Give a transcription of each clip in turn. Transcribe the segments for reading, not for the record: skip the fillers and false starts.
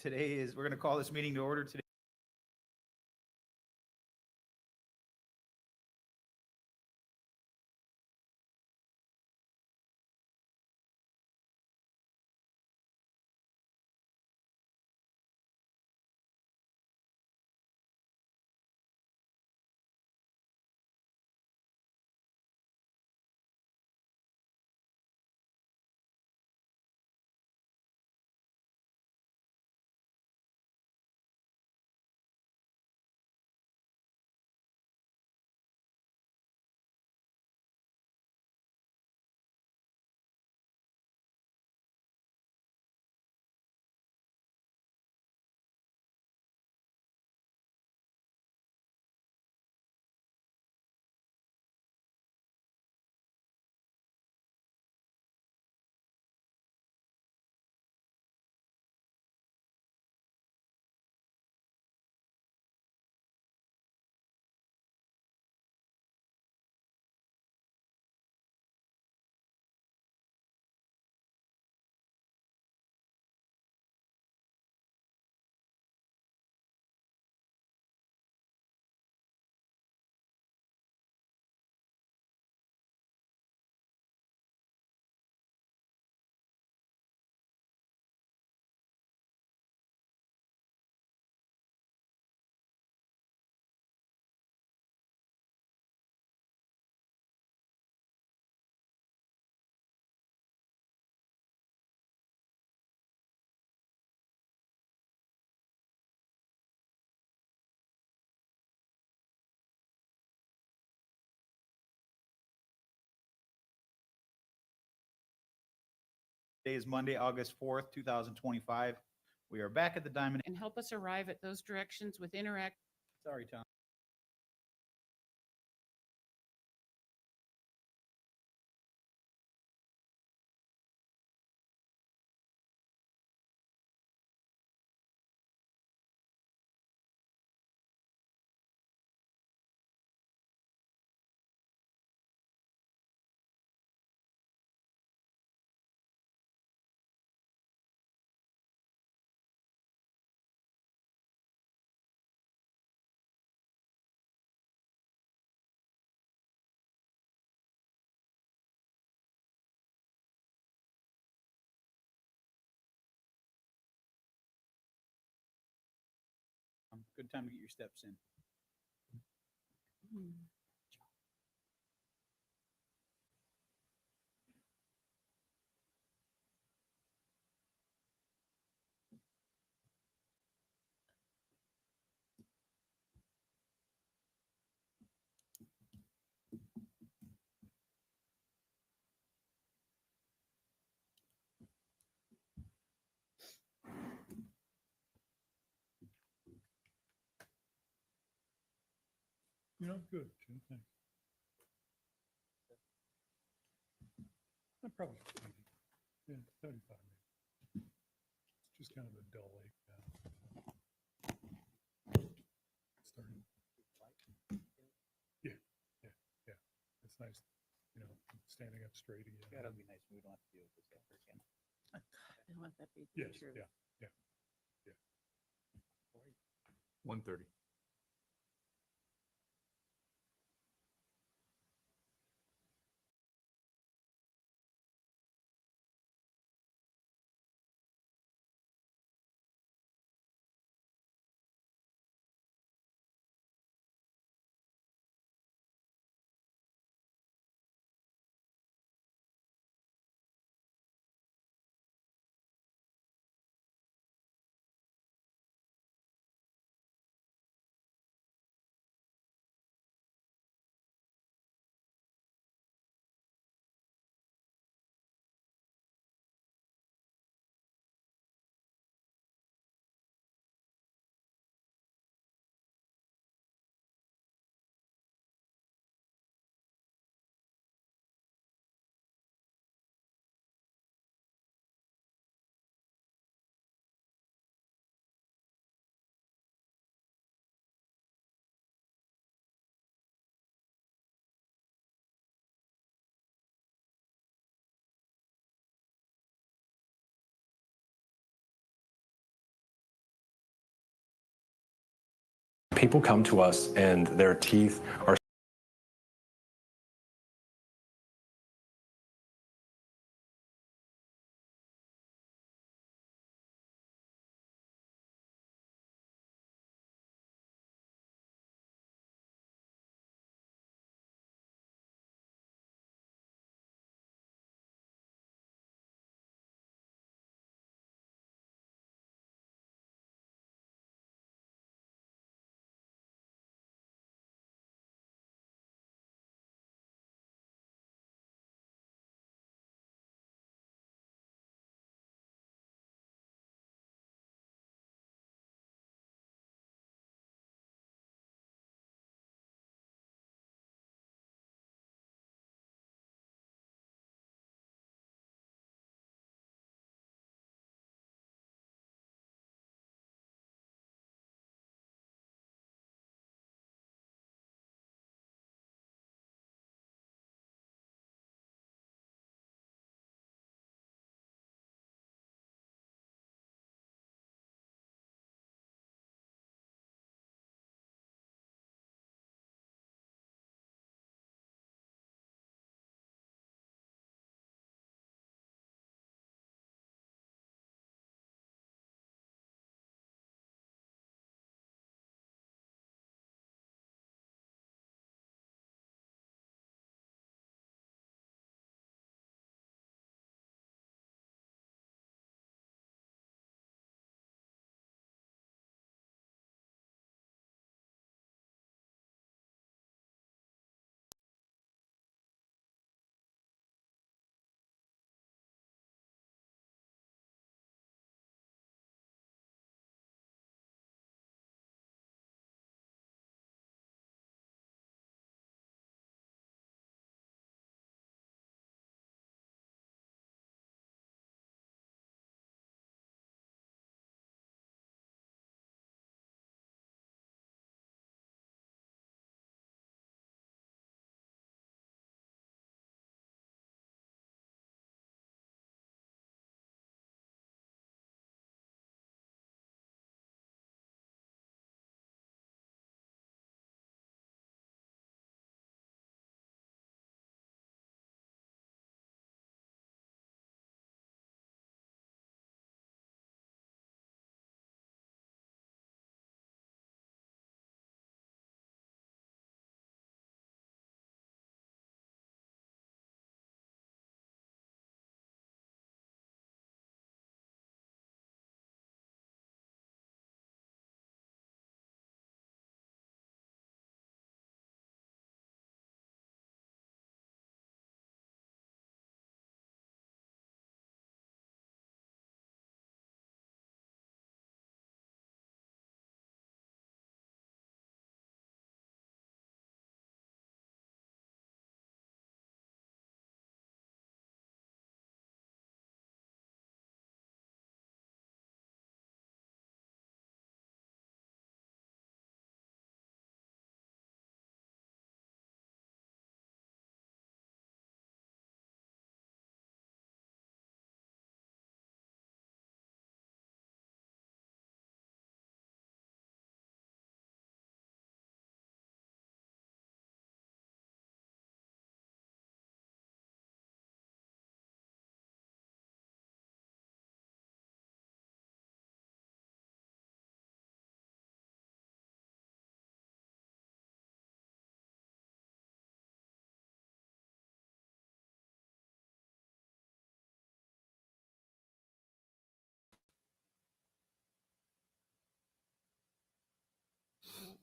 We're going to call this meeting to order today. Today is Monday, August 4th, 2025. We are back at the Diamond. And help us arrive at those directions with interact. Sorry, Tom. Good time to get your steps in. Good, Jim, thanks. I'm probably 30, 35 maybe. It's just kind of a dull ache now. Starting. Yeah. It's nice, standing up straight again. Yeah, that'll be nice. We don't have to deal with this ever again. I want that to be Yes, true. yeah. 1:30. people come to us and their teeth are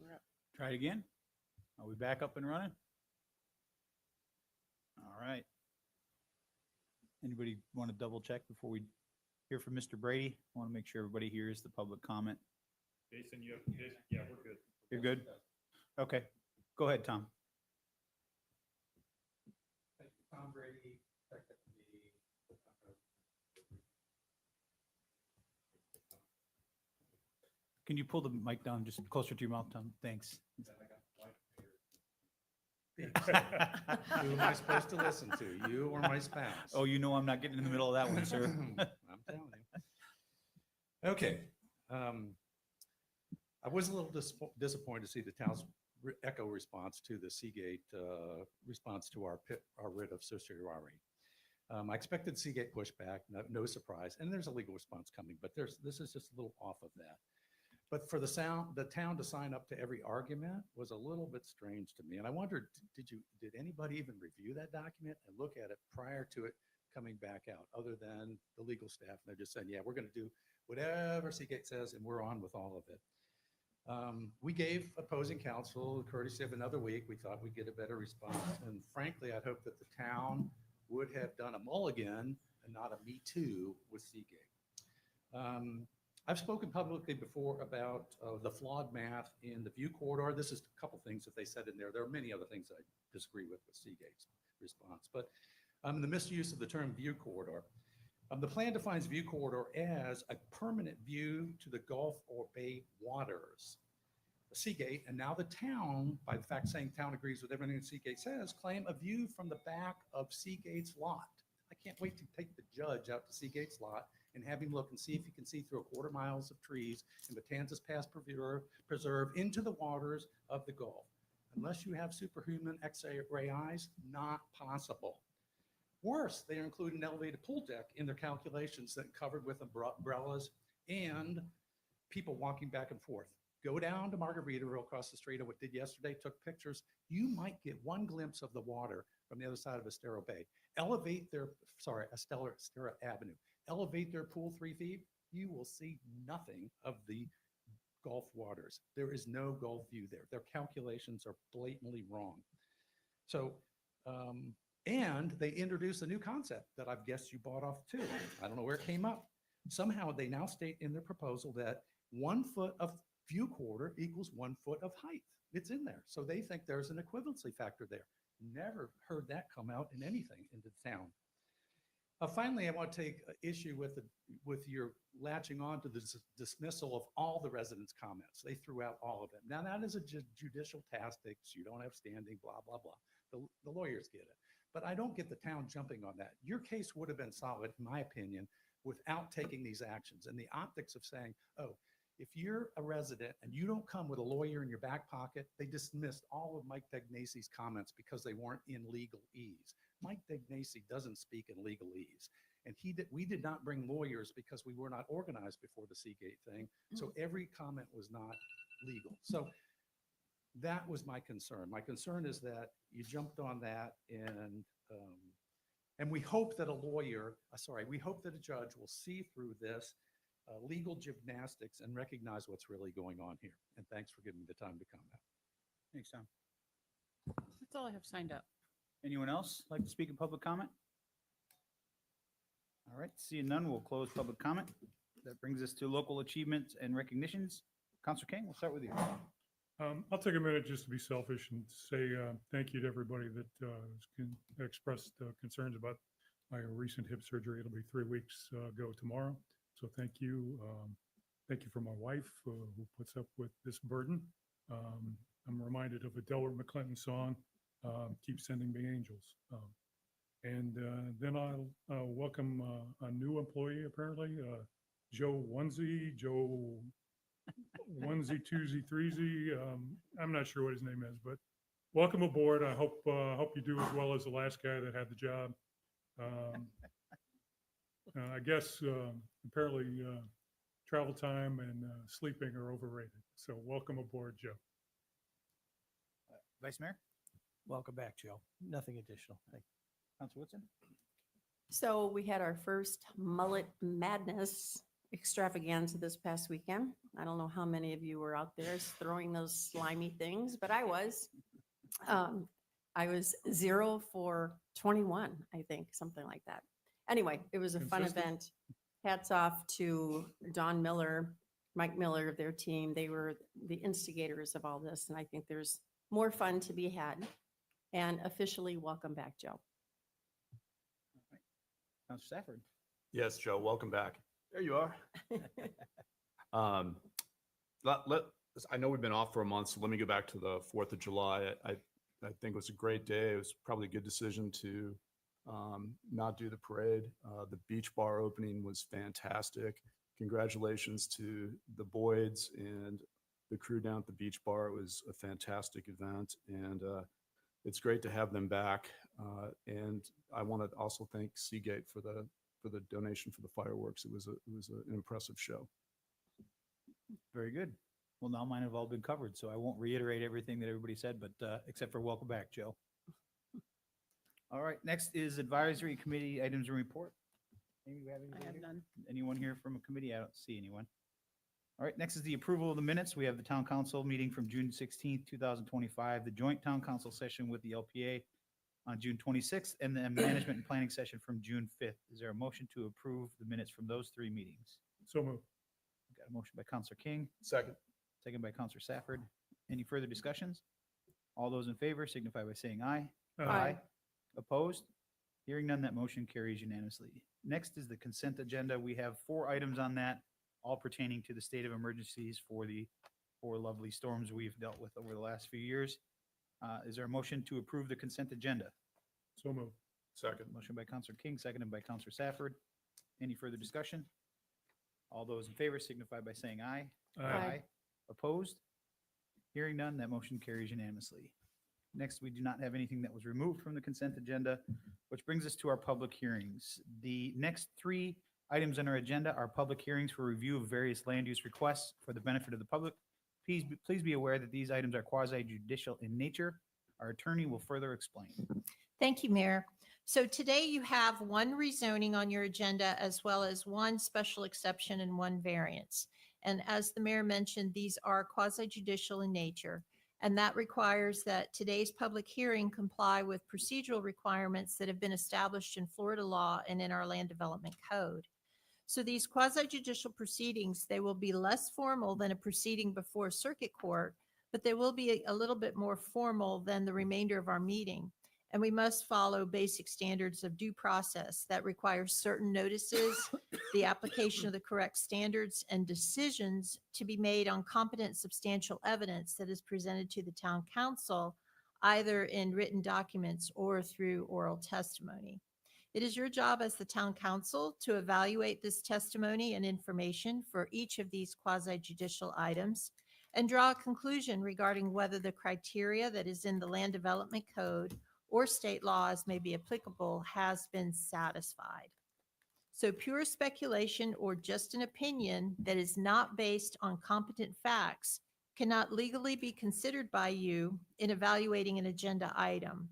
We're up. Try it again. Are we back up and running? All right. Anybody want to double check before we hear from Mr. Brady? I want to make sure everybody hears the public comment. Jason, yeah, we're good. You're good? Okay. Go ahead, Tom. Tom Brady, Can you pull the mic down just closer to your mouth, Tom? Thanks. Who am I supposed to listen to, you or my spouse? Oh, you know I'm not getting in the middle of that one, sir. I'm telling you. Okay. I was a little disappointed to see the town's echo response to the Seagate response to our writ of certiorari. I expected Seagate pushback, no surprise, and there's a legal response coming, but this is just a little off of that. But for the town to sign up to every argument was a little bit strange to me. And I wondered, did anybody even review that document and look at it prior to it coming back out, other than the legal staff? And they're just saying, yeah, we're going to do whatever Seagate says, and we're on with all of it. We gave opposing counsel the courtesy of another week. We thought we'd get a better response. And frankly, I'd hoped that the town would have done a mulligan and not a me too with Seagate. I've spoken publicly before about the flawed math in the view corridor. This is a couple things that they said in there. There are many other things I disagree with Seagate's response, but the misuse of the term view corridor. The plan defines view corridor as a permanent view to the Gulf or Bay waters. Seagate, and now the town, by the fact saying town agrees with everything Seagate says, claim a view from the back of Seagate's lot. I can't wait to take the judge out to Seagate's lot and have him look and see if he can see through 1/4 miles of trees in Matanzas Pass Preserve into the waters of the Gulf. Unless you have superhuman X-ray eyes, not possible. Worse, they include an elevated pool deck in their calculations that covered with umbrellas and people walking back and forth. Go down to Margaritaville across the street of what did yesterday, took pictures. You might get one glimpse of the water from the other side of Estero Bay. Estero Avenue. Elevate their pool 3 feet, you will see nothing of the Gulf waters. There is no Gulf view there. Their calculations are blatantly wrong. So, and they introduced a new concept that I've guessed you bought off too. I don't know where it came up. Somehow they now state in their proposal that 1 foot of view corridor equals 1 foot of height. It's in there. So they think there's an equivalency factor there. Never heard that come out in anything in the town. Finally, I want to take issue with your latching on to the dismissal of all the residents' comments. They threw out all of them. Now that is a judicial tactics. You don't have standing, blah, blah, blah. The lawyers get it. But I don't get the town jumping on that. Your case would have been solid, in my opinion, without taking these actions. And the optics of saying, oh, if you're a resident and you don't come with a lawyer in your back pocket, they dismissed all of Mike Degnacy's comments because they weren't in legalese. Mike Degnacy doesn't speak in legalese. And we did not bring lawyers because we were not organized before the Seagate thing. So every comment was not legal. So that was my concern. My concern is that you jumped on that, and we hope that we hope that a judge will see through this legal gymnastics and recognize what's really going on here. And thanks for giving me the time to comment. Thanks, Tom. That's all I have signed up. Anyone else like to speak in public comment? All right, seeing none, we'll close public comment. That brings us to local achievements and recognitions. Councilor King, we'll start with you. I'll take a minute just to be selfish and say thank you to everybody that expressed concerns about my recent hip surgery. It'll be 3 weeks ago tomorrow. So thank you. Thank you for my wife who puts up with this burden. I'm reminded of a Delbert McClinton song, Keep Sending Me Angels. And then I'll welcome a new employee, apparently, Joe Onesie, Twosie, Threesie. I'm not sure what his name is, but welcome aboard. I hope you do as well as the last guy that had the job. I guess apparently travel time and sleeping are overrated. So welcome aboard, Joe. Vice Mayor? Welcome back, Joe. Nothing additional. Thank you. Councilor Woodson? So we had our first Mullet Madness extravaganza this past weekend. I don't know how many of you were out there throwing those slimy things, but I was. I was 0 for 21, I think, something like that. Anyway, it was a fun Consistent. event. Hats off to Don Miller, Mike Miller, their team. They were the instigators of all this, and I think there's more fun to be had. And officially, welcome back, Joe. Councilor Stafford? Yes, Joe, welcome back. There you are. I know we've been off for a month, so let me go back to the 4th of July. I think it was a great day. It was probably a good decision to not do the parade. The beach bar opening was fantastic. Congratulations to the Boyds and the crew down at the beach bar. It was a fantastic event, and it's great to have them back. And I want to also thank Seagate for the donation for the fireworks. It was an impressive show. Very good. Well, now mine have all been covered, so I won't reiterate everything that everybody said, but except for welcome back, Joe. All right, next is advisory committee items and report. Amy, you have I anything have here? none. Anyone here from a committee? I don't see anyone. All right, next is the approval of the minutes. We have the town council meeting from June 16th, 2025, the joint town council session with the LPA on June 26th, and the management and planning session from June 5th. Is there a motion to approve the minutes from those three meetings? So moved. Got a motion by Counselor King, Second. second by Counselor Safford. Any further discussions? All those in favor signify by saying aye. Aye. Opposed? Hearing none, that motion carries unanimously. Next is the consent agenda. We have 4 items on that, all pertaining to the state of emergencies for the 4 lovely storms we've dealt with over the last few years. Is there a motion to approve the consent agenda? So moved. Second. Motion by Counselor King, seconded by Counselor Safford. Any further discussion? All those in favor signify by saying aye. Aye. Opposed? Hearing none, that motion carries unanimously. Next, we do not have anything that was removed from the consent agenda, which brings us to our public hearings. The next 3 items on our agenda are public hearings for review of various land use requests for the benefit of the public. Please be aware that these items are quasi-judicial in nature. Our attorney will further explain. Thank you, Mayor. So today you have 1 rezoning on your agenda as well as 1 special exception and 1 variance. And as the mayor mentioned, these are quasi-judicial in nature. And that requires that today's public hearing comply with procedural requirements that have been established in Florida law and in our land development code. So these quasi-judicial proceedings, they will be less formal than a proceeding before circuit court, but they will be a little bit more formal than the remainder of our meeting. And we must follow basic standards of due process that requires certain notices, the application of the correct standards, and decisions to be made on competent substantial evidence that is presented to the town council, either in written documents or through oral testimony. It is your job as the town council to evaluate this testimony and information for each of these quasi-judicial items and draw a conclusion regarding whether the criteria that is in the land development code or state laws may be applicable has been satisfied. So pure speculation or just an opinion that is not based on competent facts cannot legally be considered by you in evaluating an agenda item.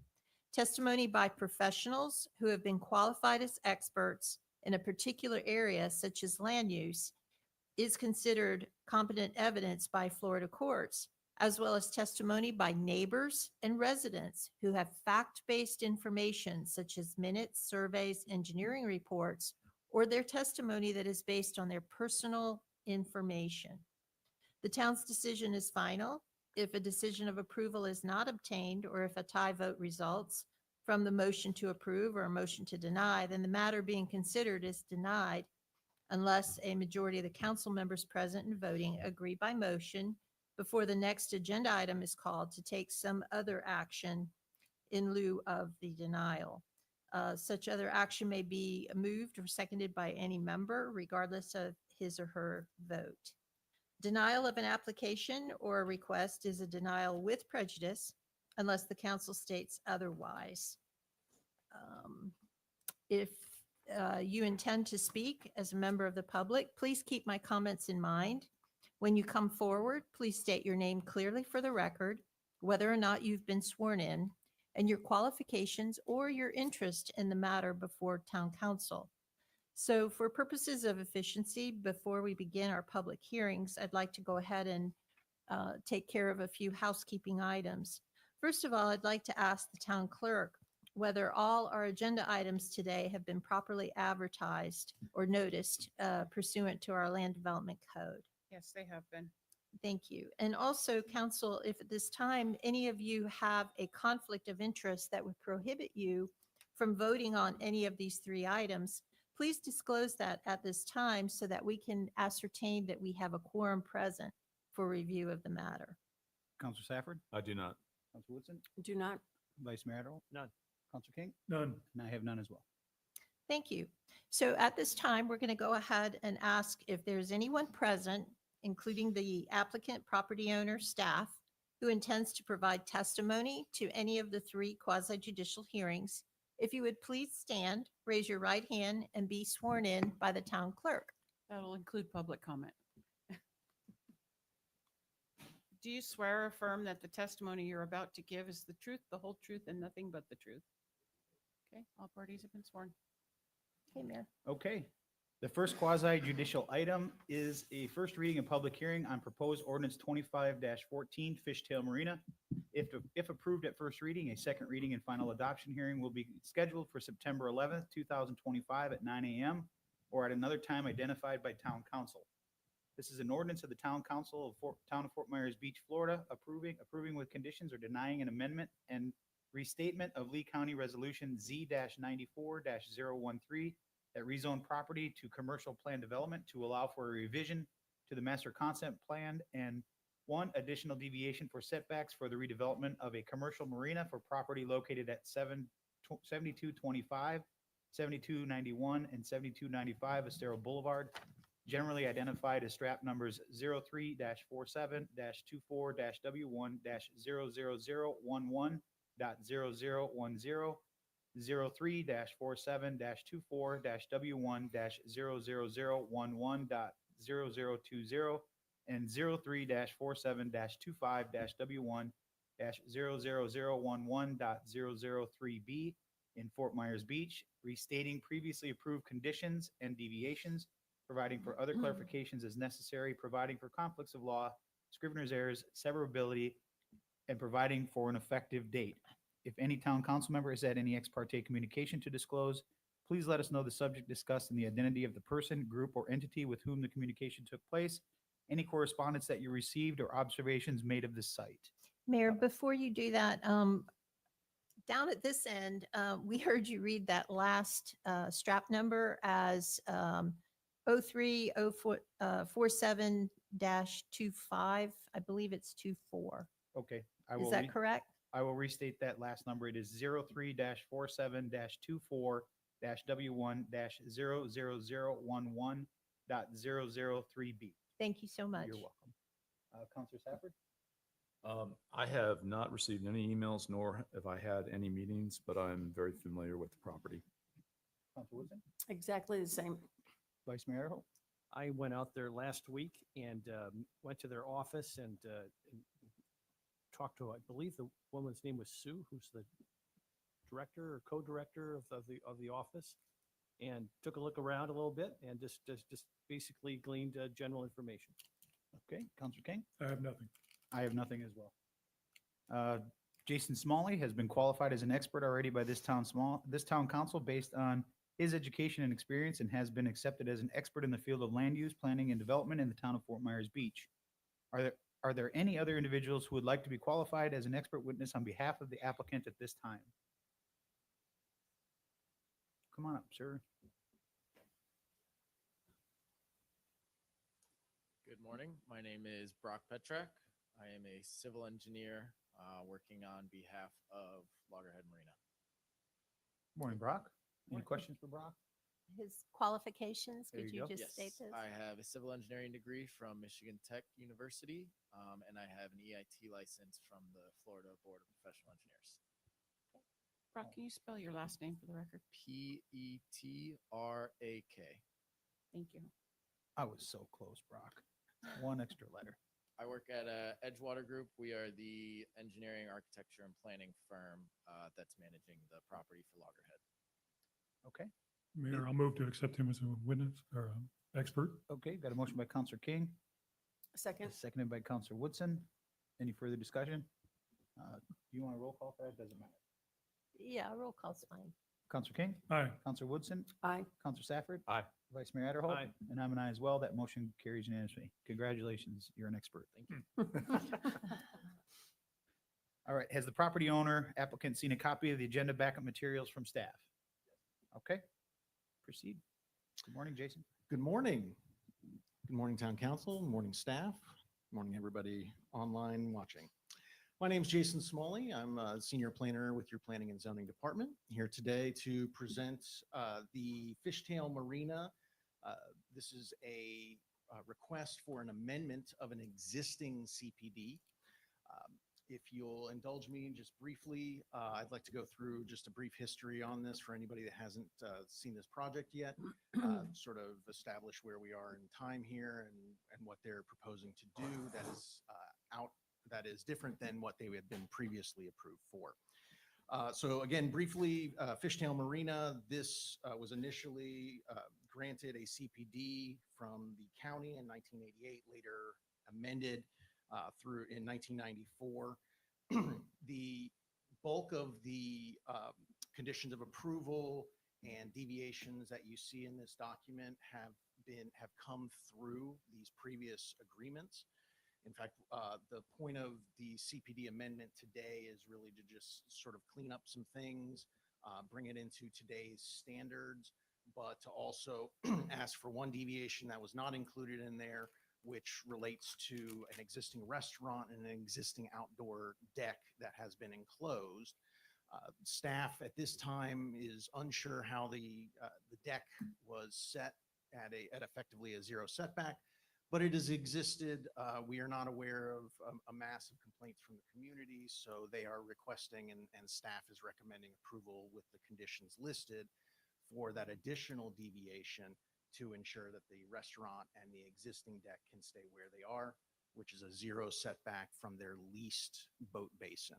Testimony by professionals who have been qualified as experts in a particular area, such as land use, is considered competent evidence by Florida courts, as well as testimony by neighbors and residents who have fact-based information such as minutes, surveys, engineering reports, or their testimony that is based on their personal information. The town's decision is final if a decision of approval is not obtained or if a tie vote results from the motion to approve or a motion to deny, then the matter being considered is denied unless a majority of the council members present and voting agree by motion before the next agenda item is called to take some other action in lieu of the denial. Such other action may be moved or seconded by any member, regardless of his or her vote. Denial of an application or a request is a denial with prejudice unless the council states otherwise. If you intend to speak as a member of the public, please keep my comments in mind. When you come forward, please state your name clearly for the record, whether or not you've been sworn in, and your qualifications or your interest in the matter before town council. So for purposes of efficiency, before we begin our public hearings, I'd like to go ahead and take care of a few housekeeping items. First of all, I'd like to ask the town clerk whether all our agenda items today have been properly advertised or noticed pursuant to our land development code. Yes, they have been. Thank you. And also, council, if at this time any of you have a conflict of interest that would prohibit you from voting on any of these 3 items, please disclose that at this time so that we can ascertain that we have a quorum present for review of the matter. Counselor Safford? I do not. Counselor Woodson? Do not. Vice Mayor Adderall? None. Counselor King? None. And I have none as well. Thank you. So at this time, we're going to go ahead and ask if there's anyone present including the applicant, property owner, staff, who intends to provide testimony to any of the 3 quasi-judicial hearings. If you would please stand, raise your right hand, and be sworn in by the town clerk. That'll include public comment. Do you swear or affirm that the testimony you're about to give is the truth, the whole truth, and nothing but the truth? Okay, all parties have been sworn. Okay, Mayor. Okay. The first quasi-judicial item is a first reading and public hearing on proposed ordinance 25-14 Fishtail Marina. If approved at first reading, a second reading and final adoption hearing will be scheduled for September 11th, 2025 at 9 a.m. or at another time identified by town council. This is an ordinance of the town council of Town of Fort Myers Beach, Florida, approving with conditions or denying an amendment and restatement of Lee County Resolution Z-94-013 that rezone property to commercial plan development to allow for a revision to the master concept plan and 1 additional deviation for setbacks for the redevelopment of a commercial marina for property located at 7225, 7291, and 7295 Estero Boulevard, generally identified as strap numbers 03-47-24-W1-00011.0010, 03-47-24-W1-00011.0020, and 03-47-25-W1-00011.003B in Fort Myers Beach, restating previously approved conditions and deviations, providing for other clarifications as necessary, providing for conflicts of law, scrivener's errors, severability, and providing for an effective date. If any town council member has had any ex parte communication to disclose, please let us know the subject discussed and the identity of the person, group, or entity with whom the communication took place, any correspondence that you received, or observations made of this site. Mayor, before you do that, down at this end, we heard you read that last strap number as 03-47-25. I believe it's 24. Okay. Is that correct? I will restate that last number. It is 03-47-24-W1-00011.003B. Thank you so much. You're welcome. Counselor Safford? I have not received any emails, nor have I had any meetings, but I'm very familiar with the property. Counselor Woodson? Exactly the same. Vice Mayor Adderholt? I went out there last week and went to their office and talked to, I believe the woman's name was Sue, who's the director or co-director of the office, and took a look around a little bit and just basically gleaned general information. Okay. Counselor King? I have nothing. I have nothing as well. Jason Smalley has been qualified as an expert already by this town council based on his education and experience, and has been accepted as an expert in the field of land use, planning, and development in the town of Fort Myers Beach. Are there any other individuals who would like to be qualified as an expert witness on behalf of the applicant at this time? Come on up, sir. Good morning. My name is Brock Petrak. I am a civil engineer working on behalf of Loggerhead Marina. Morning, Brock. Any questions for Brock? His qualifications, There could you you go. just state those? I have a civil engineering degree from Michigan Tech University, and I have an EIT license from the Florida Board of Professional Engineers. Brock, can you spell your last name for the record? Petrak. Thank you. I was so close, Brock. One extra letter. I work at Edgewater Group. We are the engineering, architecture, and planning firm that's managing the property for Loggerhead. Okay. Mayor, I'll move to accept him as a witness or expert. Okay. Got a motion by Counselor King, Second. seconded by Counselor Woodson. Any further discussion? Do you want a roll call for that? Doesn't matter. Yeah, roll call's fine. Counselor King? Aye. Counselor Woodson? Aye. Counselor Safford? Aye. Vice Mayor Adderholt? Aye. And I'm an aye as well. That motion carries unanimously. Congratulations. You're an expert. Thank you. All right. Has the property owner applicant seen a copy of the agenda backup materials from staff? Okay. Proceed. Good morning, Jason. Good morning. Good morning, Town Council. Morning, staff. Morning, everybody online watching. My name is Jason Smalley. I'm a senior planner with your Planning and Zoning Department, here today to present the Fishtail Marina. This is a request for an amendment of an existing CPD. If you'll indulge me just briefly, I'd like to go through just a brief history on this for anybody that hasn't seen this project yet, sort of establish where we are in time here and what they're proposing to do that is different than what they had been previously approved for. So again, briefly, Fishtail Marina, this was initially granted a CPD from the county in 1988, later amended through in 1994. The bulk of the conditions of approval and deviations that you see in this document have come through these previous agreements. In fact, the point of the CPD amendment today is really to just sort of clean up some things, bring it into today's standards, but to also ask for one deviation that was not included in there, which relates to an existing restaurant and an existing outdoor deck that has been enclosed. Staff at this time is unsure how the deck was set at effectively a zero setback, but it has existed. We are not aware of a mass of complaints from the community, so they are requesting and staff is recommending approval with the conditions listed for that additional deviation to ensure that the restaurant and the existing deck can stay where they are, which is a zero setback from their leased boat basin.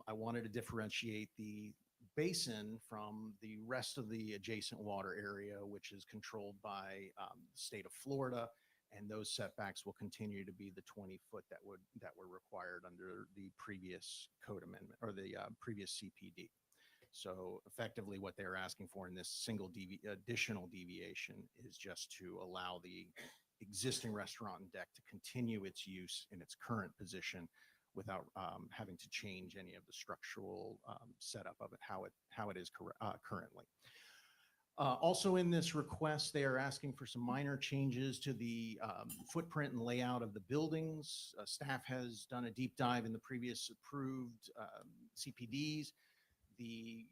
I wanted to differentiate the basin from the rest of the adjacent water area, which is controlled by the state of Florida, and those setbacks will continue to be the 20-foot that were required under the previous code amendment or the previous CPD. So effectively what they're asking for in this single additional deviation is just to allow the existing restaurant and deck to continue its use in its current position without having to change any of the structural setup of it, how it is currently. Also in this request, they are asking for some minor changes to the footprint and layout of the buildings. Staff has done a deep dive in the previous approved CPDs. The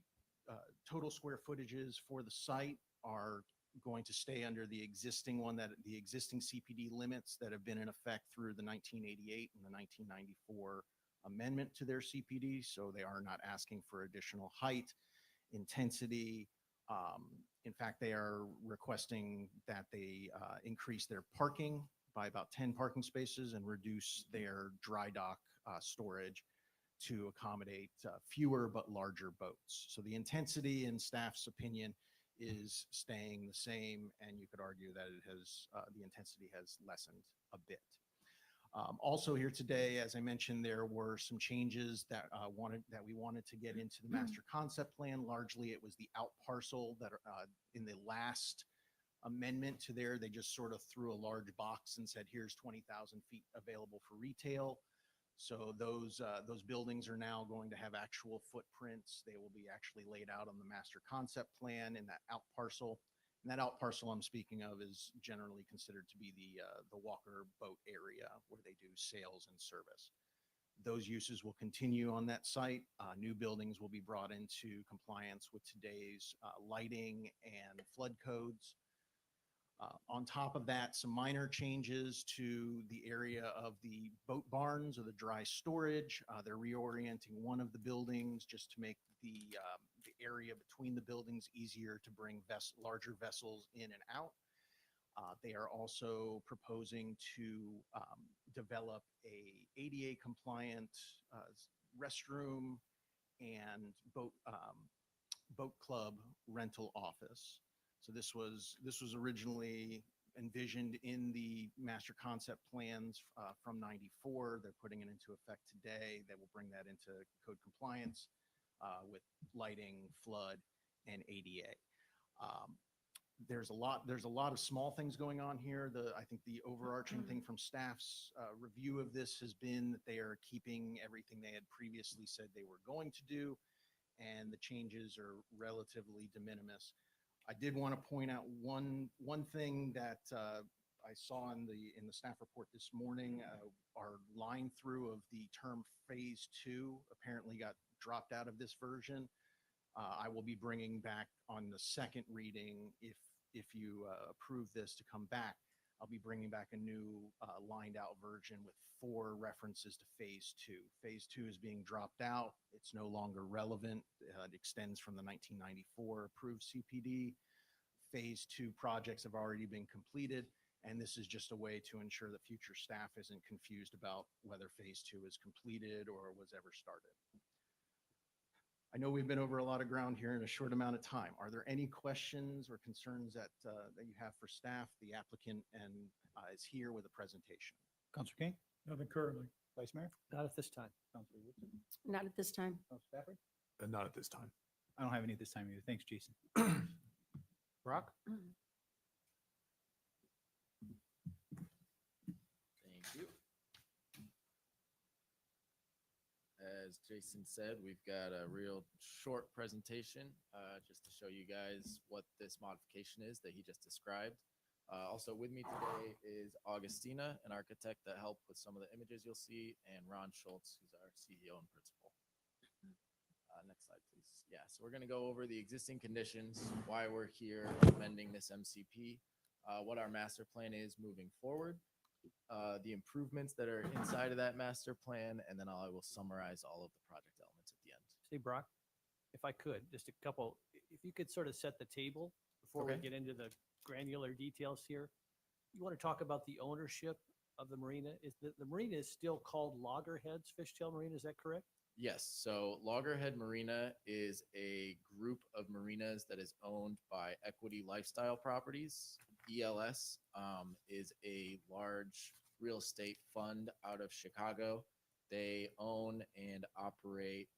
total square footages for the site are going to stay under the existing CPD limits that have been in effect through the 1988 and the 1994 amendment to their CPD. So they are not asking for additional height, intensity. In fact, they are requesting that they increase their parking by about 10 parking spaces and reduce their dry dock storage to accommodate fewer but larger boats. So the intensity in staff's opinion is staying the same, and you could argue that it has the intensity has lessened a bit. Also here today, as I mentioned, there were some changes that we wanted to get into the master concept plan. Largely, it was the out parcel that in the last amendment to there, they just sort of threw a large box and said, here's 20,000 feet available for retail. So those buildings are now going to have actual footprints. They will be actually laid out on the master concept plan in that out parcel. And that out parcel I'm speaking of is generally considered to be the Walker boat area where they do sales and service. Those uses will continue on that site. New buildings will be brought into compliance with today's lighting and flood codes. On top of that, some minor changes to the area of the boat barns or the dry storage. They're reorienting one of the buildings just to make the area between the buildings easier to bring larger vessels in and out. They are also proposing to develop a ADA compliant restroom and boat club rental office. So this was originally envisioned in the master concept plans from '94. They're putting it into effect today. They will bring that into code compliance with lighting, flood, and ADA. There's a lot of small things going on here. I think the overarching thing from staff's review of this has been that they are keeping everything they had previously said they were going to do, and the changes are relatively de minimis. I did want to point out one thing that I saw in the staff report this morning. Our line through of the term phase 2 apparently got dropped out of this version. I will be bringing back on the second reading, if you approve this, to come back I'll be bringing back a new lined out version with 4 references to phase 2. Phase 2 is being dropped out. It's no longer relevant. It extends from the 1994 approved CPD. Phase 2 projects have already been completed. And this is just a way to ensure that future staff isn't confused about whether phase 2 is completed or was ever started. I know we've been over a lot of ground here in a short amount of time. Are there any questions or concerns that you have for staff? The applicant is here with a presentation. Counselor King, Nothing currently. Vice Mayor, Not at this time. Counselor Woodson, Not at this time. Counselor Stafford. Not at this time. I don't have any at this time either. Thanks, Jason. Brock? Thank you. As Jason said, we've got a real short presentation just to show you guys what this modification is that he just described. Also with me today is Augustina, an architect that helped with some of the images you'll see, and Ron Schultz, who's our CEO and principal. Next slide, please. Yeah, so we're going to go over the existing conditions, why we're here amending this MCP, what our master plan is moving forward, the improvements that are inside of that master plan, and then I will summarize all of the project elements at the end. Say, Brock, if I could, just a couple, if you could sort of set the table before we Okay. get into the granular details here. You want to talk about the ownership of the marina? Is the marina is still called Loggerheads Fishtail Marina, is that correct? Yes, so Loggerhead Marina is a group of marinas that is owned by Equity Lifestyle Properties. ELS is a large real estate fund out of Chicago. They own and operate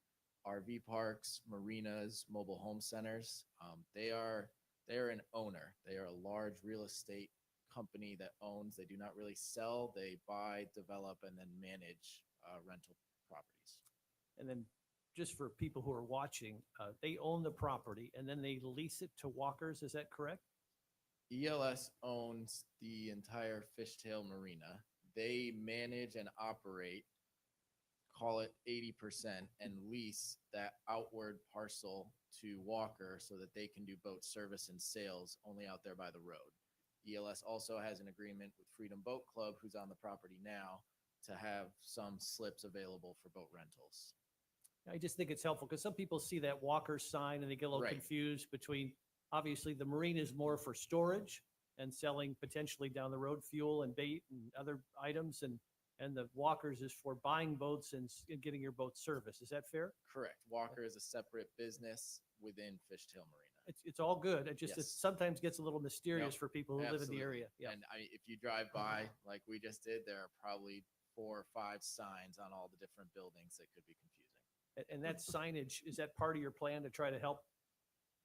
RV parks, marinas, mobile home centers. They are an owner. They are a large real estate company that owns. They do not really sell. They buy, develop, and then manage rental properties. And then just for people who are watching, they own the property and then they lease it to walkers, is that correct? ELS owns the entire Fishtail Marina. They manage and operate, call it 80%, and lease that outward parcel to Walker so that they can do boat service and sales only out there by the road. ELS also has an agreement with Freedom Boat Club, who's on the property now, to have some slips available for boat rentals. I just think it's helpful because some people see that walker sign and they get a little Right. confused between, obviously, the marina is more for storage and selling potentially down the road fuel and bait and other items, and the walkers is for buying boats and getting your boat service. Is that fair? Correct. Walker is a separate business within Fishtail Marina. It's all good. It just, it Yes. sometimes gets a little mysterious Yep. for people who live in the Absolutely. area. Yeah. And if you drive by, like we just did, there are probably 4 or 5 signs on all the different buildings that could be confusing. And that signage, is that part of your plan to try to help?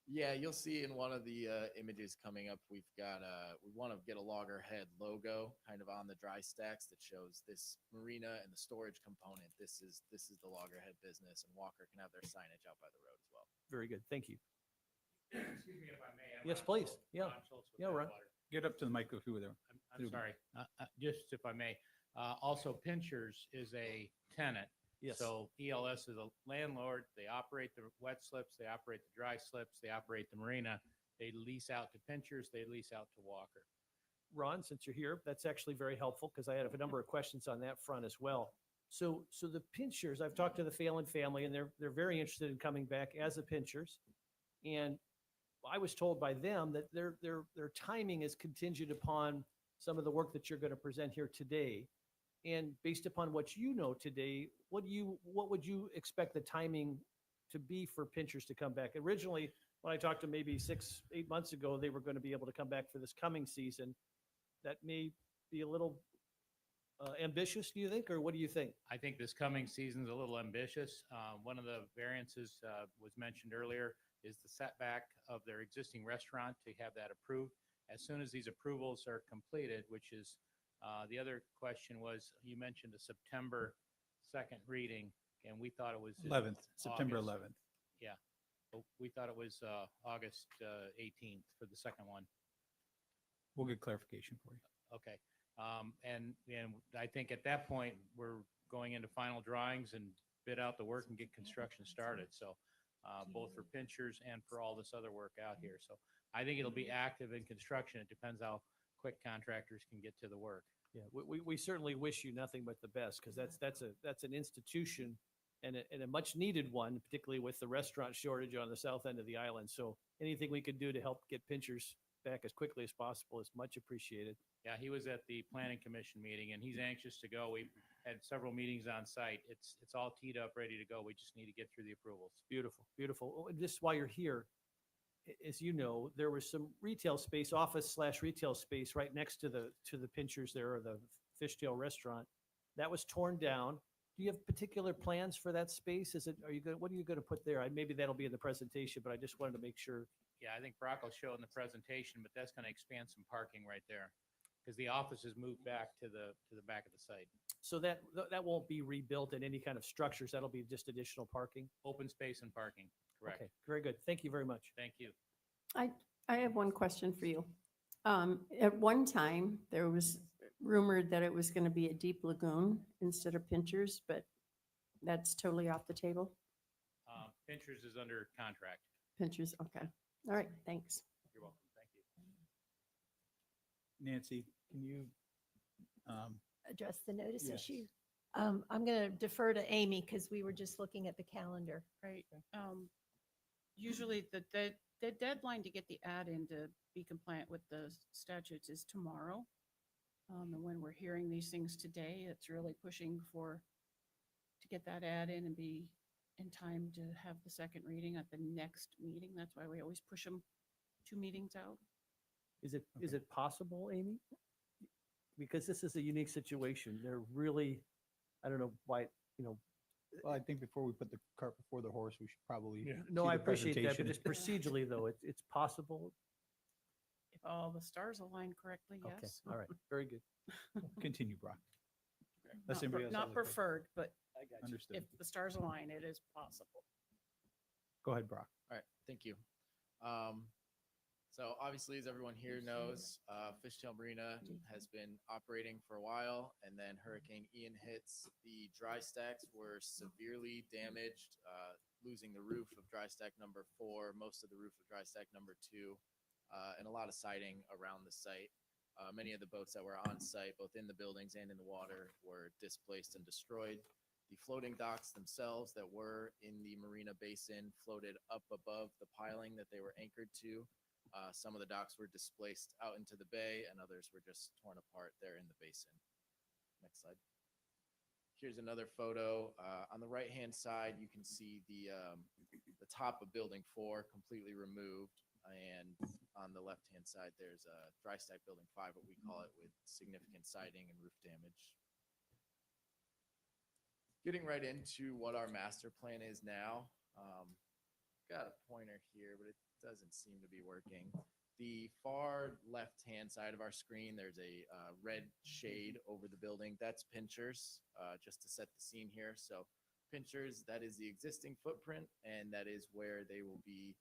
Yeah, you'll see in one of the images coming up, we've got we want to get a Loggerhead logo kind of on the dry stacks that shows this marina and the storage component. This is the Loggerhead business, and Walker can have their signage out by the road as well. Very good. Thank you. Excuse me if I may. I'm Yes, Ron please. Schultz- Yeah. Ron Schultz with Yeah, Ron. Badwater. Get up to the mic if you were there. I'm sorry, just if I may. Also, Pinchers is a tenant. Yes. So ELS is a landlord. They operate the wet slips, they operate the dry slips, they operate the marina. They lease out to Pinchers, they lease out to Walker. Ron, since you're here, that's actually very helpful because I had a number of questions on that front as well. So the Pinchers, I've talked to the Phelan family and they're very interested in coming back as a Pinchers. And I was told by them that their timing is contingent upon some of the work that you're going to present here today. And based upon what you know today, what would you expect the timing to be for Pinchers to come back? Originally, when I talked to maybe 6-8 months ago, they were going to be able to come back for this coming season. That may be a little ambitious, do you think, or what do you think? I think this coming season's a little ambitious. One of the variances was mentioned earlier is the setback of their existing restaurant to have that approved. As soon as these approvals are completed, which is the other question was, you mentioned a September 2nd reading, and we thought it was 11th, September August. 11th. Yeah, but we thought it was August 18th for the second one. We'll get clarification for you. Okay. And I think at that point, we're going into final drawings and bid out the work and get construction started. So both for Pinchers and for all this other work out here. So I think it'll be active in construction. It depends how quick contractors can get to the work. Yeah, we certainly wish you nothing but the best, because that's an institution and a much needed one, particularly with the restaurant shortage on the south end of the island. So anything we can do to help get Pinchers back as quickly as possible is much appreciated. Yeah, he was at the planning commission meeting and he's anxious to go. We've had several meetings on site. It's all teed up, ready to go. We just need to get through the approvals. Beautiful, beautiful. Oh, and just while you're here, as you know, there was some retail space, office/retail space right next to the Pinchers there, or the Fishtail restaurant. That was torn down. Do you have particular plans for that space? What are you going to put there? Maybe that'll be in the presentation, but I just wanted to make sure. Yeah, I think Brock will show in the presentation, but that's going to expand some parking right there because the office has moved back to the back of the site. So that won't be rebuilt in any kind of structures. That'll be just additional parking. Open space and parking, correct? Okay, very good. Thank you very much. Thank you. I have one question for you. At one time, there was rumored that it was going to be a deep lagoon instead of Pinchers, but that's totally off the table. Pinchers is under contract. Pinchers, okay. All right, thanks. You're welcome. Thank you. Nancy, can you, Address the notice Yes. issue. I'm going to defer to Amy because we were just looking at the calendar. Right. Usually the deadline to get the ad in to be compliant with the statutes is tomorrow. And when we're hearing these things today, it's really pushing to get that ad in and be in time to have the second reading at the next meeting. That's why we always push them 2 meetings out. Is it possible, Amy? Because this is a unique situation. They're really, I don't know why, well, I think before we put the cart before the horse, we should probably. Yeah. no, see I the appreciate that, but presentation. just procedurally though, it's possible. If all the stars align correctly, Okay, yes. all right, very good. Continue, Brock. Unless Not anybody else has not a question. preferred, but I got you. Understood. if the stars align, it is possible. Go ahead, Brock. All right, thank you. So obviously, as everyone here knows, Fishtail Marina has been operating for a while, and then Hurricane Ian hits. The dry stacks were severely damaged, losing the roof of dry stack number 4, most of the roof of dry stack number 2, and a lot of siding around the site. Many of the boats that were on site, both in the buildings and in the water, were displaced and destroyed. The floating docks themselves that were in the marina basin floated up above the piling that they were anchored to. Some of the docks were displaced out into the bay, and others were just torn apart there in the basin. Next slide. Here's another photo. On the right-hand side, you can see the top of Building 4 completely removed, and on the left-hand side, there's a dry stack Building 5, what we call it, with significant siding and roof damage. Getting right into what our master plan is now. Got a pointer here, but it doesn't seem to be working. The far left-hand side of our screen, there's a red shade over the building. That's Pinchers, just to set the scene here. So Pinchers, that is the existing footprint, and that is where they will be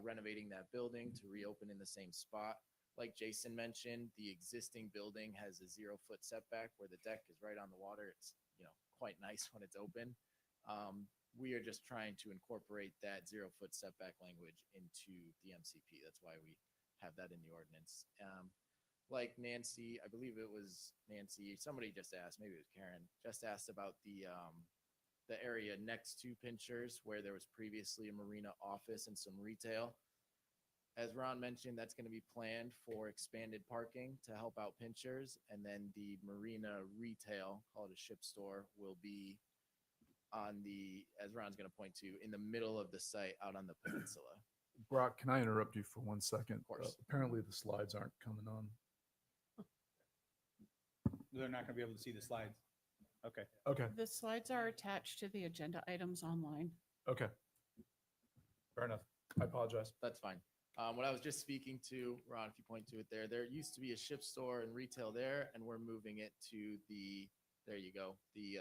renovating that building to reopen in the same spot. Like Jason mentioned, the existing building has a 0-foot setback where the deck is right on the water. It's, quite nice when it's open. We are just trying to incorporate that 0-foot setback language into the MCP. That's why we have that in the ordinance. Like Nancy, I believe it was Nancy, somebody just asked, maybe it was Karen, just asked about the area next to Pinchers where there was previously a marina office and some retail. As Ron mentioned, that's going to be planned for expanded parking to help out Pinchers. And then the marina retail, called a ship store, will be on as Ron's going to point to, in the middle of the site out on the peninsula. Brock, can I interrupt you for 1 second? Of course. Apparently the slides aren't coming on. They're not going to be able to see the slides. Okay. Okay, The slides are attached to the agenda items online. okay. Fair enough. I apologize. That's fine. What I was just speaking to, Ron, if you point to it there used to be a ship store and retail there, and we're moving it to there you go, the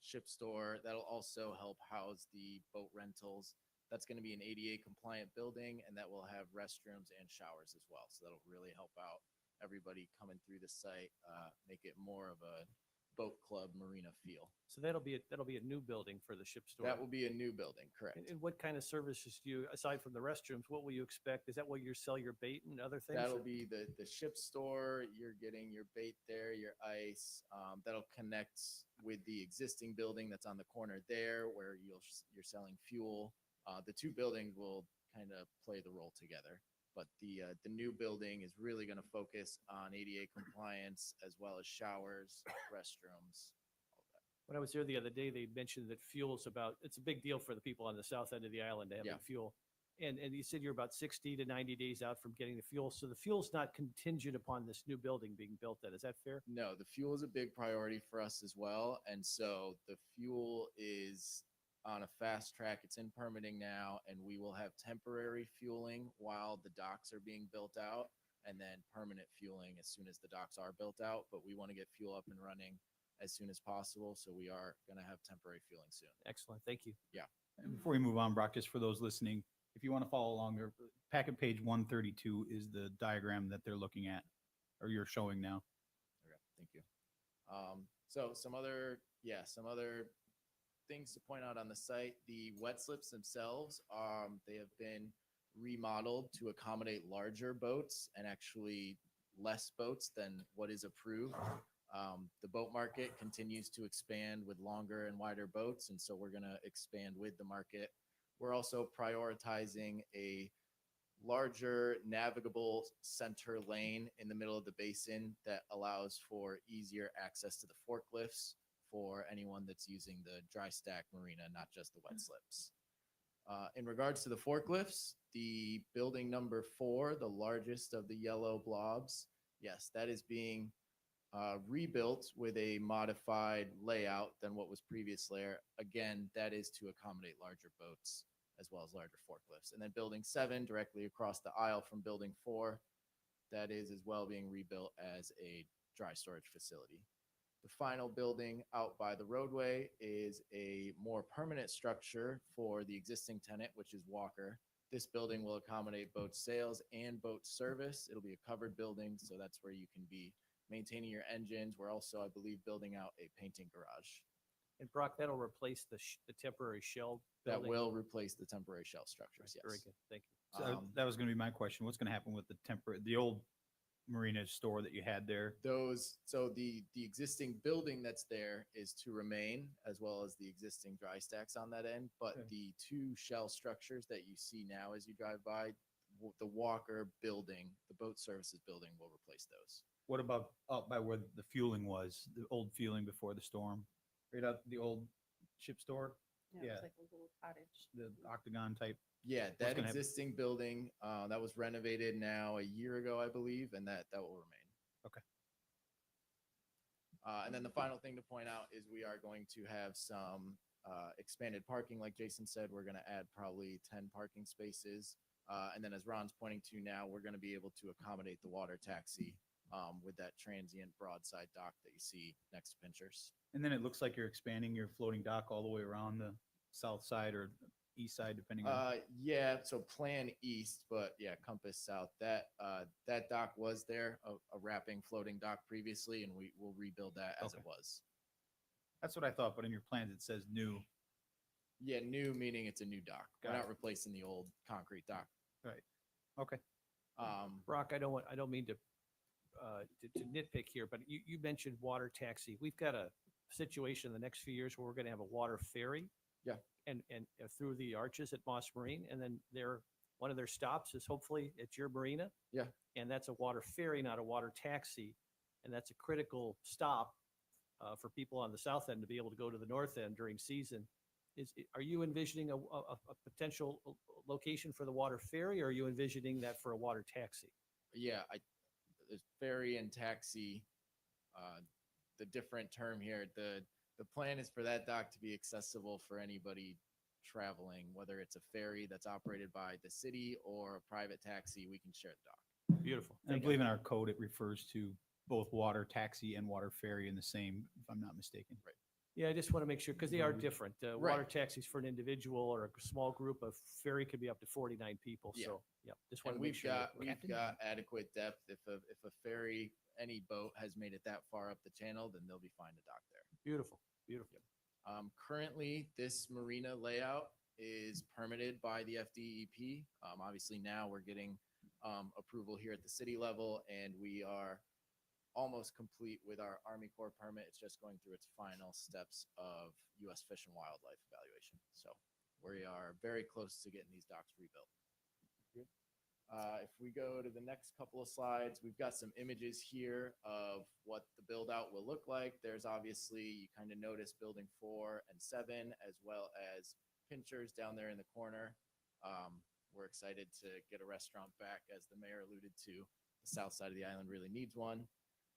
ship store. That'll also help house the boat rentals. That's going to be an ADA compliant building, and that will have restrooms and showers as well. So that'll really help out everybody coming through the site, make it more of a boat club marina feel. So that'll be a new building for the ship store. That will be a new building, correct? And what kind of services do you, aside from the restrooms, what will you expect? Is that where you sell your bait and other things? That'll or- be the ship store. You're getting your bait there, your ice. That'll connect with the existing building that's on the corner there, where you're selling fuel. The two buildings will kind of play the role together. But the new building is really going to focus on ADA compliance as well as showers, restrooms. When I was there the other day, they mentioned that fuel's it's a big deal for the people on the south end of the island to have Yeah. fuel. And you said you're about 60 to 90 days out from getting the fuel. So the fuel's not contingent upon this new building being built then. Is that fair? No, the fuel is a big priority for us as well. And so the fuel is on a fast track. It's in permitting now, and we will have temporary fueling while the docks are being built out, and then permanent fueling as soon as the docks are built out. But we want to get fuel up and running as soon as possible. So we are going to have temporary fueling soon. Excellent. Thank you. And before we move on, Brock, just for those listening, if you want to follow along, your packet page 132 is the diagram that they're looking at, or you're showing now. Okay, thank you. So some other things to point out on the site, the wet slips themselves, they have been remodeled to accommodate larger boats and actually less boats than what is approved. The boat market continues to expand with longer and wider boats, and so we're going to expand with the market. We're also prioritizing a larger navigable center lane in the middle of the basin that allows for easier access to the forklifts for anyone that's using the dry stack marina, not just the wet slips. In regards to the forklifts, the building number 4, the largest of the yellow blobs, yes, that is being rebuilt with a modified layout than what was previously there. Again, that is to accommodate larger boats as well as larger forklifts. And then building 7, directly across the aisle from building 4, that is as well being rebuilt as a dry storage facility. The final building out by the roadway is a more permanent structure for the existing tenant, which is Walker. This building will accommodate boat sales and boat service. It'll be a covered building, so that's where you can be maintaining your engines. We're also, I believe, building out a painting garage. And Brock, that'll replace the temporary shell That building? will replace the temporary shell structures, Very yes. good. Thank you. So that was going to be my question. What's going to happen with the old marina store that you had there? So the existing building that's there is to remain, as well as the existing dry stacks on that end. But Okay. the 2 shell structures that you see now as you drive by, the Walker building, the boat services building will replace those. What about up by where the fueling was, the old fueling before the storm? Right out the old ship store, Yeah. It's like a little cottage. the octagon type? Yeah, that gonna happen? existing building, that was renovated now a year ago, I believe, and that will remain. Okay. And then the final thing to point out is we are going to have some expanded parking. Like Jason said, we're going to add probably 10 parking spaces. And then as Ron's pointing to now, we're going to be able to accommodate the water taxi with that transient broadside dock that you see next to Pinchers. And then it looks like you're expanding your floating dock all the way around the south side or east side, depending on. Yeah, so plan east, but yeah, compass south. That dock was there, a wrapping floating dock previously, and we will rebuild that as it Okay. was. That's what I thought, but in your plans, it says new. Yeah, new meaning it's a new dock. We're Got not it. replacing the old concrete dock. Okay. Brock, I don't mean to nitpick here, but you mentioned water taxi. We've got a situation in the next few years where we're going to have a water ferry. Yeah. And through the arches at Moss Marine, and then one of their stops is hopefully at your marina. Yeah. And that's a water ferry, not a water taxi. And that's a critical stop for people on the south end to be able to go to the north end during season. Are you envisioning a potential location for the water ferry, or are you envisioning that for a water taxi? Yeah, there's ferry and taxi, the different term here. The plan is for that dock to be accessible for anybody traveling, whether it's a ferry that's operated by the city or a private taxi, we can share the dock. Beautiful. And I Thank you. believe in our code, it refers to both water taxi and water ferry in the same, if I'm not mistaken. Right. Yeah, I just want to make sure, because they are Right. different. Water Right. taxis for an individual or a small group, a ferry could be up to 49 people. Yeah. So, yeah, just want And to make we've sure. got, we're- we've got adequate depth. If a ferry, any boat has made it that far up the channel, then they'll be fine to dock there. Beautiful, beautiful. Currently, this marina layout is permitted by the FDEP. Obviously now we're getting, approval here at the city level, and we are almost complete with our Army Corps permit. It's just going through its final steps of U.S. Fish and Wildlife evaluation. So we are very close to getting these docks rebuilt. If we go to the next couple of slides, we've got some images here of what the build out will look like. There's obviously, you kind of notice building 4 and 7, as well as Pinchers down there in the corner. We're excited to get a restaurant back, as the mayor alluded to. The south side of the island really needs one.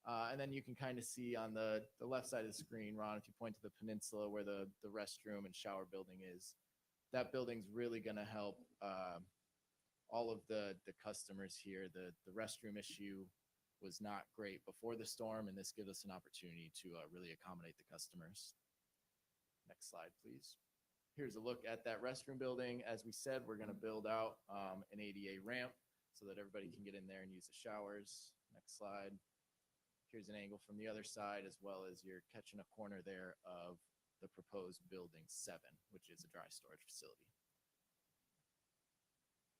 And then you can kind of see on the left side of the screen, Ron, if you point to the peninsula where the restroom and shower building is, that building's really going to help all of the customers here. The restroom issue was not great before the storm, and this gives us an opportunity to really accommodate the customers. Next slide, please. Here's a look at that restroom building. As we said, we're going to build out an ADA ramp so that everybody can get in there and use the showers. Next slide. Here's an angle from the other side, as well as you're catching a corner there of the proposed building 7, which is a dry storage facility.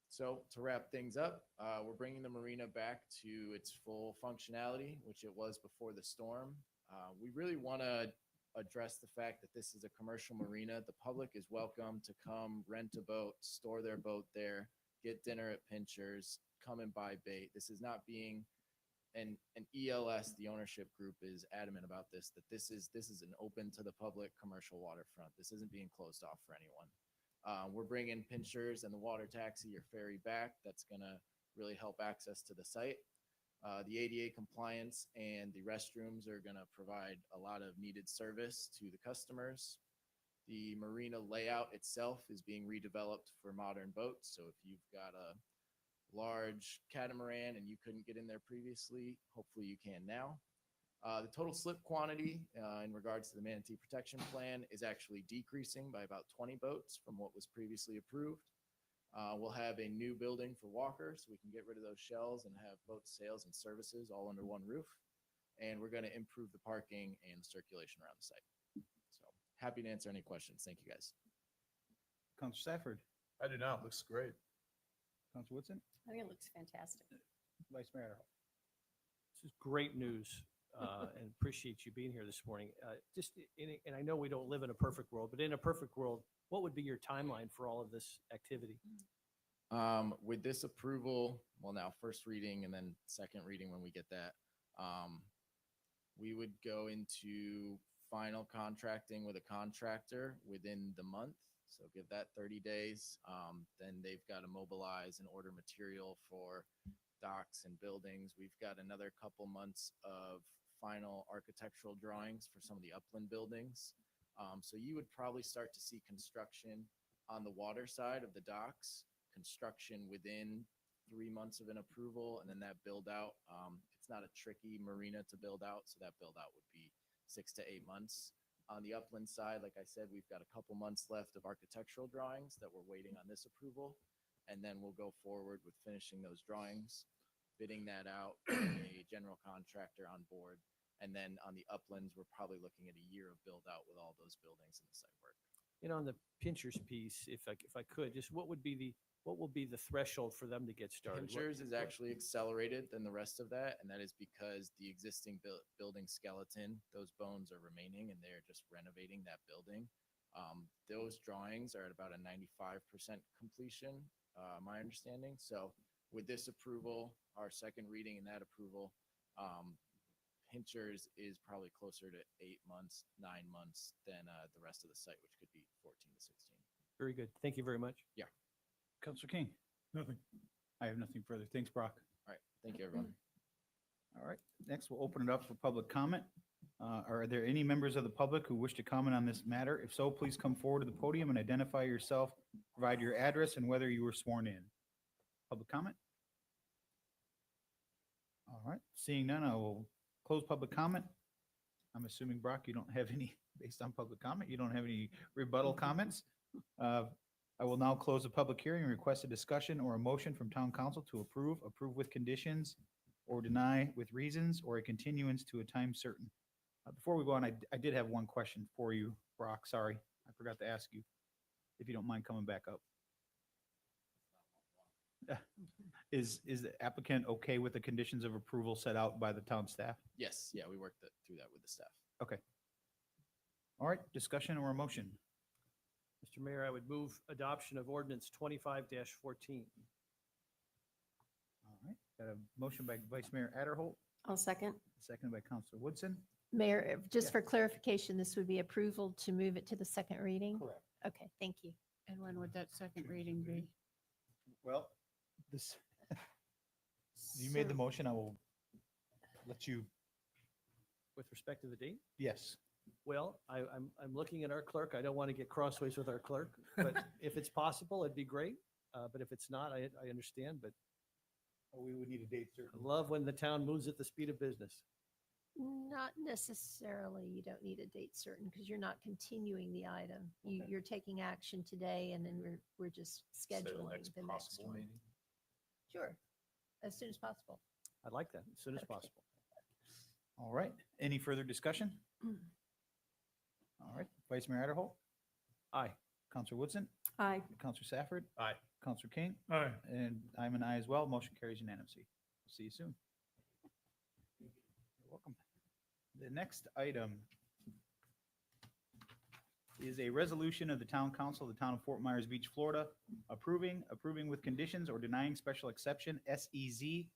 So to wrap things up, we're bringing the marina back to its full functionality, which it was before the storm. We really want to address the fact that this is a commercial marina. The public is welcome to come rent a boat, store their boat there, get dinner at Pinchers, come and buy bait. This is not being an ELS, the ownership group is adamant about this, that this is an open to the public commercial waterfront. This isn't being closed off for anyone. We're bringing Pinchers and the water taxi or ferry back. That's going to really help access to the site. The ADA compliance and the restrooms are going to provide a lot of needed service to the customers. The marina layout itself is being redeveloped for modern boats. So if you've got a large catamaran and you couldn't get in there previously, hopefully you can now. The total slip quantity in regards to the manatee protection plan is actually decreasing by about 20 boats from what was previously approved. We'll have a new building for walkers, so we can get rid of those shells and have boat sales and services all under one roof. And we're going to improve the parking and circulation around the site. So happy to answer any questions. Thank you, guys. Counselor Stafford, I do not. Looks great. Counselor Woodson, I think it looks fantastic. Vice Mayor. This is great news, and appreciate you being here this morning. And I know we don't live in a perfect world, but in a perfect world, what would be your timeline for all of this activity? With this approval, well, now first reading and then second reading when we get that, we would go into final contracting with a contractor within the month. So give that 30 days. Then they've got to mobilize and order material for docks and buildings. We've got another couple months of final architectural drawings for some of the upland buildings. So you would probably start to see construction on the water side of the docks, construction within 3 months of an approval, and then that build out. It's not a tricky marina to build out, so that build out would be 6 to 8 months. On the upland side, like I said, we've got a couple months left of architectural drawings that we're waiting on this approval. And then we'll go forward with finishing those drawings, bidding that out, getting a general contractor on board. And then on the uplands, we're probably looking at a year of build out with all those buildings and the site work. And on the Pinchers piece, if I could, just what will be the threshold for them to get started? Pinchers is actually accelerated than the rest of that, and that is because the existing building skeleton, those bones are remaining, and they're just renovating that building. Those drawings are at about a 95% completion, my understanding. So with this approval, our second reading and that approval, Pinchers is probably closer to 8 months, 9 months than the rest of the site, which could be 14 to 16. Very good. Thank you very much. Counselor King, Nothing. I have nothing further. Thanks, Brock. All right. Thank you, everyone. All right, next we'll open it up for public comment. Are there any members of the public who wish to comment on this matter? If so, please come forward to the podium and identify yourself, provide your address and whether you were sworn in. Public comment? All right, seeing none, I will close public comment. I'm assuming, Brock, you don't have any based on public comment. You don't have any rebuttal comments. I will now close the public hearing and request a discussion or a motion from town council to approve with conditions, or deny with reasons, or a continuance to a time certain. Before we go on, I did have one question for you, Brock. Sorry, I forgot to ask you, if you don't mind coming back up. Is the applicant okay with the conditions of approval set out by the town staff? Yes, yeah, we worked through that with the staff. Okay. All right, discussion or a motion? Mr. Mayor, I would move adoption of ordinance 25-14. All right, got a motion by Vice Mayor Adderholt, I'll second. seconded by Counselor Woodson. Mayor, just Yes. for clarification, this would be approval to move it to the second reading? Correct. Okay, thank you. And when would that second reading be? Well, this, you made the So- motion, I will let you, With respect to the date? yes. Well, I'm looking at our clerk. I don't want to get crossways with our clerk, but if it's possible, it'd be great. But if it's not, I understand, but We would need a date I certain. love when the town moves at the speed of business. Not necessarily, you don't need a date certain because you're not continuing the item. You're taking action today and then we're just scheduling the next one. Sure, as soon as possible. I'd like that as soon as Okay. possible. All right, any further discussion? All right, Vice Mayor Adderholt, Aye. Counselor Woodson, Aye. Counselor Safford. Aye. Counselor King, Aye. and I'm an aye as well. Motion carries unanimously. See you soon. You're welcome. The next item is a resolution of the Town Council of the Town of Fort Myers Beach, Florida, approving with conditions or denying special exception SEZ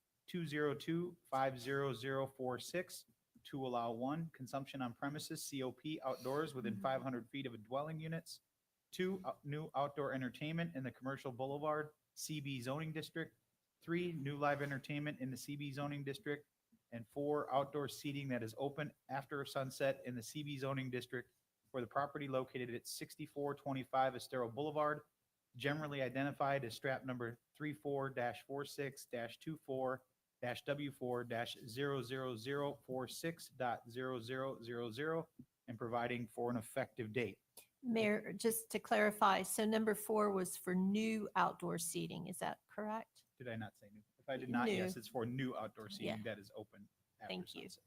202-50046 to allow 1, consumption on premises, COP outdoors within 500 feet of a dwelling units, 2, new outdoor entertainment in the commercial boulevard, CB zoning district, 3, new live entertainment in the CB zoning district, and 4, outdoor seating that is open after sunset in the CB zoning district for the property located at 6425 Estero Boulevard, generally identified as strap number 34-46-24-W4-00046.0000, and providing for an effective date. Mayor, just to clarify, so number 4 was for new outdoor seating, is that correct? Did I not say new? If I did not, yes, New. it's for new outdoor seating Yeah. that is open after Thank you. sunset.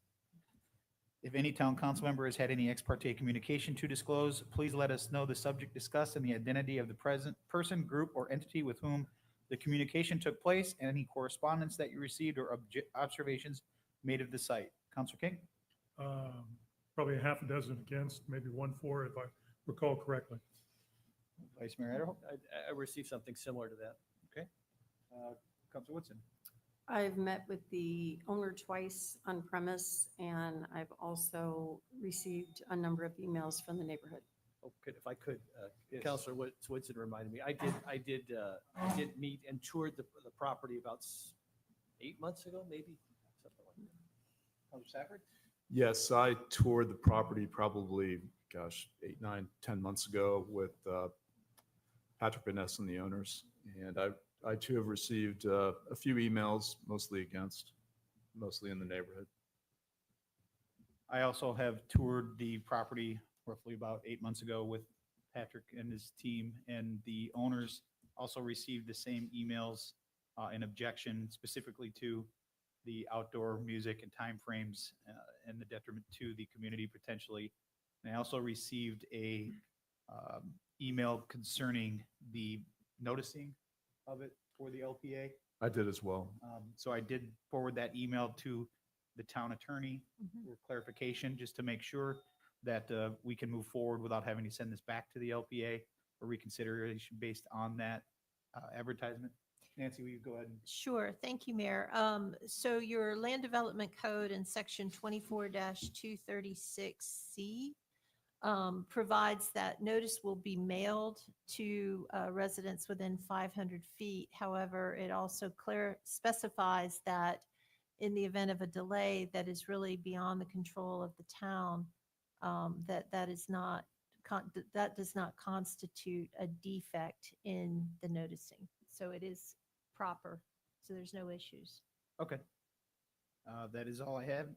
If any town council member has had any ex parte communication to disclose, please let us know the subject discussed and the identity of the present person, group, or entity with whom the communication took place, and any correspondence that you received or observations made of the site. Counselor King? Probably a half a dozen against, maybe 1 for, if I recall correctly. Vice Mayor Adderholt? I received something similar to that. Counselor Woodson? I've met with the owner twice on premise, and I've also received a number of emails from the neighborhood. Oh, if I could, Yes. Counselor Woodson reminded me, I did meet and toured the property about 8 months ago, maybe, something like that. Counselor Safford? Yes, I toured the property probably, 8, 9, 10 months ago with Patrick Vaness and the owners. And I too have received a few emails, mostly against, mostly in the neighborhood. I also have toured the property roughly about 8 months ago with Patrick and his team, and the owners also received the same emails in objection specifically to the outdoor music and timeframes and the detriment to the community potentially. And I also received a email concerning the noticing of it for the LPA. I did as well. So I did forward that email to the town attorney Mhm. for clarification, just to make sure that we can move forward without having to send this back to the LPA for reconsideration based on that advertisement. Nancy, will you go ahead and? Sure, thank you, Mayor. So your land development code in section 24-236C provides that notice will be mailed to residents within 500 feet. However, it also specifies that in the event of a delay that is really beyond the control of the town, that does not constitute a defect in the noticing. So it is proper, so there's no issues. Okay. That is all I have.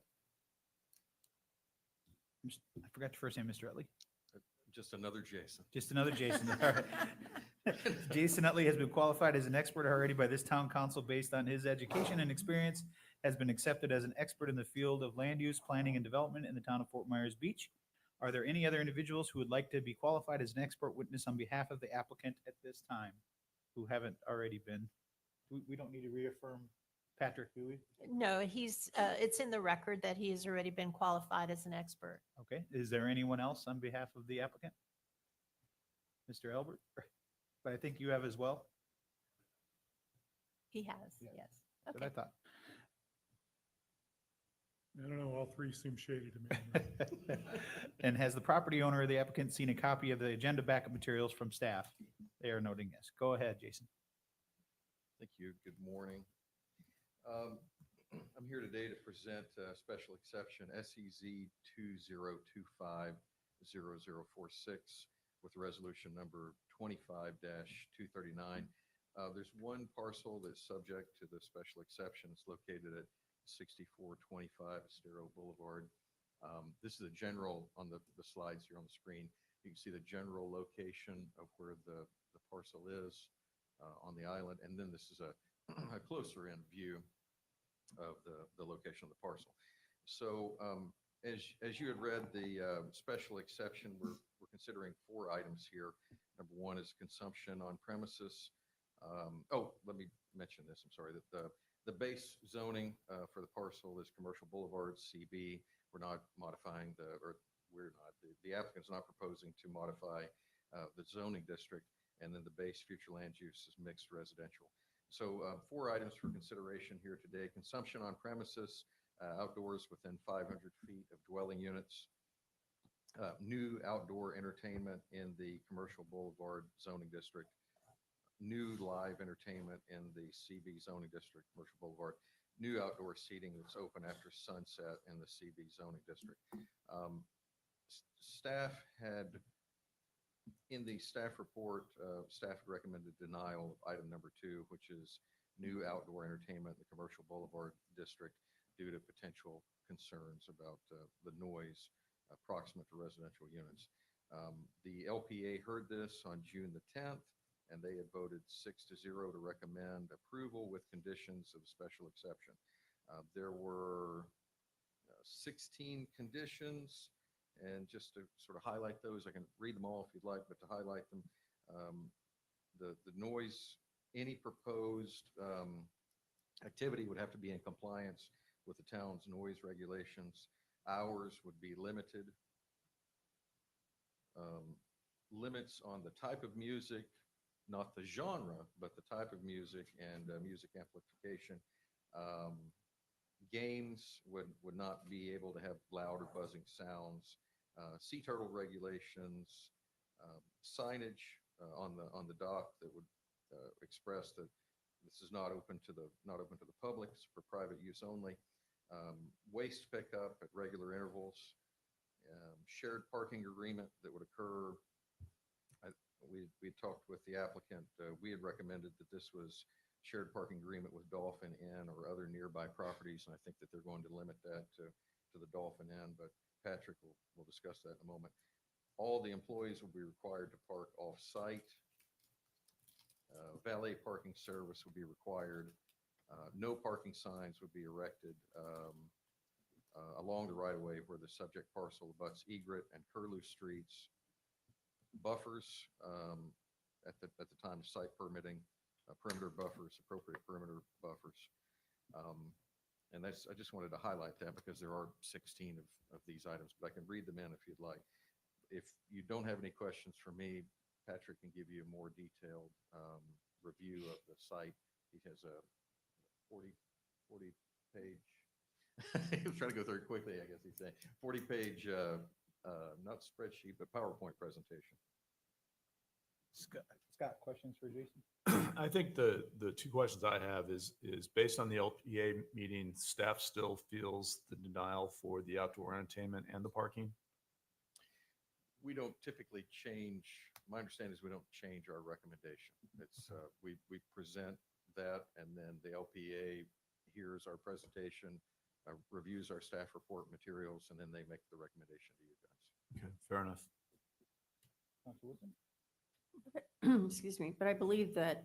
I forgot your first name, Mr. Utley. Just another Jason. Just another Jason. All right. Jason Utley has been qualified as an expert already by this town council based on his education and experience, has been accepted as an expert in the field of land use, planning, and development in the town of Fort Myers Beach. Are there any other individuals who would like to be qualified as an expert witness on behalf of the applicant at this time who haven't already been? We don't need to reaffirm Patrick, do we? No, it's in the record that he has already been qualified as an expert. Okay, is there anyone else on behalf of the applicant? Mr. Albert? But I think you have as well. He has, Yeah. yes. That's what I Okay. thought. I don't know, all three seem shady to me. And has the property owner or the applicant seen a copy of the agenda backup materials from staff? They are noting yes. Go ahead, Jason. Thank you. Good morning. I'm here today to present a special exception SEZ 2025-0046 with resolution number 25-239. There's one parcel that's subject to the special exception. It's located at 6425 Estero Boulevard. This is a general on the slides here on the screen. You can see the general location of where the parcel is on the island. And then this is a closer in view of the location of the parcel. So as you had read the special exception, we're considering 4 items here. Number 1 is consumption on premises. Let me mention this. I'm sorry that the base zoning for the parcel is commercial boulevard CB. We're not modifying the applicant's not proposing to modify the zoning district, and then the base future land use is mixed residential. So 4 items for consideration here today: consumption on premises, outdoors within 500 feet of dwelling units, new outdoor entertainment in the commercial boulevard zoning district, new live entertainment in the CB zoning district, commercial boulevard, new outdoor seating that's open after sunset in the CB zoning district. Staff had, in the staff report, staff recommended denial of item number 2, which is new outdoor entertainment in the commercial boulevard district due to potential concerns about the noise proximate to residential units. The LPA heard this on June the 10th, and they had voted 6-0 to recommend approval with conditions of special exception. There were 16 conditions, and just to sort of highlight those, I can read them all if you'd like, but to highlight them, the noise, any proposed activity would have to be in compliance with the town's noise regulations. Hours would be limited. Limits on the type of music, not the genre, but the type of music and music amplification. Games would not be able to have loud or buzzing sounds. Sea turtle regulations, signage on the dock that would express that this is not open to the public, it's for private use only. Waste pickup at regular intervals. Shared parking agreement that would occur. We talked with the applicant. We had recommended that this was shared parking agreement with Dolphin Inn or other nearby properties, and I think that they're going to limit that to the Dolphin Inn, but Patrick will discuss that in a moment. All the employees will be required to park off-site. Valet parking service would be required. No parking signs would be erected along the right-of-way where the subject parcel abuts Egret and Curlew Streets. Buffers at the time of site permitting, perimeter buffers, appropriate perimeter buffers. And I just wanted to highlight that because there are 16 of these items, but I can read them in if you'd like. If you don't have any questions for me, Patrick can give you a more detailed review of the site. He has a 40-page, he was trying to go through it quickly, I guess he's saying, 40-page, not spreadsheet, but PowerPoint presentation. Scott, questions for Jason? I think the 2 questions I have is based on the LPA meeting, staff still feels the denial for the outdoor entertainment and the parking? We don't typically change, my understanding is we don't change our recommendation. It's, we present that, and then the LPA hears our presentation, reviews our staff report materials, and then they make the recommendation to you guys. Okay, fair enough. Counselor Woodson? Excuse me, but I believe that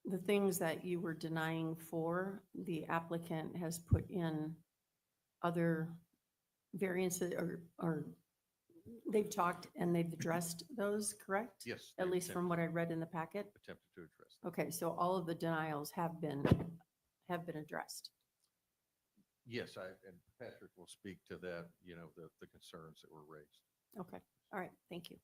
the things that you were denying for, the applicant has put in other variances or they've talked and they've addressed those, correct? Yes. At they least from what I read in the packet? attempted to address. that. Okay, so all of the denials have been addressed. Yes, and Patrick will speak to that, the concerns that were raised. Okay, all right, thank you.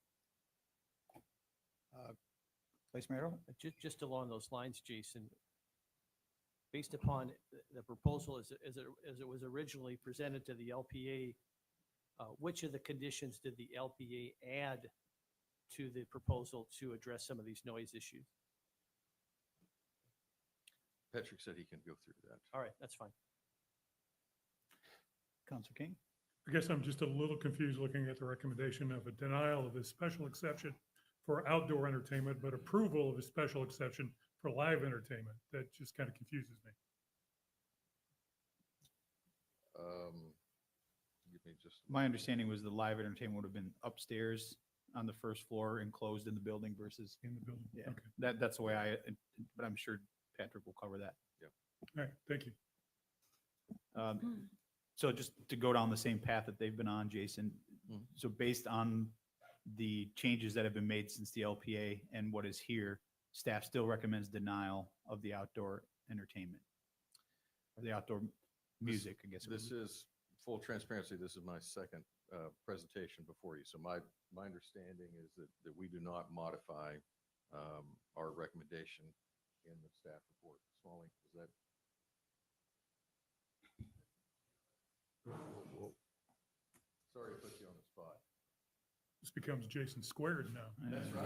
Vice Mayor Earl? Just along those lines, Jason, based upon the proposal as it was originally presented to the LPA, which of the conditions did the LPA add to the proposal to address some of these noise issues? Patrick said he can go through that. All right, that's fine. Counselor King? I guess I'm just a little confused looking at the recommendation of a denial of a special exception for outdoor entertainment, but approval of a special exception for live entertainment. That just kind of confuses me. Give me just. My understanding was the live entertainment would have been upstairs on the first floor, enclosed in the building versus, In the building. yeah, Okay. that's the way but I'm sure Patrick will cover that. All right, thank you. So just to go down the same path that they've been on, Jason, Mhm. so based on the changes that have been made since the LPA and what is here, staff still recommends denial of the outdoor entertainment or the outdoor music, I guess. it would This be. is, full transparency, this is my second presentation before you. So my understanding is that we do not modify our recommendation in the staff report. Smalley, is that? Whoa. Sorry to put you on the spot. This becomes Jason squared now. That's right.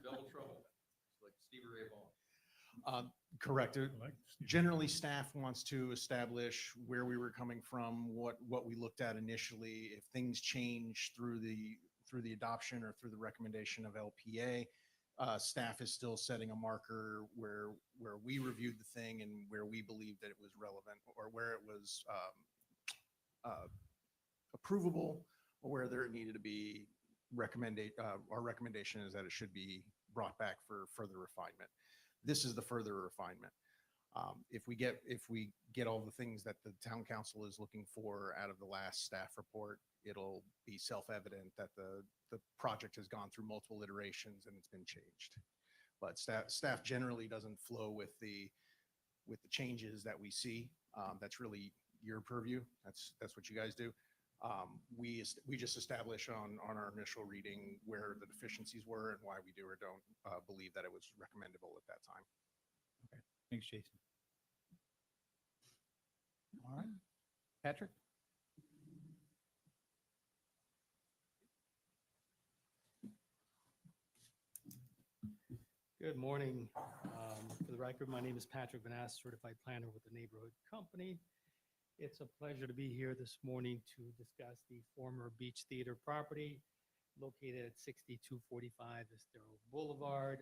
Double trouble. It's like Stevie Ray Vaughan. Correct. I like Steve. Generally, staff wants to establish where we were coming from, what we looked at initially. If things change through the adoption or through the recommendation of LPA, staff is still setting a marker where we reviewed the thing and where we believed that it was relevant or where it was approvable or where there needed to be our recommendation is that it should be brought back for further refinement. This is the further refinement. If we get all the things that the town council is looking for out of the last staff report, it'll be self-evident that the project has gone through multiple iterations and it's been changed. But staff generally doesn't flow with the changes that we see. That's really your purview. That's what you guys do. We just establish on our initial reading where the deficiencies were and why we do or don't believe that it was recommendable at that time. Thanks, Jason. All right. Patrick? Good morning. For the record, my name is Patrick Vanass, certified planner with the neighborhood company. It's a pleasure to be here this morning to discuss the former Beach Theater property located at 6245 Estero Boulevard.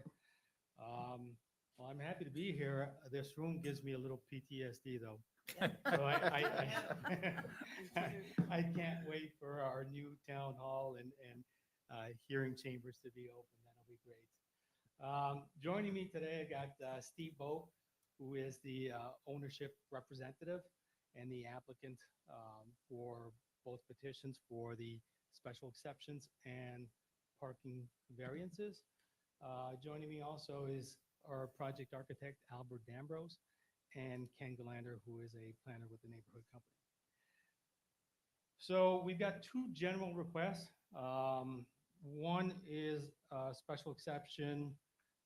Well, I'm happy to be here. This room gives me a little PTSD though. So I can't wait for our new town hall and hearing chambers to be open. That'll be great. Joining me today, I got Steve Boak, who is the ownership representative and the applicant for both petitions for the special exceptions and parking variances. Joining me also is our project architect, Albert Dambrose, and Ken Galander, who is a planner with the neighborhood company. So we've got two general requests. One is a special exception,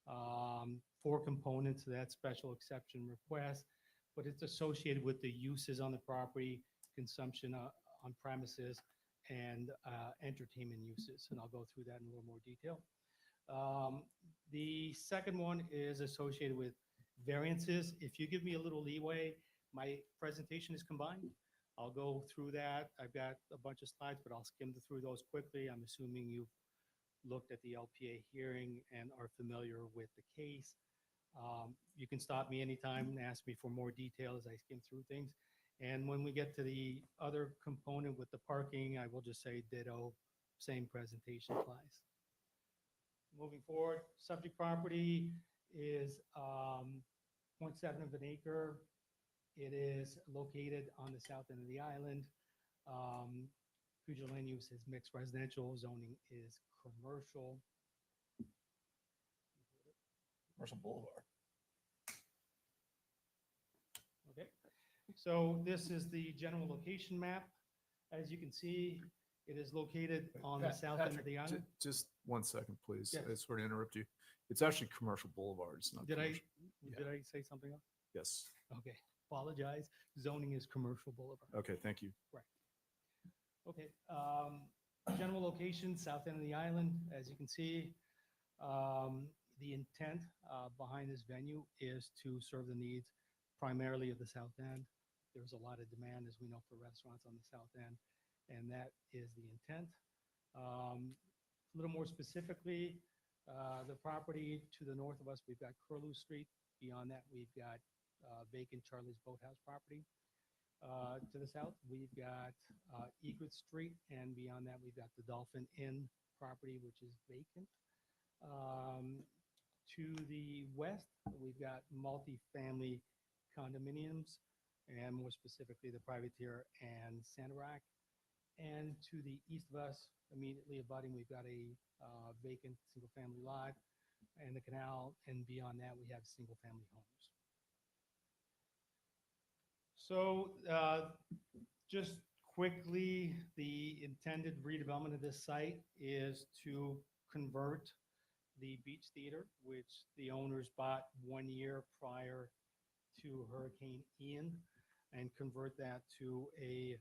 4 components of that special exception request, but it's associated with the uses on the property, consumption on premises, and entertainment uses. And I'll go through that in a little more detail. The second one is associated with variances. If you give me a little leeway, my presentation is combined. I'll go through that. I've got a bunch of slides, but I'll skim through those quickly. I'm assuming you've looked at the LPA hearing and are familiar with the case. You can stop me anytime and ask me for more detail as I skim through things. And when we get to the other component with the parking, I will just say ditto, same presentation applies. Moving forward, subject property is 0.7 of an acre. It is located on the south end of the island. Future land use is mixed residential, zoning is commercial. Commercial Boulevard. Okay, so this is the general location map. As you can see, it is located on the south end of Patrick, the island. Just 1 second, please. Yes. I sort of interrupt you. It's actually Commercial Boulevard. It's not Did I, commercial. Yeah. did I say something else? Yes. Okay, apologize. Zoning is commercial boulevard. Okay, thank you. Okay, general location, south end of the island, as you can see. The intent behind this venue is to serve the needs primarily of the south end. There's a lot of demand, as we know, for restaurants on the south end, and that is the intent. A little more specifically, the property to the north of us, we've got Curlew Street. Beyond that, we've got vacant Charlie's Boathouse property. To the south, we've got Egret Street, and beyond that, we've got the Dolphin Inn property, which is vacant. To the west, we've got multifamily condominiums, and more specifically, the Privateer and Sanderac. And to the east of us, immediately abutting, we've got a vacant single-family lot and the canal, and beyond that, we have single-family homes. So just quickly, the intended redevelopment of this site is to convert the Beach Theater, which the owners bought 1 year prior to Hurricane Ian, and convert that to a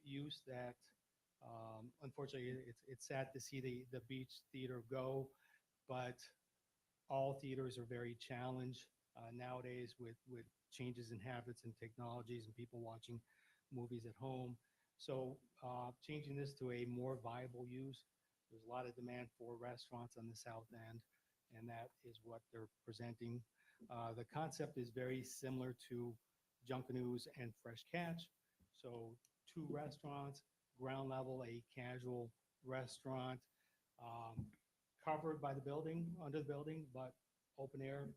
use that, unfortunately, it's sad to see the Beach Theater go, but all theaters are very challenged nowadays with changes in habits and technologies and people watching movies at home. So changing this to a more viable use, there's a lot of demand for restaurants on the south end, and that is what they're presenting. The concept is very similar to Junkanoo's and Fresh Catch. So 2 restaurants, ground level, a casual restaurant, covered by the building, under the building, but open air.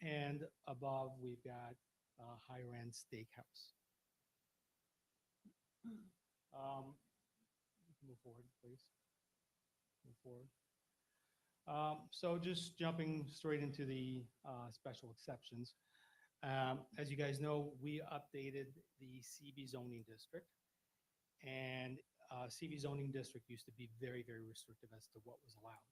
And above, we've got a higher end steakhouse. Move forward, please. Move forward. So just jumping straight into the special exceptions. As you guys know, we updated the CB zoning district. And CB zoning district used to be very, very restrictive as to what was allowed.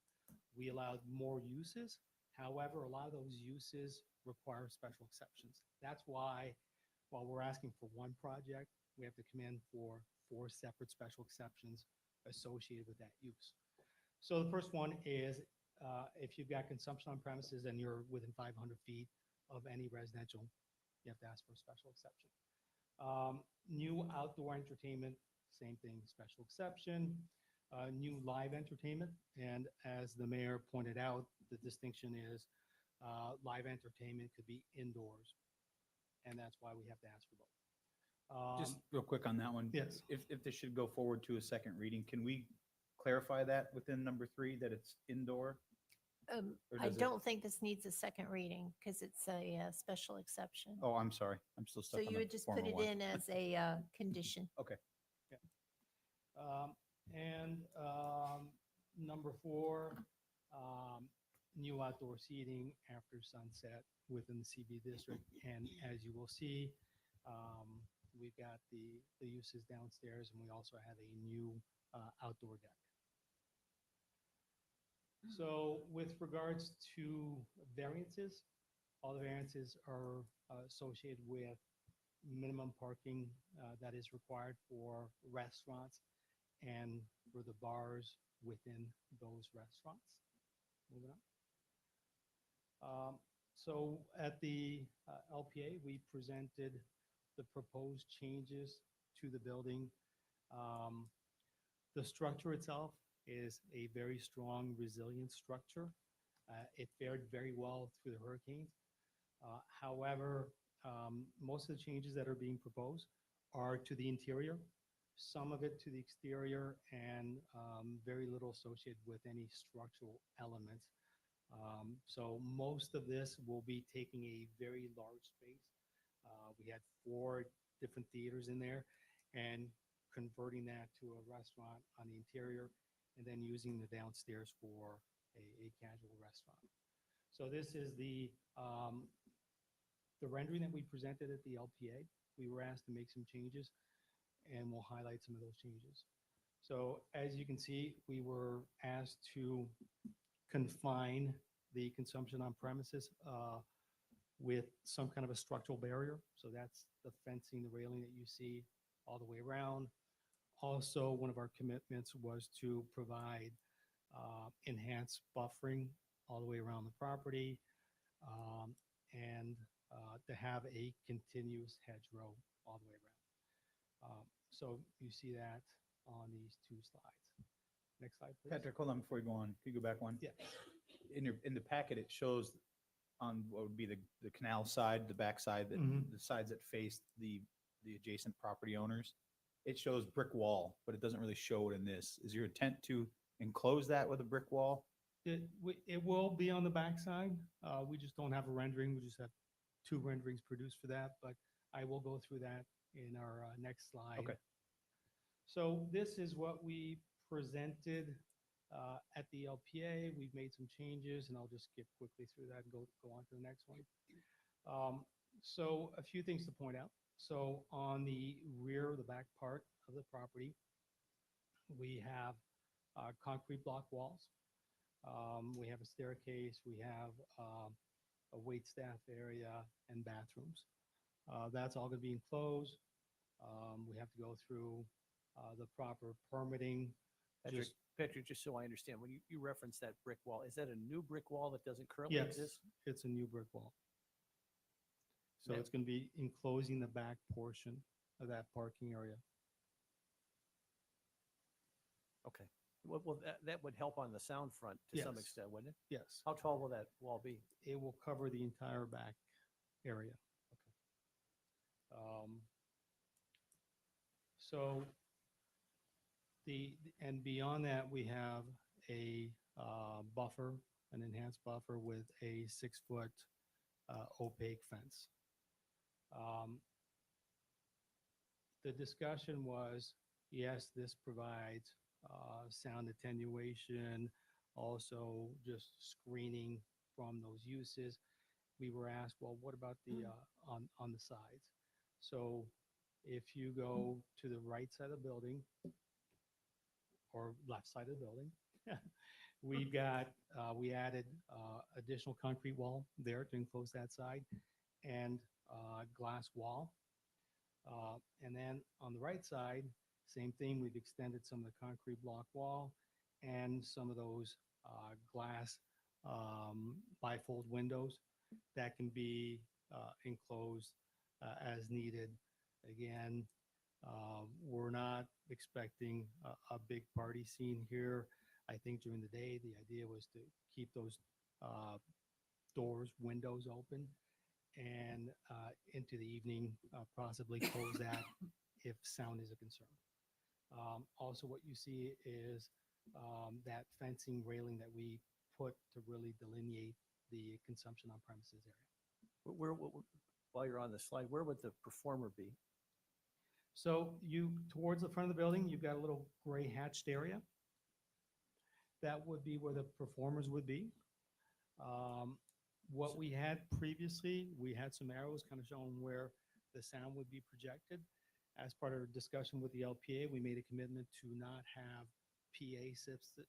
We allowed more uses. However, a lot of those uses require special exceptions. That's why, while we're asking for 1 project, we have to come in for 4 separate special exceptions associated with that use. So the first one is if you've got consumption on premises and you're within 500 feet of any residential, you have to ask for a special exception. New outdoor entertainment, same thing, special exception. New live entertainment, and as the mayor pointed out, the distinction is live entertainment could be indoors, and that's why we have to ask for both. Just real quick on that one. Yes. If this should go forward to a second reading, can we clarify that within number 3, that it's indoor? Or I does it- don't think this needs a second reading because it's a special exception. Oh, I'm sorry. I'm still So stuck on you the would just put former it one. in as a condition. Okay. And number 4, new outdoor seating after sunset within the CB district. And as you will see, we've got the uses downstairs, and we also have a new outdoor deck. So with regards to variances, all the variances are associated with minimum parking that is required for restaurants and for the bars within those restaurants. Moving on. So at the LPA, we presented the proposed changes to the building. The structure itself is a very strong, resilient structure. It fared very well through the hurricanes. However, most of the changes that are being proposed are to the interior, some of it to the exterior, and very little associated with any structural elements. So most of this will be taking a very large space. We had 4 different theaters in there and converting that to a restaurant on the interior and then using the downstairs for a casual restaurant. So this is the rendering that we presented at the LPA. We were asked to make some changes and we'll highlight some of those changes. So as you can see, we were asked to confine the consumption on premises with some kind of a structural barrier. So that's the fencing, the railing that you see all the way around. Also, one of our commitments was to provide enhanced buffering all the way around the property and to have a continuous hedgerow all the way around. So you see that on these 2 slides. Next slide, please. Patrick, hold on before you go on. Can you go back one? Yeah. In the packet, it shows on what would be the canal side, the back side, Mhm. the sides that face the adjacent property owners. It shows brick wall, but it doesn't really show it in this. Is your intent to enclose that with a brick wall? It will be on the backside. We just don't have a rendering. We just have 2 renderings produced for that, but I will go through that in our next slide. Okay. So this is what we presented at the LPA. We've made some changes and I'll just skip quickly through that and go on to the next one. So a few things to point out. So on the rear, the back part of the property, we have concrete block walls. We have a staircase, we have a wait staff area and bathrooms. That's all going to be enclosed. We have to go through the proper permitting. Patrick, just so I understand, when you reference that brick wall, is that a new brick wall that doesn't currently Yes, exist? it's a new brick wall. So Now- it's going to be enclosing the back portion of that parking area. Okay. Well, that would help on the sound front to some Yes. extent, wouldn't it? Yes, How tall will that wall be? it will cover the entire back area. So and beyond that, we have a buffer, an enhanced buffer with a 6-foot opaque fence. The discussion was, yes, this provides sound attenuation, also just screening from those uses. We were asked, well, what about the on the sides? So if you go to the right side of the building or left side of the building, we've got, we added additional concrete wall there to enclose that side and glass wall. And then on the right side, same thing, we've extended some of the concrete block wall and some of those glass bifold windows that can be enclosed as needed. Again, we're not expecting a big party scene here. I think during the day, the idea was to keep those doors, windows open, and into the evening, possibly close that if sound is a concern. Also, what you see is that fencing railing that we put to really delineate the consumption on premises area. While you're on the slide, where would the performer be? So towards the front of the building, you've got a little gray hatched area. That would be where the performers would be. What we had previously, we had some arrows kind of showing where the sound would be projected. As part of our discussion with the LPA, we made a commitment to not have PA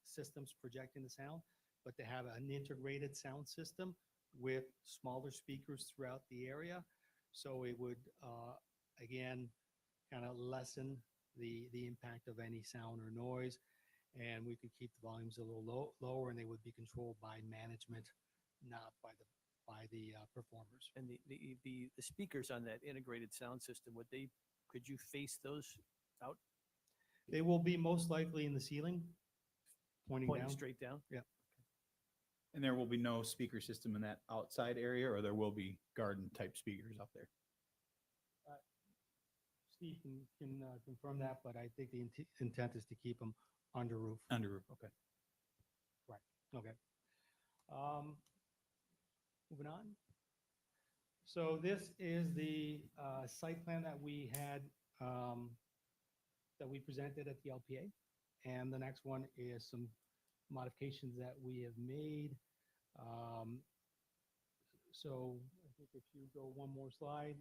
systems projecting the sound, but to have an integrated sound system with smaller speakers throughout the area. So it would, again, kind of lessen the impact of any sound or noise. And we could keep the volumes a little lower and they would be controlled by management, not by the performers. And the speakers on that integrated sound system, could you face those out, They will be most likely in the ceiling, pointing pointing down. straight down? And there will be no speaker system in that outside area, or there will be garden type speakers out there? Steve can confirm that, but I think the intent is to keep them under roof. Under roof, okay. Okay. Moving on. So this is the site plan that we had, that we presented at the LPA. And the next one is some modifications that we have made. So I think if you go one more slide,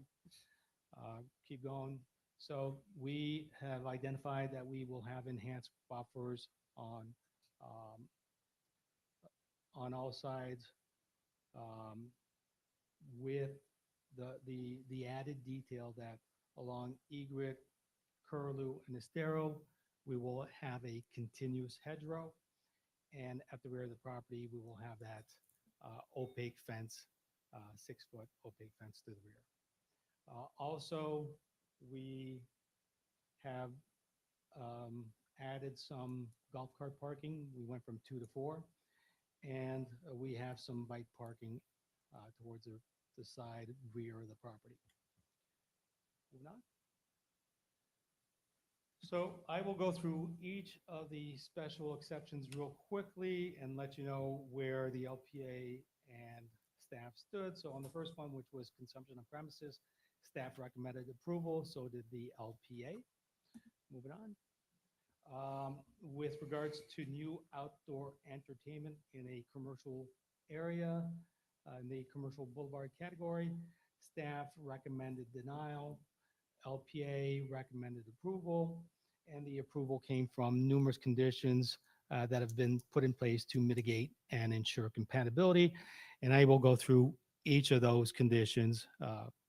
keep going. So we have identified that we will have enhanced buffers on all sides, with the added detail that along Egret, Curlew, and Estero, we will have a continuous hedgerow. And at the rear of the property, we will have that opaque fence, 6-foot opaque fence to the rear. Also, we have added some golf cart parking. We went from 2 to 4. And we have some bike parking towards the side rear of the property. Moving on. So I will go through each of the special exceptions real quickly and let you know where the LPA and staff stood. So on the first one, which was consumption on premises, staff recommended approval, so did the LPA. Moving on. With regards to new outdoor entertainment in a commercial area, in the commercial boulevard category, staff recommended denial, LPA recommended approval, and the approval came from numerous conditions that have been put in place to mitigate and ensure compatibility. And I will go through each of those conditions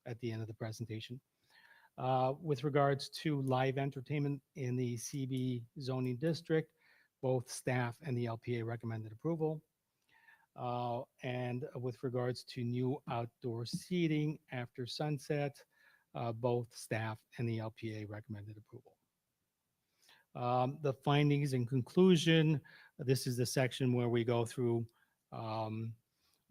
at the end of the presentation. With regards to live entertainment in the CB zoning district, both staff and the LPA recommended approval. And with regards to new outdoor seating after sunset, both staff and the LPA recommended approval. The findings and conclusion, this is the section where we go through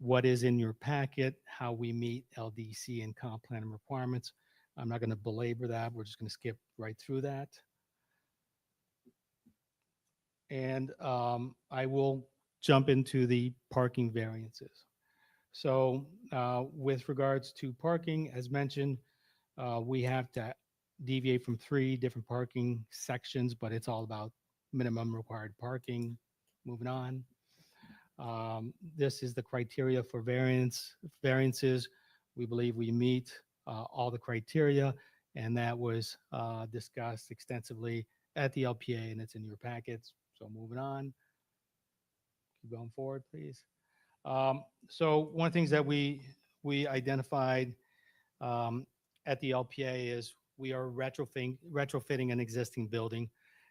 what is in your packet, how we meet LDC and comp plan requirements. I'm not going to belabor that. We're just going to skip right through that. And I will jump into the parking variances. So with regards to parking, as mentioned, we have to deviate from 3 different parking sections, but it's all about minimum required parking. Moving on. This is the criteria for variances. We believe we meet all the criteria, and that was discussed extensively at the LPA, and it's in your packets. So moving on. Keep going forward, please. So one of the things that we identified at the LPA is we are retrofitting an existing building.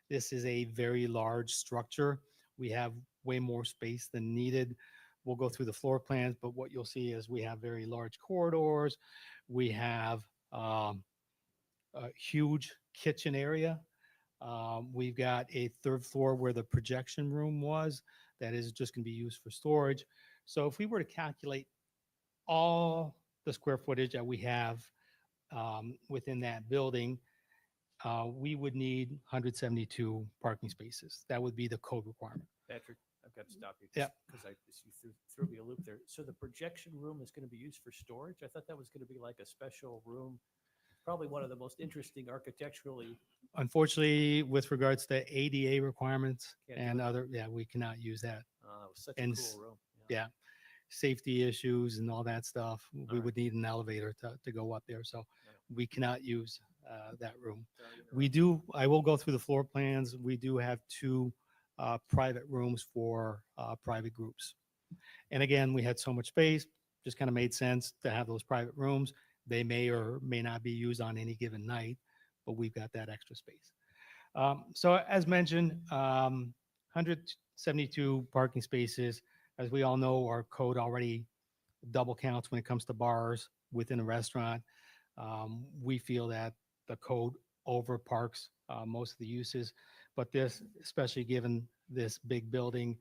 This is a very large structure. We have way more space than needed. We'll go through the floor plans, but what you'll see is we have very large corridors. We have a huge kitchen area. We've got a 3rd floor where the projection room was that is just going to be used for storage. So if we were to calculate all the square footage that we have within that building, we would need 172 parking spaces. That would be the code requirement. Patrick, I've got to stop you. Yeah. Because you threw me a loop there. So the projection room is going to be used for storage? I thought that was going to be like a special room, probably one of the most interesting architecturally. Unfortunately, with regards to ADA requirements Can't do and it. other, yeah, we cannot use that. It was such And a cool room. Yeah, safety issues and all that stuff. We right. would need an elevator to go up there. So Yeah. we cannot use that room. Sorry to interrupt. I will go through the floor plans. We do have 2 private rooms for private groups. And again, we had so much space, just kind of made sense to have those private rooms. They may or may not be used on any given night, but we've got that extra space. So as mentioned, 172 parking spaces. As we all know, our code already double counts when it comes to bars within a restaurant. We feel that the code over parks most of the uses, but this, especially given this big building,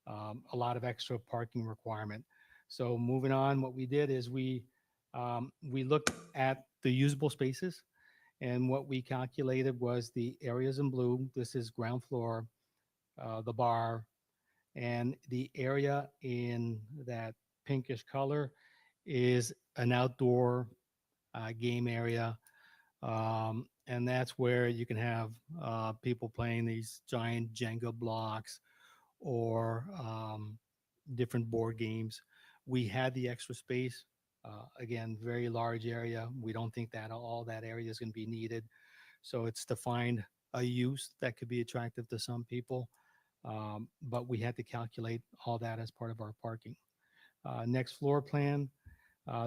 a lot of extra parking requirement. So moving on, what we did is we looked at the usable spaces, And what we calculated was the areas in blue, this is ground floor, the bar, and the area in that pinkish color is an outdoor game area. And that's where you can have people playing these giant Jenga blocks or different board games. We had the extra space. Again, very large area. We don't think that all that area is going to be needed. So it's to find a use that could be attractive to some people. But we had to calculate all that as part of our parking. Next floor plan.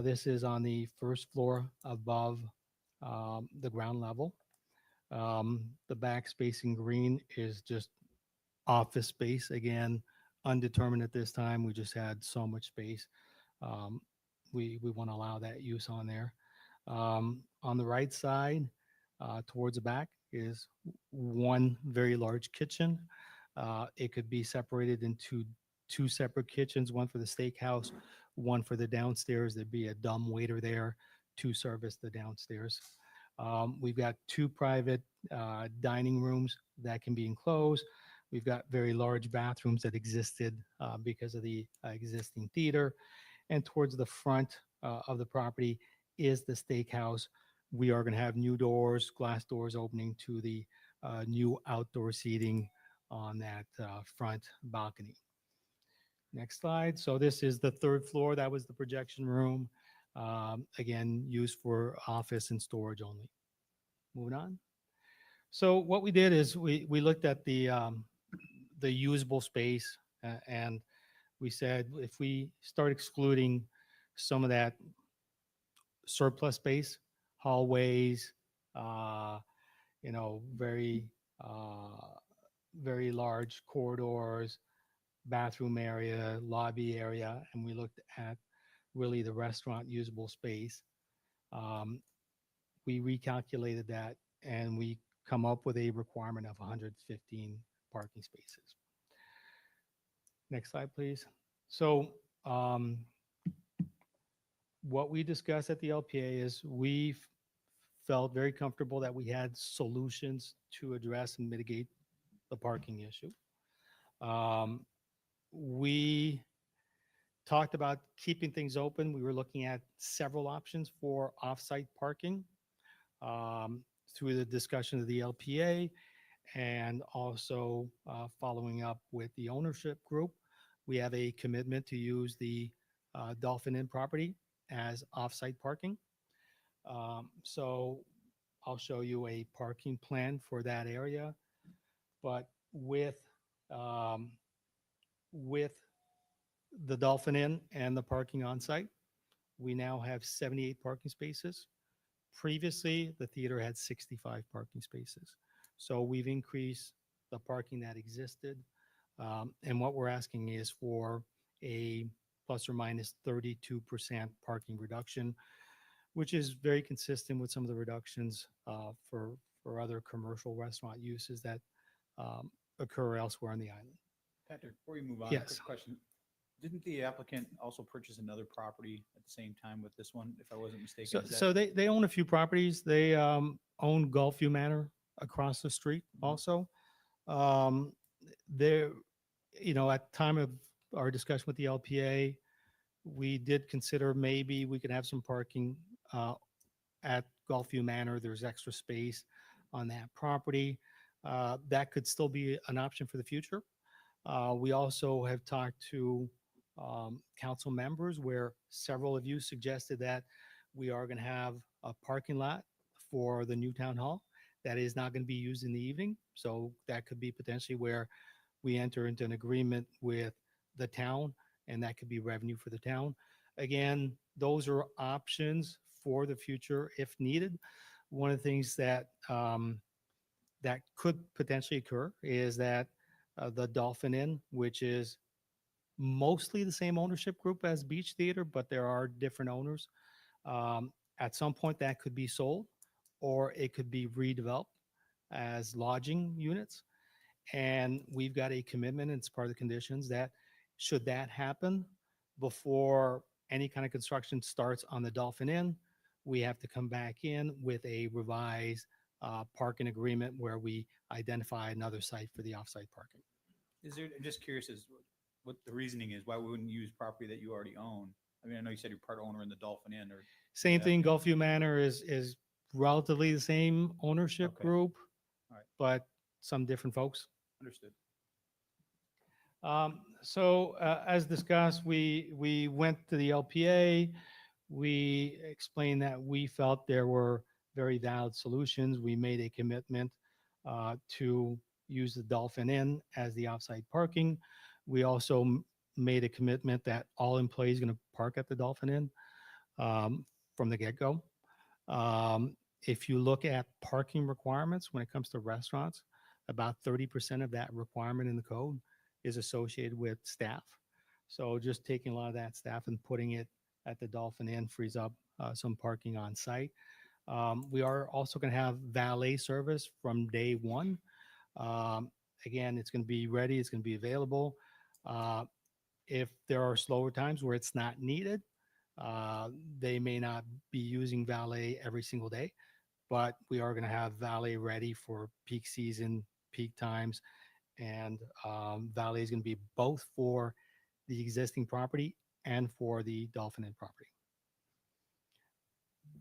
This is on the first floor above the ground level. The back space in green is just office space. Again, undetermined at this time. We just had so much space. We want to allow that use on there. On the right side, towards the back, is one very large kitchen. It could be separated into two separate kitchens, one for the steakhouse, one for the downstairs. There'd be a dumb waiter there to service the downstairs. We've got two private dining rooms that can be enclosed. We've got very large bathrooms that existed because of the existing theater. And towards the front of the property is the steakhouse. We are going to have new doors, glass doors opening to the new outdoor seating on that front balcony. Next slide. So this is the third floor. That was the projection room. Again, used for office and storage only. Moving on. So what we did is we looked at the usable space and we said if we start excluding some of that surplus space, hallways, very large corridors, bathroom area, lobby area, and we looked at really the restaurant usable space. We recalculated that and we come up with a requirement of 115 parking spaces. Next slide, please. So what we discussed at the LPA is we felt very comfortable that we had solutions to address and mitigate the parking issue. We talked about keeping things open. We were looking at several options for off-site parking through the discussion of the LPA and also following up with the ownership group. We have a commitment to use the Dolphin Inn property as off-site parking. So I'll show you a parking plan for that area, but with the Dolphin Inn and the parking on site, we now have 78 parking spaces. Previously, the theater had 65 parking spaces. So we've increased the parking that existed. And what we're asking is for a plus or minus 32% parking reduction, which is very consistent with some of the reductions for other commercial restaurant uses that occur elsewhere on the island. Patrick, before you move on, Yes. quick question. Didn't the applicant also purchase another property at the same time with this one, if I wasn't mistaken? So, Is that- so they own a few properties. They own Gulfview Manor across the street also. They're, at the time of our discussion with the LPA, we did consider maybe we could have some parking at Gulfview Manor. There's extra space on that property. That could still be an option for the future. We also have talked to council members where several of you suggested that we are going to have a parking lot for the new town hall that is not going to be used in the evening. So that could be potentially where we enter into an agreement with the town, and that could be revenue for the town. Again, those are options for the future if needed. One of the things that that could potentially occur is that the Dolphin Inn, which is mostly the same ownership group as Beach Theater, but there are different owners. At some point that could be sold or it could be redeveloped as lodging units. And we've got a commitment, and it's part of the conditions, that should that happen before any kind of construction starts on the Dolphin Inn, we have to come back in with a revised parking agreement where we identify another site for the off-site parking. Is there, I'm just curious as what the reasoning is, why we wouldn't use property that you already own? I mean, I know you said you're part owner in the Dolphin Inn or. Same Yeah. thing, Gulfview Manor is relatively the same ownership Okay. group, All right. but some different folks. Understood. So as discussed, we went to the LPA. We explained that we felt there were very valid solutions. We made a commitment to use the Dolphin Inn as the offsite parking. We also made a commitment that all employees going to park at the Dolphin Inn from the get-go. If you look at parking requirements when it comes to restaurants, about 30% of that requirement in the code is associated with staff. So just taking a lot of that staff and putting it at the Dolphin Inn frees up some parking on site. We are also going to have valet service from day one. Again, it's going to be ready. It's going to be available. If there are slower times where it's not needed, they may not be using valet every single day, but we are going to have valet ready for peak season, peak times. And valet is going to be both for the existing property and for the Dolphin Inn property.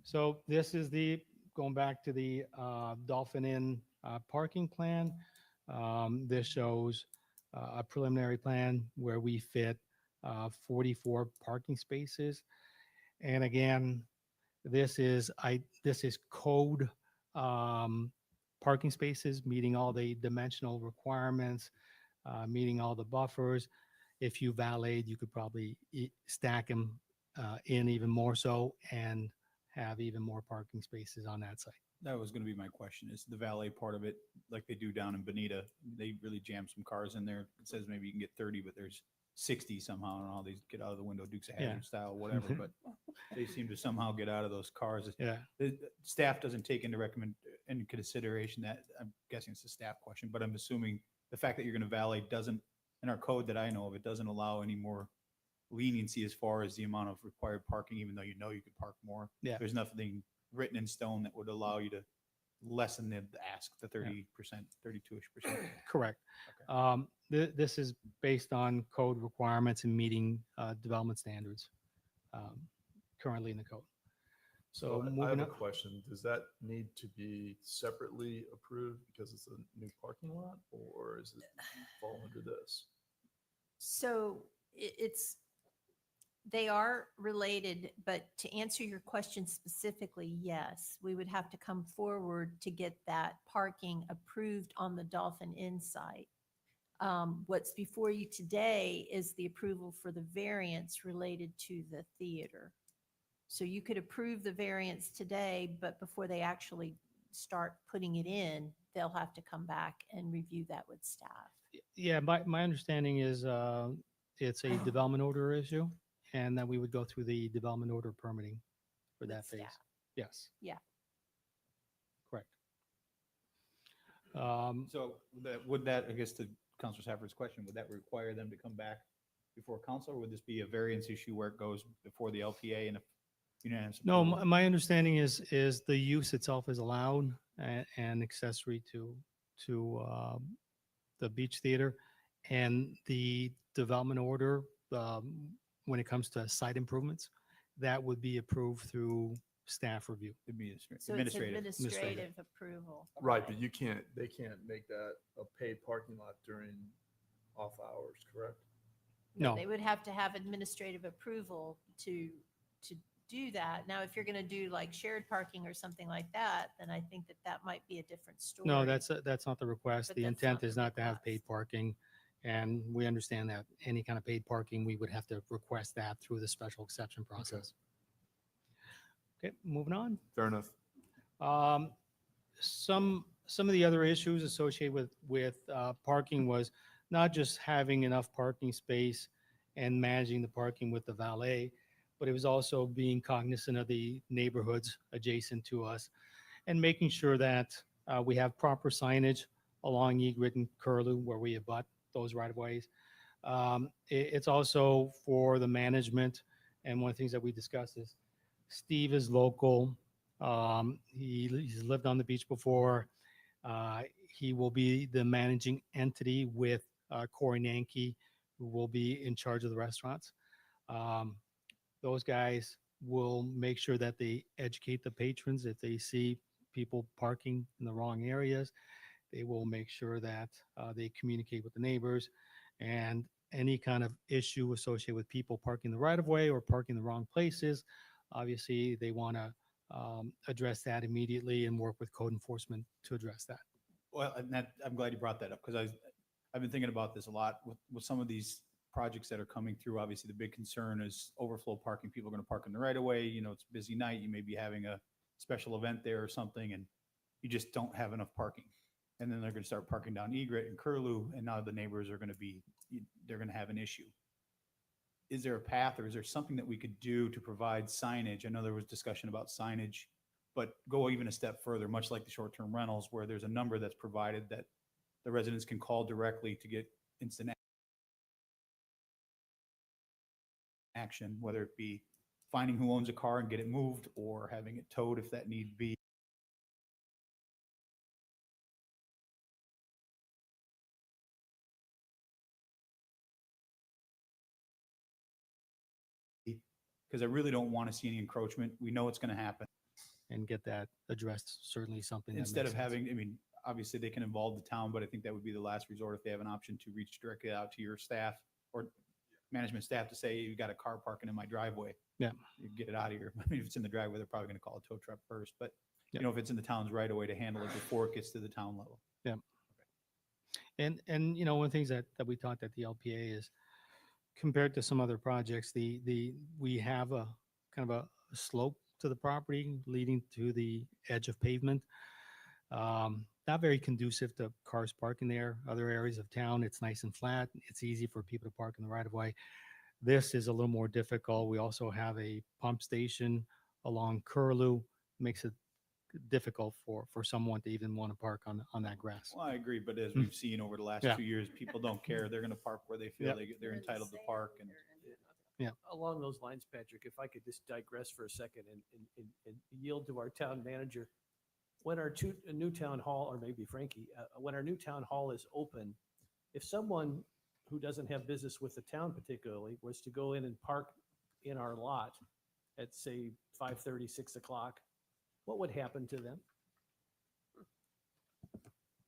So this is going back to the Dolphin Inn parking plan. This shows a preliminary plan where we fit 44 parking spaces. And again, this is code parking spaces, meeting all the dimensional requirements, meeting all the buffers. If you valeted, you could probably stack them in even more so and have even more parking spaces on that site. That was going to be my question, is the valet part of it, like they do down in Bonita, they really jam some cars in there. It says maybe you can get 30, but there's 60 somehow, and all these get out of the window, Dukes of Hazzard style, whatever, but they seem to somehow get out of those cars. Yeah. The staff doesn't take into consideration that, I'm guessing it's a staff question, but I'm assuming the fact that you're going to valet doesn't, in our code that I know of, it doesn't allow any more leniency as far as the amount of required parking, even though you know you could park more. Yeah. There's nothing written in stone that would allow you to lessen the ask, the 30%, 32-ish%. Correct. Okay. This is based on code requirements and meeting development standards currently in the code. So I have moving a up. question. Does that need to be separately approved because it's a new parking lot, or is it fall under this? So they are related, but to answer your question specifically, yes, we would have to come forward to get that parking approved on the Dolphin Inn site. What's before you today is the approval for the variance related to the theater. So you could approve the variance today, but before they actually start putting it in, they'll have to come back and review that with staff. Yeah, my understanding is it's a development order issue, and that we would go through the development order permitting for that With phase. staff. Yes. Yeah. Correct. So would that, I guess to Councilor Safford's question, would that require them to come back before council, or would this be a variance issue where it goes before the LPA and if unanimous? No, approval? my understanding is the use itself is allowed and accessory to the beach theater, and the development order when it comes to site improvements, that would be approved through staff review. So it's Administrative. administrative approval. Right, but they can't make that a paid parking lot during off hours, correct? No. They would have to have administrative approval to do that. Now, if you're going to do like shared parking or something like that, then I think that might be a different story. No, that's not the request. But The that's intent not is the not to have request. paid parking. And we understand that any kind of paid parking, we would have to request that through the special exception process. Okay, moving on. Fair enough. Some of the other issues associated with parking was not just having enough parking space and managing the parking with the valet, but it was also being cognizant of the neighborhoods adjacent to us and making sure that we have proper signage along Egret and Curlew where we abut those right-of-ways. It's also for the management, and one of the things that we discussed is Steve is local. He's lived on the beach before. He will be the managing entity with Corey Nanke, who will be in charge of the restaurants. Those guys will make sure that they educate the patrons if they see people parking in the wrong areas. They will make sure that they communicate with the neighbors, and any kind of issue associated with people parking the right of way or parking the wrong places. Obviously, they want to address that immediately and work with code enforcement to address that. Well, and that, I'm glad you brought that up, because I've been thinking about this a lot with some of these projects that are coming through. Obviously, the big concern is overflow parking. People are going to park in the right of way. You know, it's a busy night. You may be having a special event there or something, and you just don't have enough parking. And then they're going to start parking down Egret and Curlew, and now the neighbors are going to be, they're going to have an issue. Is there a path, or is there something that we could do to provide signage? I know there was discussion about signage, but go even a step further, much like the short-term rentals, where there's a number that's provided that the residents can call directly to get instant action, whether it be finding who owns a car and get it moved, or having it towed if that need be. Because I really don't want to see any encroachment. We know it's going to happen. And get that addressed, certainly something. that Instead makes of sense. having, I mean, obviously they can involve the town, but I think that would be the last resort if they have an option to reach directly out to your staff or management staff to say, you got a car parking in my driveway. Yeah. You get it out of here. I mean, if it's in the driveway, they're probably going to call a tow truck first, but Yeah. you know, if it's in the town's right away, to handle it before it gets to the town level. And you know, one of the things that we talked at the LPA is, compared to some other projects, we have a kind of a slope to the property leading to the edge of pavement. Not very conducive to cars parking there. Other areas of town, it's nice and flat. It's easy for people to park in the right of way. This is a little more difficult. We also have a pump station along Curlew. Makes it difficult for someone to even want to park on that grass. Well, I agree, but as we've seen over the last Yeah. 2 years, people don't care. They're going to park where they feel Yep. they're entitled to park. And Along those lines, Patrick, if I could just digress for a second and yield to our town manager. When our new town hall, or maybe Frankie, when our new town hall is open, if someone who doesn't have business with the town particularly was to go in and park in our lot at, say, 5:30, 6 o'clock, what would happen to them?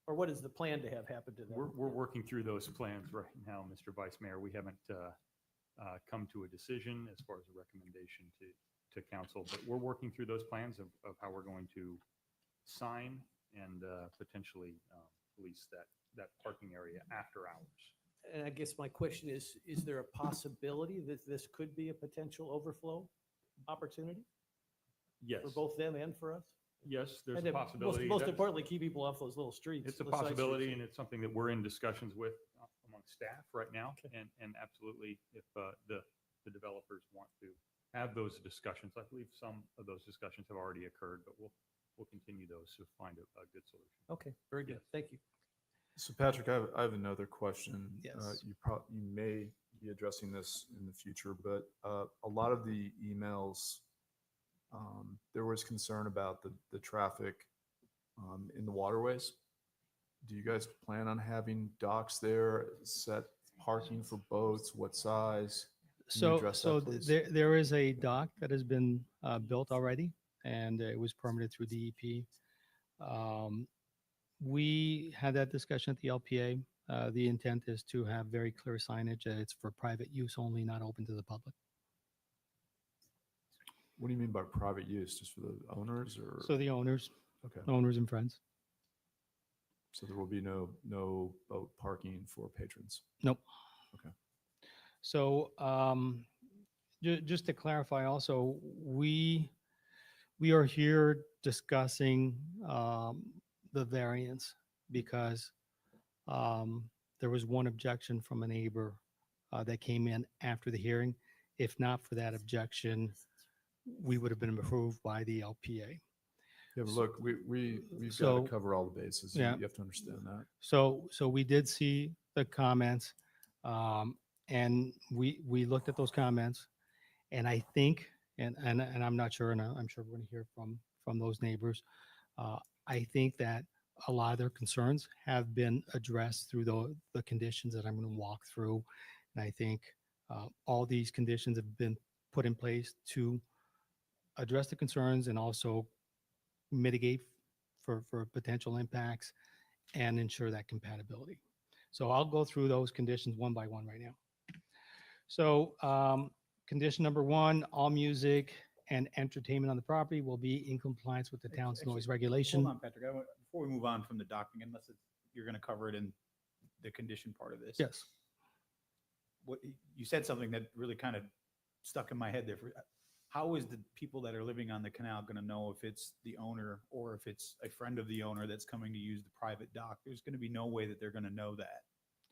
Or what is the plan to have happen to them? We're working through those plans right now, Mr. Vice Mayor. We haven't come to a decision as far as a recommendation to council, but we're working through those plans of how we're going to sign and potentially lease that parking area after hours. And I guess my question is there a possibility that this could be a potential overflow opportunity Yes, for both them and for us? yes, there's And a then possibility. Most That's- importantly, keep people off those little streets. It's a the side streets. possibility, and it's something that we're in discussions with among staff right now. And absolutely, if the developers want to have those discussions, I believe some of those discussions have already occurred, but we'll continue those to find a good solution. Okay, very good. Yes. Thank you. So Patrick, I have another question. Yes. You may be addressing this in the future, but a lot of the emails, there was concern about the traffic in the waterways. Do you guys plan on having docks there, set parking for boats? What size? Can you address that, please? There is a dock that has been built already, and it was permitted through DEP. We had that discussion at the LPA. The intent is to have very clear signage. It's for private use only, not open to the public. What do you mean by private use? Just for the owners or? So the owners Okay, and friends. so there will be no boat parking for patrons? Nope. Okay. So just to clarify also, we are here discussing the variance because there was one objection from a neighbor that came in after the hearing. If not for that objection, we would have been approved by the LPA. Yeah, but look, we've got So- to cover all the bases. You Yeah. you have to understand that. So we did see the comments, and we looked at those comments, and I think and I'm not sure, and I'm sure we're going to hear from those neighbors. I think that a lot of their concerns have been addressed through the conditions that I'm going to walk through. And I think all these conditions have been put in place to address the concerns and also mitigate for potential impacts and ensure that compatibility. So I'll go through those conditions one by one right now. So condition number one, all music and entertainment on the property will be in compliance with the town's noise regulation. Hold on, Patrick. Before we move on from the docking, unless you're going to cover it in the condition part of this. Yes. What you said something that really kind of stuck in my head there. How is the people that are living on the canal going to know if it's the owner or if it's a friend of the owner that's coming to use the private dock? There's going to be no way that they're going to know that.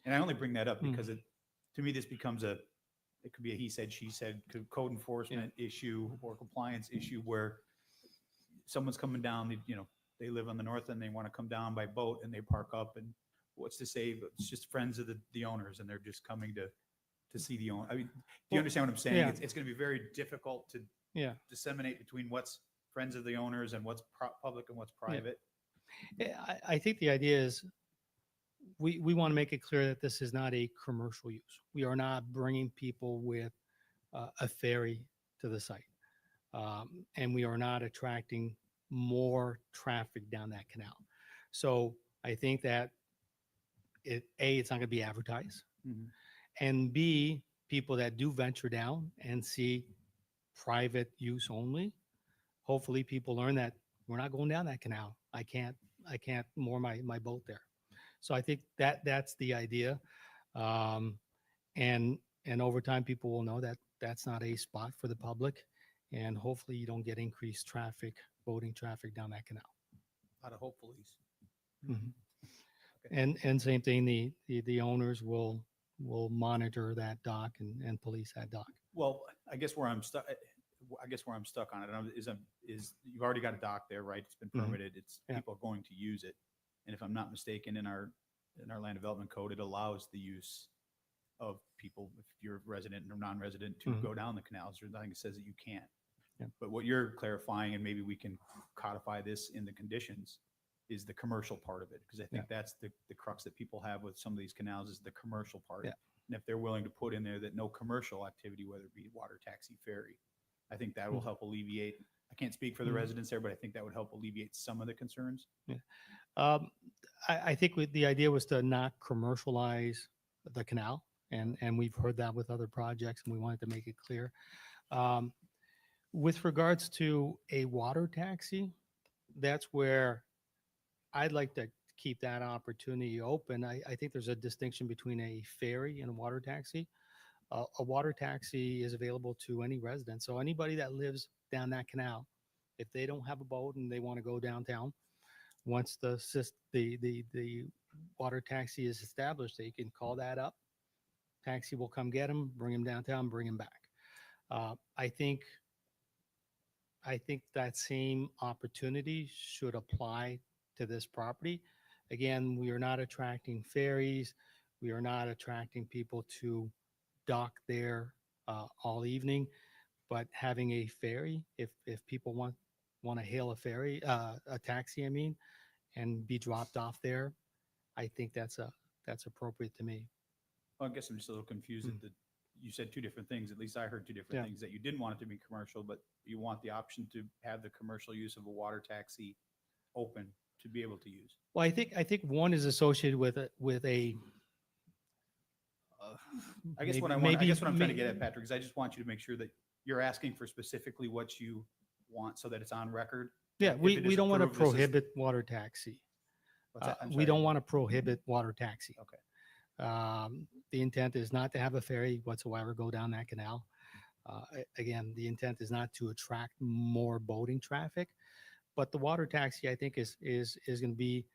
And I only bring that up because to me, this becomes it could be a he said, she said code enforcement issue or compliance issue where someone's coming down, they live on the north end, they want to come down by boat and they park up, and what's to say, but it's just friends of the owners and they're just coming to see the owner. I mean, do you understand what I'm saying? Yeah. It's going to be very difficult to disseminate between what's friends of the owners and what's public and what's private. I think the idea is we want to make it clear that this is not a commercial use. We are not bringing people with a ferry to the site. And we are not attracting more traffic down that canal. So I think that it's not going to be advertised. Mm-hmm. And B, people that do venture down and see private use only, hopefully people learn that we're not going down that canal. I can't moor my boat there. So I think that's the idea. And over time, people will know that that's not a spot for the public. And hopefully you don't get increased traffic, boating traffic down that canal. A lot of hopefullys. Mm-hmm. Okay. And same thing, the owners will monitor that dock and police that dock. Well, I guess where I'm stuck on it is you've already got a dock there, right? It's been permitted. It's people are going to use it. And if I'm not mistaken, in our land development code, it allows the use of people, if you're resident or non-resident, to go down the canals. There's nothing that says that you can't. Yeah. But what you're clarifying, and maybe we can codify this in the conditions, is the commercial part of it. Because I think that's the crux that people have with some of these canals is the commercial part. Yeah. And if they're willing to put in there that no commercial activity, whether it be water, taxi, ferry, I think that will help alleviate. I can't speak for the residents there, but I think that would help alleviate some of the concerns. Yeah. I think the idea was to not commercialize the canal. And we've heard that with other projects, and we wanted to make it clear. With regards to a water taxi, that's where I'd like to keep that opportunity open. I think there's a distinction between a ferry and a water taxi. A water taxi is available to any resident. So anybody that lives down that canal, if they don't have a boat and they want to go downtown, once the water taxi is established, they can call that up. Taxi will come get them, bring them downtown, bring them back. I think that same opportunity should apply to this property. Again, we are not attracting ferries. We are not attracting people to dock there all evening, but having a ferry, if people want to hail a ferry, a taxi, and be dropped off there, I think that's appropriate to me. Well, I guess I'm just a little confused that you said two different things. At least I heard two different things, that you didn't want it to be commercial, but you want the option to have the commercial use of a water taxi open to be able to use. Well, I think one is associated with a. I guess what I'm trying to get at, Patrick, is I just want you to make sure that you're asking for specifically what you want so that it's on record. Yeah, If we it is don't want to approved, this is- prohibit water taxi. What's that? I'm We sorry. don't want to prohibit water taxi. Okay. The intent is not to have a ferry whatsoever go down that canal. Again, the intent is not to attract more boating traffic, but the water taxi, I think, is going to be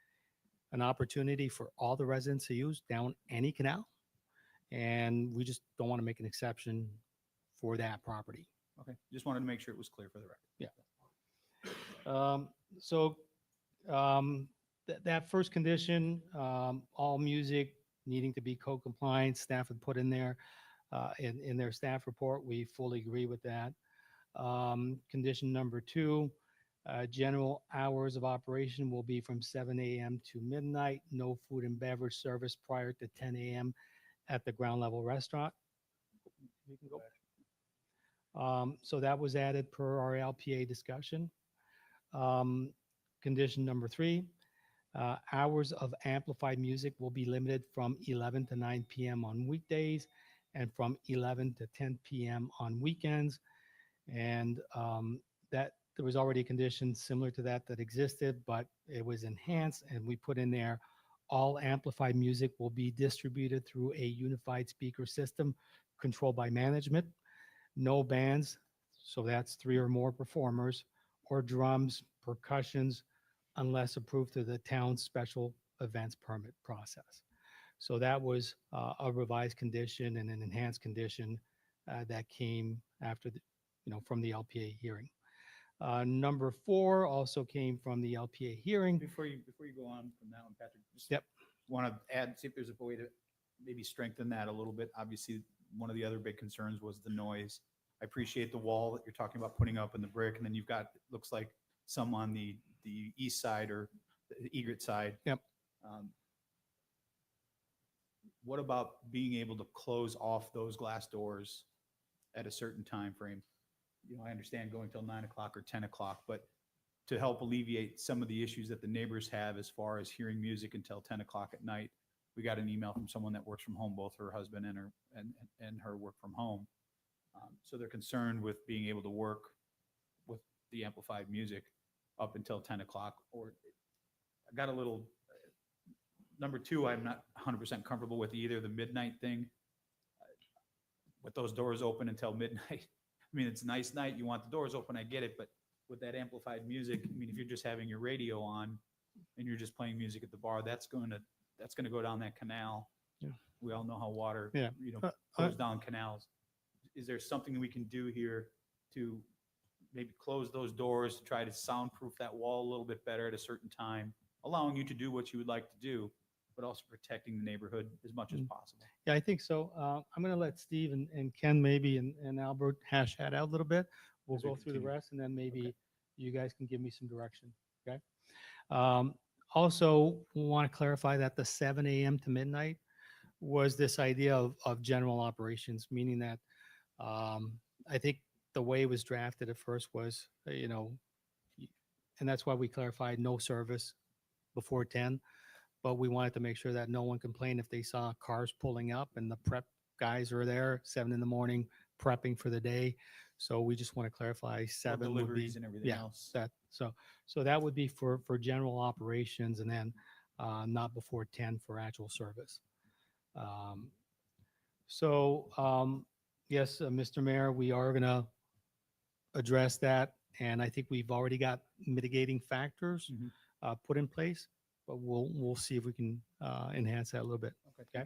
an opportunity for all the residents to use down any canal. And we just don't want to make an exception for that property. Okay. Just wanted to make sure it was clear for the record. That first condition, all music needing to be code compliant, staff would put in there in their staff report. We fully agree with that. Condition number 2, general hours of operation will be from 7 a.m. to midnight. No food and beverage service prior to 10 a.m. at the ground level restaurant. You can go. So that was added per our LPA discussion. Condition number 3, hours of amplified music will be limited from 11 to 9 p.m. on weekdays and from 11 to 10 p.m. on weekends. And that there was already a condition similar to that existed, but it was enhanced, and we put in there, all amplified music will be distributed through a unified speaker system controlled by management. No bands, so that's 3 or more performers, or drums, percussions, unless approved through the town's special events permit process. So that was a revised condition and an enhanced condition that came after the, from the LPA hearing. Number 4 also came from the LPA hearing. Before you go on from that one, Patrick, just want to add, see if there's a way to maybe strengthen that a little bit. Obviously, one of the other big concerns was the noise. I appreciate the wall that you're talking about putting up in the brick, and then you've got, looks like some on the east side or the egret side. Yep. What about being able to close off those glass doors at a certain time frame? I understand going till 9 o'clock or 10 o'clock, but to help alleviate some of the issues that the neighbors have as far as hearing music until 10 o'clock at night. We got an email from someone that works from home, both her husband and her work from home. So they're concerned with being able to work with the amplified music up until 10 o'clock. Or I got a little, number 2, I'm not 100% comfortable with either, the midnight thing. With those doors open until midnight. I mean, it's a nice night, you want the doors open, I get it, but with that amplified music, I mean, if you're just having your radio on and you're just playing music at the bar, that's going to go down that canal. Yeah. We all know how water, Yeah. goes down canals. Is there something that we can do here to maybe close those doors, to try to soundproof that wall a little bit better at a certain time, allowing you to do what you would like to do, but also protecting the neighborhood as much as possible? Yeah, I think so. I'm going to let Steve and Ken maybe and Albert hash that out a little bit. We'll As we go through the continue. rest, and then maybe Okay. you guys can give me some direction. Okay. Also, want to clarify that the 7 a.m. to midnight was this idea of general operations, meaning that I think the way it was drafted at first was, and that's why we clarified no service before 10. But we wanted to make sure that no one complained if they saw cars pulling up and the prep guys are there 7 in the morning prepping for the day. So we just want to clarify 7 would be, Deliveries and everything else. so that would be for general operations, and then not before 10 for actual service. Yes, Mr. Mayor, we are going to address that, and I think we've already got mitigating factors put in place, but we'll see if we can enhance that a little bit. Okay.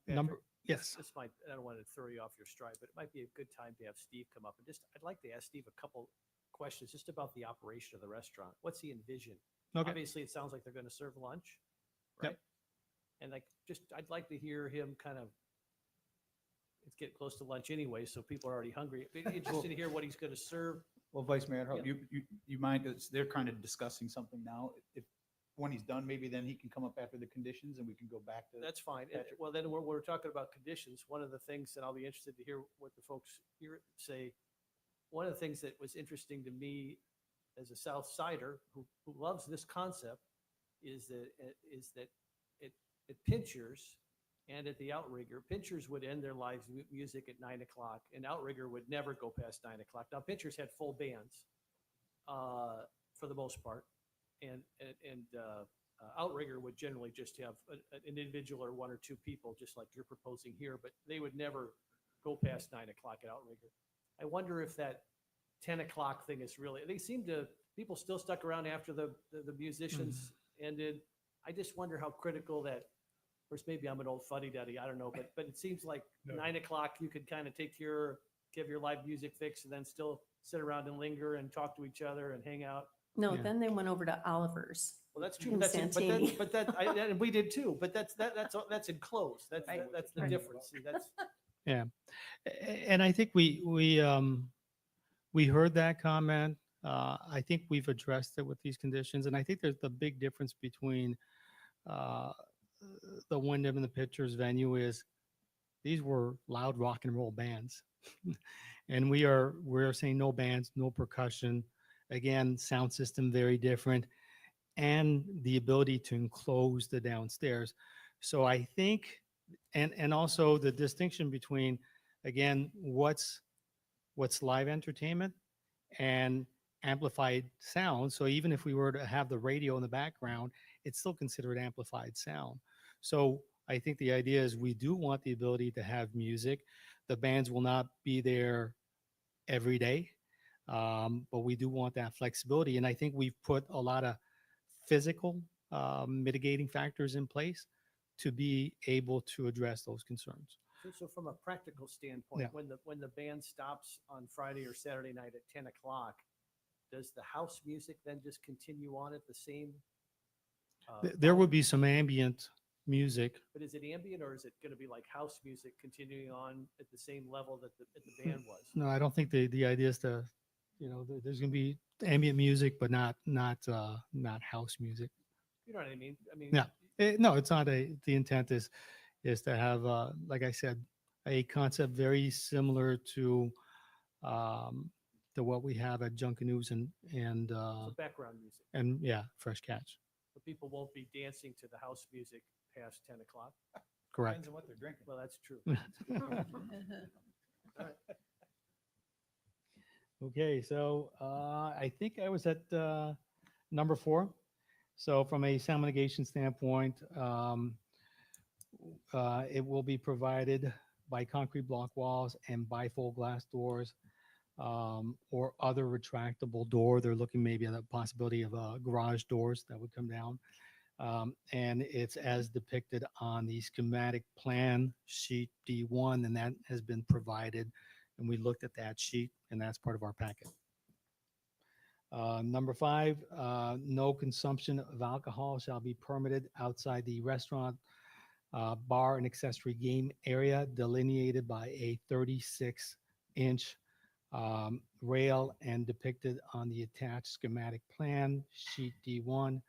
Number, yes. This might, I don't want to throw you off your stride, but it might be a good time to have Steve come up and I'd like to ask Steve a couple questions just about the operation of the restaurant. What's he envision? Okay. Obviously, it sounds like they're going to serve lunch, Yep. right? And I'd like to hear him kind of, it's getting close to lunch anyway, so people are already hungry. It'd be interesting to hear what he's going to serve. Well, Vice Mayor, Yeah. you mind, they're kind of discussing something now. If, when he's done, maybe then he can come up after the conditions and we can go back to. That's fine. And, Patrick. well, then we're talking about conditions. One of the things that I'll be interested to hear what the folks here say. One of the things that was interesting to me as a South Sider who loves this concept is that at Pinchers and at the Outrigger, Pinchers would end their live music at 9 o'clock, and Outrigger would never go past 9 o'clock. Now, Pinchers had full bands for the most part, and Outrigger would generally just have an individual or 1 or 2 people, just like you're proposing here, but they would never go past 9 o'clock at Outrigger. I wonder if that 10 o'clock thing is really, people still stuck around after the musicians ended. I just wonder how critical that, of course, maybe I'm an old fuddy-duddy, I don't know, but it seems like No. 9 o'clock, you could kind of give your live music fix and then still sit around and linger and talk to each other and hang out. No, Yeah. then they went over to Oliver's. Well, that's true. In But Santini. and we did too, but that's enclosed. That's Right. that's the Right. difference. See, that's, And I think we heard that comment. I think we've addressed it with these conditions, and I think there's the big difference between uh, the Wyndham and the Pitchers venue is these were loud rock and roll bands. And we're saying no bands, no percussion. Again, sound system very different, and the ability to enclose the downstairs. So I think, and also the distinction between, again, what's live entertainment and amplified sound. So even if we were to have the radio in the background, it's still considered amplified sound. So I think the idea is we do want the ability to have music. The bands will not be there every day, but we do want that flexibility. And I think we've put a lot of physical mitigating factors in place to be able to address those concerns. So from a practical standpoint, Yeah. when the band stops on Friday or Saturday night at 10 o'clock, does the house music then just continue on at the same? There would be some ambient music. But is it ambient or is it going to be like house music continuing on at the same level that the band was? No, I don't think the idea is to, there's going to be ambient music, but not house music. You know what I mean? I mean, Yeah. No, it's not the intent is to have, like I said, a concept very similar to what we have at Junkanoo's and so background music. yeah, Fresh Catch. But people won't be dancing to the house music past 10 o'clock. Correct. Depends on what they're drinking. Well, that's true. Okay, so I think I was at number 4. So from a sound mitigation standpoint, it will be provided by concrete block walls and bifold glass doors or other retractable door. They're looking maybe at the possibility of garage doors that would come down. And it's as depicted on the schematic plan sheet D1, and that has been provided. And we looked at that sheet, and that's part of our packet. Number 5, no consumption of alcohol shall be permitted outside the restaurant, bar, and accessory game area delineated by a 36-inch rail and depicted on the attached schematic plan, sheet D1.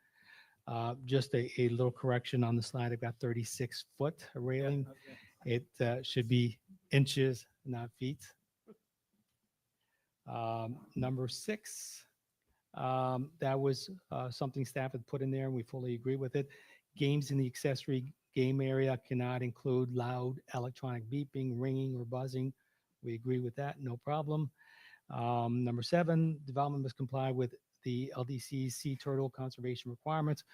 Just a little correction on the slide. I've got 36-foot railing. It should be inches, not feet. Number 6, that was something staff had put in there, and we fully agree with it. Games in the accessory game area cannot include loud electronic beeping, ringing, or buzzing. We agree with that, no problem. Number 7, development must comply with the LDC's sea turtle conservation requirements.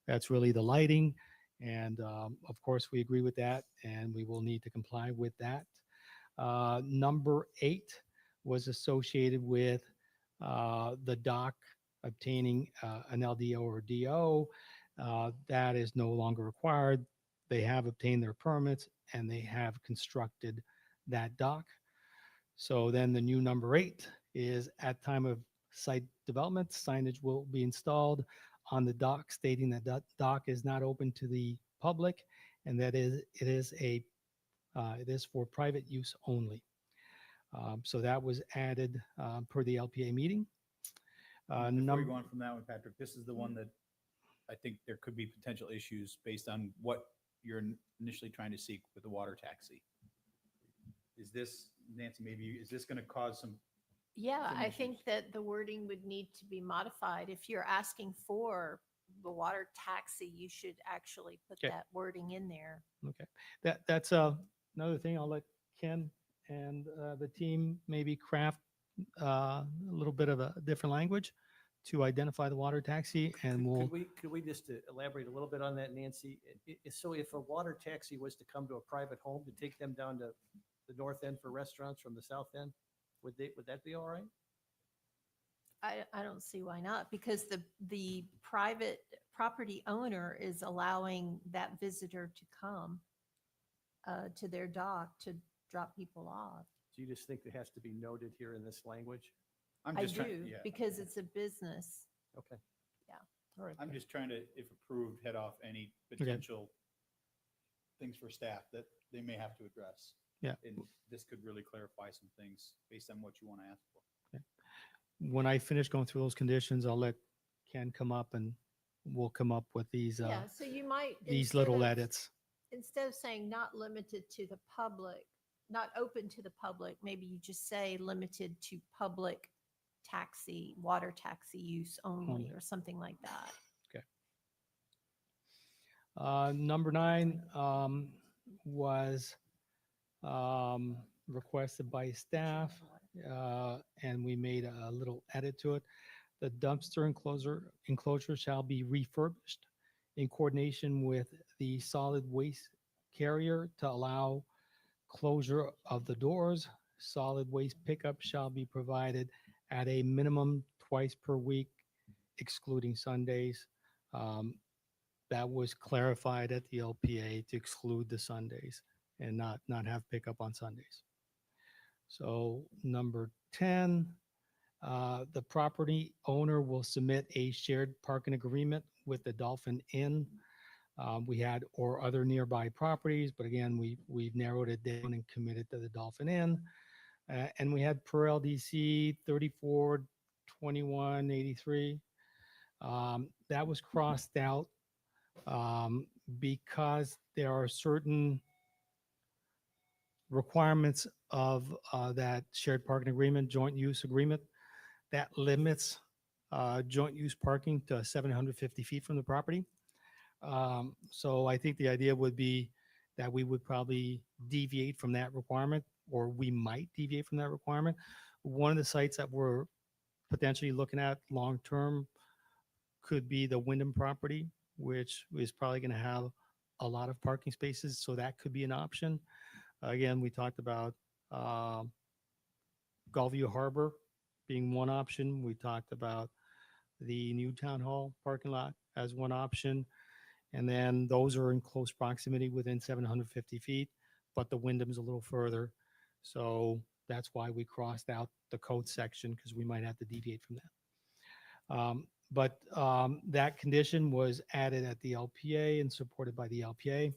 That's really the lighting. And of course, we agree with that, and we will need to comply with that. Number 8 was associated with the dock obtaining an LDO or DO. That is no longer required. They have obtained their permits and they have constructed that dock. So then the new number 8 is at time of site development, signage will be installed on the dock stating that that dock is not open to the public and that it is for private use only. So that was added per the LPA meeting. Before we go on from that one, Patrick, this is the one that I think there could be potential issues based on what you're initially trying to seek with the water taxi. Is this, Nancy, maybe, is this going to cause some? Yeah, some I issues? think that the wording would need to be modified. If you're asking for the water taxi, you should actually put Okay. that wording in there. Okay, that's another thing. I'll let Ken and the team maybe craft a little bit of a different language to identify the water taxi, and we'll. Could we just elaborate a little bit on that, Nancy? So if a water taxi was to come to a private home to take them down to the north end for restaurants from the south end, would that be all right? I don't see why not, because the private property owner is allowing that visitor to come to their dock to drop people off. Do you just think it has to be noted here in this language? I'm I just trying, do, yeah. because it's a business. Okay. Yeah. All right. I'm just trying to, if approved, head off any potential things for staff that they may have to address. And this could really clarify some things based on what you want to ask for. When I finish going through those conditions, I'll let Ken come up and we'll come up with these, Yeah, so you might. these instead little of- edits. Instead of saying not limited to the public, not open to the public, maybe you just say limited to public taxi, water taxi use only, or something like that. Number 9 was requested by staff, and we made a little edit to it. The dumpster enclosure shall be refurbished in coordination with the solid waste carrier to allow closure of the doors. Solid waste pickup shall be provided at a minimum twice per week, excluding Sundays. That was clarified at the LPA to exclude the Sundays and not have pickup on Sundays. So number 10, the property owner will submit a shared parking agreement with the Dolphin Inn. We had or other nearby properties, but again, we've narrowed it down and committed to the Dolphin Inn. And we had per LDC 342183. That was crossed out because there are certain requirements of that shared parking agreement, joint use agreement, that limits joint use parking to 750 feet from the property. So I think the idea would be that we would probably deviate from that requirement, or we might deviate from that requirement. One of the sites that we're potentially looking at long-term could be the Wyndham property, which is probably going to have a lot of parking spaces. So that could be an option. Again, we talked about Gulfview Harbor being one option. We talked about the new town hall parking lot as one option. And then those are in close proximity within 750 feet, but the Wyndham's a little further. So that's why we crossed out the code section, because we might have to deviate from that. But that condition was added at the LPA and supported by the LPA.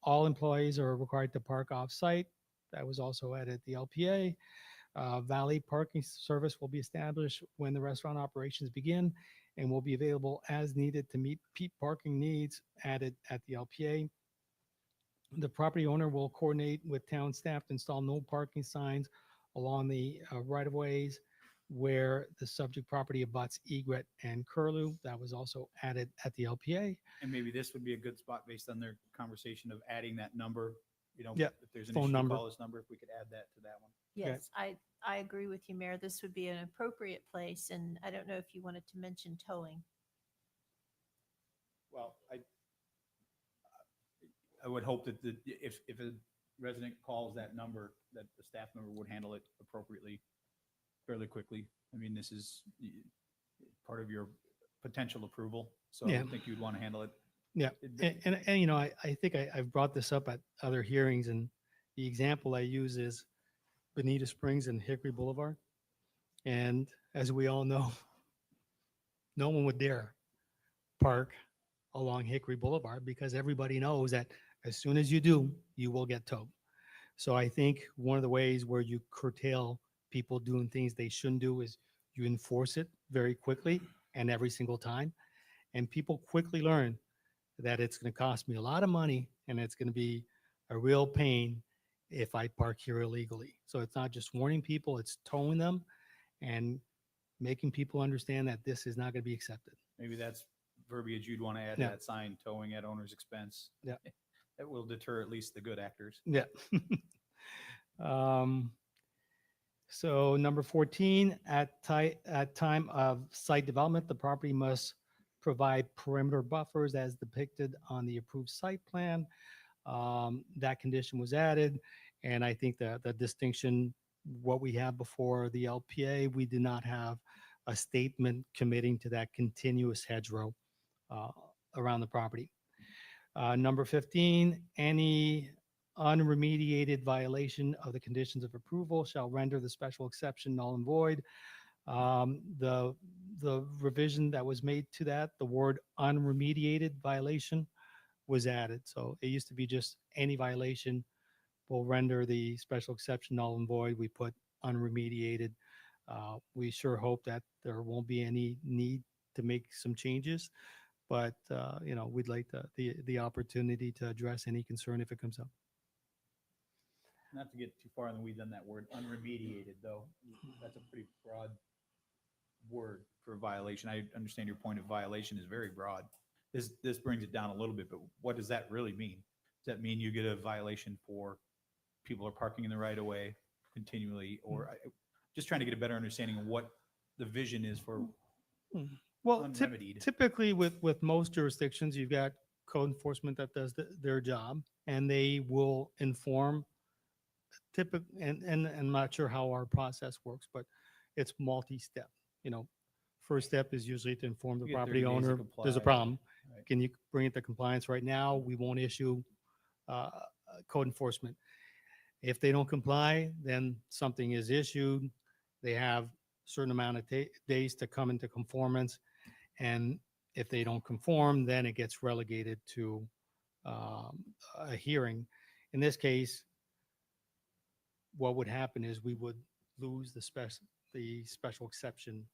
All employees are required to park off-site. That was also added at the LPA. Valet parking service will be established when the restaurant operations begin and will be available as needed to meet peak parking needs, added at the LPA. The property owner will coordinate with town staff to install no parking signs along the right-of-ways where the subject property abuts Egret and Curlew. That was also added at the LPA. And maybe this would be a good spot based on their conversation of adding that number. You know, Yeah, if there's an phone issue, number. call this number, if we could add that to that one. Yes, I agree with you, Mayor. This would be an appropriate place, and I don't know if you wanted to mention towing. Well, I would hope that if a resident calls that number, that the staff member would handle it appropriately, fairly quickly. I mean, this is part of your potential approval, so I Yeah. think you'd want to handle it. Yeah, and you know, I think I've brought this up at other hearings, and the example I use is Bonita Springs and Hickory Boulevard. And as we all know, no one would dare park along Hickory Boulevard because everybody knows that as soon as you do, you will get towed. So I think one of the ways where you curtail people doing things they shouldn't do is you enforce it very quickly and every single time. And people quickly learn that it's going to cost me a lot of money and it's going to be a real pain if I park here illegally. So it's not just warning people, it's towing them and making people understand that this is not going to be accepted. Maybe that's verbiage you'd want to add to Yeah. that sign, towing at owner's expense. Yeah. That will deter at least the good actors. Yeah. So number 14, at time of site development, the property must provide perimeter buffers as depicted on the approved site plan. That condition was added, and I think that the distinction, what we have before the LPA, we did not have a statement committing to that continuous hedgerow around the property. Number 15, any unremediated violation of the conditions of approval shall render the special exception null and void. The revision that was made to that, the word unremediated violation was added. So it used to be just any violation will render the special exception null and void. We put unremediated. We sure hope that there won't be any need to make some changes, but, we'd like the opportunity to address any concern if it comes up. Not to get too far in the weeds on that word, unremediated, though. That's a pretty broad word for violation. I understand your point of violation is very broad. This brings it down a little bit, but what does that really mean? Does that mean you get a violation for people are parking in the right of way continually, or just trying to get a better understanding of what the vision is for Well, unremedied? typically with most jurisdictions, you've got code enforcement that does their job, and they will inform and I'm not sure how our process works, but it's multi-step. First step is usually to inform the You get property 30 days to owner, there's a comply. problem. Right. Can you bring it to compliance right now? We won't issue code enforcement. If they don't comply, then something is issued. They have a certain amount of days to come into conformance. And if they don't conform, then it gets relegated to a hearing. In this case, what would happen is we would lose the special exception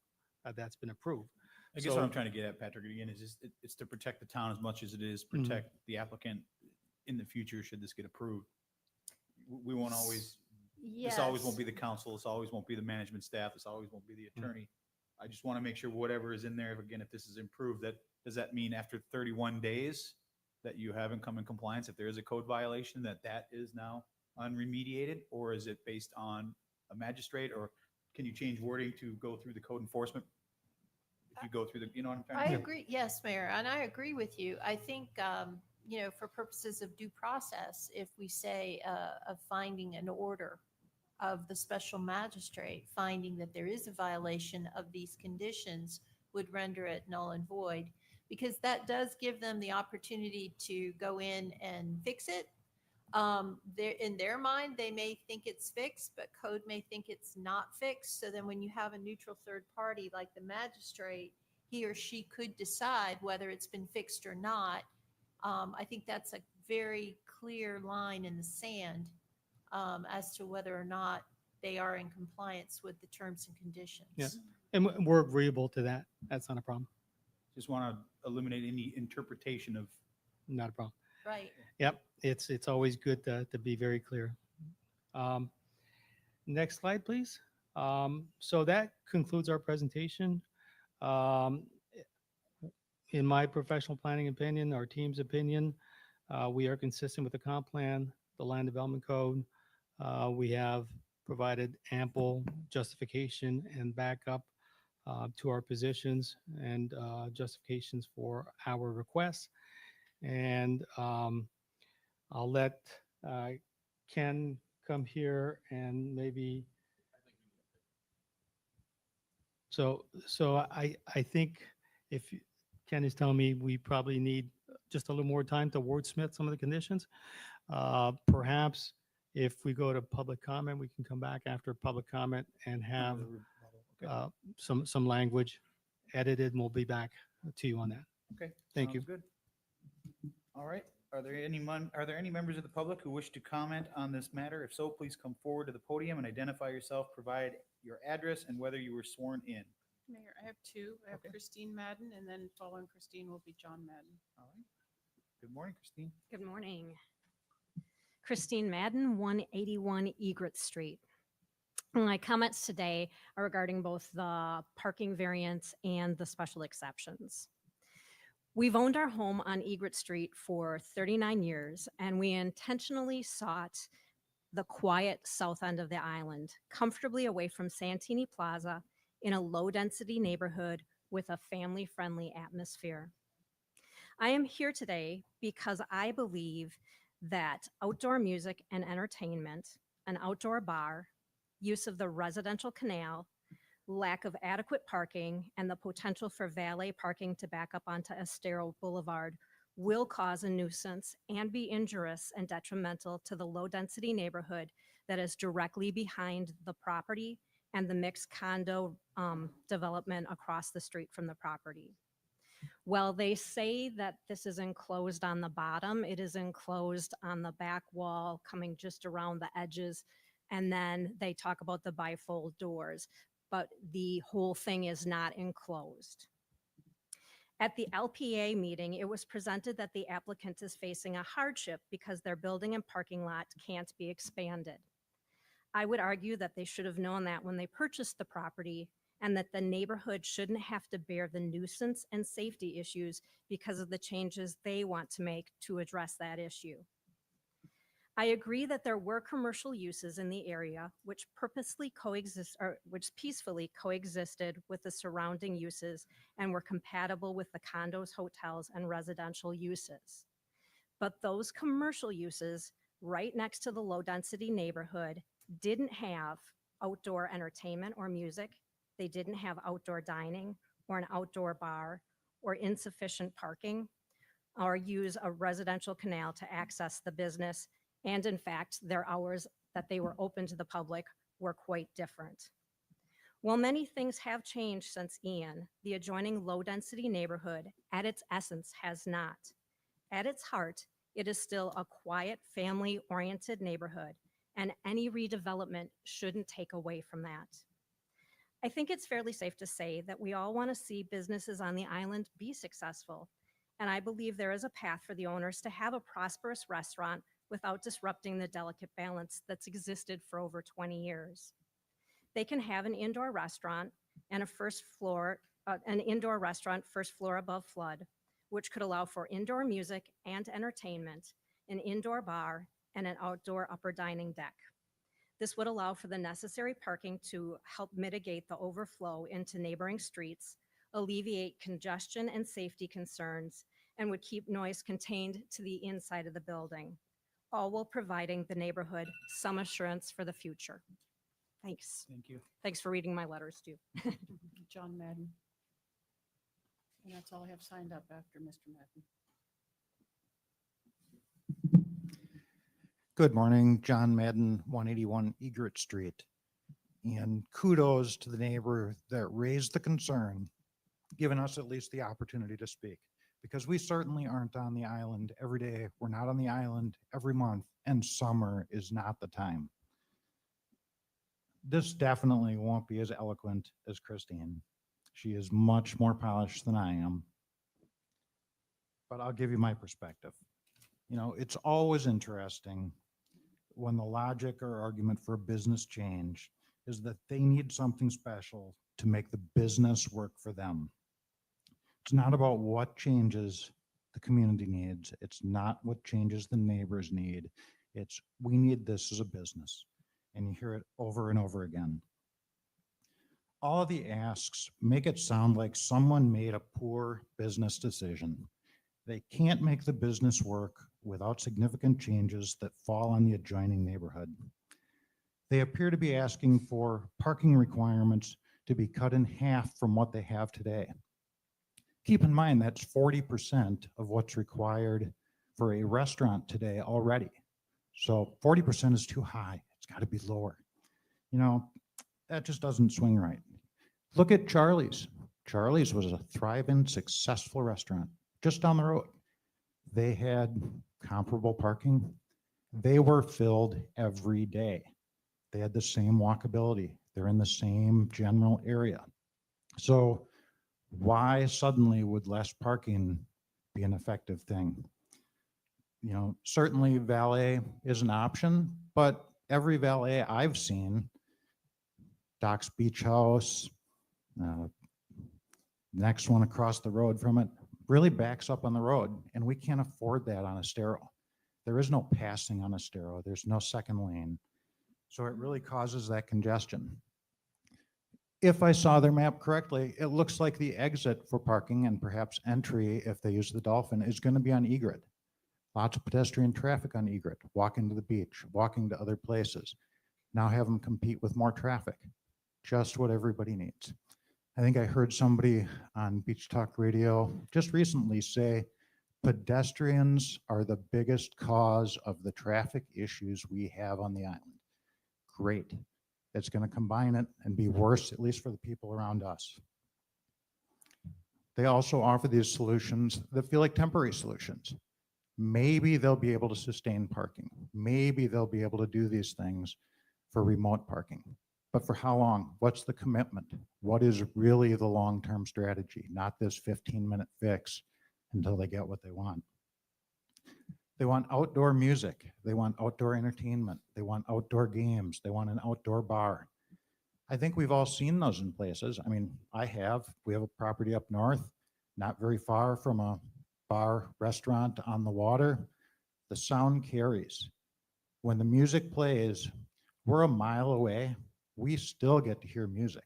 that's been approved. I guess what I'm trying to get at, Patrick, again, is just, it's to protect the town as much as it is protect the applicant in the future should this get approved. We won't always, this always won't be the council, this always won't be the management staff, this always won't be the attorney. I just want to make sure whatever is in there, again, if this is improved, does that mean after 31 days that you haven't come in compliance, if there is a code violation, that is now unremediated, or is it based on a magistrate, or can you change wording to go through the code enforcement? If you go through the, what I'm trying to I do? agree. Yes, Mayor, and I agree with you. I think, for purposes of due process, if we say of finding an order of the special magistrate, finding that there is a violation of these conditions would render it null and void, because that does give them the opportunity to go in and fix it. In their mind, they may think it's fixed, but code may think it's not fixed. So then when you have a neutral third party like the magistrate, he or she could decide whether it's been fixed or not. I think that's a very clear line in the sand as to whether or not they are in compliance with the terms and conditions. Yeah. And we're agreeable to that. That's not a problem. Just want to eliminate any interpretation of. Not a problem. Right. Yep. It's always good to be very clear. Next slide, please. So that concludes our presentation. In my professional planning opinion, our team's opinion, we are consistent with the comp plan, the land development code. We have provided ample justification and backup to our positions and justifications for our requests. And I'll let Ken come here and maybe. So I think if Ken is telling me we probably need just a little more time to wordsmith some of the conditions, perhaps if we go to public comment, we can come back after public comment and have some language edited, and we'll be back to you on that. Okay. Thank you. Sounds good. All right. Are there any members of the public who wish to comment on this matter? If so, please come forward to the podium and identify yourself, provide your address and whether you were sworn in. Mayor, I have two. I have Okay. Christine Madden, and then following Christine will be John Madden. All right. Good morning, Christine. Good morning. Christine Madden, 181 Egret Street. My comments today are regarding both the parking variance and the special exceptions. We've owned our home on Egret Street for 39 years, and we intentionally sought the quiet south end of the island, comfortably away from Santini Plaza in a low-density neighborhood with a family-friendly atmosphere. I am here today because I believe that outdoor music and entertainment, an outdoor bar, use of the residential canal, lack of adequate parking, and the potential for valet parking to back up onto Estero Boulevard will cause a nuisance and be injurious and detrimental to the low-density neighborhood that is directly behind the property and the mixed condo development across the street from the property. Well, they say that this is enclosed on the bottom. It is enclosed on the back wall, coming just around the edges. And then they talk about the bifold doors, but the whole thing is not enclosed. At the LPA meeting, it was presented that the applicant is facing a hardship because their building and parking lot can't be expanded. I would argue that they should have known that when they purchased the property, and that the neighborhood shouldn't have to bear the nuisance and safety issues because of the changes they want to make to address that issue. I agree that there were commercial uses in the area which which peacefully coexisted with the surrounding uses and were compatible with the condos, hotels, and residential uses. But those commercial uses right next to the low-density neighborhood didn't have outdoor entertainment or music. They didn't have outdoor dining or an outdoor bar or insufficient parking or use a residential canal to access the business. And in fact, their hours that they were open to the public were quite different. While many things have changed since Ian, the adjoining low-density neighborhood at its essence has not. At its heart, it is still a quiet, family-oriented neighborhood, and any redevelopment shouldn't take away from that. I think it's fairly safe to say that we all want to see businesses on the island be successful, and I believe there is a path for the owners to have a prosperous restaurant without disrupting the delicate balance that's existed for over 20 years. They can have an indoor restaurant and an indoor restaurant first floor above flood, which could allow for indoor music and entertainment, an indoor bar, and an outdoor upper dining deck. This would allow for the necessary parking to help mitigate the overflow into neighboring streets, alleviate congestion and safety concerns, and would keep noise contained to the inside of the building, all while providing the neighborhood some assurance for the future. Thanks. Thank you. Thanks for reading my letters too. John Madden. And that's all I have signed up after Mr. Madden. Good morning, John Madden, 181 Egret Street. And kudos to the neighbor that raised the concern, giving us at least the opportunity to speak, because we certainly aren't on the island every day. We're not on the island every month, and summer is not the time. This definitely won't be as eloquent as Christine. She is much more polished than I am, but I'll give you my perspective. You know, it's always interesting when the logic or argument for a business change is that they need something special to make the business work for them. It's not about what changes the community needs. It's not what changes the neighbors need. It's we need this as a business. And you hear it over and over again. All of the asks make it sound like someone made a poor business decision. They can't make the business work without significant changes that fall on the adjoining neighborhood. They appear to be asking for parking requirements to be cut in half from what they have today. Keep in mind that's 40% of what's required for a restaurant today already. So 40% is too high. It's got to be lower. You know, that just doesn't swing right. Look at Charlie's. Charlie's was a thriving, successful restaurant just down the road. They had comparable parking. They were filled every day. They had the same walkability. They're in the same general area. So why suddenly would less parking be an effective thing? You know, certainly valet is an option, but every valet I've seen, Doc's Beach House, next one across the road from it, really backs up on the road, and we can't afford that on Estero. There is no passing on Estero. There's no second lane. So it really causes that congestion. If I saw their map correctly, it looks like the exit for parking and perhaps entry, if they use the Dolphin, is going to be on Egret. Lots of pedestrian traffic on Egret, walking to the beach, walking to other places. Now have them compete with more traffic. Just what everybody needs. I think I heard somebody on Beach Talk Radio just recently say pedestrians are the biggest cause of the traffic issues we have on the island. Great. It's going to combine it and be worse, at least for the people around us. They also offer these solutions that feel like temporary solutions. Maybe they'll be able to sustain parking. Maybe they'll be able to do these things for remote parking. But for how long? What's the commitment? What is really the long-term strategy? Not this 15-minute fix until they get what they want. They want outdoor music. They want outdoor entertainment. They want outdoor games. They want an outdoor bar. I think we've all seen those in places. I mean, we have a property up north, not very far from a bar restaurant on the water. The sound carries. When the music plays, we're a mile away. We still get to hear music.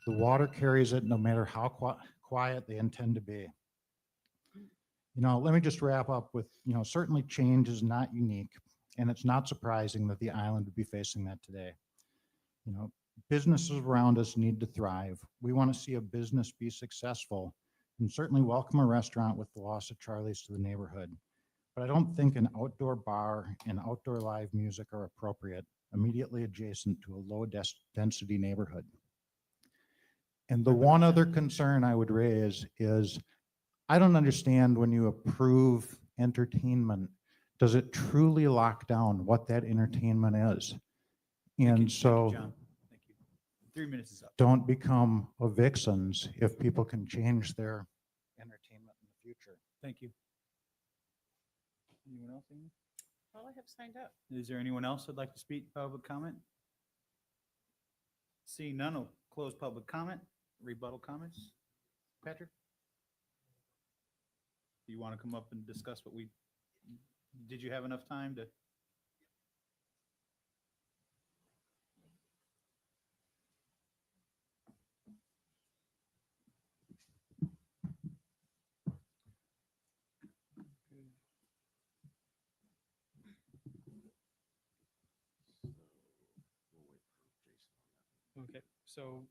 The water carries it no matter how quiet they intend to be. Let me just wrap up with, certainly change is not unique, and it's not surprising that the island would be facing that today. Businesses around us need to thrive. We want to see a business be successful and certainly welcome a restaurant with the loss of Charlie's to the neighborhood. But I don't think an outdoor bar and outdoor live music are appropriate immediately adjacent to a low density neighborhood. And the one other concern I would raise is I don't understand when you approve entertainment, does it truly lock down what that entertainment is? And so John. Thank you. 3 minutes is up. don't become vixens if people can change their entertainment in the future. Thank you. Anyone else? Amy? All I have signed up. Is there anyone else that'd like to speak public comment? Seeing none, will close public comment. Rebuttal comments? Patrick? Do you want to come up and discuss did you have enough time to? Okay, so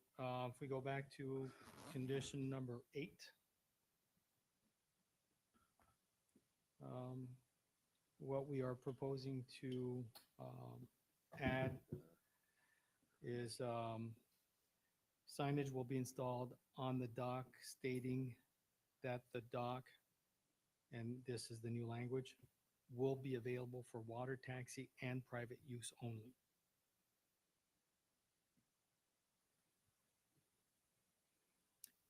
if we go back to condition number 8. What we are proposing to add is signage will be installed on the dock stating that the dock, and this is the new language, will be available for water taxi and private use only.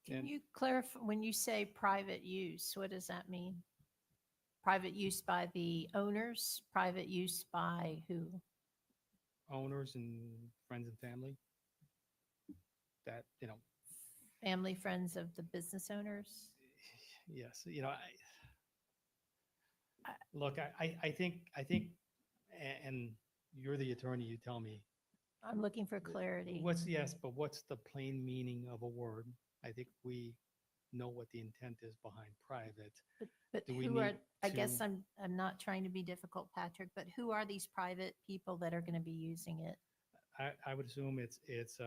Can you clarify, when you say private use, what does that mean? Private use by the owners, private use by who? Owners and friends and family that, Family, friends of the business owners? yes, look, I think, and you're the attorney, you tell me. I'm looking for clarity. Yes, but what's the plain meaning of a word? I think we know what the intent is behind private. But Do we who are, need I guess to- I'm not trying to be difficult, Patrick, but who are these private people that are going to be using it? I would assume it's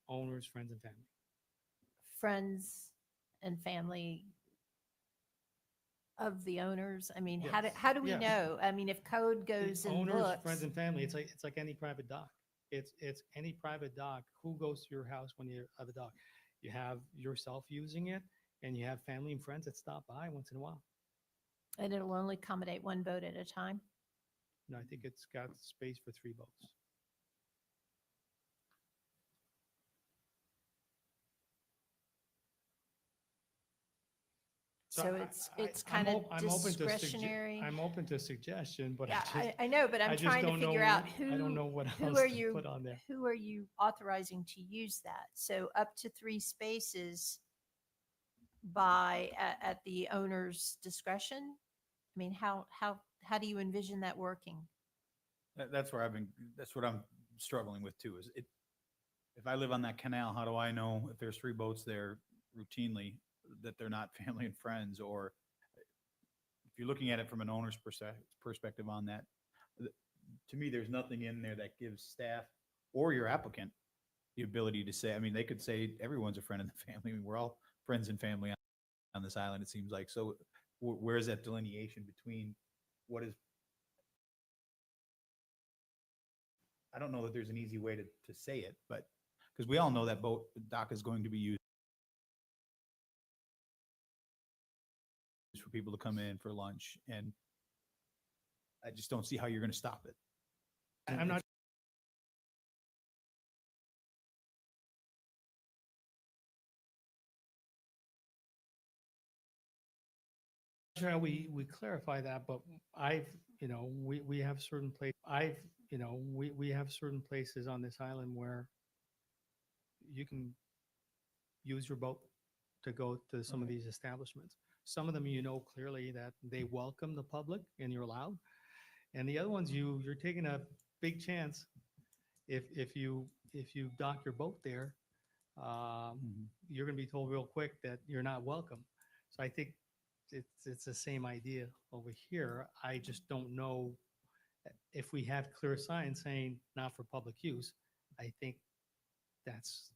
owners, friends and family. Friends and family of the owners? I mean, Yes. how do we Yes. know? I mean, if code goes and Owners, looks. friends and family, it's like any private dock. It's any private dock. Who goes to your house when you have a dock? You have yourself using it and you have family and friends that stop by once in a while. And it'll only accommodate one boat at a time? No, I think it's got space for 3 boats. So it's kind of discretionary. I'm open to suggestion, but Yeah, I just, I know, but I I'm just trying to don't know figure out I don't know what who else are to you, put on there. who are you authorizing to use that? So up to 3 spaces at the owner's discretion? I mean, how do you envision that working? That's what I'm struggling with too, if I live on that canal, how do I know if there's 3 boats there routinely that they're not family and friends? Or if you're looking at it from an owner's perspective on that, to me, there's nothing in there that gives staff or your applicant the ability to say, I mean, they could say everyone's a friend in the family. I mean, we're all friends and family on this island, it seems like. So where's that delineation between what is, I don't know that there's an easy way to say it, but because we all know that dock is going to be used people to come in for lunch, and I just don't see how you're going to stop it. I'm not sure how we clarify that, but we have certain we have certain places on this island where you can use your boat to go to some of these establishments. Some of them, clearly that they welcome the public and you're allowed. And the other ones, you're taking a big chance if you dock your boat there, you're going to be told real quick that you're not welcome. So I think it's the same idea over here. I just don't know if we have clear signs saying not for public use. I think that's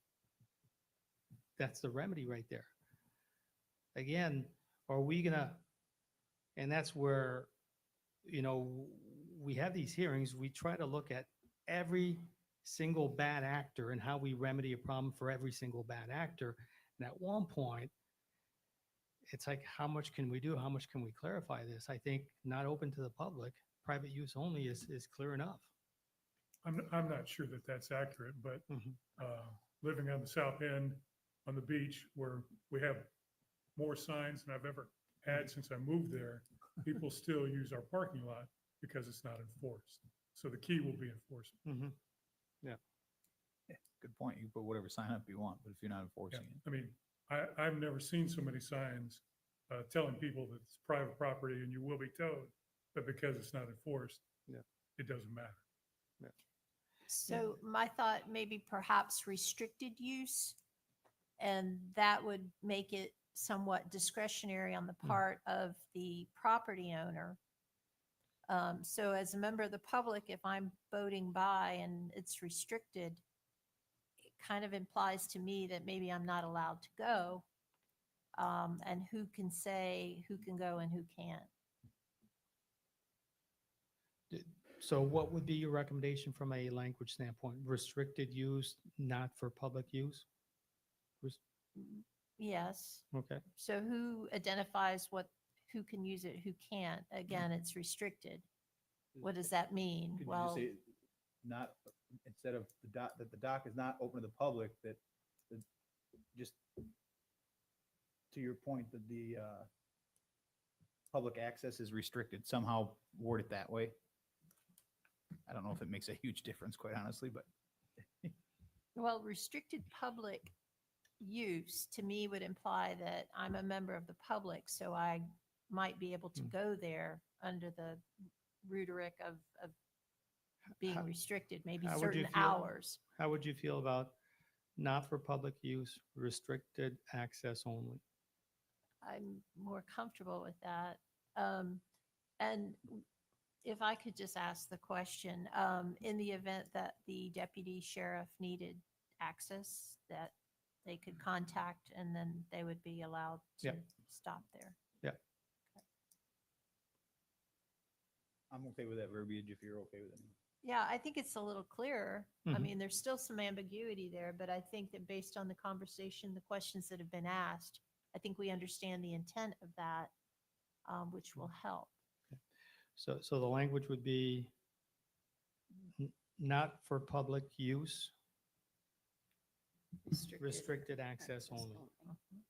the remedy right there. Again, are we gonna, and that's where, we have these hearings, we try to look at every single bad actor and how we remedy a problem for every single bad actor. And at one point, it's like, how much can we do? How much can we clarify this? I think not open to the public, private use only is clear enough. I'm not sure that that's accurate, but living on the south end on the beach where we have more signs than I've ever had since I moved there, people still use our parking lot because it's not enforced. So the key will be enforcement. Yeah, good point. You can put whatever sign up you want, but if you're not enforcing it. I mean, I've never seen so many signs telling people that it's private property and you will be towed, but because it's not enforced, it doesn't matter. So my thought, maybe perhaps restricted use, and that would make it somewhat discretionary on the part of the property owner. So as a member of the public, if I'm boating by and it's restricted, it kind of implies to me that maybe I'm not allowed to go. And who can say who can go and who can't? So what would be your recommendation from a language standpoint? Restricted use, not for public use? Yes. Okay. So who identifies who can use it, who can't? Again, it's restricted. What does that mean? Could you just Well, say not, instead of that the dock is not open to the public, that just to your point, that the public access is restricted, somehow word it that way. I don't know if it makes a huge difference, quite honestly, but well, restricted public use to me would imply that I'm a member of the public, so I might be able to go there under the rhetoric of being restricted, maybe How would you certain feel? hours. How would you feel about not for public use, restricted access only? I'm more comfortable with that. And if I could just ask the question, in the event that the deputy sheriff needed access, that they could contact and then they would be allowed to stop there. I'm okay with that verbiage if you're okay with it. Yeah, I think it's a little clearer. I Mhm. mean, there's still some ambiguity there, but I think that based on the conversation, the questions that have been asked, I think we understand the intent of that, which will help. So the language would be not for public use, restricted access only. Mhm.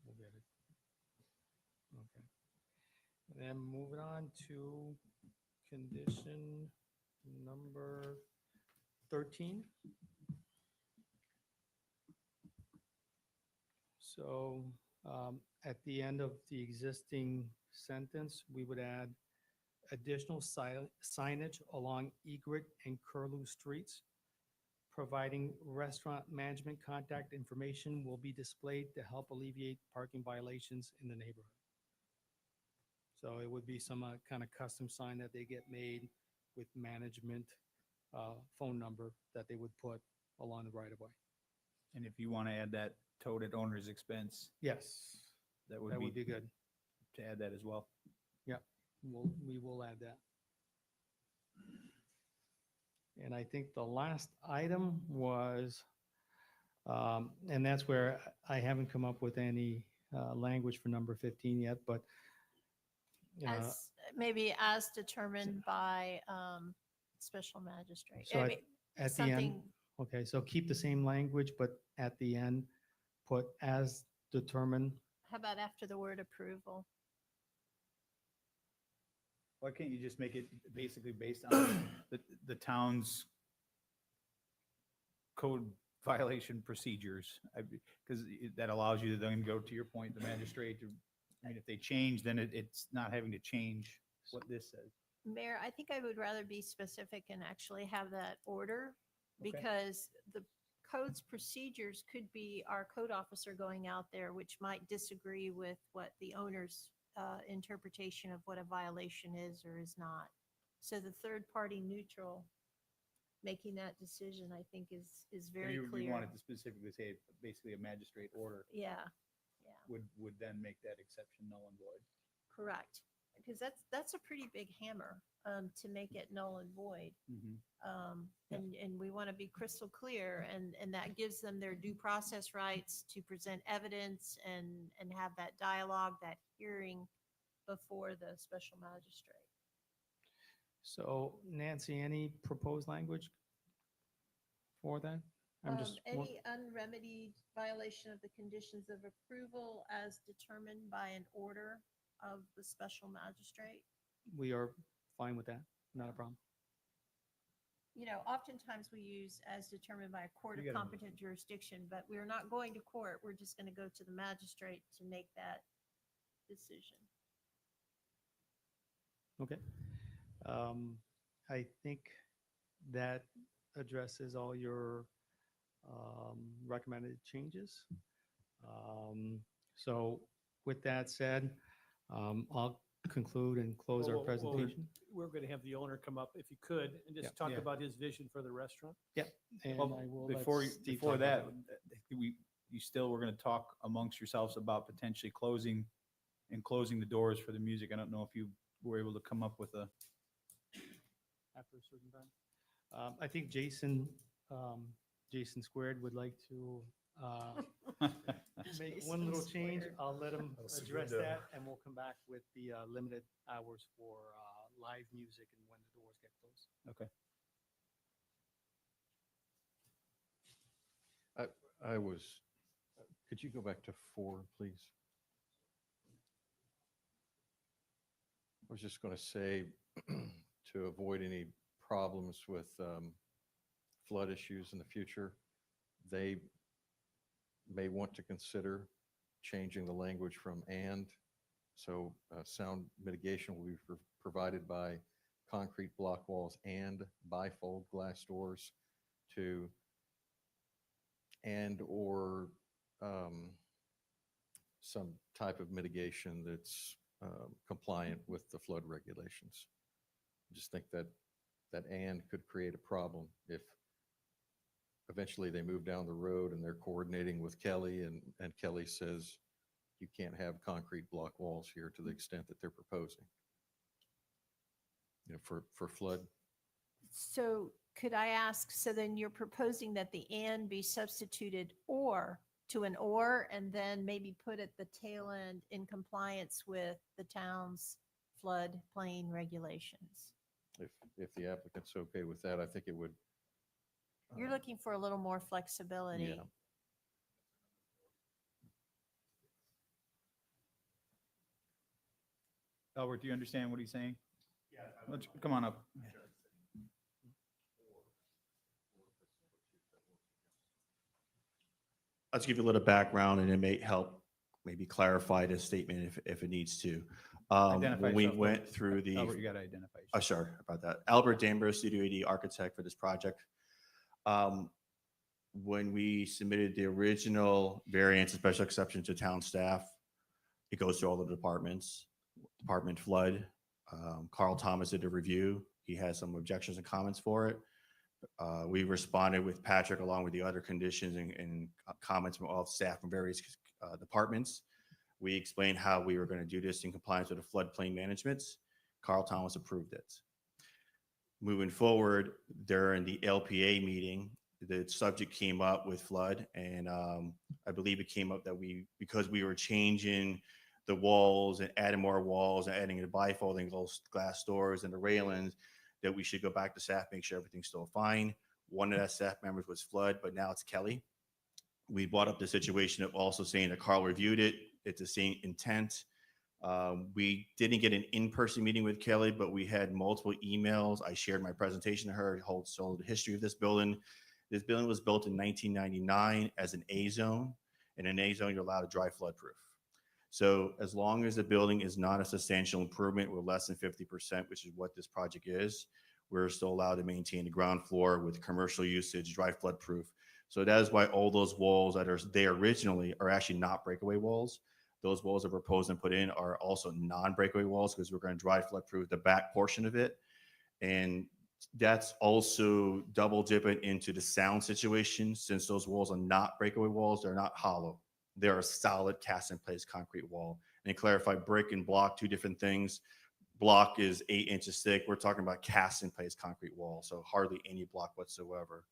We'll get it. Okay. And then moving on to condition number 13. So at the end of the existing sentence, we would add additional signage along Egret and Curlew streets, providing restaurant management contact information will be displayed to help alleviate parking violations in the neighborhood. So it would be some kind of custom sign that they get made with management phone number that they would put along the right of way. And if you want to add that towed at owner's expense, Yes, that that would would be be good. to add that as well. Yeah. we will add that. And I think the last item was, and that's where I haven't come up with any language for number 15 yet, but As, maybe as determined by special magistrate. So I I- mean, at the end, something- okay, so keep the same language, but at the end, put as determined. How about after the word approval? Why can't you just make it basically based on the town's code violation procedures? Because that allows you to then go to your point, the magistrate, I mean, if they change, then it's not having to change what this says. Mayor, I think I would rather be specific and actually have that order Okay. because the code's procedures could be our code officer going out there, which might disagree with what the owner's interpretation of what a violation is or is not. So the third party neutral making that decision, I think is very You clear. wanted to specifically say basically a magistrate order Yeah, would then make that exception null and void. correct. Because that's a pretty big hammer to make it null and void. And we want to be crystal clear and that gives them their due process rights to present evidence and have that dialogue, that hearing before the special magistrate. So Nancy, any proposed language for that? I'm just, Any unremedied violation of the conditions of approval as determined by an order of the special magistrate. we are fine with that, not a problem. You know, oftentimes we use as determined by a court You of gotta- competent jurisdiction, but we're not going to court. We're just going to go to the magistrate to make that decision. Okay. I think that addresses all your recommended changes. So with that said, I'll conclude and close our Well, presentation. We're going to have the owner come up, if you could, and Yeah. just talk Yeah. about his vision for the restaurant. And Well, I will let before Steve before talk that, about it. you still were going to talk amongst yourselves about potentially closing the doors for the music. I don't know if you were able to come up with a. After a certain time. I think Jason Squared would like to make one little Jason change. Squared. I'll let him That's a address good, that and we'll come back with the limited hours for live music and when the doors get closed. Okay. Could you go back to 4, please? I was just going to say, to avoid any problems with flood issues in the future, they may want to consider changing the language from "and." So sound mitigation will be provided by concrete block walls and bifold glass doors to and/or some type of mitigation that's compliant with the flood regulations. I just think that "and" could create a problem if eventually they move down the road and they're coordinating with Kelly and Kelly says, you can't have concrete block walls here to the extent that they're proposing. You know, for flood. So could I ask, so then you're proposing that the "and" be substituted "or" to an "or" and then maybe put at the tail end in compliance with the town's floodplain regulations? If the applicant's okay with that, I think it would. You're looking for a little more flexibility. Yeah. Albert, do you understand what he's saying? Yeah. Come on up. Let's give you a little background and it may help maybe clarify this statement if it needs to. Identify When we yourself, went Albert. through the. Albert, you got to identify Oh, yourself. sorry about that. Albert Danborough, Studio AD architect for this project. When we submitted the original variance and special exception to town staff, it goes to all the departments, Department Flood. Carl Thomas did a review. He has some objections and comments for it. We responded with Patrick along with the other conditions and comments from all staff from various departments. We explained how we were going to do this in compliance with the floodplain managements. Carl Thomas approved it. Moving forward, during the LPA meeting, the subject came up with flood, and I believe it came up that because we were changing the walls and adding more walls and adding the bifolding glass doors and the railings, that we should go back to staff, make sure everything's still fine. One of that staff members was flood, but now it's Kelly. We brought up the situation of also saying that Carl reviewed it. It's the same intent. We didn't get an in-person meeting with Kelly, but we had multiple emails. I shared my presentation to her. It holds the history of this building. This building was built in 1999 as an A zone. In an A zone, you're allowed to dry flood proof. So as long as the building is not a substantial improvement, we're less than 50%, which is what this project is, we're still allowed to maintain the ground floor with commercial usage, dry flood proof. So that is why all those walls that are there originally are actually not breakaway walls. Those walls that are proposed and put in are also non-breakaway walls because we're going to dry flood proof the back portion of it. And that's also double dipping into the sound situation. Since those walls are not breakaway walls, they're not hollow. They're a solid cast in place concrete wall. And to clarify, brick and block, two different things. Block is 8 inches thick. We're talking about cast in place concrete wall. So hardly any block whatsoever.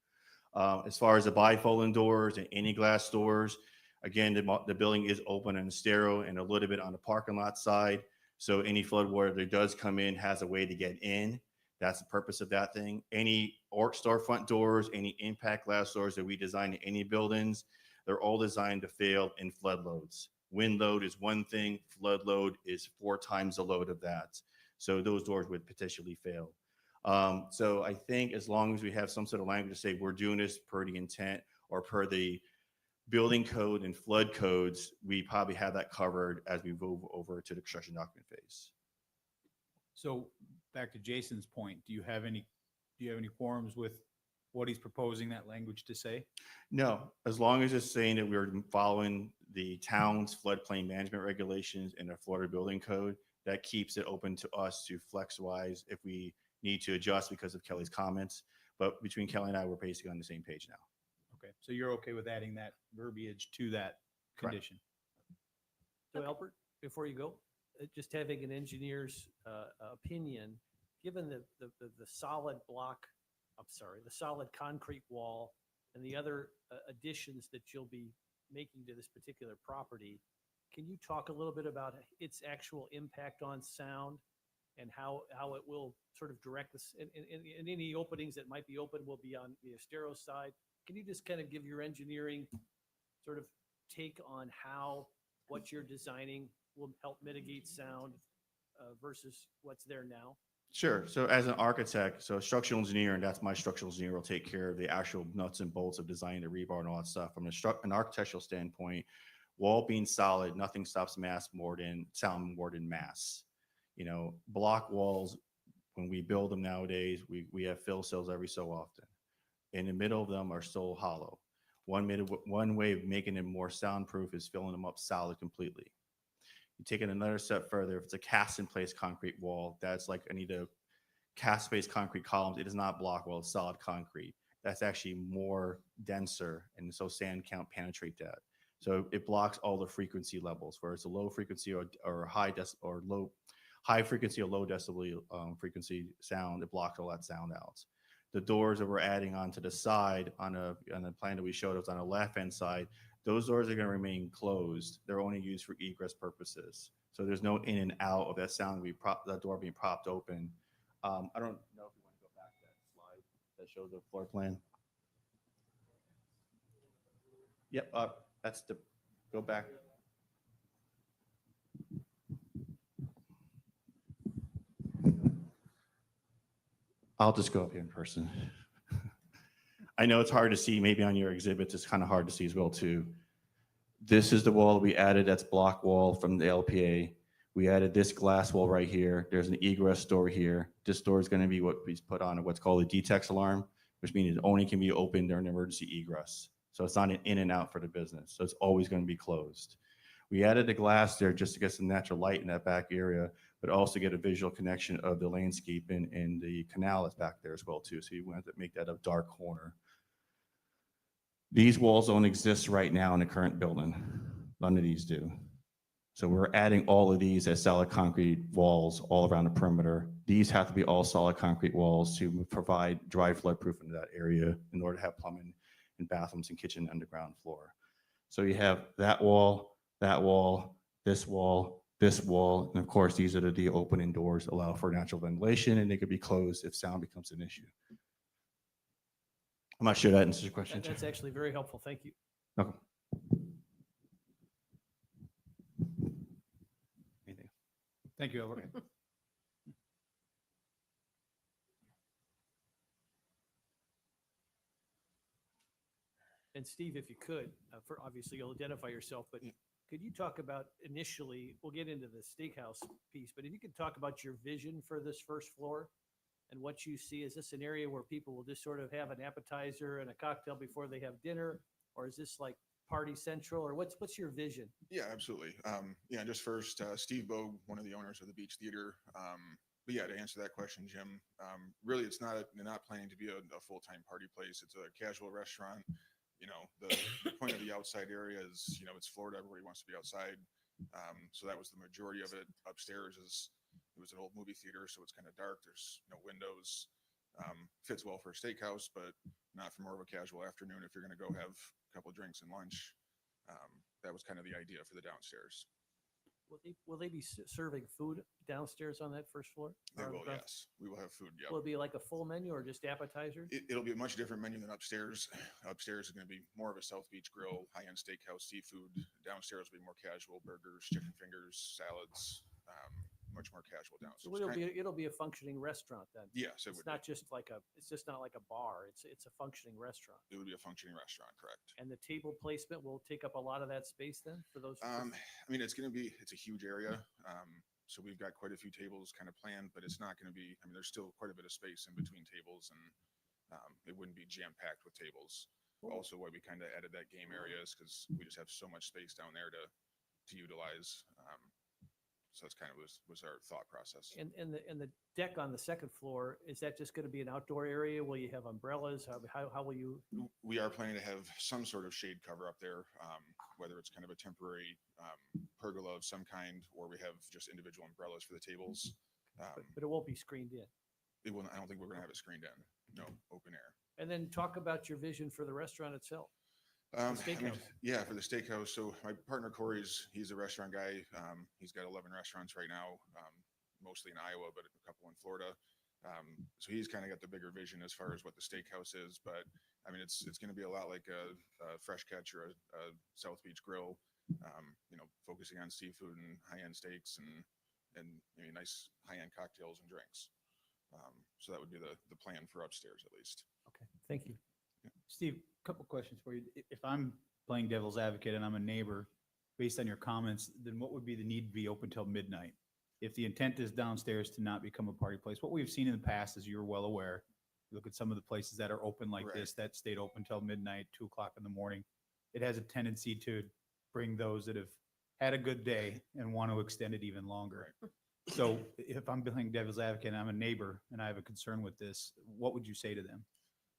As far as the bifolding doors and any glass doors, again, the building is open and stereo and a little bit on the parking lot side. So any flood water that does come in has a way to get in. That's the purpose of that thing. Any storefront doors, any impact glass doors that we design in any buildings, they're all designed to fail in flood loads. Wind load is one thing, flood load is 4 times the load of that. So those doors would potentially fail. So I think as long as we have some sort of language to say we're doing this per the intent or per the building code and flood codes, we probably have that covered as we move over to the construction document phase. So back to Jason's point, do you have any quorums with what he's proposing that language to say? No, as long as it's saying that we're following the town's floodplain management regulations and the Florida building code, that keeps it open to us to flex wise if we need to adjust because of Kelly's comments. But between Kelly and I, we're basically on the same page now. Okay, so you're okay with adding that verbiage to that Correct. condition? So Albert, before you go, just having an engineer's opinion, given the solid block, the solid concrete wall and the other additions that you'll be making to this particular property, can you talk a little bit about its actual impact on sound and how it will sort of direct this, and any openings that might be open will be on the stereo side? Can you just kind of give your engineering sort of take on how what you're designing will help mitigate sound versus what's there now? Sure. So as an architect, so structural engineer, and that's my structural engineer, will take care of the actual nuts and bolts of designing the rebar and all that stuff. From an architectural standpoint, wall being solid, nothing stops sound more than mass. You know, block walls, when we build them nowadays, we have fill cells every so often. In the middle of them are still hollow. One way of making them more soundproof is filling them up solid completely. You take it another step further, if it's a cast in place concrete wall, that's like any of the cast space concrete columns, it is not block wall, it's solid concrete. That's actually more denser, and so sand can't penetrate that. So it blocks all the frequency levels, where it's a low frequency or high frequency or low decibel frequency sound, it blocks all that sound out. The doors that we're adding onto the side on the plan that we showed us on the left-hand side, those doors are going to remain closed. They're only used for egress purposes. So there's no in and out of that sound, that door being propped open. I don't know if you want to go back to that slide that shows the floor plan. Yep, go back. I'll just go up here in person. I know it's hard to see, maybe on your exhibits, it's kind of hard to see as well too. This is the wall we added, that's block wall from the LPA. We added this glass wall right here. There's an egress door here. This door is going to be what we put on what's called a detex alarm, which means it only can be opened during emergency egress. So it's not an in and out for the business. So it's always going to be closed. We added the glass there just to get some natural light in that back area, but also get a visual connection of the landscape and the canal that's back there as well too. So you want to make that a dark corner. These walls don't exist right now in the current building. None of these do. So we're adding all of these as solid concrete walls all around the perimeter. These have to be all solid concrete walls to provide dry flood proof into that area in order to have plumbing and bathrooms and kitchen underground floor. So you have that wall, this wall, this wall, and of course, these are the opening doors allow for natural ventilation, and they could be closed if sound becomes an issue. I'm not sure that answers your question. That's actually very helpful. Thank you. Okay. Thank you, Albert. And Steve, if you could, for obviously you'll identify yourself, but could you talk about initially, we'll get into the steakhouse piece, but if you could talk about your vision for this first floor and what you see, is this an area where people will just sort of have an appetizer and a cocktail before they have dinner? Or is this like party central, or what's your vision? Yeah, absolutely. Yeah, just first, Steve Bogue, one of the owners of the Beach Theater. But yeah, to answer that question, Jim, really, it's not not planning to be a full-time party place. It's a casual restaurant. You know, the point of the outside area is, you know, it's Florida. Everybody wants to be outside. So that was the majority of it. Upstairs it was an old movie theater, so it's kind of dark. There's no windows. Fits well for a steakhouse, but not for more of a casual afternoon if you're going to go have a couple of drinks and lunch. That was kind of the idea for the downstairs. Will they be serving food downstairs on that first floor? They will, yes. We will have food, yeah. Will it be like a full menu or just appetizers? It'll be a much different menu than upstairs. Upstairs is going to be more of a South Beach grill, high-end steakhouse, seafood. Downstairs will be more casual, burgers, chicken fingers, salads, much more casual downstairs. So it'll be a functioning restaurant then? Yes, it would. It's not just like it's just not like a bar. It's a functioning restaurant. It would be a functioning restaurant, correct. And the table placement will take up a lot of that space then for those? I mean, it's a huge area. So we've got quite a few tables kind of planned, but it's not going to be, I mean, there's still quite a bit of space in between tables, and it wouldn't be jam-packed with tables. Also, why we kind of added that game area is because we just have so much space down there to utilize. So that's kind of was our thought process. And the deck on the second floor, is that just going to be an outdoor area? Will you have umbrellas? How will you? We are planning to have some sort of shade cover up there, whether it's kind of a temporary pergola of some kind, or we have just individual umbrellas for the tables. But it won't be screened in. It will. I don't think we're going to have it screened in. No, open air. And then talk about your vision for the restaurant itself. I mean, yeah, for the steakhouse. So my partner Corey's, he's a restaurant guy. He's got 11 restaurants right now, mostly in Iowa, but a couple in Florida. So he's kind of got the bigger vision as far as what the steakhouse is. But I mean, it's going to be a lot like a Fresh Catch or a South Beach Grill. You know, focusing on seafood and high-end steaks and maybe nice high-end cocktails and drinks. So that would be the plan for upstairs at least. Okay, thank you. Steve, couple questions for you. If I'm playing devil's advocate and I'm a neighbor, based on your comments, then what would be the need to be open till midnight? If the intent is downstairs to not become a party place, what we've seen in the past, as you're well aware, look at some of the places that are open like this, that stayed open till midnight, 2 o'clock in the morning. It has a tendency to bring those that have had a good day and want to extend it even longer. So if I'm playing devil's advocate and I'm a neighbor and I have a concern with this, what would you say to them?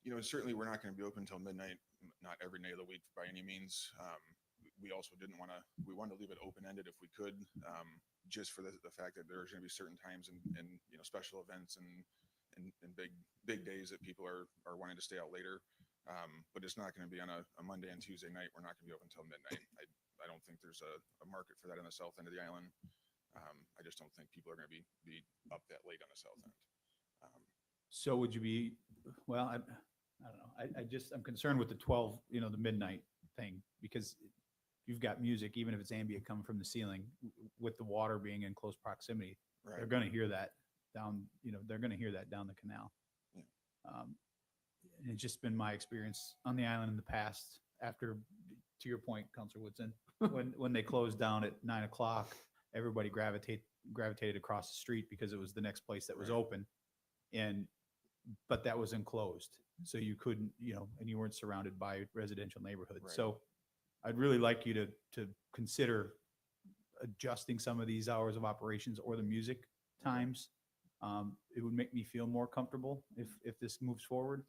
You know, certainly we're not going to be open until midnight, not every day of the week by any means. We also we wanted to leave it open-ended if we could, just for the fact that there's going to be certain times and you know, special events and big days that people are wanting to stay out later. But it's not going to be on a Monday and Tuesday night. We're not going to be open until midnight. I don't think there's a market for that on the south end of the island. I just don't think people are going to be up that late on the south end. So would you be, well, I don't know. I'm concerned with the 12, you know, the midnight thing, because you've got music, even if it's ambient coming from the ceiling, with the water being in close proximity, they're going to hear that down, you know, they're going to hear that down the canal. Yeah. And it's just been my experience on the island in the past, after, to your point, Councilor Woodson, when they closed down at 9 o'clock, everybody gravitated across the street because it was the next place that was open. But that was enclosed. So you couldn't, you know, and you weren't surrounded by residential neighborhoods. So I'd really like you to consider adjusting some of these hours of operations or the music times. It would make me feel more comfortable if this moves forward.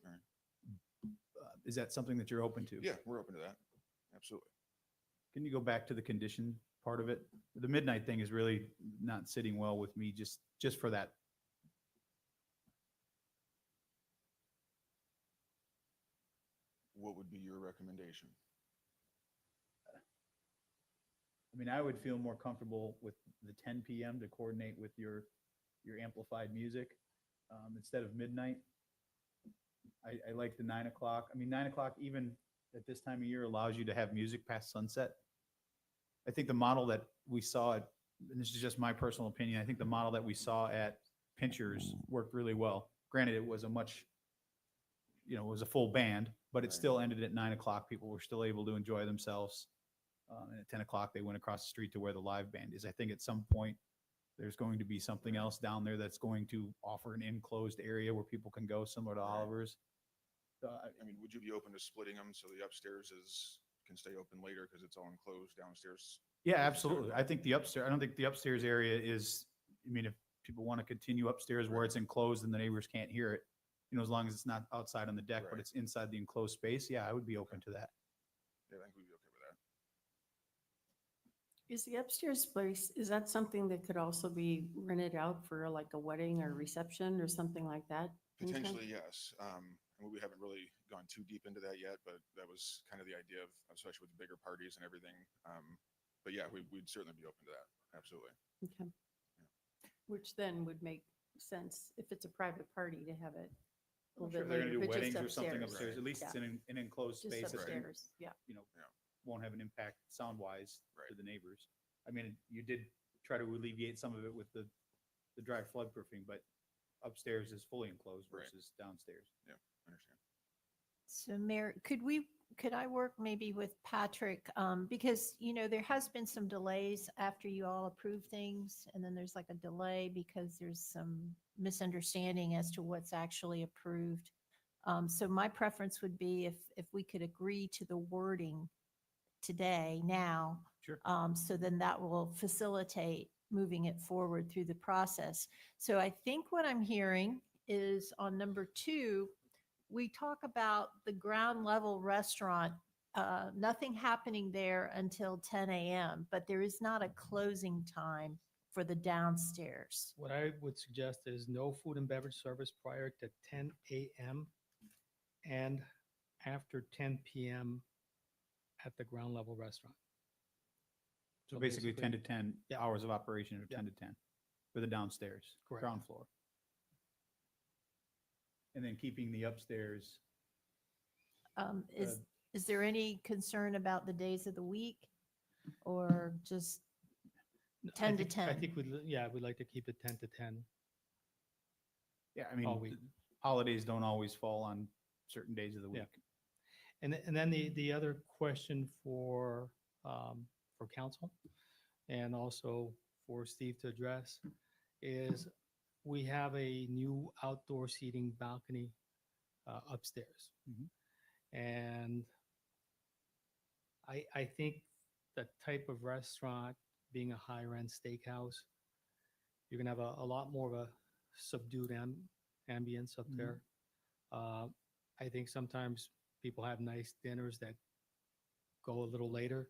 Is that something that you're open to? Yeah, we're open to that. Absolutely. Can you go back to the condition part of it. The midnight thing is really not sitting well with me, just for that. What would be your recommendation? I mean, I would feel more comfortable with the 10 PM to coordinate with your amplified music, instead of midnight. I like the 9 o'clock. I mean, 9 o'clock, even at this time of year, allows you to have music past sunset. I think the model that we saw at, and this is just my personal opinion, I think the model that we saw at Pinchers worked really well. Granted, it was a much, it was a full band, but it still ended at 9 o'clock. People were still able to enjoy themselves. And at 10 o'clock, they went across the street to where the live band is. I think at some point, there's going to be something else down there that's going to offer an enclosed area where people can go, similar to Oliver's. I mean, would you be open to splitting them so the upstairs can stay open later because it's all enclosed downstairs? Yeah, absolutely. I think I don't think the upstairs area is, I mean, if people want to continue upstairs where it's enclosed and the neighbors can't hear it, as long as it's not outside on the deck, but it's inside the enclosed space, yeah, I would be open to that. Yeah, I think we'd be okay with that. Is the upstairs place, is that something that could also be rented out for like a wedding or reception or something like that? Anytime? Potentially, yes. And we haven't really gone too deep into that yet, but that was kind of the idea of, especially with the bigger parties and everything. But yeah, we'd certainly be open to that. Absolutely. Okay. Which then would make sense if it's a private party to have it a I'm little sure bit they're later, gonna do but just weddings or something upstairs. upstairs. At least it's Yeah. in an enclosed Just space. that upstairs, yeah. Won't have an impact sound wise to the neighbors. I mean, you did try to alleviate some of it with the dry flood proofing, but upstairs is fully enclosed versus downstairs. Yeah, I understand. So Mayor, could I work maybe with Patrick? Because, there has been some delays after you all approve things, and then there's like a delay because there's some misunderstanding as to what's actually approved. So my preference would be if we could agree to the wording today, now. Sure. So then that will facilitate moving it forward through the process. So I think what I'm hearing is on number 2, we talk about the ground level restaurant, nothing happening there until 10 a.m., but there is not a closing time for the downstairs. What I would suggest is no food and beverage service prior to 10 a.m. and after 10 p.m. at the ground level restaurant. So basically 10 to 10 hours of operation, or 10 to 10 for the downstairs, Correct. ground floor. And then keeping the upstairs. Is there any concern about the days of the week or just 10 to 10? I think we'd like to keep it 10 to 10. Yeah, I mean, all week. holidays don't always fall on certain days of the week. Yeah. And then the other question for council and also for Steve to address is we have a new outdoor seating balcony upstairs. And I think the type of restaurant, being a higher end steakhouse, you're gonna have a lot more of a subdued ambience up there. I think sometimes people have nice dinners that go a little later.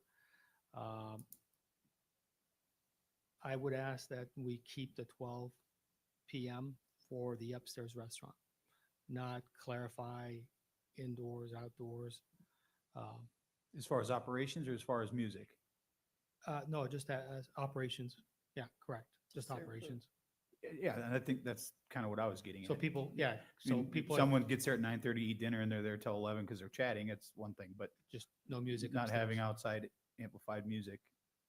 I would ask that we keep the 12 p.m. for the upstairs restaurant, not clarify indoors, outdoors. As far as operations or as far as music? No, just as operations. Yeah, correct. Just serve food. operations. Yeah, and I think that's kind of what I was getting at. So people, yeah, I so mean, people. someone gets there at 9:30, eat dinner, and they're there till 11 because they're chatting, it's one thing, but just no music. not upstairs. having outside amplified music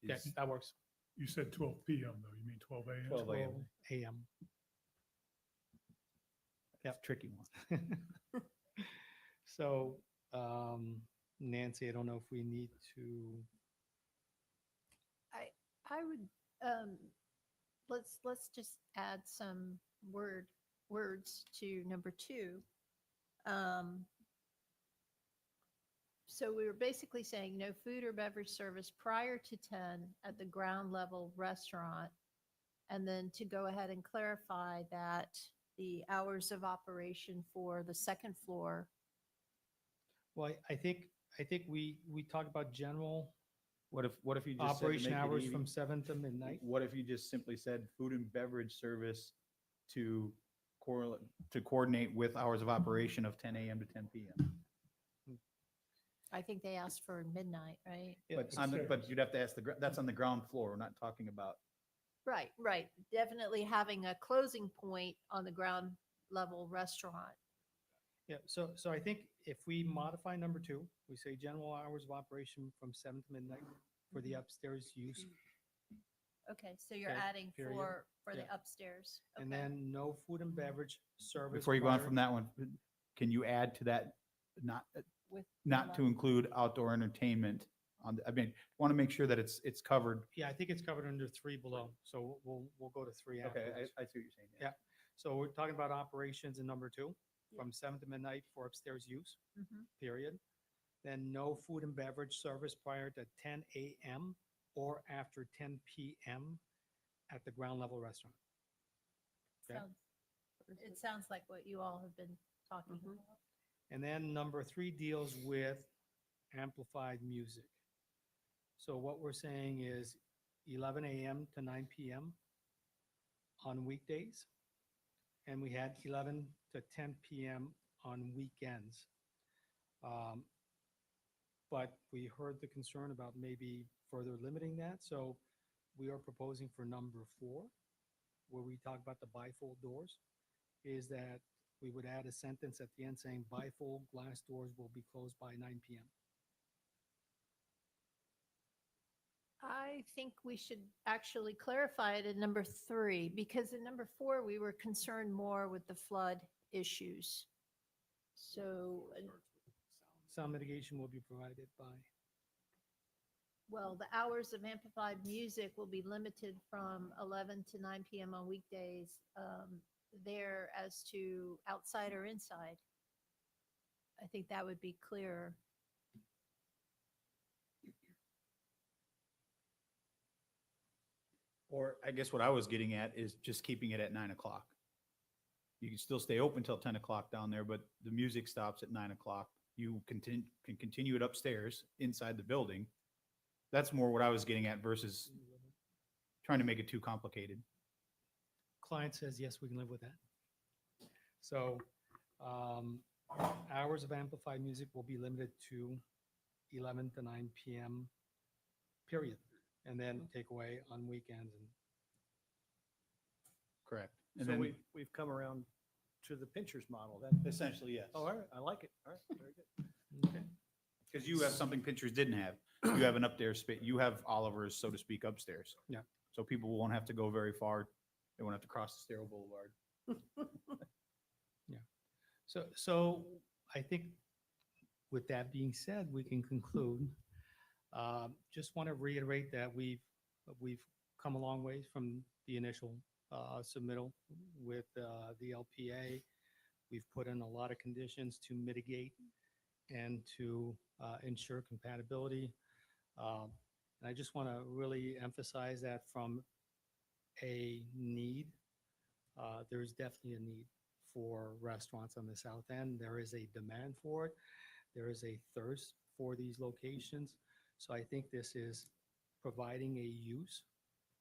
Yeah, is that works. You said 12 p.m. though. You mean 12 a.m.? 12 a.m. a.m. a tricky one. So, Nancy, I don't know if we need to. I would, let's just add some words to number 2. So we were basically saying no food or beverage service prior to 10 at the ground level restaurant. And then to go ahead and clarify that the hours of operation for the second floor. Well, I think we talk about general What if you just said to Operation make it hours easy, from 7 to midnight. what if you just simply said food and beverage service to correlate, to coordinate with hours of operation of 10 a.m. to 10 p.m.? I think they asked for midnight, right? But but you'd have to ask that's on the ground floor. We're not talking about. Right, right. Definitely having a closing point on the ground level restaurant. Yeah, so I think if we modify number 2, we say general hours of operation from 7 to midnight for the upstairs use. Okay, so you're Okay, adding period. for the Yeah. upstairs. And Okay. then no food and beverage service. Before you go on prior- from that one, can you add to that, not, With not to include outdoor entertainment on, I mean, want to make sure that it's covered. Yeah, I think it's covered under 3 below, so we'll go to 3 Okay, afterwards. I see what you're saying. Yeah, so we're talking about operations in number 2, Yeah. from 7 to midnight for upstairs use, Mhm. period. Then no food and beverage service prior to 10 a.m. or after 10 p.m. at the ground level restaurant. Okay. It sounds like what you all have been talking Mhm. about. And then number 3 deals with amplified music. So what we're saying is 11 a.m. to 9 p.m. on weekdays. And we had 11 to 10 p.m. on weekends. But we heard the concern about maybe further limiting that. So we are proposing for number 4, where we talk about the bifold doors, is that we would add a sentence at the end saying bifold glass doors will be closed by 9 p.m. I think we should actually clarify it in number 3, because in number 4, we were concerned more with the flood issues. So, Sound mitigation will be provided by. well, the hours of amplified music will be limited from 11 to 9 p.m. on weekdays, there as to outside or inside. I think that would be clearer. Or I guess what I was getting at is just keeping it at 9 o'clock. You can still stay open till 10 o'clock down there, but the music stops at 9 o'clock. You can continue it upstairs inside the building. That's more what I was getting at versus trying to make it too complicated. Client says, yes, we can live with that. So hours of amplified music will be limited to 11 to 9 p.m. period. And then take away on weekends. And Correct. And So then we've come around to the pinchers model. That, essentially, yes. oh, all right, I like it. All right, very good. Okay. Because you have something Pinterest didn't have. You have an upstairs space. You have Oliver's, so to speak, upstairs. Yeah. So people won't have to go very far. They won't have to cross the Stero Boulevard. Yeah. So I think with that being said, we can conclude. Just want to reiterate that we've come a long way from the initial submittal with the LPA. We've put in a lot of conditions to mitigate and to ensure compatibility. And I just want to really emphasize that from a need, there's definitely a need for restaurants on the south end. There is a demand for it. There is a thirst for these locations. So I think this is providing a use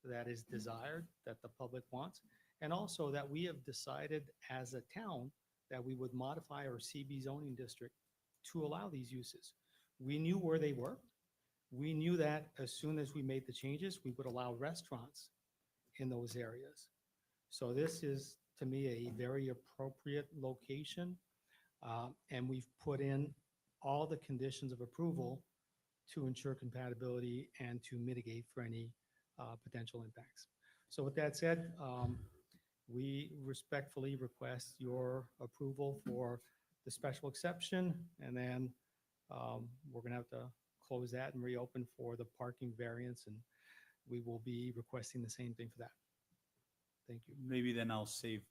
that is desired, that the public wants, and also that we have decided as a town that we would modify our CB zoning district to allow these uses. We knew where they were. We knew that as soon as we made the changes, we would allow restaurants in those areas. So this is, to me, a very appropriate location. And we've put in all the conditions of approval to ensure compatibility and to mitigate for any potential impacts. So with that said, we respectfully request your approval for the special exception, and then we're going to have to close that and reopen for the parking variance, and we will be requesting the same thing for that. Thank you. Maybe then I'll save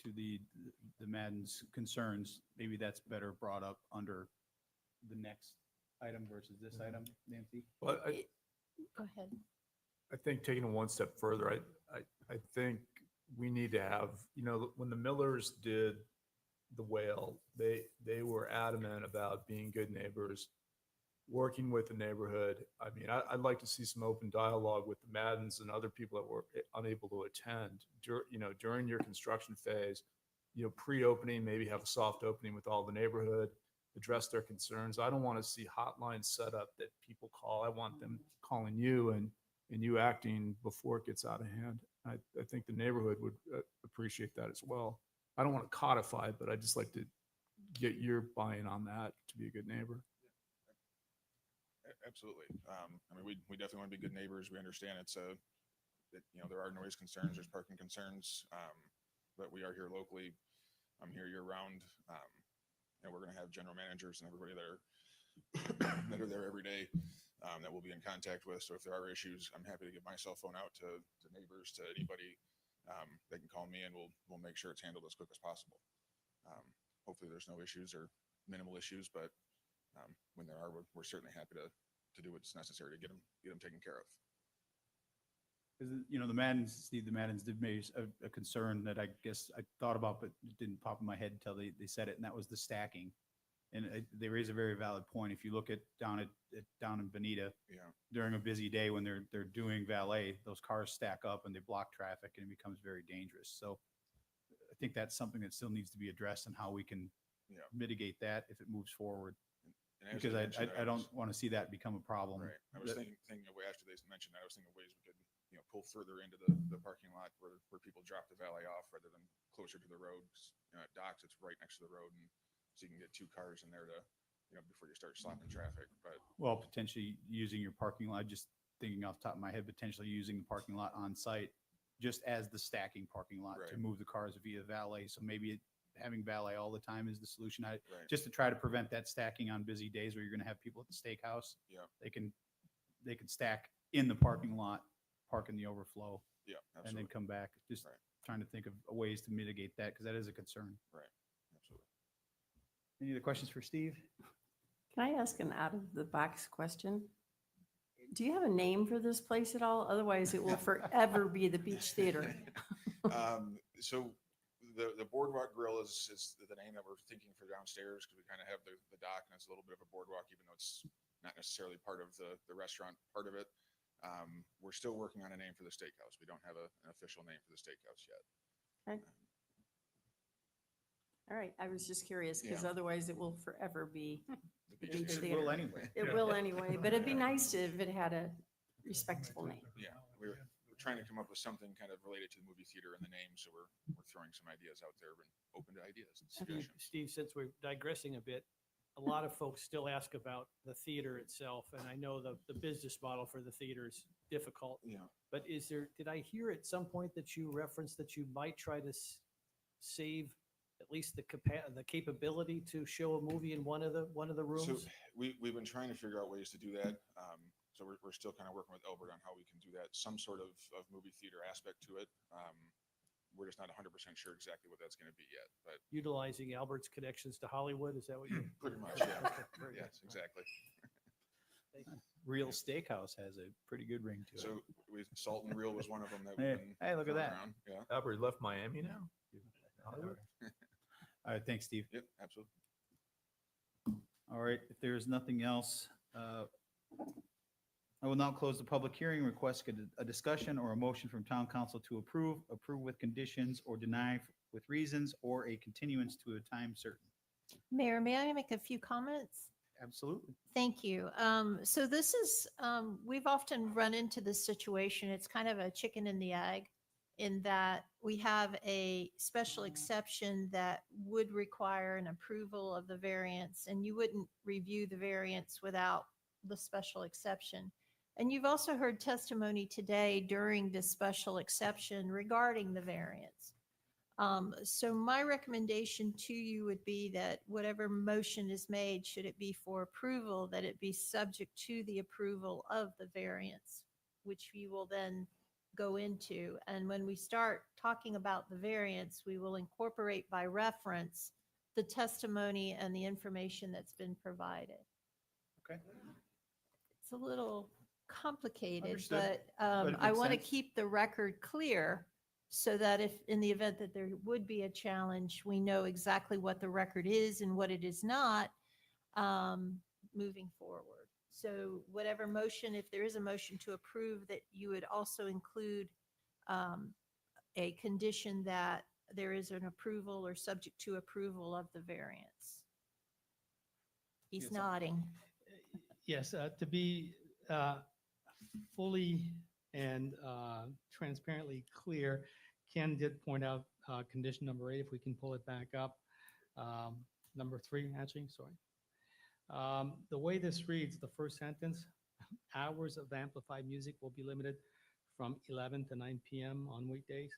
to the Madden's concerns. Maybe that's better brought up under the next item versus this item, Nancy? Well, Go ahead. I think taking it one step further, I think we need to have, when the Millers did the whale, they were adamant about being good neighbors working with the neighborhood. I mean, I'd like to see some open dialogue with the Maddens and other people that were unable to attend during your construction phase, pre-opening, maybe have a soft opening with all the neighborhood, address their concerns. I don't want to see hotlines set up that people call. I want them calling you and you acting before it gets out of hand. I think the neighborhood would appreciate that as well. I don't want to codify it, but I'd just like to get your buy-in on that to be a good neighbor. Absolutely. I mean, we definitely want to be good neighbors. We understand that, there are noise concerns, there's parking concerns, but we are here locally. I'm here year round. And we're going to have general managers and everybody that are there every day that we'll be in contact with. So if there are issues, I'm happy to give my cell phone out to neighbors, to anybody. They can call me and we'll make sure it's handled as quick as possible. Hopefully there's no issues or minimal issues, but when there are, we're certainly happy to do what's necessary to get them taken care of. Because, the Maddens did make a concern that I guess I thought about, but it didn't pop in my head until they said it, and that was the stacking. And they raise a very valid point. If you look at down in Bonita, during a busy day when they're doing valet, those cars stack up and they block traffic and it becomes very dangerous. So I think that's something that still needs to be addressed and how we can mitigate that if it moves forward. And as Because you I mentioned, don't want to see that become a problem. Right. I was thinking after they mentioned that, I was thinking of ways we could, pull further into the parking lot where people drop the valet off rather than closer to the road. At docks, it's right next to the road, and so you can get 2 cars in there to, before you start stopping traffic. But Well, potentially using your parking lot, just thinking off the top of my head, potentially using the parking lot on site just as the stacking parking lot to Right. move the cars via valet. So maybe having valet all the time is the solution. Right. Just to try to prevent that stacking on busy days where you're going to have people at the steakhouse. Yeah. They can stack in the parking lot, park in the overflow, yeah, and absolutely. then come back. Just Right. trying to think of ways to mitigate that because that is a concern. Right. Absolutely. Any other questions for Steve? Can I ask an out of the box question? Do you have a name for this place at all? Otherwise it will forever be the Beach Theater. So the Boardwalk Grill is the name that we're thinking for downstairs, because we kind of have the dock and it's a little bit of a boardwalk, even though it's not necessarily part of the restaurant part of it. We're still working on a name for the steakhouse. We don't have an official name for the steakhouse yet. Okay. All right, I was just curious because Yeah. otherwise it will forever be The the Beach Beach It Theater. will anyway. It will anyway, but it'd be nice if it had a respectable name. Yeah, we're trying to come up with something kind of related to the movie theater in the name, so we're throwing some ideas out there and open to ideas and suggestions. Steve, since we're digressing a bit, a lot of folks still ask about the theater itself, and I know the business model for the theater is difficult. Yeah. But did I hear at some point that you referenced that you might try to save at least the capability to show a movie in one of the rooms? So we've been trying to figure out ways to do that. So we're still kind of working with Albert on how we can do that, some sort of movie theater aspect to it. We're just not 100% sure exactly what that's going to be yet, but Utilizing Albert's connections to Hollywood, is that what you? pretty much, yeah. Okay, very good. Yes, exactly. Real Steakhouse has a pretty good ring to it. So Salt and Reel was one of them that Hey, we've been hey, look at throwing that. around. Yeah. Albert left Miami now? Hollywood? All right, thanks, Steve. Yep, absolutely. All right, if there is nothing else, I will now close the public hearing, request a discussion or a motion from town council to approve with conditions, or deny with reasons, or a continuance to a time certain. Mayor, may I make a few comments? Absolutely. Thank you. So this is, we've often run into this situation. It's kind of a chicken and the egg in that we have a special exception that would require an approval of the variance, and you wouldn't review the variance without the special exception. And you've also heard testimony today during this special exception regarding the variance. So my recommendation to you would be that whatever motion is made, should it be for approval, that it be subject to the approval of the variance, which we will then go into. And when we start talking about the variance, we will incorporate by reference the testimony and the information that's been provided. Okay. It's a little complicated, Understood. but it I makes want to sense. keep the record clear so that if, in the event that there would be a challenge, we know exactly what the record is and what it is not, moving forward. So whatever motion, if there is a motion to approve, that you would also include a condition that there is an approval or subject to approval of the variance. He's Yes. nodding. Yes, to be fully and transparently clear, Ken did point out condition number 8, if we can pull it back up. Number 3, actually, sorry. The way this reads, the first sentence, hours of amplified music will be limited from 11 to 9 p.m. on weekdays.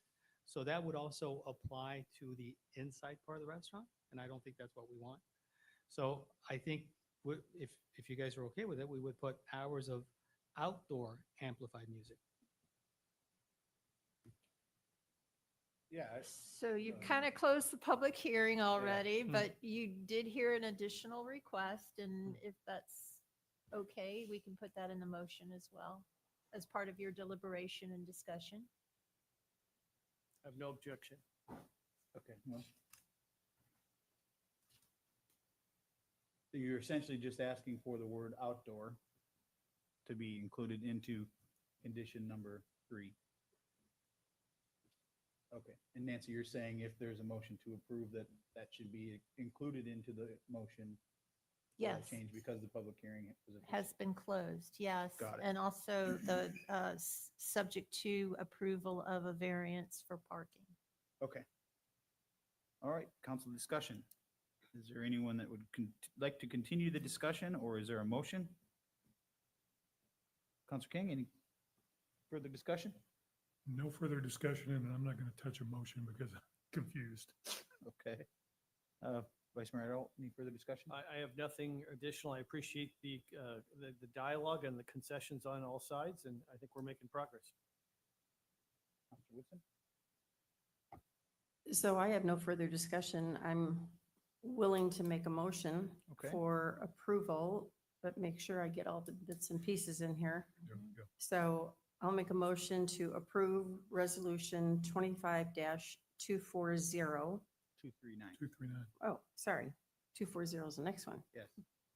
So that would also apply to the inside part of the restaurant, and I don't think that's what we want. So I think if you guys are okay with it, we would put hours of outdoor amplified music. Yeah. So you kind of closed the public hearing already, Mm. but you did hear an additional request, and if that's okay, we can put that in the motion as well, as part of your deliberation and discussion. I have no objection. Okay. Well. So you're essentially just asking for the word outdoor to be included into condition number 3. Okay. And Nancy, you're saying if there's a motion to approve that, that should be included into the motion. for that Yes. Change because the public hearing was Has been closed, yes. Got it. And also the subject to approval of a variance for parking. Okay. All right, council discussion. Is there anyone that would like to continue the discussion, or is there a motion? Councilor King, any further discussion? No further discussion, and I'm not going to touch a motion because I'm confused. Okay. Vice Mayor Earl, any further discussion? I have nothing additional. I appreciate the dialogue and the concessions on all sides, and I think we're making progress. Councilor Woodson? So I have no further discussion. I'm willing to make a motion Okay. for approval, but make sure I get all the bits and pieces in here. Go, go. So I'll make a motion to approve resolution 25-240. 239. 239. Oh, sorry, 240 is the next one. Yes.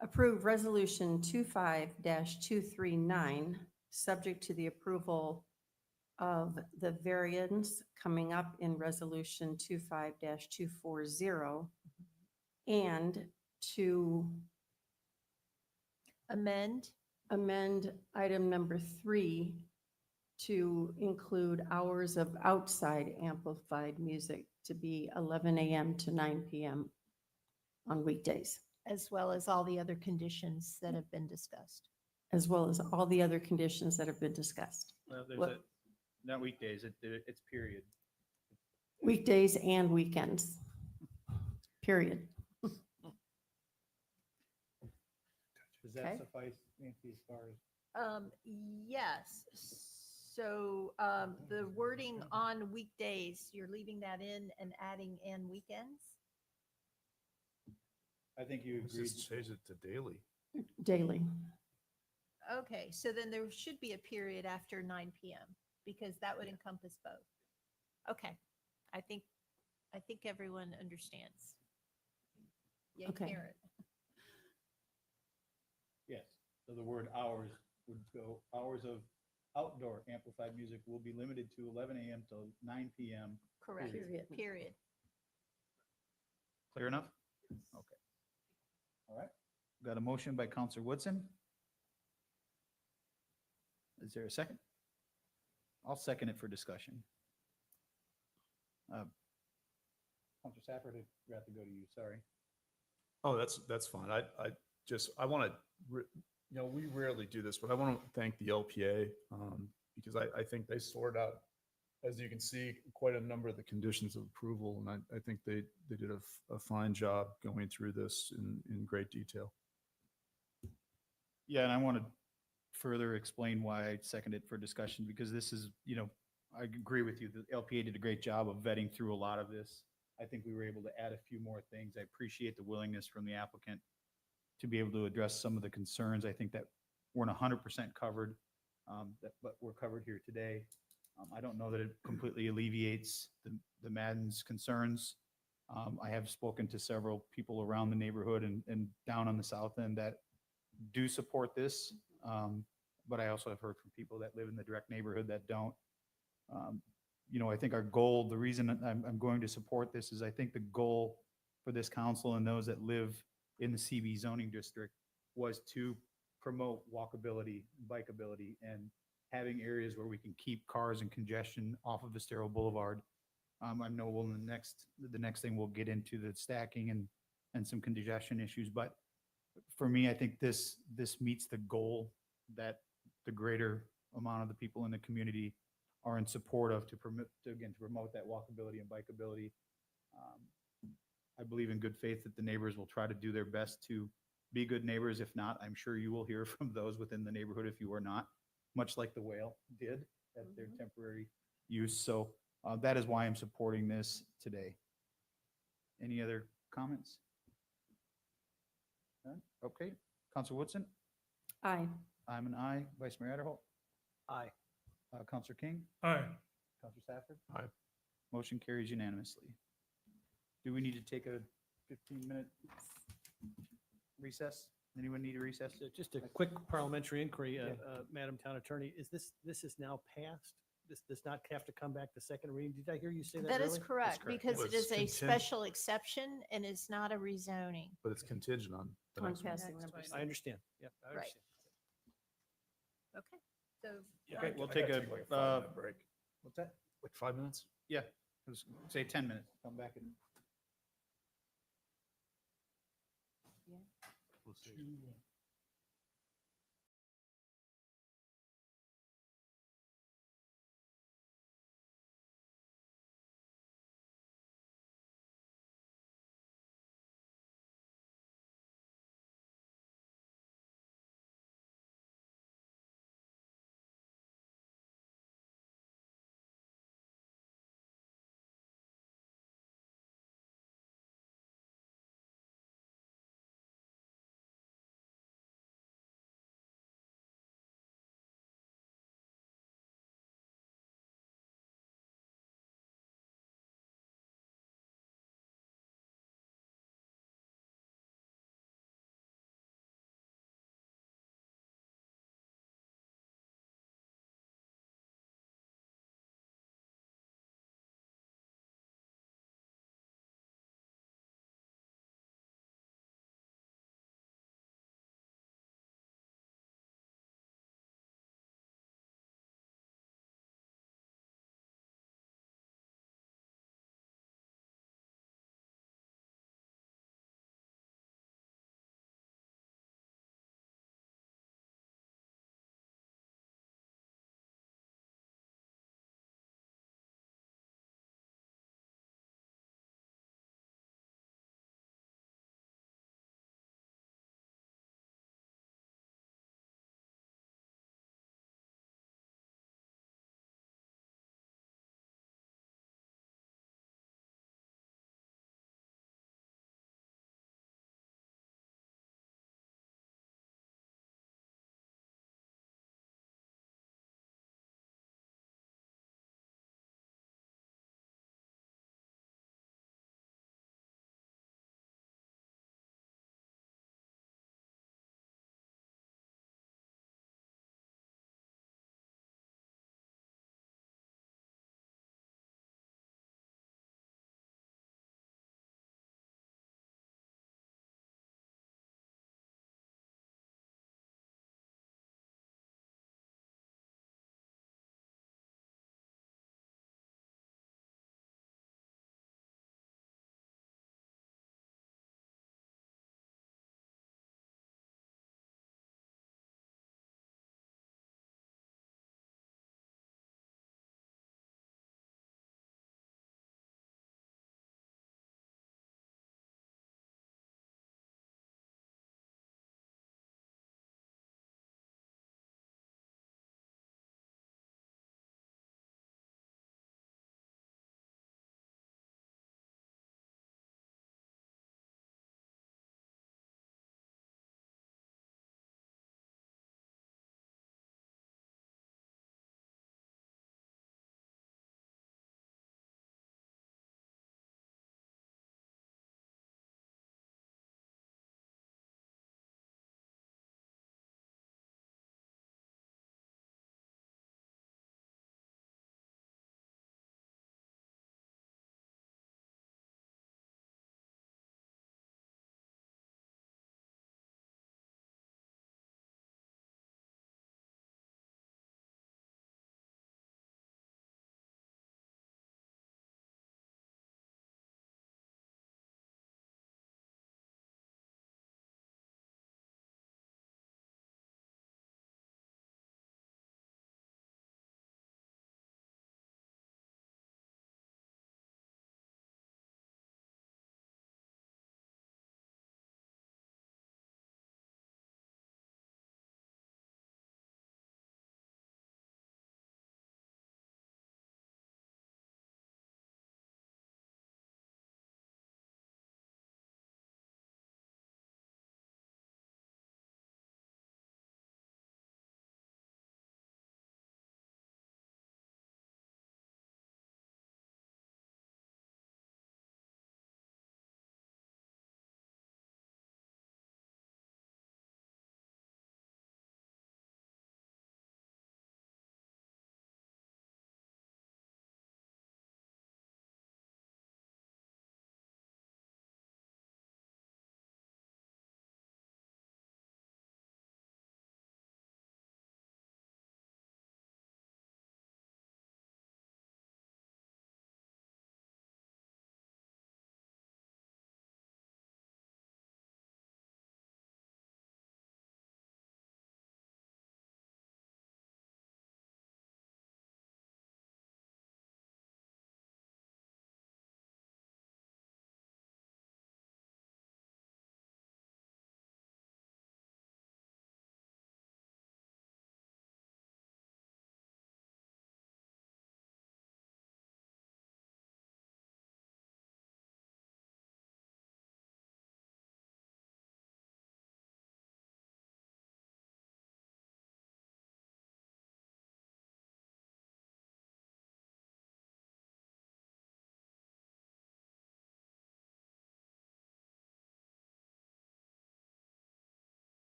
Approve resolution 25-239, subject to the approval of the variance coming up in resolution 25-240, and to Amend item number 3 to include hours of outside amplified music to be 11 a.m. to 9 p.m. on weekdays, as well as all the other conditions that have been discussed. as well as all the other conditions that have been discussed. Well, there's What- not weekdays, it's period. Weekdays and weekends, period. Does Okay. that suffice, Nancy, as far as? Yes. So the wording on weekdays, you're leaving that in and adding and weekends? I think you Let's agreed. just change it to daily. Daily. Okay, so then there should be a period after 9 PM because that would encompass both. Okay, I think everyone understands. Yay, Okay. Karen. Yes, so the word hours would go, hours of outdoor amplified music will be limited to 11 a.m. to 9 p.m. Correct, Period. period. Clear enough? Okay. All right. Got a motion by Counselor Woodson. Is there a second? I'll second it for discussion. Counselor Safford, I have to go to you, sorry. Oh, that's fine. I want to, we rarely do this, but I want to thank the LPA because I think they sorted out, as you can see, quite a number of the conditions of approval. And I think they did a fine job going through this in great detail. Yeah, and I want to further explain why I seconded for discussion, because this is, I agree with you. The LPA did a great job of vetting through a lot of this. I think we were able to add a few more things. I appreciate the willingness from the applicant to be able to address some of the concerns. I think that weren't 100% covered, but we're covered here today. I don't know that it completely alleviates the Madden's concerns. I have spoken to several people around the neighborhood and down on the south end that do support this. But I also have heard from people that live in the direct neighborhood that don't. I think our goal, the reason I'm going to support this is I think the goal for this council and those that live in the CB zoning district was to promote walkability, bikeability, and having areas where we can keep cars and congestion off of Estero Boulevard. I know the next thing we'll get into the stacking and some congestion issues, but for me, I think this meets the goal that the greater amount of the people in the community are in support of to promote that walkability and bikeability. I believe in good faith that the neighbors will try to do their best to be good neighbors. If not, I'm sure you will hear from those within the neighborhood if you are not, much like the Whale did at their temporary use. So that is why I'm supporting this today. Any other comments? None? Okay. Council Woodson? Aye. I'm an aye. Vice Mayor Adderholt? Aye. Councilor King? Aye. Councilor Stafford? Aye. Motion carries unanimously. Do we need to take a 15-minute recess? Anyone need a recess? So just a quick parliamentary inquiry, Yeah. Madam Town Attorney, this is now passed? This does not have to come back to second reading? Did I hear you say that That is earlier? correct, correct. because But it it's is a contingent- special exception and it's not a rezoning. But it's contingent on the On next one. passing Next number one. six. I understand. Yeah, I Right. understand. Okay, so. Okay, we'll I take gotta a, like 5-minute break. what's that? Like 5 minutes? Yeah, let's say 10 minutes. Come back and. We'll see.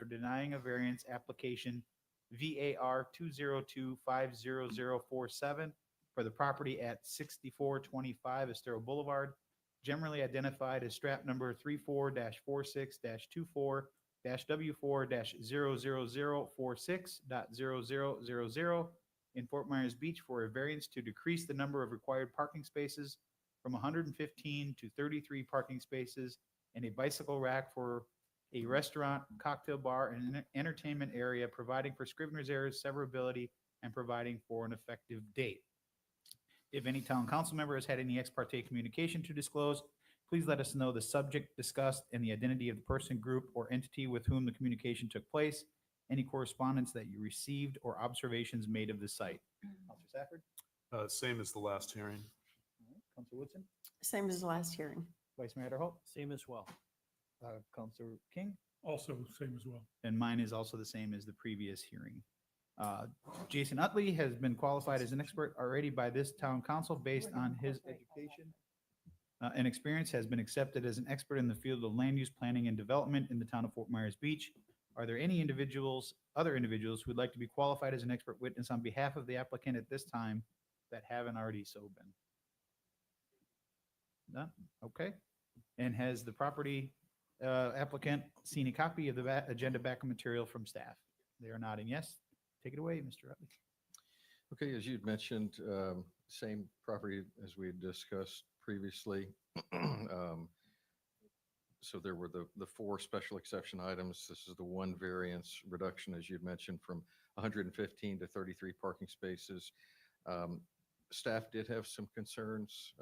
after denying a variance application VAR 202-50047 for the property at 6425 Estero Boulevard, generally identified as strap number 34-46-24-W4-00046.0000 in Fort Myers Beach for a variance to decrease the number of required parking spaces from 115 to 33 parking spaces and a bicycle rack for a restaurant, cocktail bar, and an entertainment area, providing for Scrivener's errors, severability, and providing for an effective date. If any town council member has had any ex parte communication to disclose, please let us know the subject discussed and the identity of the person, group, or entity with whom the communication took place, any correspondence that you received, or observations made of the site. Counselor Safford? Same as the last hearing. Counselor Woodson? Same as the last hearing. Vice Mayor Adderholt? Same as well. Counselor King? Also same as well. And mine is also the same as the previous hearing. Jason Utley has been qualified as an expert already by this town council based on his education and experience, has been accepted as an expert in the field of land use planning and development in the town of Fort Myers Beach. Are there any other individuals who would like to be qualified as an expert witness on behalf of the applicant at this time that haven't already so been? None? Okay. And has the property applicant seen a copy of the agenda backup material from staff? They are nodding yes. Take it away, Mr. Utley. Okay, as you'd mentioned, same property as we had discussed previously. So there were the four special exception items. This is the one variance reduction, as you'd mentioned, from 115 to 33 parking spaces. Staff did have some concerns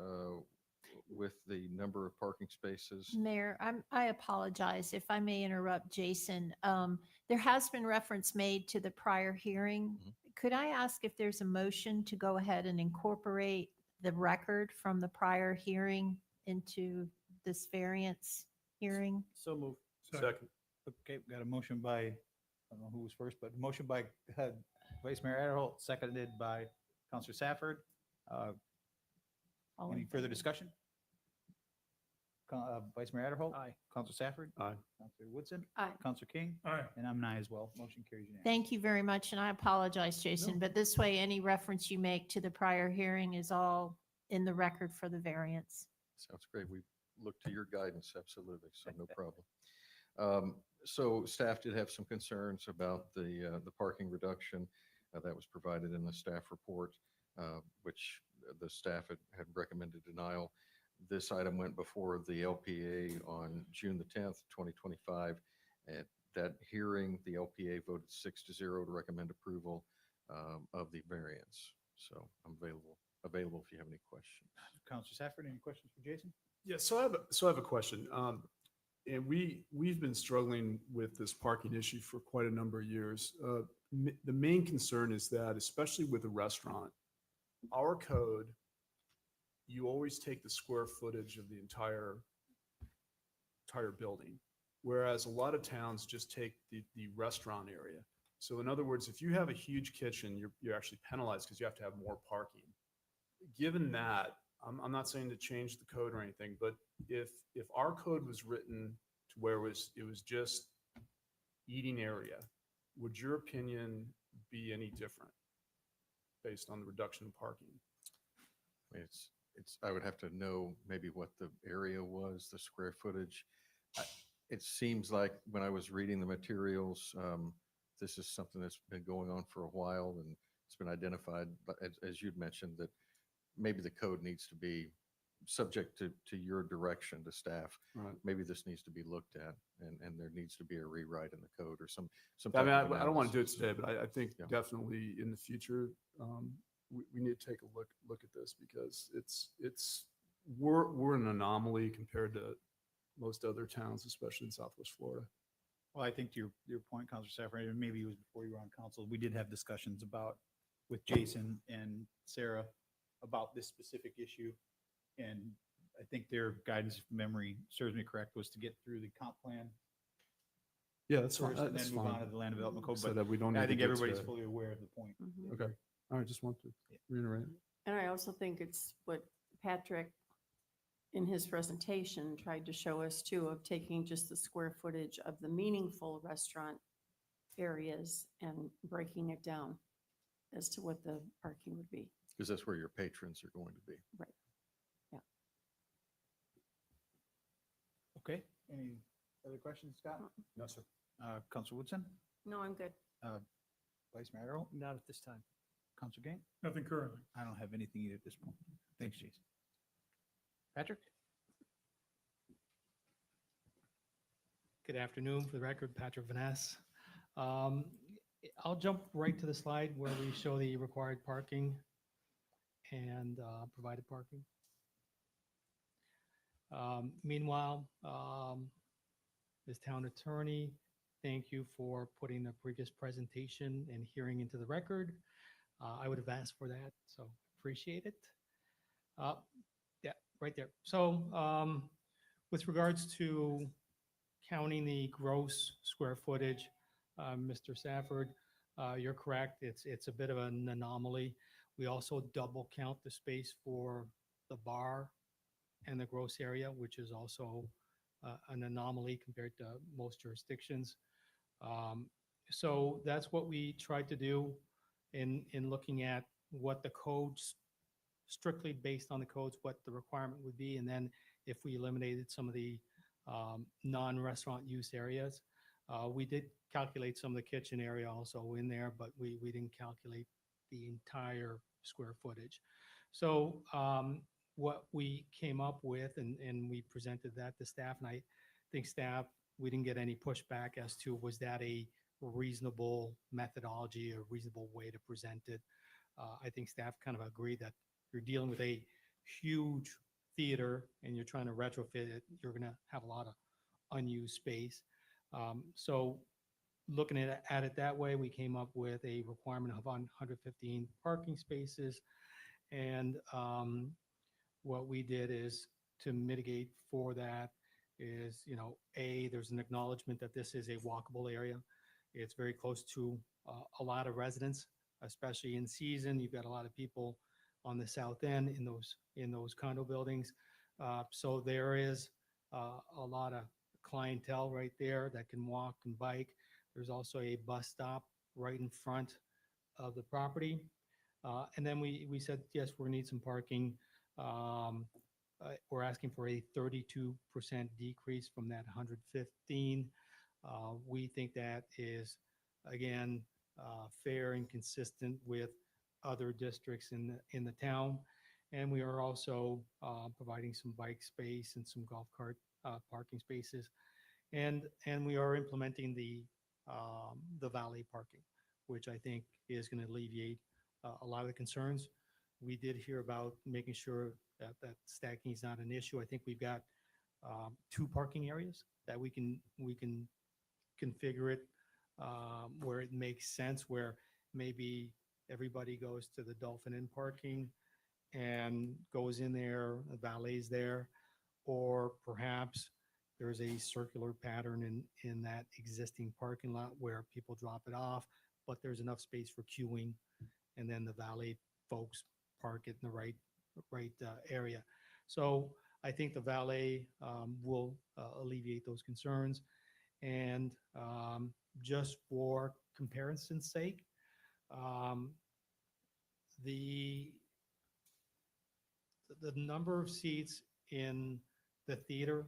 with the number of parking spaces. Mayor, I apologize if I may interrupt Jason. There has been reference made to the prior hearing. Could I ask if there's a motion to go ahead and incorporate the record from the prior hearing into this variance hearing? So moved. Second. Okay, we got a motion by, I don't know who was first, but motion by Vice Mayor Adderholt, seconded by Counselor Safford. All in Any further favor? discussion? Vice Mayor Adderholt? Aye. Counselor Safford? Aye. Counselor Woodson? Aye. Counselor King? Aye. And I'm an aye as well. Motion carries unanimously. Thank you very much, and I apologize, Jason, but this way, any reference you make to the prior hearing is all in the record for the variance. Sounds great. We look to your guidance, absolutely, so no problem. So staff did have some concerns about the parking reduction that was provided in the staff report, which the staff had recommended denial. This item went before the LPA on June the 10th, 2025. At that hearing, the LPA voted 6-0 to recommend approval of the variance. So I'm available if you have any questions. Counselor Safford, any questions for Jason? Yeah, so I have a question. And we've been struggling with this parking issue for quite a number of years. The main concern is that, especially with a restaurant, our code, you always take the square footage of the entire building, whereas a lot of towns just take the restaurant area. So in other words, if you have a huge kitchen, you're actually penalized because you have to have more parking. Given that, I'm not saying to change the code or anything, but if our code was written to where it was just eating area, would your opinion be any different based on the reduction in parking? I mean, I would have to know maybe what the area was, the square footage. It seems like when I was reading the materials, this is something that's been going on for a while, and it's been identified, but as you'd mentioned, that maybe the code needs to be subject to your direction to staff. Right. Maybe this needs to be looked at, and there needs to be a rewrite in the code or some. I mean, type of I don't want to do it analysis. today, but I think Yeah. definitely in the future, we need to take a look at this because we're an anomaly compared to most other towns, especially in Southwest Florida. Well, I think to your point, Counselor Safford, and maybe it was before you were on council, we did have discussions with Jason and Sarah about this specific issue. And I think their guidance, if memory serves me correct, was to get through the comp plan Yeah, that's fine. first and That's then move on fine. to the land development code. So But that we don't need I to think get everybody's to- fully aware of the point. Mhm. Okay. All right. Just want to reiterate. And I also think it's what Patrick, in his presentation, tried to show us too, of taking just the square footage of the meaningful restaurant areas and breaking it down as to what the parking would be. Because that's where your patrons are going to be. Right. Yeah. Okay, any other questions, Scott? No, sir. Counselor Woodson, No, I'm good. Vice Mayor Earl, Not at this time. Counselor Gain? Nothing currently. I don't have anything either at this point. Thanks, Jason. Patrick? Good afternoon. For the record, Patrick Vaness. I'll jump right to the slide where we show the required parking and provided parking. Meanwhile, as town attorney, thank you for putting the previous presentation and hearing into the record. I would have asked for that, so appreciate it. Yeah, right there. So with regards to counting the gross square footage, Mr. Safford, you're correct. It's a bit of an anomaly. We also double count the space for the bar and the gross area, which is also an anomaly compared to most jurisdictions. So that's what we tried to do in looking at what the codes, strictly based on the codes, what the requirement would be. And then if we eliminated some of the non-restaurant use areas, we did calculate some of the kitchen area also in there, but we didn't calculate the entire square footage. So what we came up with, and we presented that to staff, and I think staff, we didn't get any pushback as to was that a reasonable methodology, a reasonable way to present it. I think staff kind of agreed that you're dealing with a huge theater and you're trying to retrofit it, you're going to have a lot of unused space. So looking at it that way, we came up with a requirement of 115 parking spaces. And what we did is to mitigate for that is, there's an acknowledgement that this is a walkable area. It's very close to a lot of residents, especially in season. You've got a lot of people on the south end in those condo buildings. So there is a lot of clientele right there that can walk and bike. There's also a bus stop right in front of the property. And then we said, yes, we need some parking. We're asking for a 32% decrease from that 115. We think that is, again, fair and consistent with other districts in the town. And we are also providing some bike space and some golf cart parking spaces. And we are implementing the valet parking, which I think is going to alleviate a lot of the concerns. We did hear about making sure that stacking is not an issue. I think we've got 2 parking areas that we can configure it where it makes sense, where maybe everybody goes to the Dolphin Inn parking and goes in there, the valet's there, or perhaps there's a circular pattern in that existing parking lot where people drop it off, but there's enough space for queuing, and then the valet folks park it in the right area. So I think the valet will alleviate those concerns. And just for comparison's sake, the number of seats in the theater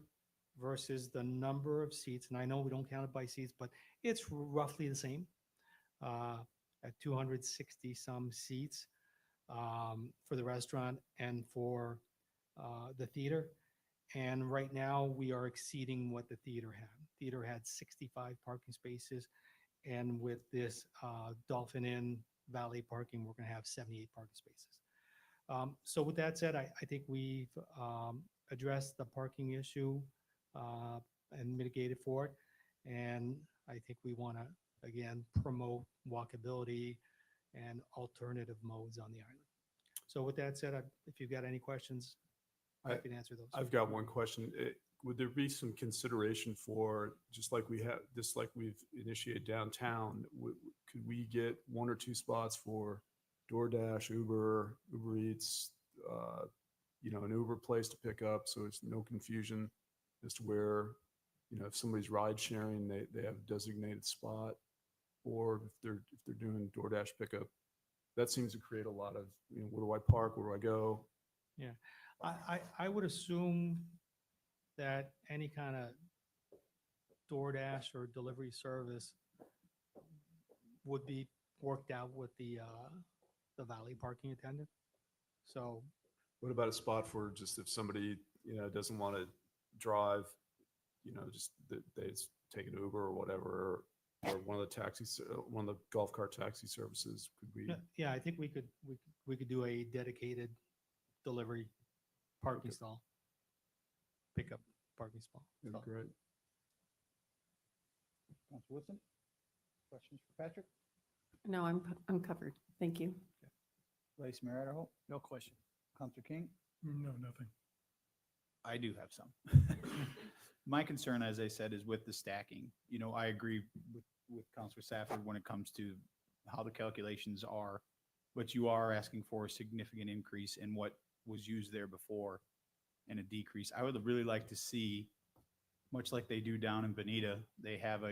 versus the number of seats, and I know we don't count it by seats, but it's roughly the same at 260 some seats for the restaurant and for the theater. And right now we are exceeding what the theater had. Theater had 65 parking spaces. And with this Dolphin Inn valet parking, we're going to have 78 parking spaces. So with that said, I think we've addressed the parking issue and mitigated for it. And I think we want to, again, promote walkability and alternative modes on the island. So with that said, if you've got any questions, I can answer those. I've got one question. Would there be some consideration for, just like we've initiated downtown, could we get 1 or 2 spots for DoorDash, Uber Eats, an Uber place to pick up, so it's no confusion as to where, if somebody's ride sharing, they have a designated spot. or if they're doing DoorDash pickup, that seems to create a lot of, where do I park? Where do I go? Yeah, I would assume that any kind of DoorDash or delivery service would be worked out with the valet parking attendant. So, What about a spot for just if somebody, doesn't want to drive, just they just take an Uber or whatever, or one of the golf cart taxi services? Could we? yeah, I think we could do a dedicated delivery parking stall, pickup parking stall. That'd be great. Councilor Woodson? Questions for Patrick? No, I'm covered. Thank you. Vice Mayor Adderholt? No question. Councilor King? No, nothing. I do have some. My concern, as I said, is with the stacking. I agree with Councilor Safford when it comes to how the calculations are, but you are asking for a significant increase in what was used there before and a decrease. I would really like to see, much like they do down in Bonita, they have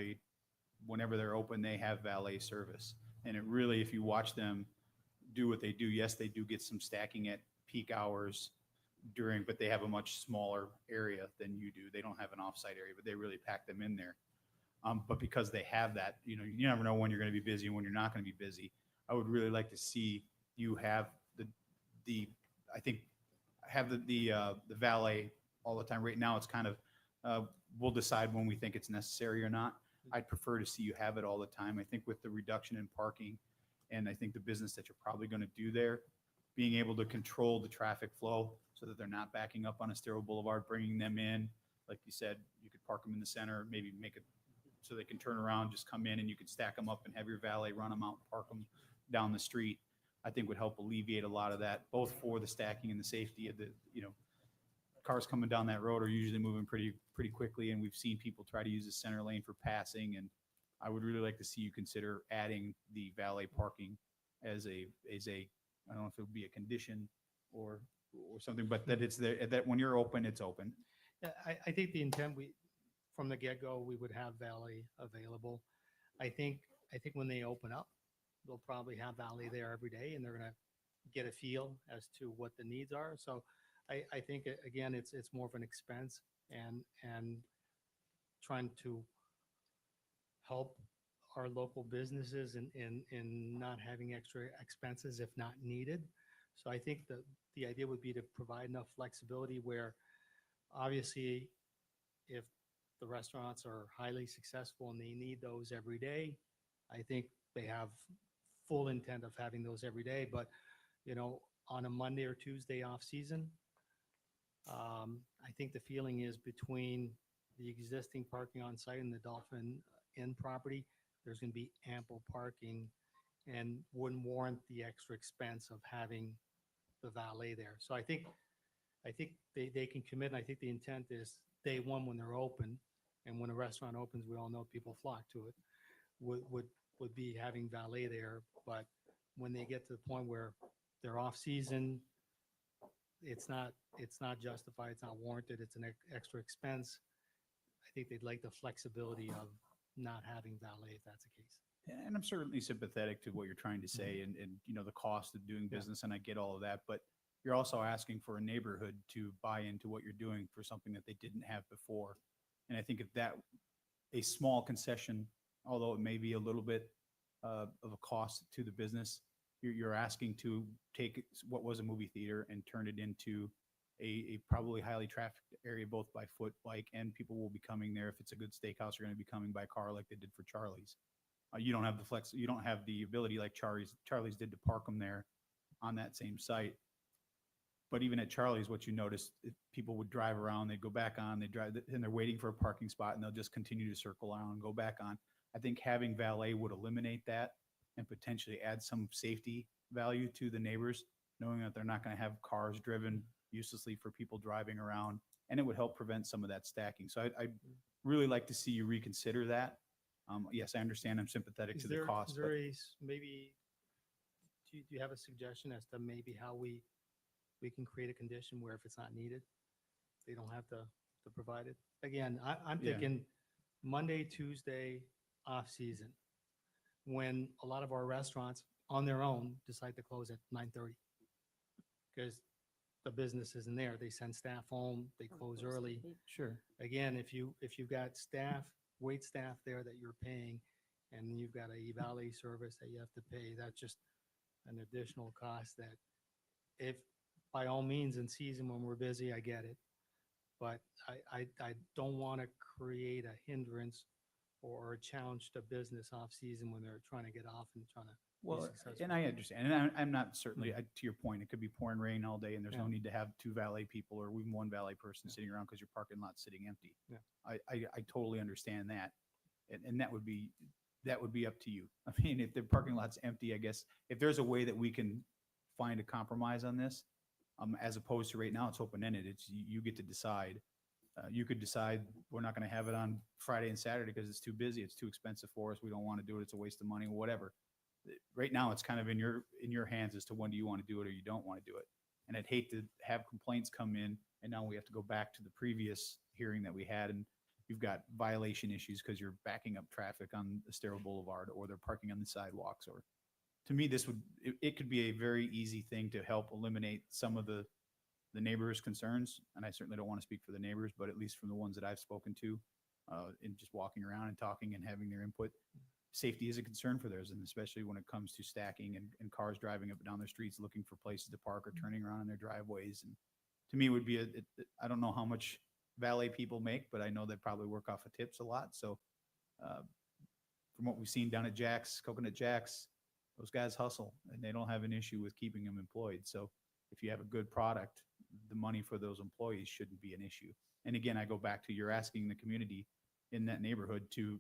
whenever they're open, they have valet service. And it really, if you watch them do what they do, yes, they do get some stacking at peak hours but they have a much smaller area than you do. They don't have an offsite area, but they really pack them in there. But because they have that, you never know when you're going to be busy and when you're not going to be busy. I would really like to see you have the valet all the time. Right now, it's kind of, we'll decide when we think it's necessary or not. I'd prefer to see you have it all the time. I think with the reduction in parking and I think the business that you're probably going to do there, being able to control the traffic flow so that they're not backing up on Estero Boulevard, bringing them in. Like you said, you could park them in the center, maybe make it so they can turn around, just come in and you could stack them up and have your valet run them out, park them down the street. I think would help alleviate a lot of that, both for the stacking and the safety of the, cars coming down that road are usually moving pretty quickly. And we've seen people try to use the center lane for passing. And I would really like to see you consider adding the valet parking as a, I don't know if it would be a condition or something, but that it's there, that when you're open, it's open. Yeah, I think the intent from the get-go, we would have valet available. I think when they open up, they'll probably have valet there every day and they're going to get a feel as to what the needs are. So I think again, it's more of an expense and trying to help our local businesses in not having extra expenses if not needed. So I think the idea would be to provide enough flexibility where obviously if the restaurants are highly successful and they need those every day, I think they have full intent of having those every day. But, on a Monday or Tuesday off season, I think the feeling is between the existing parking on site and the Dolphin Inn property, there's going to be ample parking and wouldn't warrant the extra expense of having the valet there. So I think they can commit. And I think the intent is day one when they're open, and when a restaurant opens, we all know people flock to it, would be having valet there. But when they get to the point where they're off season, it's not justified, it's not warranted, it's an extra expense. I think they'd like the flexibility of not having valet if that's the case. And I'm certainly sympathetic to what you're trying to say and the cost of doing business, and I get all of that, but you're also asking for a neighborhood to buy into what you're doing for something that they didn't have before. And I think if that, a small concession, although it may be a little bit of a cost to the business, you're asking to take what was a movie theater and turn it into a probably highly trafficked area, both by foot, bike, and people will be coming there. If it's a good steakhouse, you're going to be coming by car like they did for Charlie's. You don't have you don't have the ability like Charlie's did to park them there on that same site. But even at Charlie's, what you notice, people would drive around, they'd go back on, they drive, and they're waiting for a parking spot, and they'll just continue to circle around and go back on. I think having valet would eliminate that and potentially add some safety value to the neighbors, knowing that they're not going to have cars driven uselessly for people driving around, and it would help prevent some of that stacking. So I'd really like to see you reconsider that. Yes, I understand. I'm sympathetic to the cost. Is there maybe, do you have a suggestion as to maybe how we can create a condition where if it's not needed, they don't have to provide it? Again, I'm thinking Monday, Tuesday, off season. when a lot of our restaurants on their own decide to close at 9:30. Because the business isn't there. They send staff home, they close early. Sure. Again, if you've got staff, wait staff there that you're paying, and you've got a valet service that you have to pay, that's just an additional cost that if, by all means, in season when we're busy, I get it. But I don't want to create a hindrance or a challenge to business off-season when they're trying to get off and trying to be Well, successful. and I understand, and I'm not certainly, to your point, it could be pouring rain all day and there's no need to have two valet people or even one valet person sitting around because your parking lot's sitting empty. Yeah. I totally understand that. And that would be up to you. I mean, if the parking lot's empty, I guess, if there's a way that we can find a compromise on this, as opposed to right now, it's open-ended. It's, you get to decide. You could decide, we're not going to have it on Friday and Saturday because it's too busy. It's too expensive for us. We don't want to do it. It's a waste of money, whatever. Right now, it's kind of in your hands as to when do you want to do it or you don't want to do it. And I'd hate to have complaints come in and now we have to go back to the previous hearing that we had and you've got violation issues because you're backing up traffic on Estero Boulevard or they're parking on the sidewalks. Or to me, it could be a very easy thing to help eliminate some of the neighbors' concerns. And I certainly don't want to speak for the neighbors, but at least from the ones that I've spoken to, in just walking around and talking and having their input, safety is a concern for theirs, and especially when it comes to stacking and cars driving up and down their streets looking for places to park or turning around in their driveways. And to me, it would be I don't know how much valet people make, but I know they probably work off of tips a lot. So from what we've seen down at Jack's, Coconut Jack's, those guys hustle and they don't have an issue with keeping them employed. So if you have a good product, the money for those employees shouldn't be an issue. And again, I go back to, you're asking the community in that neighborhood to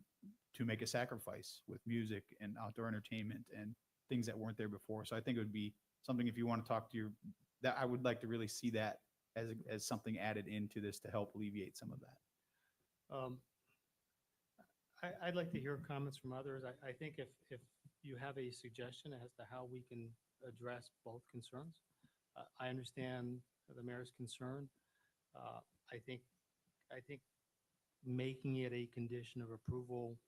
make a sacrifice with music and outdoor entertainment and things that weren't there before. So I think it would be something, if you want to talk to that I would like to really see that as something added into this to help alleviate some of that. I'd like to hear comments from others. I think if you have a suggestion as to how we can address both concerns, I understand the mayor's concern. I think making it a condition of approval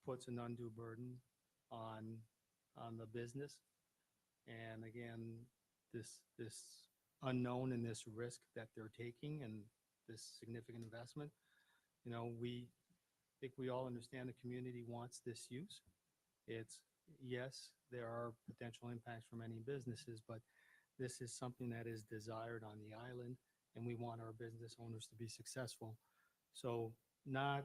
puts an undue burden on the business. And again, this unknown and this risk that they're taking and this significant investment, we think we all understand the community wants this use. It's, yes, there are potential impacts for many businesses, but this is something that is desired on the island, and we want our business owners to be successful. So not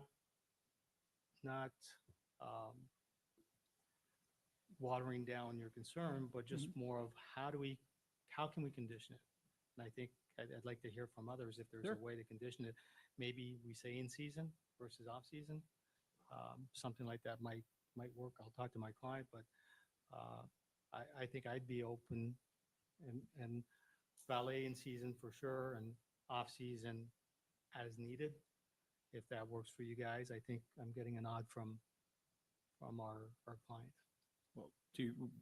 watering down your concern, but just more of how can we condition it? And I think I'd like to hear from others if there's a way to condition it. Maybe we say in season versus off season. Something like that might work. I'll talk to my client, but I think I'd be open and valet in season for sure and off season as needed. If that works for you guys, I think I'm getting a nod from our client. Well,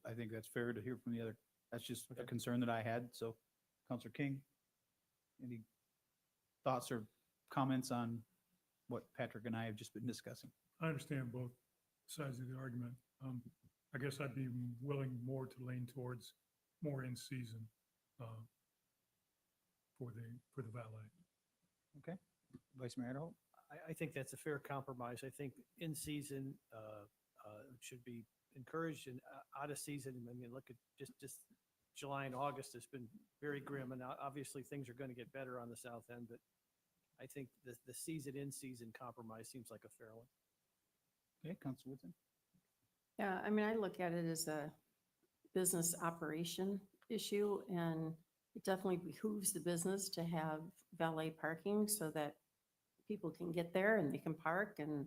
I think that's fair to hear from the other. That's just a concern that I had. So Councilor King, any thoughts or comments on what Patrick and I have just been discussing? I understand both sides of the argument. I guess I'd be willing more to lean towards more in season for the valet. Okay. Vice Mayor Idaho? I think that's a fair compromise. I think in season should be encouraged, and out of season, I mean, look at just July and August has been very grim, and obviously things are going to get better on the south end, but I think the season in season compromise seems like a fair one. Okay, Councilor Woodson? Yeah, I mean, I look at it as a business operation issue, and it definitely behooves the business to have valet parking so that people can get there and they can park and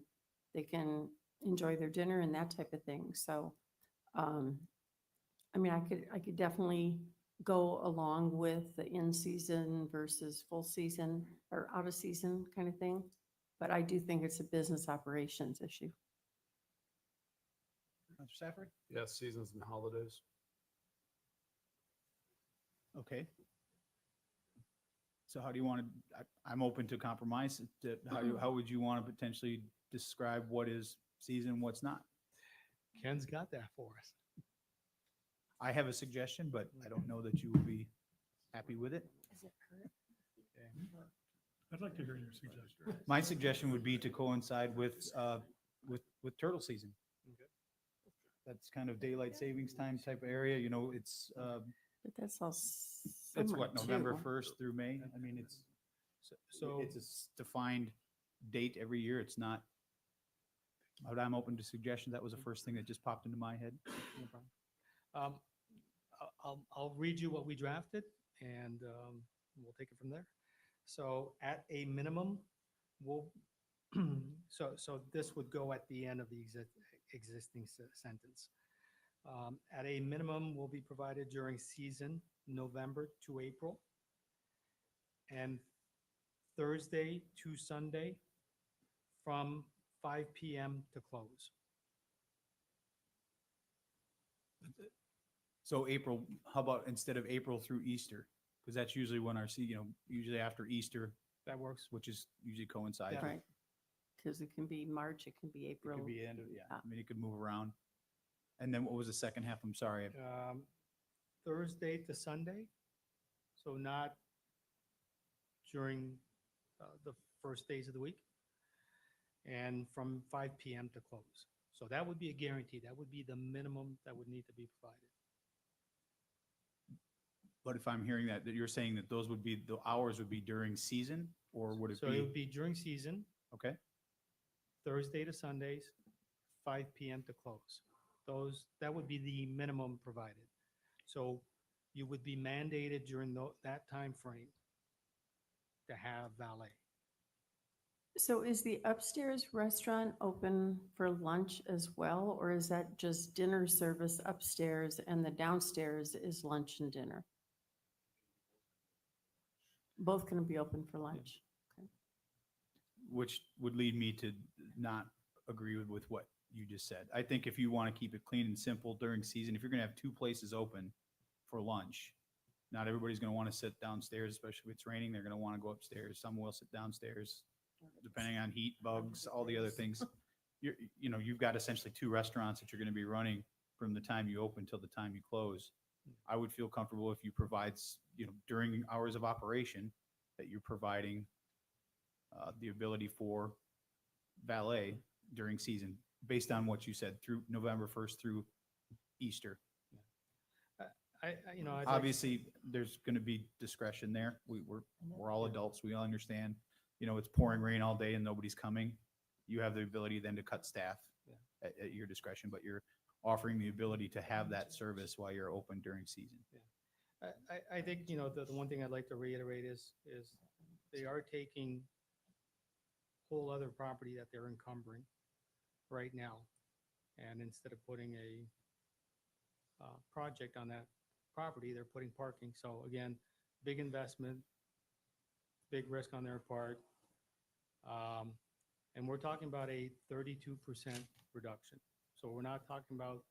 they can enjoy their dinner and that type of thing. So, I mean, I could definitely go along with the in-season versus full season or out of season kind of thing, but I do think it's a business operations issue. Councilor Safford? Yeah, seasons and holidays. Okay. So how do you want to, I'm open to compromise. How would you want to potentially describe what is season, what's not? Ken's got that for us. I have a suggestion, but I don't know that you will be happy with it. I'd like to hear your suggestion. My suggestion would be to coincide with turtle season. Okay. That's kind of daylight savings time type of area, you know, it's, But that's all it's summer what, November too. 1st through May? I mean, it's, So, it's a defined date every year. It's not, but I'm open to suggestions. That was the first thing that just popped into my head. no problem. I'll read you what we drafted and we'll take it from there. So at a minimum, we'll, so this would go at the end of the existing sentence. At a minimum will be provided during season, November to April, and Thursday to Sunday from 5 p.m. to close. So April, how about instead of April through Easter? Because that's usually when usually after Easter, That works. which is usually coincides. with- Right. Because it can be March, it can be It April. could be end of, yeah, Yeah. I mean, it could move around. And then what was the second half? I'm sorry. Thursday to Sunday, so not during the first days of the week, and from 5 p.m. to close. So that would be a guarantee. That would be the minimum that would need to be provided. But if I'm hearing that you're saying that those would be, the hours would be during season, or would it So it would be? be during season, Okay, Thursday to Sundays, 5 p.m. to close. That would be the minimum provided. So you would be mandated during that time frame to have valet. So is the upstairs restaurant open for lunch as well, or is that just dinner service upstairs and the downstairs is lunch and dinner? Both can be open for lunch. which would lead me to not agree with what you just said. I think if you want to keep it clean and simple during season, if you're gonna have two places open for lunch, not everybody's gonna want to sit downstairs, especially if it's raining. They're gonna want to go upstairs. Some will sit downstairs, depending on heat, bugs, all the other things. You've got essentially two restaurants that you're gonna be running from the time you open till the time you close. I would feel comfortable if you provide, during hours of operation, that you're providing the ability for valet during season, based on what you said, through November 1st through Easter. I'd like- Obviously, there's going to be discretion there. We're all adults. We all understand. It's pouring rain all day and nobody's coming. You have the ability then to cut staff at your discretion, but you're offering the ability to have that service while you're open during season. I think, the one thing I'd like to reiterate is they are taking whole other property that they're encumbering right now. And instead of putting a project on that property, they're putting parking. So again, big investment, big risk on their part. And we're talking about a 32% reduction. So we're not talking about,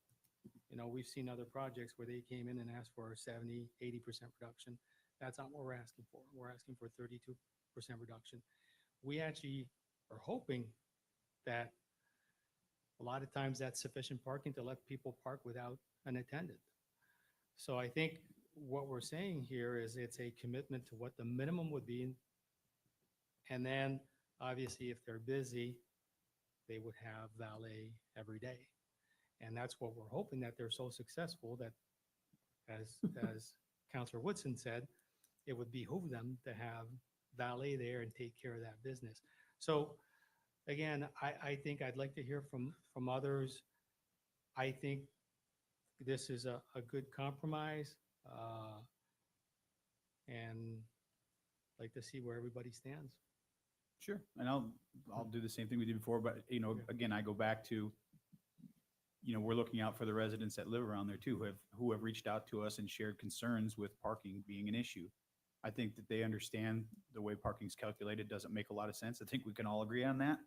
we've seen other projects where they came in and asked for a 70, 80% reduction. That's not what we're asking for. We're asking for 32% reduction. We actually are hoping that a lot of times that's sufficient parking to let people park without an attendant. So I think what we're saying here is it's a commitment to what the minimum would be. And then obviously if they're busy, they would have valet every day. And that's what we're hoping, that they're so successful that as Councilor Woodson said, it would behoove them to have valet there and take care of that business. So again, I think I'd like to hear from others. I think this is a good compromise, and like to see where everybody stands. Sure. And I'll do the same thing we did before, but again, I go back to, we're looking out for the residents that live around there too, who have reached out to us and shared concerns with parking being an issue. I think that they understand the way parking's calculated doesn't make a lot of sense. I think we can all agree on that.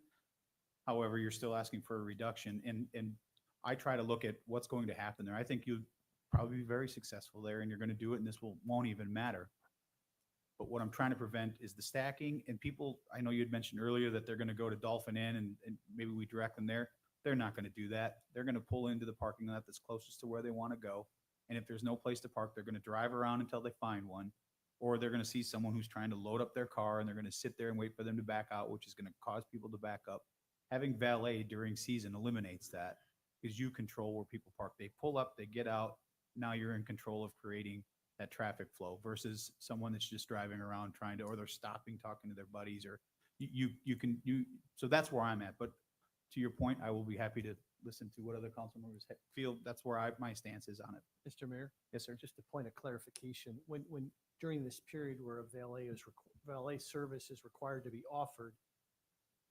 However, you're still asking for a reduction, and I try to look at what's going to happen there. I think you'll probably be very successful there, and you're going to do it, and this won't even matter. But what I'm trying to prevent is the stacking, and people, I know you had mentioned earlier that they're going to go to Dolphin Inn and maybe we direct them there. They're not going to do that. They're going to pull into the parking lot that's closest to where they want to go. And if there's no place to park, they're going to drive around until they find one. Or they're going to see someone who's trying to load up their car and they're going to sit there and wait for them to back out, which is going to cause people to back up. Having valet during season eliminates that because you control where people park. They pull up, they get out. Now you're in control of creating that traffic flow versus someone that's just driving around trying to, or they're stopping, talking to their buddies, or so that's where I'm at. But to your point, I will be happy to listen to what other council members feel. That's where my stance is on it. Mr. Mayor? Yes, sir. Just a point of clarification, when during this period where a valet service is required to be offered,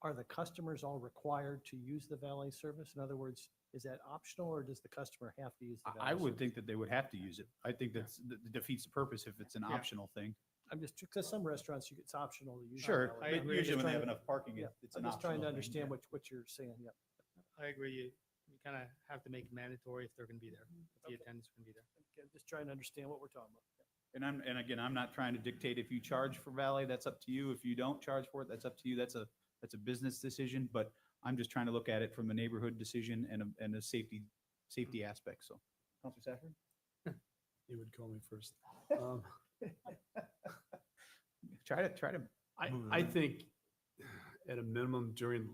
are the customers all required to use the valet service? In other words, is that optional or does the customer have to use the valet I would service? think that they would have to use it. I think that defeats the purpose if it's an Yeah. optional thing. I'm just, because some restaurants, it's optional to use. the Sure, valet. but I agree. usually when they Just have trying enough parking, Yeah, it's I'm an just trying to optional thing, understand yeah. what you're saying, yeah. I agree. You kind of have to make it mandatory if they're going to be there, if the Okay. attendants are going to be there. Okay, I'm just trying to understand what we're talking about. And again, I'm not trying to dictate if you charge for valet, that's up to you. If you don't charge for it, that's up to you. That's a business decision, but I'm just trying to look at it from a neighborhood decision and a safety aspect. So, Councilor Safford? You would call me first. Try to. move it I around. think at a minimum during,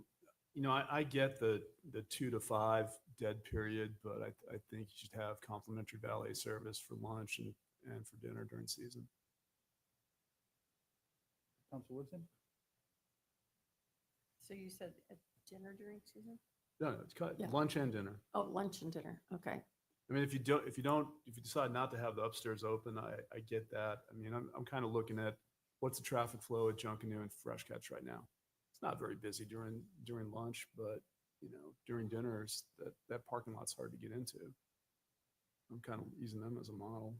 I get the 2 to 5 dead period, but I think you should have complimentary valet service for lunch and for dinner during season. Councilor Woodson? So you said at dinner during season? No, it's cut, Yeah. lunch and dinner. Oh, lunch and dinner. Okay. I mean, if you decide not to have the upstairs open, I get that. I mean, I'm kind of looking at what's the traffic flow at Junkanoo and Fresh Catch right now. It's not very busy during lunch, but during dinners, that parking lot's hard to get into. I'm kind of using them as a model.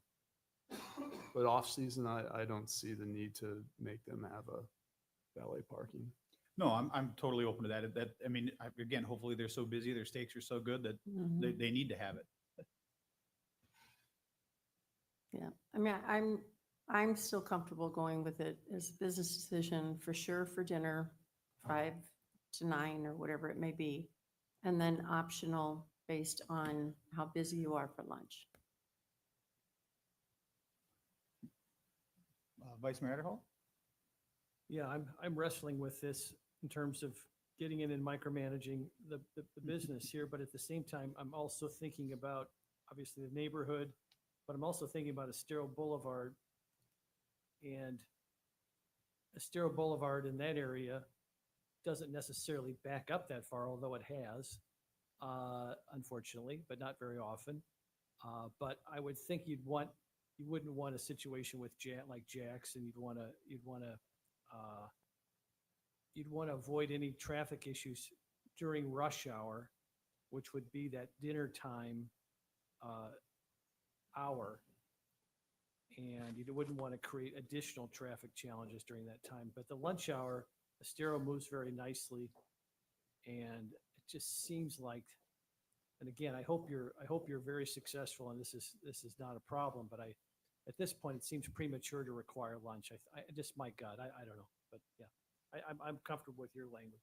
But off season, I don't see the need to make them have a valet parking. No, I'm totally open to that. I mean, again, hopefully they're so busy, their steaks are so good that Mhm. they need to have it. Yeah, I mean, I'm still comfortable going with it as a business decision for sure for dinner, 5 to 9 or whatever it may be. And then optional based on how busy you are for lunch. Vice Mayor Adderhall? Yeah, I'm wrestling with this in terms of getting in and micromanaging the business here, but at the same time, I'm also thinking about obviously the neighborhood, but I'm also thinking about Estero Boulevard. And Estero Boulevard in that area doesn't necessarily back up that far, although it has, unfortunately, but not very often. But I would think you wouldn't want a situation with like Jack's, and you'd want to avoid any traffic issues during rush hour, which would be that dinner time hour. And you wouldn't want to create additional traffic challenges during that time. But the lunch hour, Estero moves very nicely. And it just seems like, and again, I hope you're very successful and this is not a problem, but at this point, it seems premature to require lunch. I just, my God, I don't know, but yeah, I'm comfortable with your language.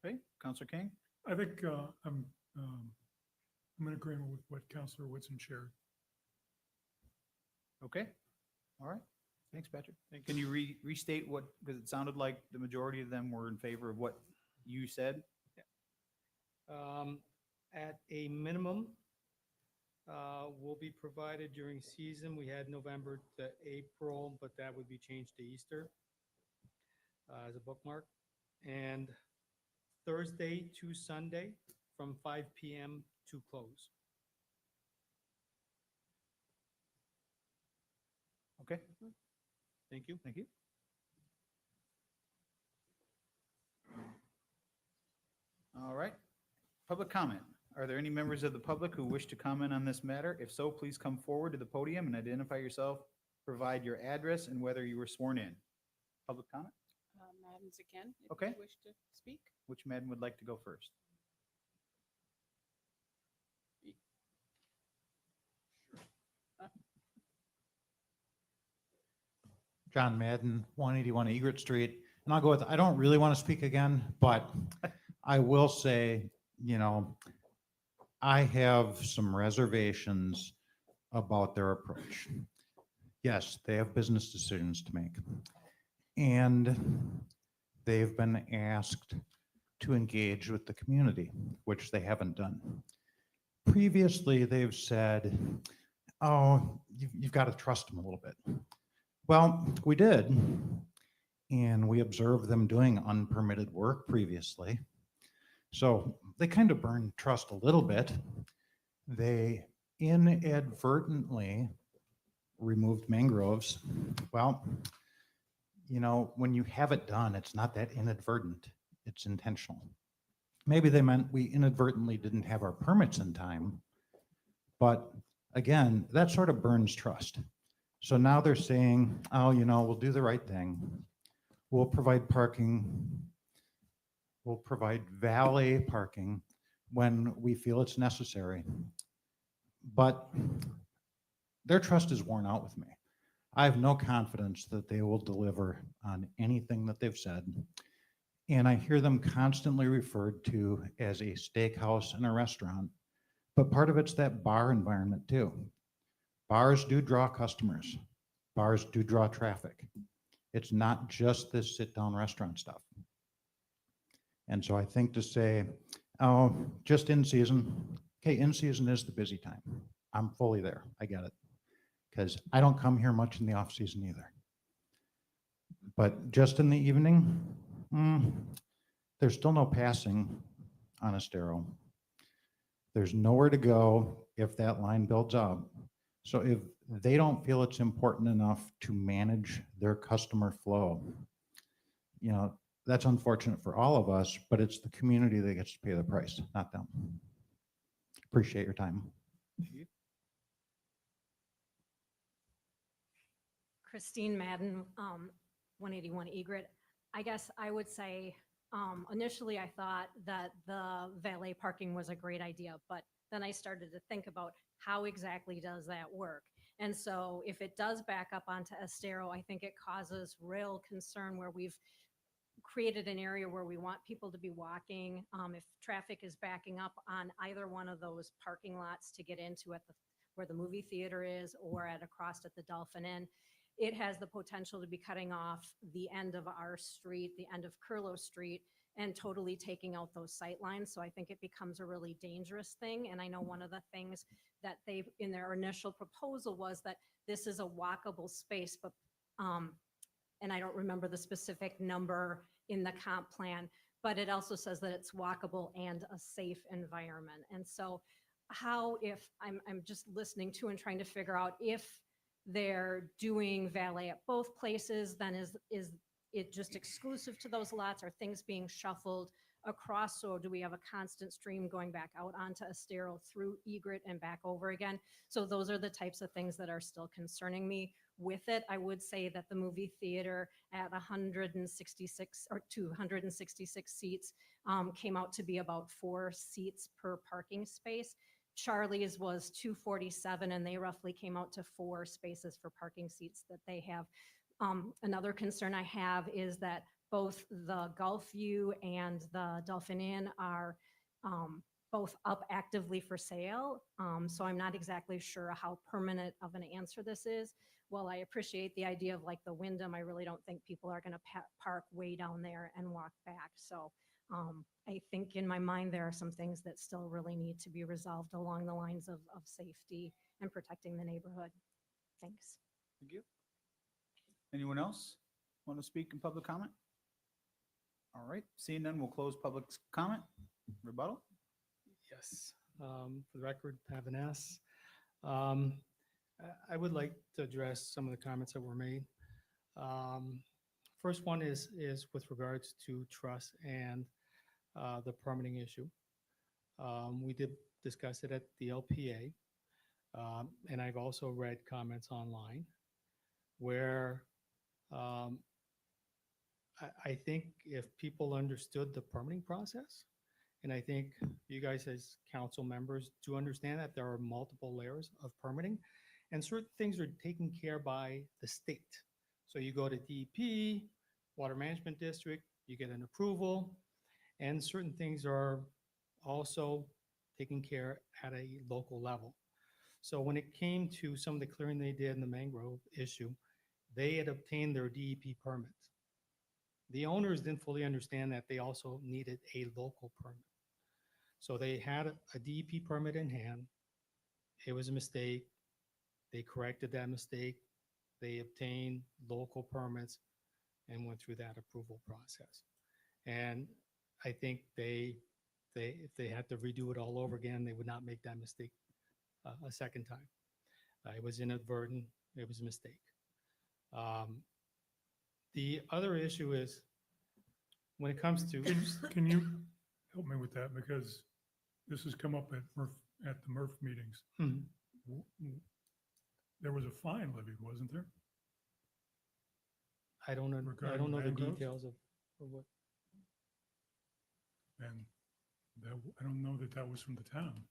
Okay, Councilor King? I think I'm in agreement with what Councilor Woodson shared. Okay, all right. Thanks, Patrick. Can you restate what, because it sounded like the majority of them were in favor of what you said? At a minimum, will be provided during season. We had November to April, but that would be changed to Easter as a bookmark. And Thursday to Sunday from 5 p.m. to close. Okay. Thank you. Thank you. All right. Public comment. Are there any members of the public who wish to comment on this matter? If so, please come forward to the podium and identify yourself, provide your address and whether you were sworn in. Public comment? Madden's again, if Okay. you wish to speak. Which Madden would like to go first? John Madden, 181 Egret Street. And I'll go with, I don't really want to speak again, but I will say you know, I have some reservations about their approach. Yes, they have business decisions to make. And they've been asked to engage with the community, which they haven't done. Previously, they've said, oh, you've got to trust them a little bit. Well, we did. And we observed them doing unpermitted work previously. So they kind of burned trust a little bit. They inadvertently removed mangroves. Well, you know, when you have it done, it's not that inadvertent, it's intentional. Maybe they meant we inadvertently didn't have our permits in time, but again, that sort of burns trust. So now they're saying, oh, you know, we'll do the right thing. We'll provide parking. We'll provide valet parking when we feel it's necessary. But their trust is worn out with me. I have no confidence that they will deliver on anything that they've said. And I hear them constantly referred to as a steakhouse and a restaurant, but part of it's that bar environment too. Bars do draw customers. Bars do draw traffic. It's not just this sit-down restaurant stuff. And so I think to say, oh, just in season, okay, in season is the busy time. I'm fully there, I get it. Because I don't come here much in the off season either. But just in the evening, there's still no passing on Estero. There's nowhere to go if that line builds up. So if they don't feel it's important enough to manage their customer flow, you know, that's unfortunate for all of us, but it's the community that gets to pay the price, not them. Appreciate your time. Christine Madden, 181 Egret. I guess I would say, initially I thought that the valet parking was a great idea, but then I started to think about how exactly does that work? And so if it does back up onto Estero, I think it causes real concern where we've created an area where we want people to be walking. If traffic is backing up on either one of those parking lots to get into at where the movie theater is or across at the Dolphin Inn, it has the potential to be cutting off the end of our street, the end of Curlow Street, and totally taking out those sight lines. So I think it becomes a really dangerous thing. And I know one of the things that they, in their initial proposal, was that this is a walkable space, but, and I don't remember the specific number in the comp plan, but it also says that it's walkable and a safe environment. And so how, if I'm just listening to and trying to figure out if they're doing valet at both places, then is it just exclusive to those lots? Are things being shuffled across? So do we have a constant stream going back out onto Estero through Egret and back over again? So those are the types of things that are still concerning me with it. I would say that the movie theater at 166 or 266 seats came out to be about 4 seats per parking space. Charlie's was 247, and they roughly came out to 4 spaces for parking seats that they have. Another concern I have is that both the Gulf View and the Dolphin Inn are both up actively for sale. So I'm not exactly sure how permanent of an answer this is. While I appreciate the idea of like the Wyndham, I really don't think people are going to park way down there and walk back. So I think in my mind, there are some things that still really need to be resolved along the lines of safety and protecting the neighborhood. Thanks. Thank you. Anyone else want to speak in public comment? All right, seeing none, we'll close public comment. Rebuttal? Yes. For the record, Pavaness. I would like to address some of the comments that were made. First one is with regards to trust and the permitting issue. We did discuss it at the LPA, and I've also read comments online where I think if people understood the permitting process, and I think you guys as council members do understand that there are multiple layers of permitting, and certain things are taken care by the state. So you go to DEP, Water Management District, you get an approval, and certain things are also taken care at a local level. So when it came to some of the clearing they did in the mangrove issue, they had obtained their DEP permits. The owners didn't fully understand that they also needed a local permit. So they had a DEP permit in hand. It was a mistake. They corrected that mistake. They obtained local permits and went through that approval process. And I think if they had to redo it all over again, they would not make that mistake a second time. It was inadvertent. It was a mistake. The other issue is when it comes to. Can you help me with that? Because this has come up at the Murph meetings. Mhm. There was a fine levied, wasn't there? I don't know the Regarding mangroves? details of what. And I don't know that that was from the town.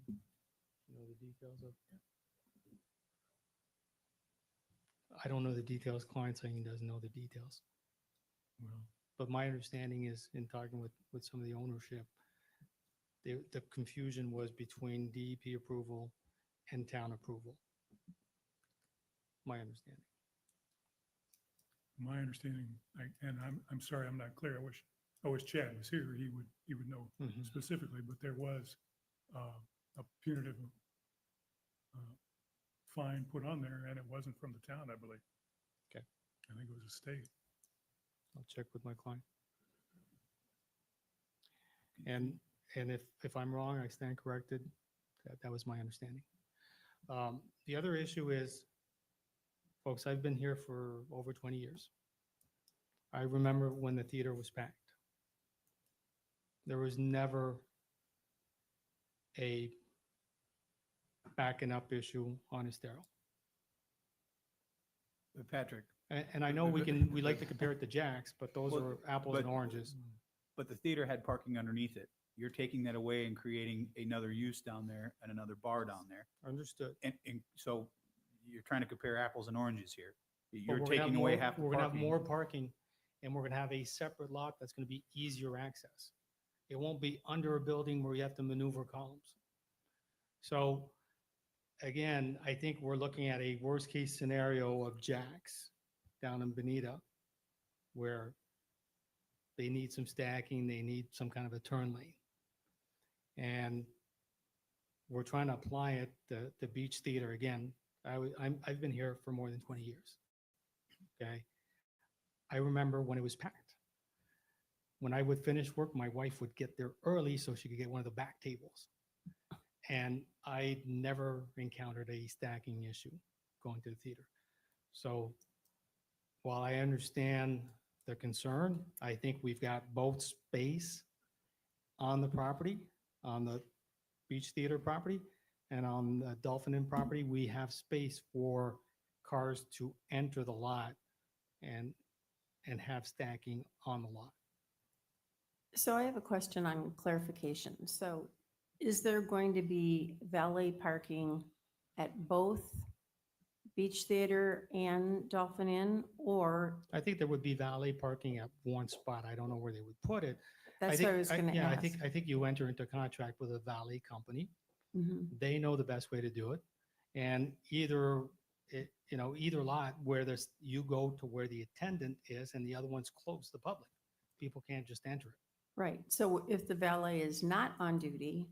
Know the details of. I don't know the details. Client saying he doesn't know the details. Well, But my understanding is in talking with some of the ownership, the confusion was between DEP approval and town approval. My understanding. my understanding, and I'm sorry, I'm not clear. I wish Chad was here. He would know Mhm. specifically, but there was a punitive fine put on there, and it wasn't from the town, I believe. Okay. I think it was a state. I'll check with my client. And if I'm wrong, I stand corrected. That was my understanding. The other issue is, folks, I've been here for over 20 years. I remember when the theater was packed. There was never a backing up issue on Estero. Patrick. And I know we like to compare it to Jack's, but those Well, are apples and but- oranges. But the theater had parking underneath it. You're taking that away and creating another use down there and another bar down there. Understood. And so you're trying to compare apples and oranges here. But You're we're gonna have taking away more- half the We're gonna have parking. more parking, and we're gonna have a separate lot that's gonna be easier access. It won't be under a building where you have to maneuver columns. So again, I think we're looking at a worst-case scenario of Jack's down in Benita, where they need some stacking, they need some kind of a turn lane. And we're trying to apply it, the beach theater again. I've been here for more than 20 years. Okay. I remember when it was packed. When I would finish work, my wife would get there early so she could get one of the back tables. And I never encountered a stacking issue going to the theater. So while I understand the concern, I think we've got both space on the property, on the beach theater property, and on the Dolphin Inn property, we have space for cars to enter the lot and have stacking on the lot. So I have a question on clarification. So is there going to be valet parking at both Beach Theater and Dolphin Inn, or? I think there would be valet parking at one spot. I don't know where they would put it. That's what I was gonna Yeah, ask. I think you enter into contract with a valet company. Mhm. They know the best way to do it. And either lot where you go to where the attendant is and the other one's closed to the public. People can't just enter it. Right, so if the valet is not on duty,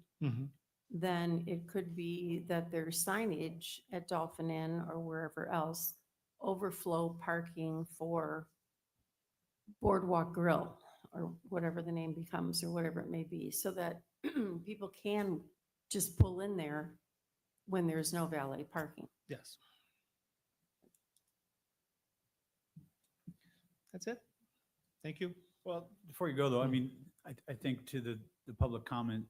then it could be that there's signage at Dolphin Inn or wherever else, overflow parking for Boardwalk Grill or whatever the name becomes or whatever it may be, so that people can just pull in there when there's no valet parking. Yes. That's it. Thank you. Well, before you go though, I mean, I think to the public comment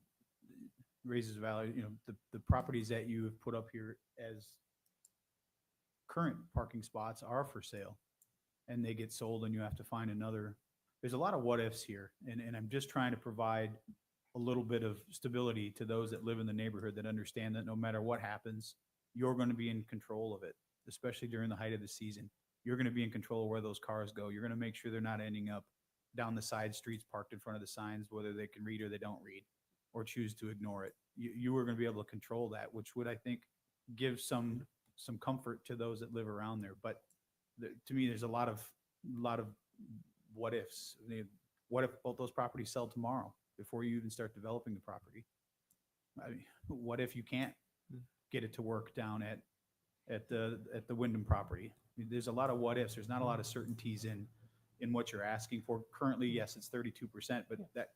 raises value, the properties that you have put up here as current parking spots are for sale and they get sold and you have to find another. There's a lot of what ifs here. And I'm just trying to provide a little bit of stability to those that live in the neighborhood that understand that no matter what happens, you're going to be in control of it, especially during the height of the season. You're going to be in control of where those cars go. You're going to make sure they're not ending up down the side streets parked in front of the signs, whether they can read or they don't read, or choose to ignore it. You are going to be able to control that, which would, I think, give some comfort to those that live around there. But to me, there's a lot of what ifs. What if both those properties sell tomorrow before you even start developing the property? I mean, what if you can't get it to work down at the Wyndham property? I mean, there's a lot of what ifs. There's not a lot of certainties in what you're asking for. Currently, yes, it's 32%, but that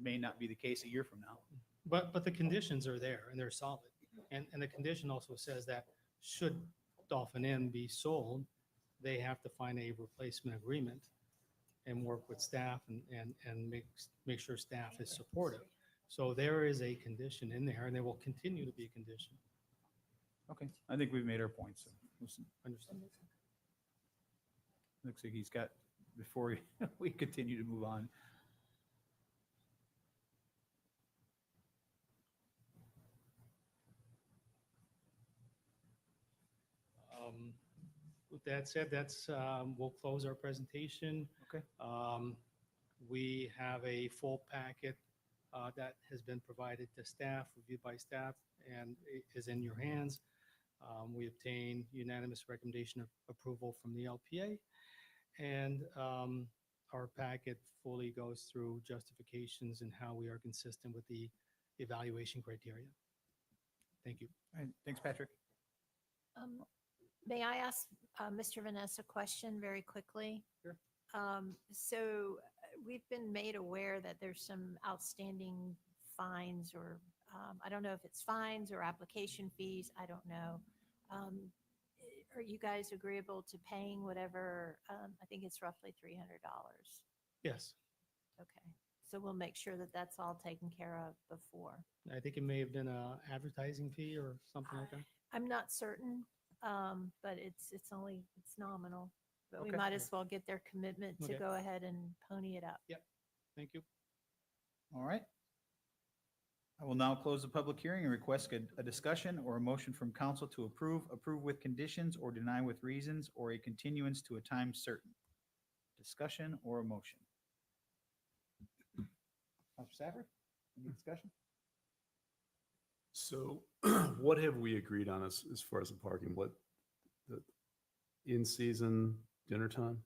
may not be the case a year from now. But the conditions are there and they're solid. And the condition also says that should Dolphin Inn be sold, they have to find a replacement agreement and work with staff and make sure staff is supportive. So there is a condition in there and there will continue to be a condition. Okay, I think we've made our points. So listen, Understand? looks like he's got, before we continue to move on. With that said, we'll close our presentation. Okay. We have a full packet that has been provided to staff, reviewed by staff, and is in your hands. We obtained unanimous recommendation of approval from the LPA, and our packet fully goes through justifications and how we are consistent with the evaluation criteria. Thank you. All right, thanks, Patrick. May I ask Mr. Vanessa a question very quickly? Sure. We've been made aware that there's some outstanding fines, or I don't know if it's fines or application fees, I don't know. Are you guys agreeable to paying whatever, I think it's roughly $300? Yes, Okay, so we'll make sure that that's all taken care of before. I think it may have been a advertising fee or something like that. I'm not certain, but it's nominal. But we Okay. might as well get their commitment to Okay. go ahead and pony it up. Thank you. All right. I will now close the public hearing and request a discussion or a motion from council to approve with conditions, or deny with reasons, or a continuance to a time certain. Discussion or a motion? Counselor Safford, any discussion? So what have we agreed on as far as the parking? What, the in-season dinner time?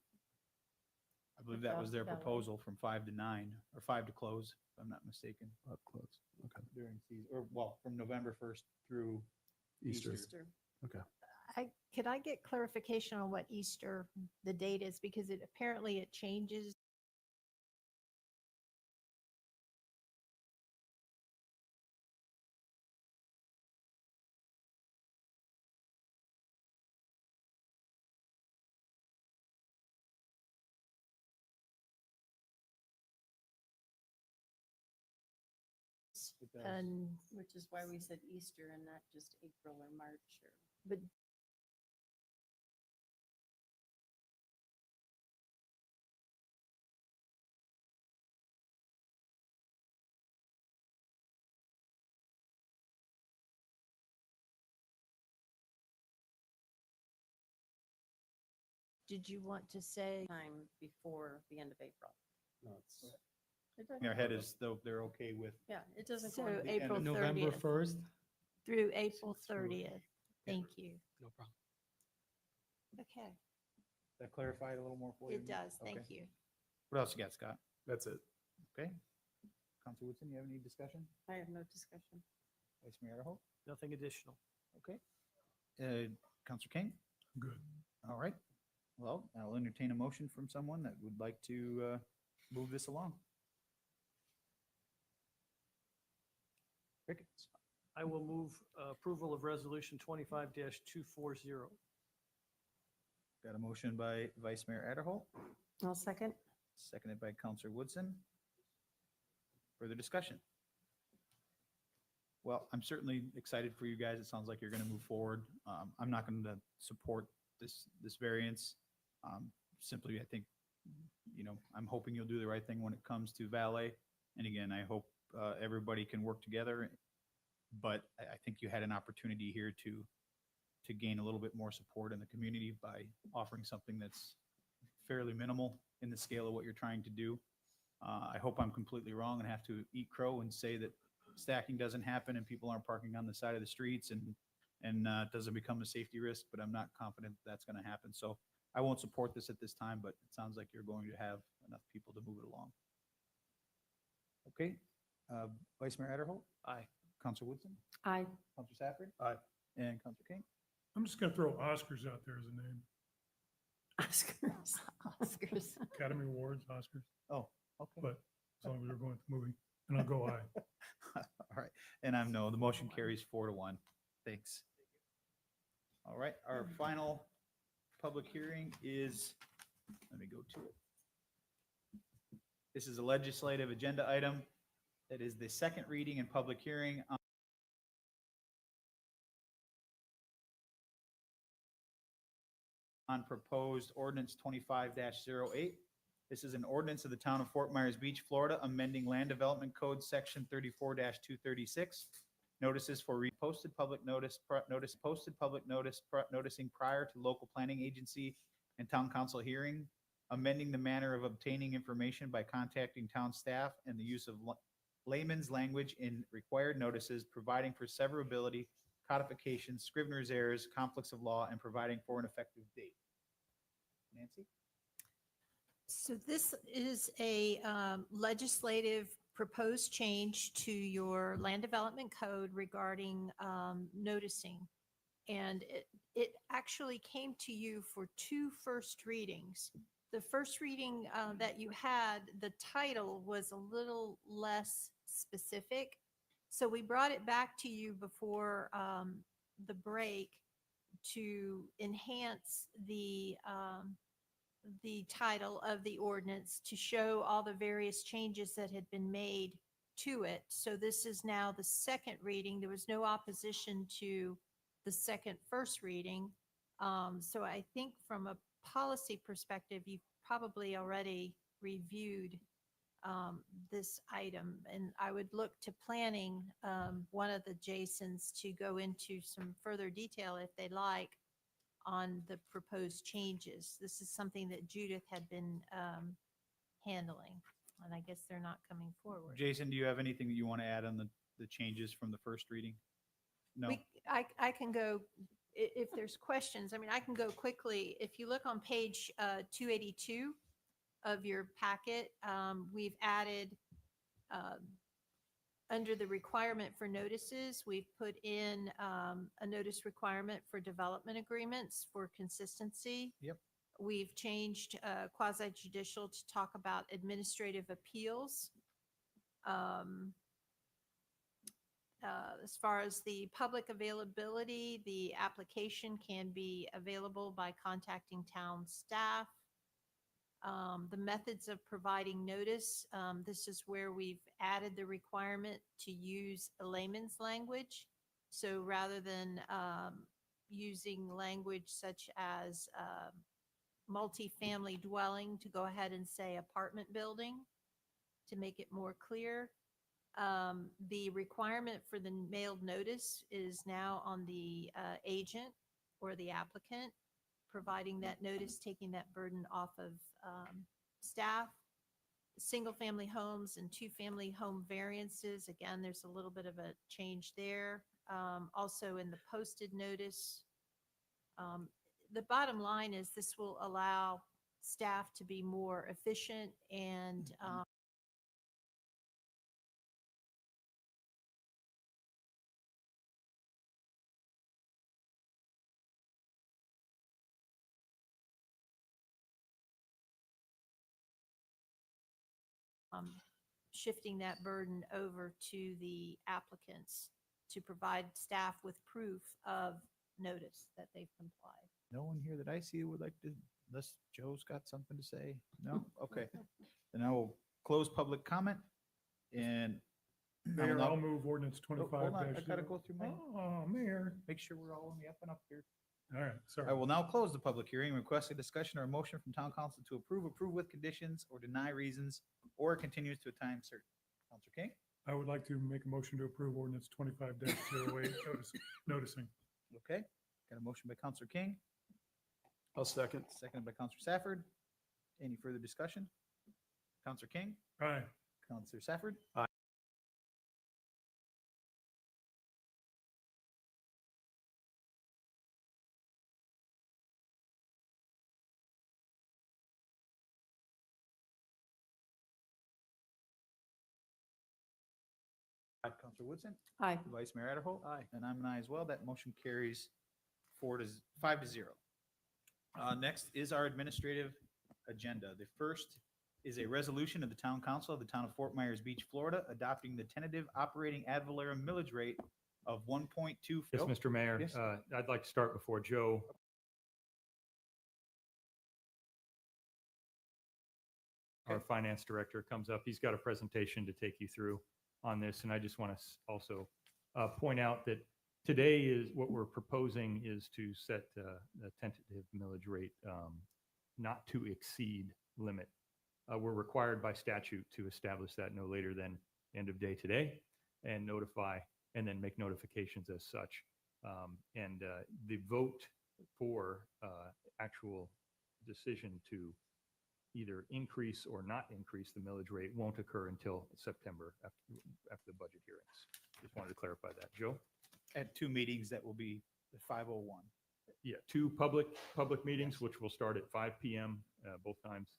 I believe that was their proposal from 5 to 9, or 5 to close, if I'm not mistaken, Up close. Okay. during season, or well, from November 1st through Easter. Easter. Okay. Could I get clarification on what Easter, the date is, because apparently it changes. And, Which is why we said Easter and not just April or March or. but did you want to say? Time before the end of April. It doesn't- Their head is, though, they're okay with, Yeah, it doesn't. So go into the April end of- November 30th 1st? through April 30th. Thank you. No problem. Okay, that clarified a little more for you? it does. Thank Okay. you. What else you got, Scott? That's it. Okay. Counselor Woodson, you have any discussion? I have no discussion. Vice Mayor Adderholt? Nothing additional. Okay. Counselor King? Good. All right. Well, I'll entertain a motion from someone that would like to move this along. Crickets. I will move approval of resolution 25-240. Got a motion by Vice Mayor Adderholt, I'll second. seconded by Counselor Woodson. Further discussion? Well, I'm certainly excited for you guys. It sounds like you're going to move forward. I'm not going to support this variance. Simply, I think, I'm hoping you'll do the right thing when it comes to valet. And again, I hope everybody can work together. But I think you had an opportunity here to gain a little bit more support in the community by offering something that's fairly minimal in the scale of what you're trying to do. I hope I'm completely wrong and have to eat crow and say that stacking doesn't happen and people aren't parking on the side of the streets and it doesn't become a safety risk, but I'm not confident that's going to happen. So I won't support this at this time, but it sounds like you're going to have enough people to move it along. Okay, Vice Mayor Adderholt? Aye. Counselor Woodson? Aye. Counselor Safford? Aye. And Counselor King? I'm just gonna throw Oscars out there as a name. Oscars, Oscars. Academy Awards, Oscars, Oh, okay. but as long as we're going with the movie, and I'll go aye. All right, and I'm no, the motion carries 4-1. Thanks. All right, our final public hearing is, let me go to it. This is a legislative agenda item. That is the second reading and public hearing on proposed ordinance 25-08. This is an ordinance of the town of Fort Myers Beach, Florida, amending land development code section 34-236. Notices for reposted public notice, noticing prior to local planning agency and town council hearing, amending the manner of obtaining information by contacting town staff and the use of layman's language in required notices, providing for severability, codification, scrivener's errors, conflicts of law, and providing for an effective date. Nancy? So this is a legislative proposed change to your land development code regarding noticing. And it actually came to you for 2 first readings. The first reading that you had, the title was a little less specific. So we brought it back to you before the break to enhance the title of the ordinance to show all the various changes that had been made to it. So this is now the second reading. There was no opposition to the first reading. So I think from a policy perspective, you've probably already reviewed this item, and I would look to planning, one of the Jasons, to go into some further detail if they like on the proposed changes. This is something that Judith had been handling, and I guess they're not coming forward. Jason, do you have anything that you want to add on the changes from the first reading? No? I can go, if there's questions, I mean, I can go quickly. If you look on page 282 of your packet, we've added, under the requirement for notices, we've put in a notice requirement for development agreements for consistency. Yep. We've changed quasi-judicial to talk about administrative appeals. As far as the public availability, the application can be available by contacting town staff. The methods of providing notice, this is where we've added the requirement to use a layman's language. So rather than using language such as multifamily dwelling, to go ahead and say apartment building to make it more clear. The requirement for the mailed notice is now on the agent or the applicant, providing that notice, taking that burden off of staff. Single-family homes and 2-family home variances, again, there's a little bit of a change there. Also in the posted notice. The bottom line is this will allow staff to be more efficient and shifting that burden over to the applicants to provide staff with proof of notice that they've complied. No one here that I see would like to, unless Joe's got something to say? No? Okay. Then I will close public comment and. I will Mayor, now- I'll move ordinance Oh, 25. hold on, I gotta go through my, Oh, Mayor. make sure we're all on the up and up here. All right, sorry. I will now close the public hearing, request a discussion or a motion from town council to approve with conditions, or deny reasons, or continues to a time certain. Counselor King? I would like to make a motion to approve ordinance 25-08 noticing. Okay, got a motion by Counselor King, I'll second. seconded by Counselor Safford. Any further discussion? Counselor King, Aye. Counselor Safford. Aye. Counselor Woodson. Aye. Vice Mayor Adderholt. Aye. And I'm an aye as well. That motion carries 5-0. Next is our administrative agenda. The first is a resolution of the Town Council of the Town of Fort Myers Beach, Florida, adopting the tentative operating ad valorem millage rate of 1.2. Yes, Mr. Mayor, Yes. I'd like to start before Joe. Our finance director comes up. He's got a presentation to take you through on this. And I just want to also point out that today is what we're proposing is to set the tentative millage rate not to exceed limit. We're required by statute to establish that no later than end of day today and notify and then make notifications as such. The vote for actual decision to either increase or not increase the millage rate won't occur until September after the budget hearings. Just wanted to clarify that. Joe? At 2 meetings, that will be the 5:01. Yeah, 2 public meetings, which will start at 5 PM both times.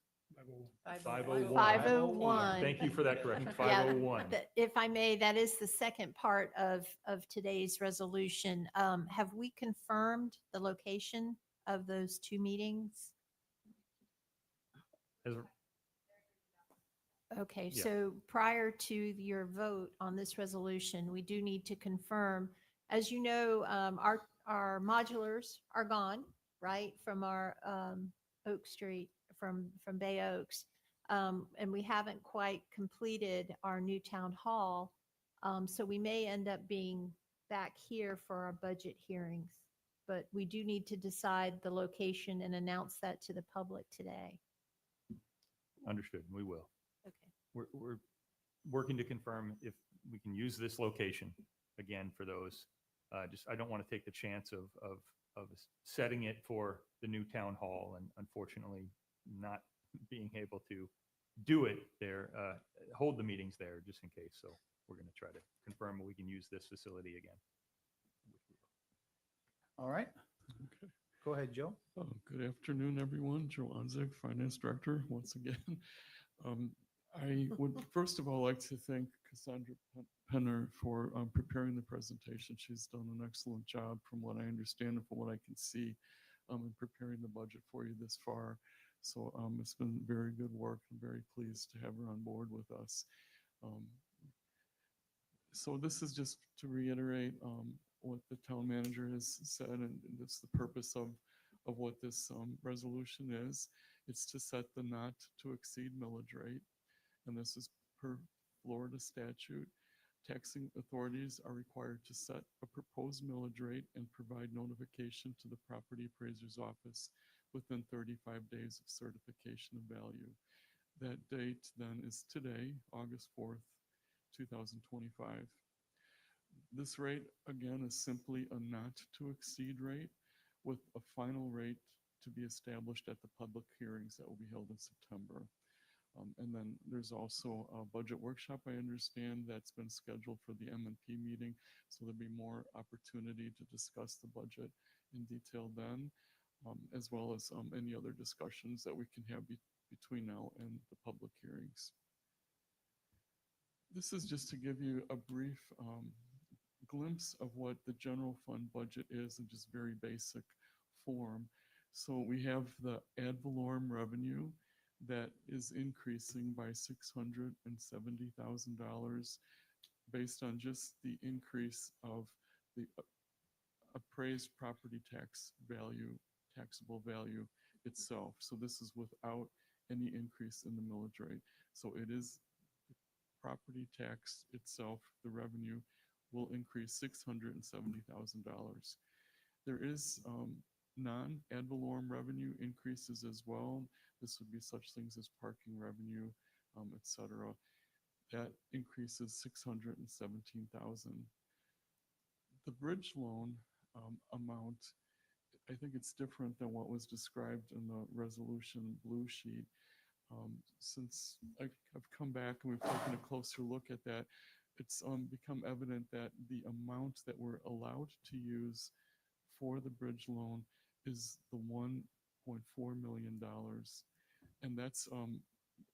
5:01. 5:01. Thank you for that correction. Yeah, 5:01. If I may, that is the second part of today's resolution. Have we confirmed the location of those 2 meetings? Okay, Yeah. so prior to your vote on this resolution, we do need to confirm, as you know, our modulars are gone, right, from our Oak Street, from Bay Oaks. And we haven't quite completed our new town hall. So we may end up being back here for our budget hearings. But we do need to decide the location and announce that to the public today. Understood. We will. Okay. We're working to confirm if we can use this location again for those. I don't want to take the chance of setting it for the new town hall and unfortunately not being able to do it there, hold the meetings there just in case. So we're going to try to confirm we can use this facility again. All right. Okay. Go ahead, Joe. Good afternoon, everyone. Joe Onzig, Finance Director, once again. I would first of all like to thank Cassandra Penner for preparing the presentation. She's done an excellent job from what I understand and from what I can see in preparing the budget for you this far. So it's been very good work. I'm very pleased to have her on board with us. So this is just to reiterate what the town manager has said, and that's the purpose of what this resolution is. It's to set the not to exceed millage rate, and this is per Florida statute. Taxing authorities are required to set a proposed millage rate and provide notification to the property appraiser's office within 35 days of certification of value. That date then is today, August 4th, 2025. This rate, again, is simply a not to exceed rate with a final rate to be established at the public hearings that will be held in September. And then there's also a budget workshop, I understand, that's been scheduled for the M&P meeting. So there'll be more opportunity to discuss the budget in detail then, as well as any other discussions that we can have between now and the public hearings. This is just to give you a brief glimpse of what the general fund budget is in just very basic form. So we have the ad valorem revenue that is increasing by $670,000 based on just the increase of the appraised property tax value, taxable value itself. So this is without any increase in the millage rate. So it is property tax itself, the revenue will increase $670,000. There is non-ad valorem revenue increases as well. This would be such things as parking revenue, etc. That increases $617,000. The bridge loan amount, I think it's different than what was described in the resolution blue sheet. Since I've come back and we've taken a closer look at that, it's become evident that the amount that we're allowed to use for the bridge loan is the $1.4 million. And that's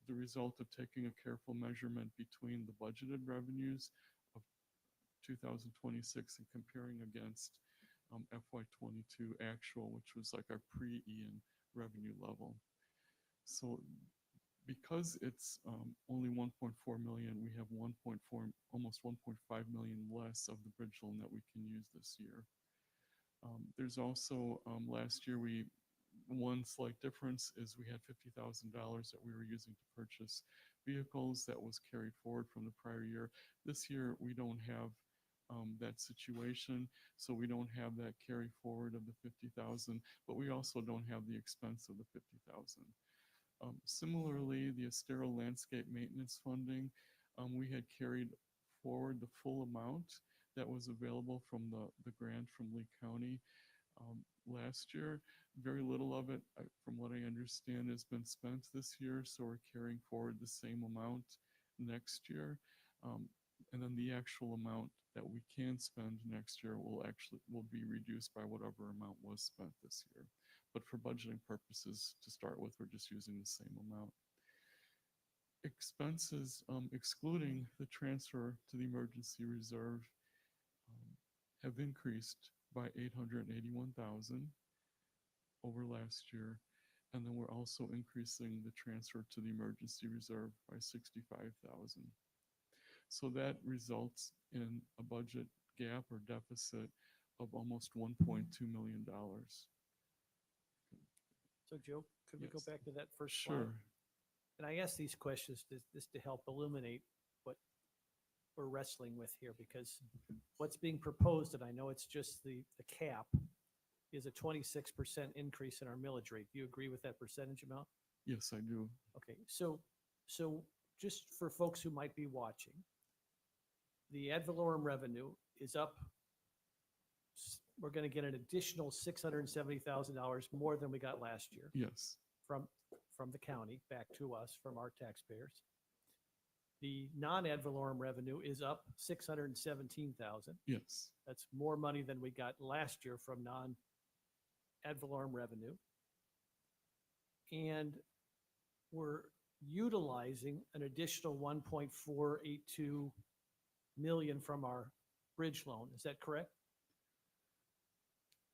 the result of taking a careful measurement between the budgeted revenues of 2026 and comparing against FY22 actual, which was like our pre-Ian revenue level. So because it's only 1.4 million, we have 1.4, almost 1.5 million less of the bridge loan that we can use this year. There's also, last year, one slight difference is we had $50,000 that we were using to purchase vehicles that was carried forward from the prior year. This year, we don't have that situation, so we don't have that carry forward of the 50,000, but we also don't have the expense of the 50,000. Similarly, the Estero landscape maintenance funding, we had carried forward the full amount that was available from the grant from Lee County last year. Very little of it, from what I understand, has been spent this year, so we're carrying forward the same amount next year. And then the actual amount that we can spend next year will be reduced by whatever amount was spent this year. But for budgeting purposes, to start with, we're just using the same amount. Expenses, excluding the transfer to the emergency reserve, have increased by 881,000 over last year. And then we're also increasing the transfer to the emergency reserve by 65,000. So that results in a budget gap or deficit of almost $1.2 million. So Joe, could we go Yes. back to that first slide? Sure. And I ask these questions just to help illuminate what we're wrestling with here, because what's being proposed, and I know it's just the cap, is a 26% increase in our millage rate. Do you agree with that percentage amount? Yes, I do. Okay, so just for folks who might be watching, the ad valorem revenue is up. We're going to get an additional $670,000 more than we got last year. Yes. From the county back to us, from our taxpayers. The non-ad valorem revenue is up $617,000. Yes. That's more money than we got last year from non-ad valorem revenue. And we're utilizing an additional 1.482 million from our bridge loan. Is that correct?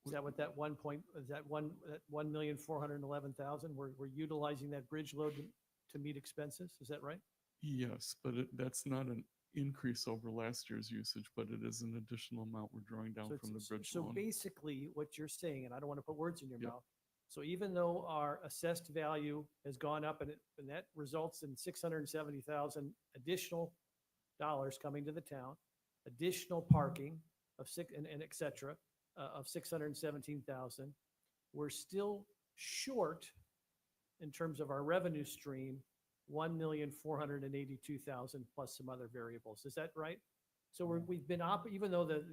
Is that what that 1,411,000? We're utilizing that bridge loan to meet expenses. Is that right? Yes, but that's not an increase over last year's usage, but it is an additional amount we're drawing down from the bridge so loan. basically what you're saying, and I don't want to put words in your Yep. mouth. So even though our assessed value has gone up and that results in 670,000 additional dollars coming to the town, additional parking of and et cetera, of 617,000, we're still short in terms of our revenue stream, 1,482,000 plus some other variables. Is that right? So we've been even though the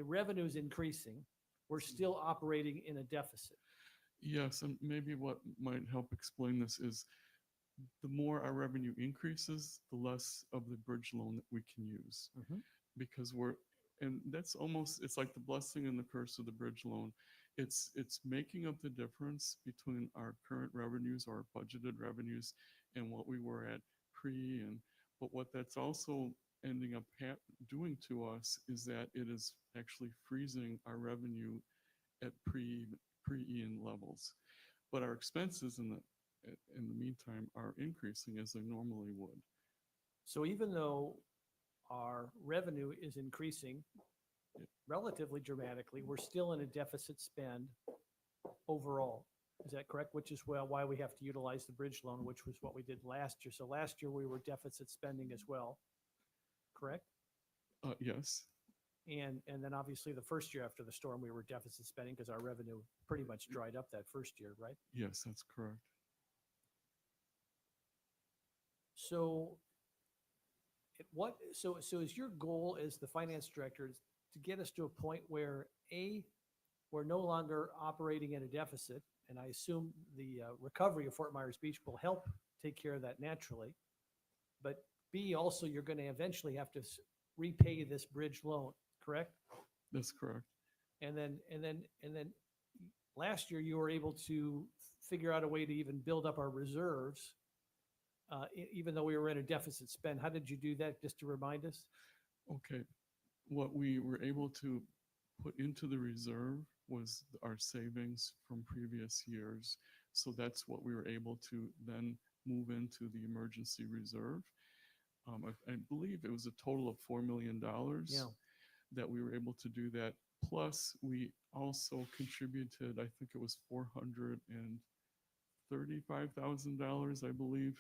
revenue is increasing, we're still operating in a deficit. Yes, and maybe what might help explain this is the more our revenue increases, the less of the bridge loan that we can use. Because and that's almost, it's like the blessing and the curse of the bridge loan. It's making up the difference between our current revenues, our budgeted revenues, and what we were at but what that's also ending up doing to us is that it is actually freezing our revenue at pre-Ian levels. But our expenses in the meantime are increasing as they normally would. So even though our revenue is increasing relatively dramatically, we're still in a deficit spend overall. Is that correct? Which is why we have to utilize the bridge loan, which was what we did last year. So last year we were deficit spending as well, correct? Yes. And then obviously the first year after the storm, we were deficit spending because our revenue pretty much dried up that first year, right? Yes, that's correct. So so is your goal as the finance director to get us to a point where we're no longer operating in a deficit, and I assume the recovery of Fort Myers Beach will help take care of that naturally. But B, also, you're going to eventually have to repay this bridge loan, correct? That's correct. And then last year you were able to figure out a way to even build up our reserves, even though we were in a deficit spend. How did you do that, just to remind us? Okay, what we were able to put into the reserve was our savings from previous years. So that's what we were able to then move into the emergency reserve. I believe it was a total of $4 million that we were able to do that. Plus, we also contributed, I think it was $435,000, I believe.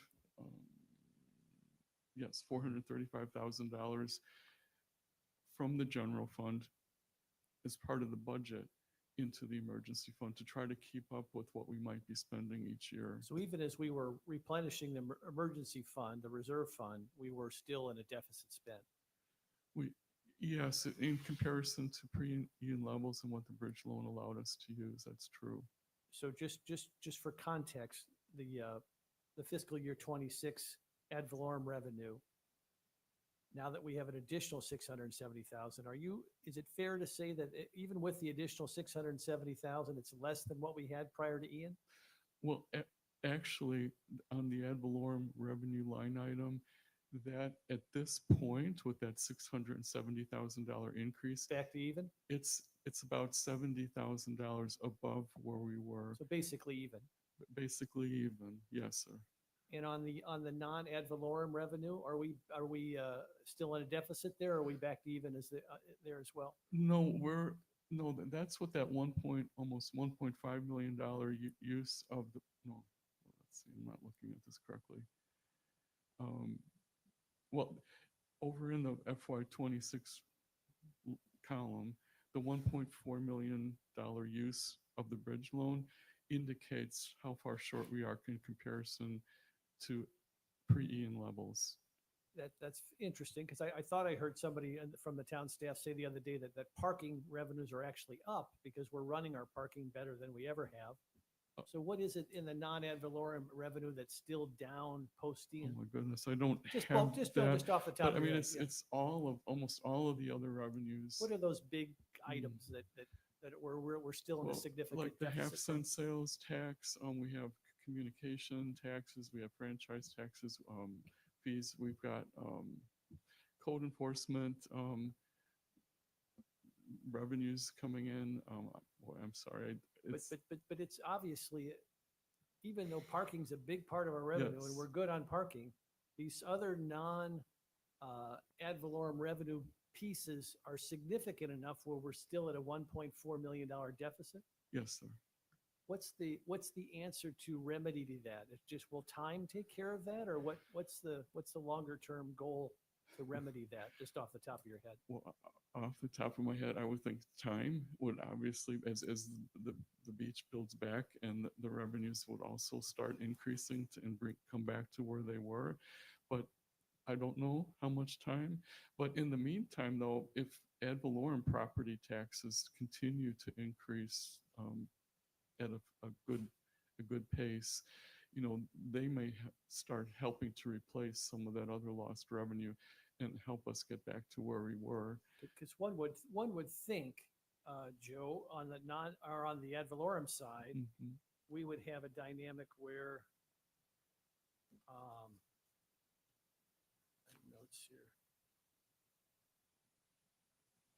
Yes, $435,000 from the general fund as part of the budget into the emergency fund to try to keep up with what we might be spending each year. So even as we were replenishing the emergency fund, the reserve fund, we were still in a deficit spend. Yes, in comparison to pre-Ian levels and what the bridge loan allowed us to use, that's true. So just for context, the fiscal year 26 ad valorem revenue, now that we have an additional 670,000, is it fair to say that even with the additional 670,000, it's less than what we had prior to Ian? Well, actually, on the ad valorem revenue line item, that at this point, with that $670,000 increase, back to even? It's about $70,000 above where we were. So basically even. Basically even, yes, sir. And on the non-ad valorem revenue, are we still in a deficit there? Or are we back to even there as well? No, that's what that almost $1.5 million use of the, no, let's see, I'm not looking at this correctly. Well, over in the FY26 column, the $1.4 million use of the bridge loan indicates how far short we are in comparison to pre-Ian levels. That's interesting, because I thought I heard somebody from the town staff say the other day that parking revenues are actually up because we're running our parking better than we ever have. So what is it in the non-ad valorem revenue that's still down post-Ian? Oh my goodness, I don't Just have just that, off the top but of I mean, your head, it's yeah. it's almost all of the other revenues. What are those big items that we're still in a Well, significant like the deficit? half-cent sales tax, we have communication taxes, we have franchise taxes, fees, we've got code enforcement revenues coming in. Boy, I'm sorry. But it's obviously, even though parking's a big part of our revenue and Yes. we're good on parking, these other non ad valorem revenue pieces are significant enough where we're still at a $1.4 million deficit. Yes, sir. What's the answer to remedy to that? It's just, will time take care of that, or what's the longer term goal to remedy that, just off the top of your head? Well, off the top of my head, I would think time would obviously, as the beach builds back and the revenues would also start increasing and come back to where they were. But I don't know how much time. But in the meantime, though, if ad valorem property taxes continue to increase at a good pace, they may start helping to replace some of that other lost revenue and help us get back to where we were. Because one would think, Joe, on the ad valorem side, we would have a dynamic where notes here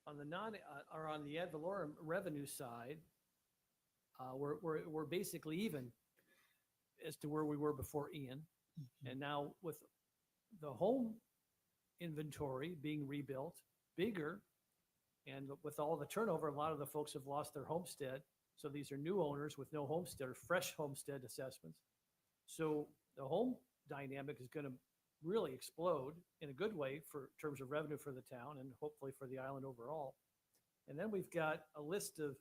on the ad valorem revenue side, we're basically even as to where we were before Ian, and now with the home inventory being rebuilt, bigger, and with all the turnover, a lot of the folks have lost their homestead. So these are new owners with no homestead or fresh homestead assessments. So the home dynamic is going to really explode in a good way in terms of revenue for the town and hopefully for the island overall. And then we've got a list of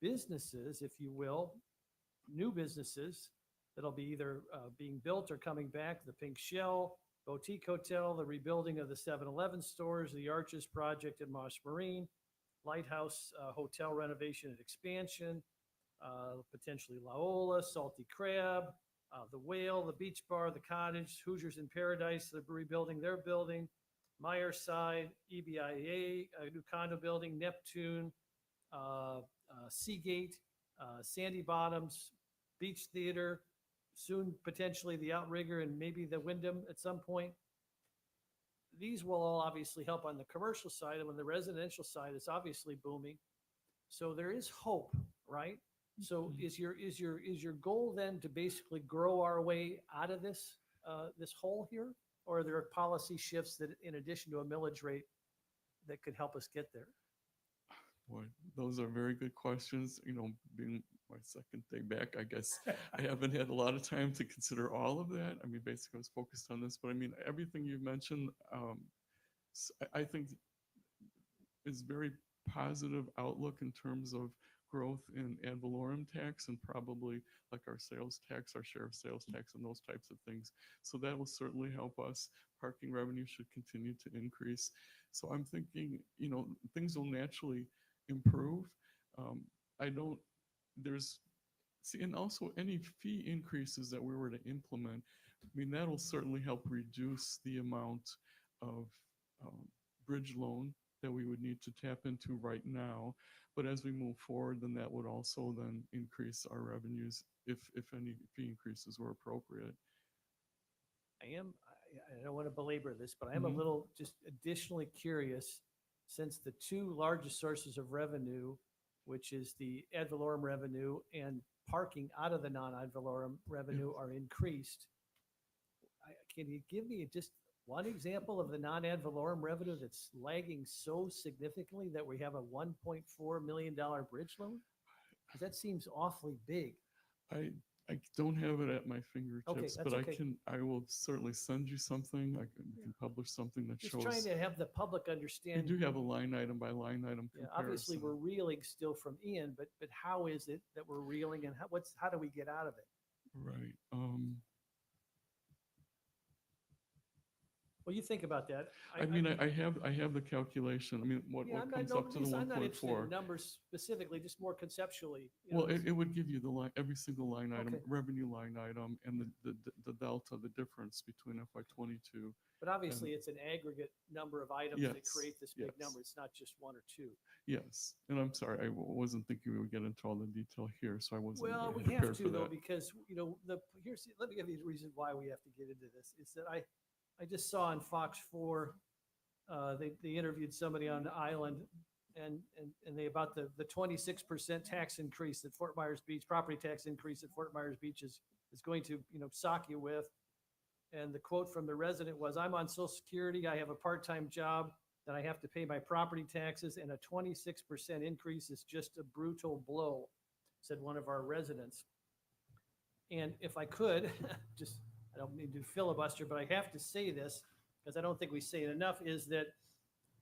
businesses, if you will, new businesses that'll be either being built or coming back. The Pink Shell Boutique Hotel, the rebuilding of the 7-Eleven stores, the Arches project in Moss Marine, Lighthouse Hotel renovation and expansion, potentially La Ola, Salty Crab, the Whale, the Beach Bar, the Cottage, Hoosiers in Paradise, they're rebuilding their building, Myerside, EBIA, a new condo building, Neptune, Seagate, Sandy Bottoms, Beach Theater, soon potentially the Outrigger and maybe the Wyndham at some point. These will all obviously help on the commercial side, and on the residential side, it's obviously booming. So there is hope, right? So is your goal then to basically grow our way out of this this hole here, or are there policy shifts that, in addition to a millage rate, that could help us get there? Boy, those are very good questions. You know, being my second day back, I guess I haven't had a lot of time to consider all of that. I mean, basically, I was focused on this, but I mean, everything you've mentioned, I think is very positive outlook in terms of growth in ad valorem tax and probably like our sales tax, our share of sales tax and those types of things. So that will certainly help us. Parking revenue should continue to increase. So I'm thinking, you know, things will naturally improve. And also any fee increases that we were to implement, I mean, that'll certainly help reduce the amount of bridge loan that we would need to tap into right now. But as we move forward, then that would also then increase our revenues if any fee increases were appropriate. I don't want to belabor this, but I am a little just additionally curious, since the two largest sources of revenue, which is the ad valorem revenue and parking out of the non-ad valorem revenue, are increased. Can you give me just one example of the non-ad valorem revenue that's lagging so significantly that we have a $1.4 million bridge loan? Because that seems awfully big. I don't have it at my fingertips, that's but okay. I will certainly send you something. I can publish something that Just shows. trying to have the public understand. We do have a line item by line item Yeah, comparison. obviously, we're reeling still from Ian, but how is it that we're reeling, and how do we get out of it? Right. Well, you think about that. I mean, I have the calculation. I mean, what comes up to the I'm not interested in 1.4? numbers specifically, just more conceptually. Well, it would give you the line, every single line item, Okay. revenue line item, and the delta, the difference between FY '22. But obviously, it's an aggregate number of items that Yes, create this big yes. number. It's not just one or two. Yes, and I'm sorry, I wasn't thinking we would get into all the detail here, so I wasn't Well, we prepared have for to though, that. because, you know, let me give you the reason why we have to get into this. Is that I just saw on Fox 4, they interviewed somebody on the island, and they about the 26% tax increase that Fort Myers Beach, property tax increase that Fort Myers Beach is going to, you know, sock you with. And the quote from the resident was, "I'm on Social Security, I have a part-time job, that I have to pay my property taxes, and a 26% increase is just a brutal blow," said one of our residents. And if I could, just, I don't mean to filibuster, but I have to say this, because I don't think we say it enough, is that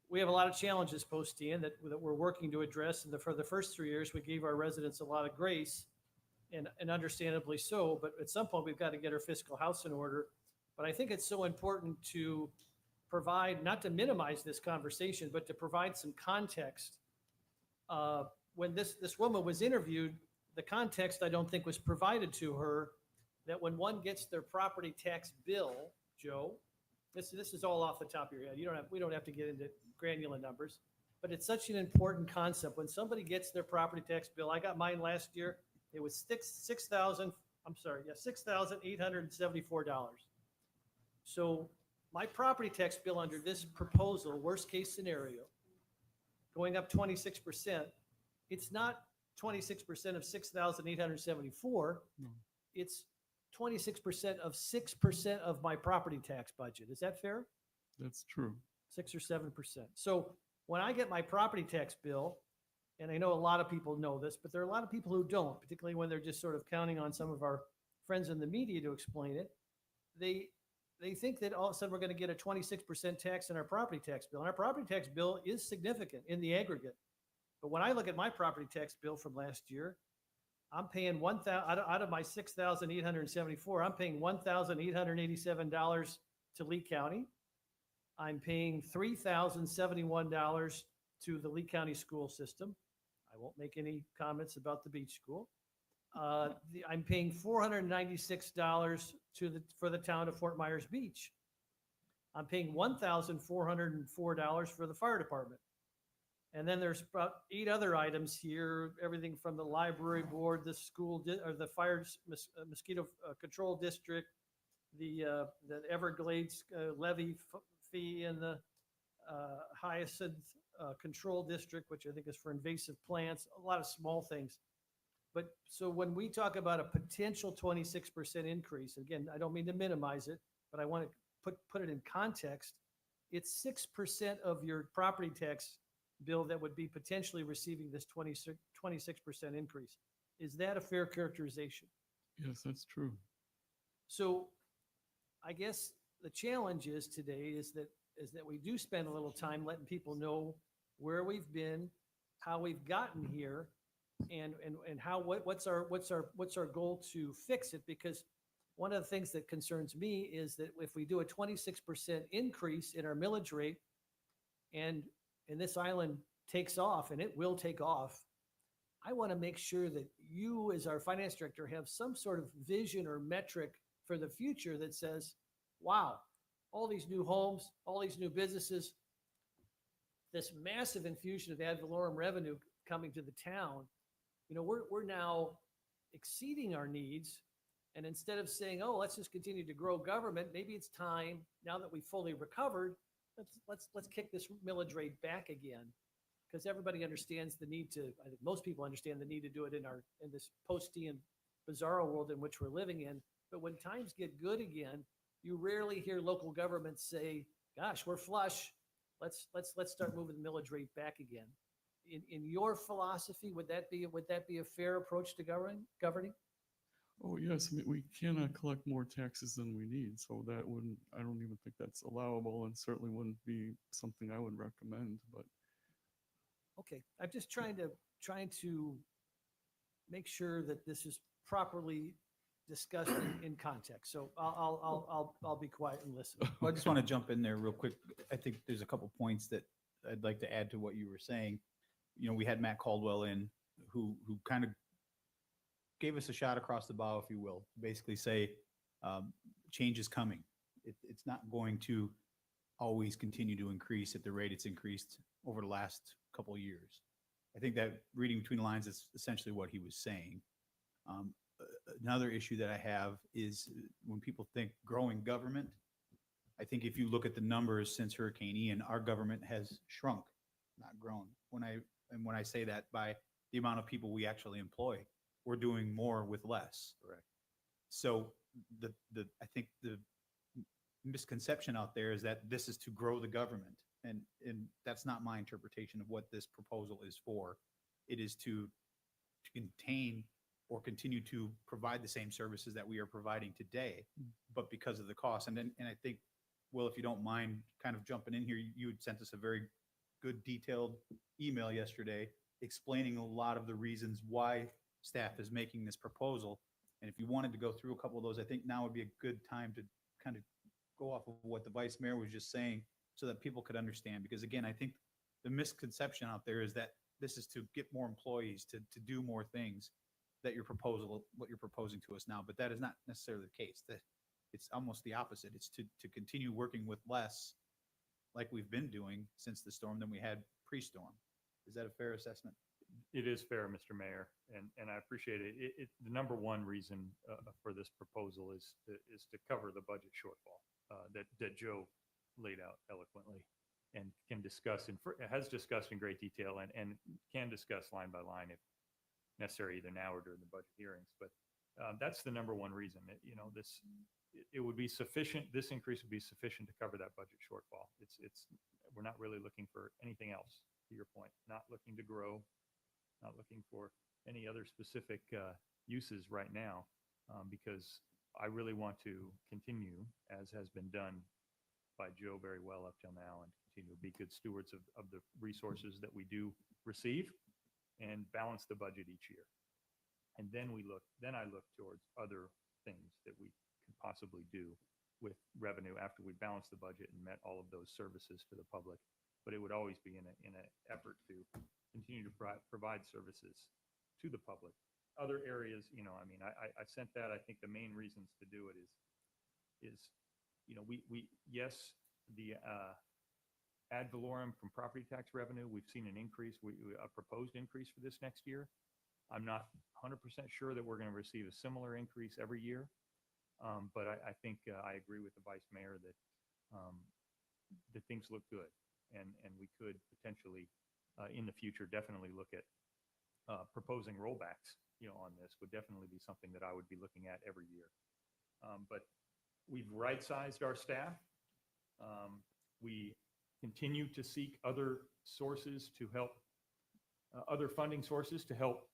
we have a lot of challenges post-Ian that we're working to address. And for the first 3 years, we gave our residents a lot of grace, and understandably so. But at some point, we've got to get our fiscal house in order. But I think it's so important to provide, not to minimize this conversation, but to provide some context. When this woman was interviewed, the context I don't think was provided to her, that when one gets their property tax bill, Joe, this is all off the top of your head. We don't have to get into granular numbers, but it's such an important concept. When somebody gets their property tax bill, I got mine last year. It was $6,874. So my property tax bill under this proposal, worst case scenario, going up 26%, it's not 26% of 6,874. No. It's 26% of 6% of my property tax budget. Is that fair? That's true. 6 or 7%. So when I get my property tax bill, and I know a lot of people know this, but there are a lot of people who don't, particularly when they're just sort of counting on some of our friends in the media to explain it. They think that all of a sudden we're going to get a 26% tax in our property tax bill. And our property tax bill is significant in the aggregate. But when I look at my property tax bill from last year, I'm paying out of my 6,874, I'm paying $1,887 to Lee County. I'm paying $3,071 to the Lee County school system. I won't make any comments about the beach school. I'm paying $496 for the town of Fort Myers Beach. I'm paying $1,404 for the fire department. And then there's about 8 other items here, everything from the library board, the school, or the fire mosquito control district, the Everglades levy fee, and the Hyacinth control district, which I think is for invasive plants, a lot of small things. But so when we talk about a potential 26% increase, again, I don't mean to minimize it, but I want to put it in context. It's 6% of your property tax bill that would be potentially receiving this 26% increase. Is that a fair characterization? Yes, that's true. So I guess the challenge is today is that we do spend a little time letting people know where we've been, how we've gotten here, and how what's our goal to fix it. Because one of the things that concerns me is that if we do a 26% increase in our millage rate, and this island takes off, and it will take off, I want to make sure that you, as our finance director, have some sort of vision or metric for the future that says, wow, all these new homes, all these new businesses, this massive infusion of ad valorem revenue coming to the town, we're now exceeding our needs. And instead of saying, oh, let's just continue to grow government, maybe it's time, now that we've fully recovered, let's kick this millage rate back again. Because everybody understands the need to, I think most people understand the need to do it in this post-T and bizarro world in which we're living in. But when times get good again, you rarely hear local governments say, gosh, we're flush. Let's start moving the millage rate back again. In your philosophy, would that be a fair approach to governing? Oh, yes. I mean, we cannot collect more taxes than we need. So I don't even think that's allowable, and certainly wouldn't be something I would recommend. But okay, I'm just trying to make sure that this is properly discussed in context. So I'll be quiet and listen. Well, I just want to jump in there real quick. I think there's a couple points that I'd like to add to what you were saying. We had Matt Caldwell in who kind of gave us a shot across the bow, if you will, basically say change is coming. It's not going to always continue to increase at the rate it's increased over the last couple of years. I think that reading between the lines is essentially what he was saying. Another issue that I have is when people think growing government, I think if you look at the numbers since Hurricane Ian, our government has shrunk, not grown. When I say that by the amount of people we actually employ, we're doing more with less. Correct. So I think the misconception out there is that this is to grow the government, and that's not my interpretation of what this proposal is for. It is to contain or continue to provide the same services that we are providing today, but because of the cost. And I think, Will, if you don't mind kind of jumping in here, you had sent us a very good detailed email yesterday explaining a lot of the reasons why staff is making this proposal. And if you wanted to go through a couple of those, I think now would be a good time to kind of go off of what the vice mayor was just saying so that people could understand. Because again, I think the misconception out there is that this is to get more employees, to do more things that what you're proposing to us now. But that is not necessarily the case. That it's almost the opposite. It's to continue working with less like we've been doing since the storm than we had pre-storm. Is that a fair assessment? It is fair, Mr. Mayor, and I appreciate it. The number one reason for this proposal is to cover the budget shortfall that Joe laid out eloquently and has discussed in great detail and can discuss line by line if necessary, either now or during the budget hearings. But that's the number one reason. It would be sufficient. This increase would be sufficient to cover that budget shortfall. We're not really looking for anything else. To your point, not looking to grow, not looking for any other specific uses right now, because I really want to continue, as has been done by Joe very well up till now, and continue to be good stewards of the resources that we do receive and balance the budget each year. And then I look towards other things that we could possibly do with revenue after we balance the budget and met all of those services to the public. But it would always be in an effort to continue to provide services to the public other areas, you know, I mean, I sent that. I think the main reasons to do it is, you know, yes, the ad valorem from property tax revenue, we've seen an increase, a proposed increase for this next year. I'm not 100% sure that we're going to receive a similar increase every year. But I think I agree with the vice mayor that things look good, and we could potentially in the future definitely look at proposing rollbacks, you know, on this would definitely be something that I would be looking at every year. But we've right-sized our staff. We continue to seek other sources to help, other funding sources to help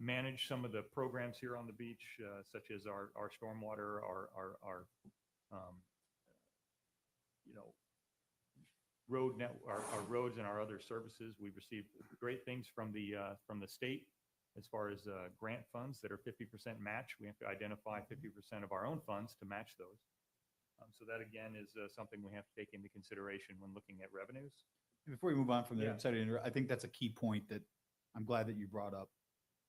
manage some of the programs here on the beach, such as our stormwater, our you know, our roads and our other services. We've received great things from the state as far as grant funds that are 50% match. We have to identify 50% of our own funds to match those. So that again is something we have to take into consideration when looking at revenues. And before we move on from there, Yeah. sorry to interrupt, I think that's a key point that I'm glad that you brought up.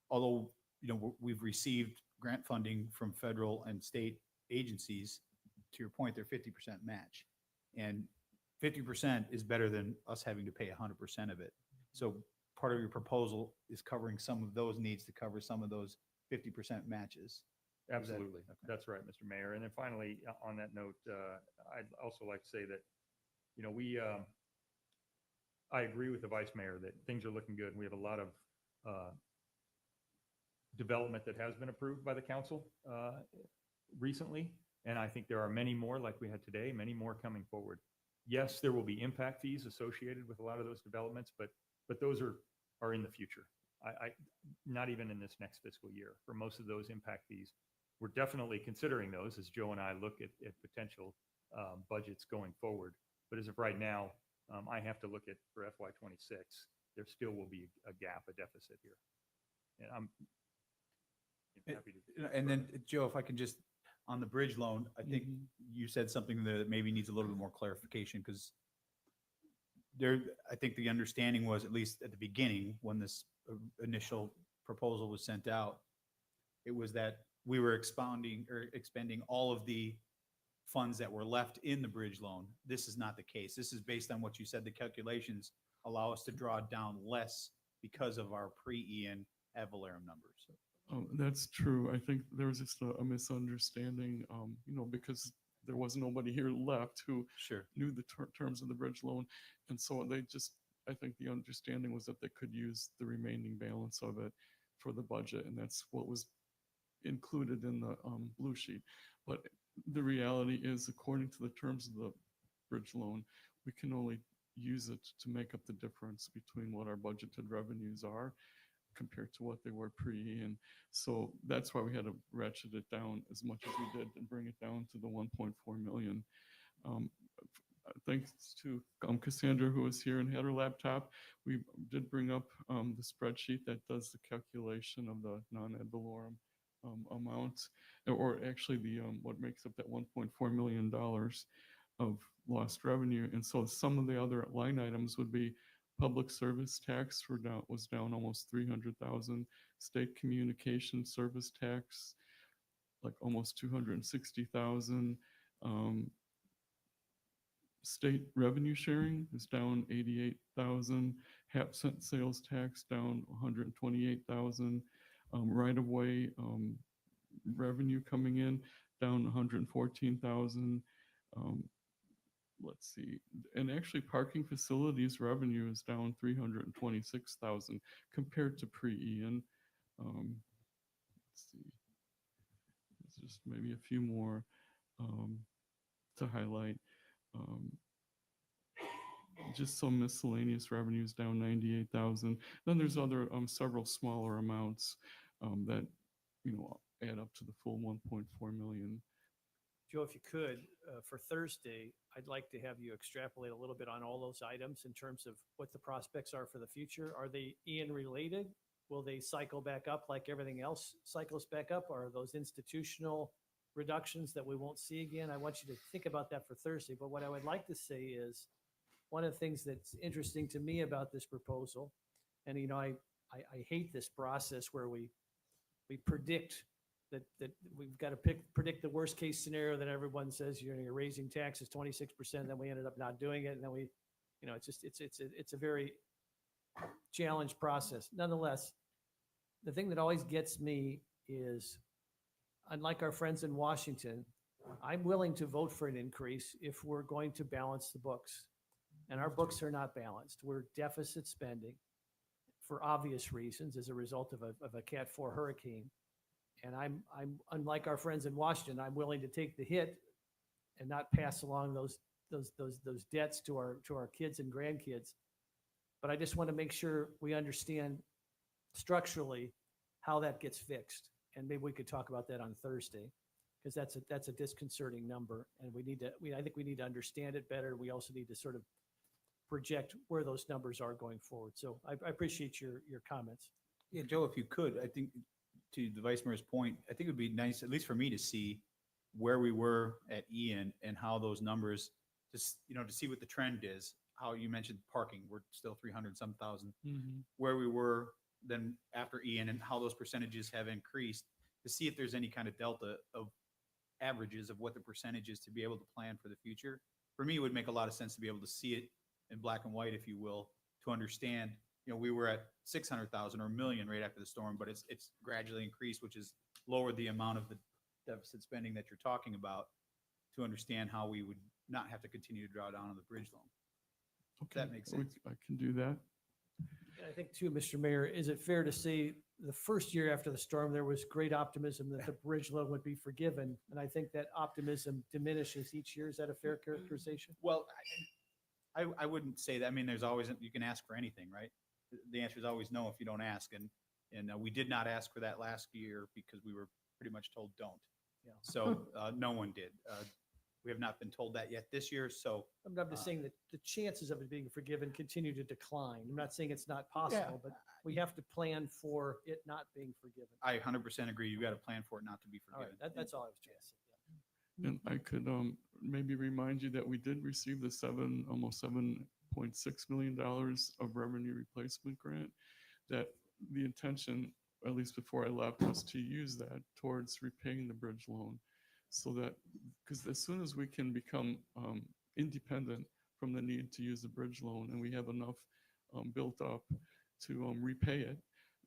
Although, you know, we've received grant funding from federal and state agencies, to your point, they're 50% match. And 50% is better than us having to pay 100% of it. So part of your proposal is covering some of those needs to cover some of those 50% matches. Absolutely. That's right, Mr. Mayor. And then finally, on that note, I'd also like to say that, you know, I agree with the vice mayor that things are looking good. We have a lot of development that has been approved by the council recently. And I think there are many more like we had today, many more coming forward. Yes, there will be impact fees associated with a lot of those developments, but those are in the future. Not even in this next fiscal year. For most of those impact fees, we're definitely considering those as Joe and I look at potential budgets going forward. But as of right now, I have to look at for FY26, there still will be a gap, a deficit here. And I'm happy to. And then, Joe, if I can just, on the bridge loan, I think you said something that maybe needs a little bit more clarification, because I think the understanding was, at least at the beginning, when this initial proposal was sent out, it was that we were expending all of the funds that were left in the bridge loan. This is not the case. This is based on what you said. The calculations allow us to draw down less because of our pre-Ian ad valorem numbers. That's true. I think there was just a misunderstanding, you know, because there was nobody here left who knew the terms of the bridge loan. And so they just, I think the understanding was that they could use the remaining balance of it for the budget. And that's what was included in the blue sheet. But the reality is, according to the terms of the bridge loan, we can only use it to make up the difference between what our budgeted revenues are compared to what they were pre-Ian. So that's why we had to ratchet it down as much as we did and bring it down to the 1.4 million. Thanks to Cassandra, who was here and had her laptop, we did bring up the spreadsheet that does the calculation of the non-ad valorem amount, or actually the what makes up that $1.4 million of lost revenue. And so some of the other line items would be public service tax was down almost 300,000. State communication service tax, like almost 260,000. State revenue sharing is down 88,000. HAP cent sales tax down 128,000. Right-of-way revenue coming in down 114,000. Let's see, and actually parking facilities revenue is down 326,000 compared to pre-Ian. Let's see, there's just maybe a few more to highlight. Just some miscellaneous revenues down 98,000. Then there's other several smaller amounts that, you know, add up to the full 1.4 million. Joe, if you could, for Thursday, I'd like to have you extrapolate a little bit on all those items in terms of what the prospects are for the future. Are they Ian related? Will they cycle back up like everything else cycles back up? Or are those institutional reductions that we won't see again? I want you to think about that for Thursday. But what I would like to say is, one of the things that's interesting to me about this proposal, and you know, I hate this process where we we predict that we've got to predict the worst case scenario that everyone says you're raising taxes 26%, then we ended up not doing it. And then we, it's a very challenged process. Nonetheless, the thing that always gets me is, unlike our friends in Washington, I'm willing to vote for an increase if we're going to balance the books. And our books are not balanced. We're deficit spending for obvious reasons as a result of a Cat 4 hurricane. And I'm unlike our friends in Washington, I'm willing to take the hit and not pass along those debts to our kids and grandkids. But I just want to make sure we understand structurally how that gets fixed. And maybe we could talk about that on Thursday, because that's a disconcerting number. And I think we need to understand it better. We also need to sort of project where those numbers are going forward. So I appreciate your comments. Yeah, Joe, if you could, I think to the Vice Mayor's point, I think it would be nice, at least for me, to see where we were at Ian and how those numbers, just, to see what the trend is. How you mentioned parking, we're still 300 some thousand, where we were then after Ian, and how those percentages have increased, to see if there's any kind of delta of averages of what the percentage is to be able to plan for the future. For me, it would make a lot of sense to be able to see it in black and white, if you will, to understand, we were at 600,000 or a million right after the storm, but it's gradually increased, which is lowered the amount of the deficit spending that you're talking about, to understand how we would not have to continue to draw down on the bridge loan. Okay, That makes sense. I can do that. And I think too, Mr. Mayor, is it fair to say the first year after the storm, there was great optimism that the bridge loan would be forgiven? And I think that optimism diminishes each year. Is that a fair characterization? Well, I wouldn't say that. I mean, there's always, you can ask for anything, right? The answer is always no if you don't ask. And we did not ask for that last year because we were pretty much told don't. Yeah. So no one did. We have not been told that yet this year. So I'm just saying that the chances of it being forgiven continue to decline. I'm not saying it's not possible, but we have to plan for it not being forgiven. I 100% agree. You got to plan for it not to be All right, forgiven. that's all I was trying to say. And I could maybe remind you that we did receive the almost $7.6 million of revenue replacement grant, that the intention, at least before I left, was to use that towards repaying the bridge loan. So that, because as soon as we can become independent from the need to use the bridge loan, and we have enough built up to repay it,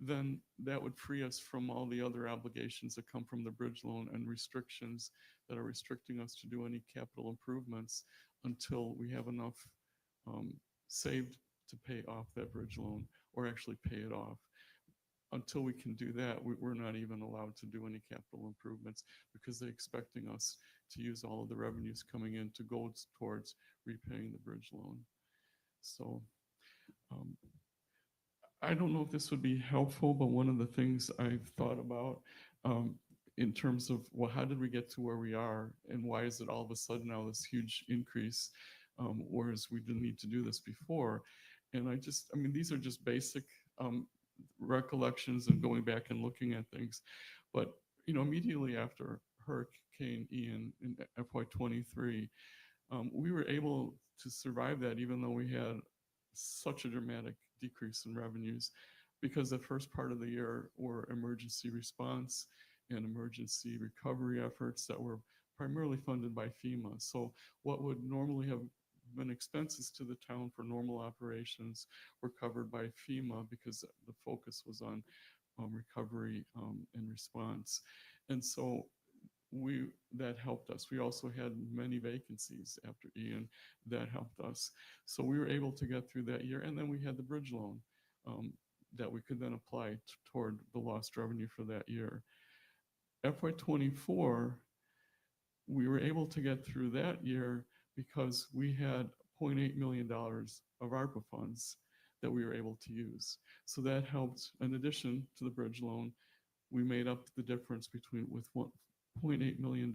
then that would free us from all the other obligations that come from the bridge loan and restrictions that are restricting us to do any capital improvements until we have enough saved to pay off that bridge loan, or actually pay it off. Until we can do that, we're not even allowed to do any capital improvements, because they're expecting us to use all of the revenues coming in to go towards repaying the bridge loan. So I don't know if this would be helpful, but one of the things I've thought about in terms of, well, how did we get to where we are, and why is it all of a sudden now this huge increase, whereas we didn't need to do this before? And I mean, these are just basic recollections and going back and looking at things. But, immediately after Hurricane Ian in FY23, we were able to survive that, even though we had such a dramatic decrease in revenues, because the first part of the year were emergency response and emergency recovery efforts that were primarily funded by FEMA. So what would normally have been expenses to the town for normal operations were covered by FEMA, because the focus was on recovery and response. And so that helped us. We also had many vacancies after Ian that helped us. So we were able to get through that year. And then we had the bridge loan that we could then apply toward the lost revenue for that year. FY24, we were able to get through that year because we had $0.8 million of ARPA funds that we were able to use. So that helped. In addition to the bridge loan, we made up the difference with $0.8 million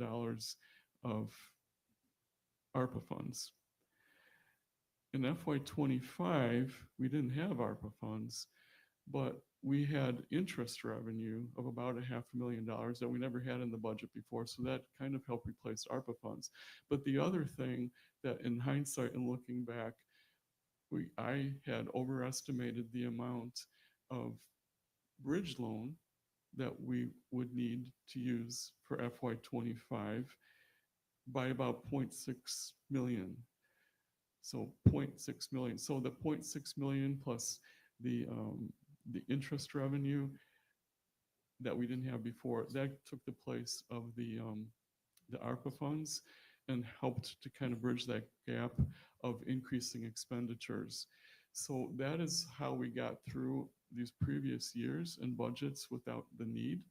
of ARPA funds. In FY25, we didn't have ARPA funds, but we had interest revenue of about $500,000 that we never had in the budget before. So that kind of helped replace ARPA funds. But the other thing that, in hindsight and looking back, I had overestimated the amount of bridge loan that we would need to use for FY '25 by about 0.6 million. So 0.6 million. So the 0.6 million plus the interest revenue that we didn't have before, that took the place of the ARPA funds and helped to kind of bridge that gap of increasing expenditures. So that is how we got through these previous years and budgets without the need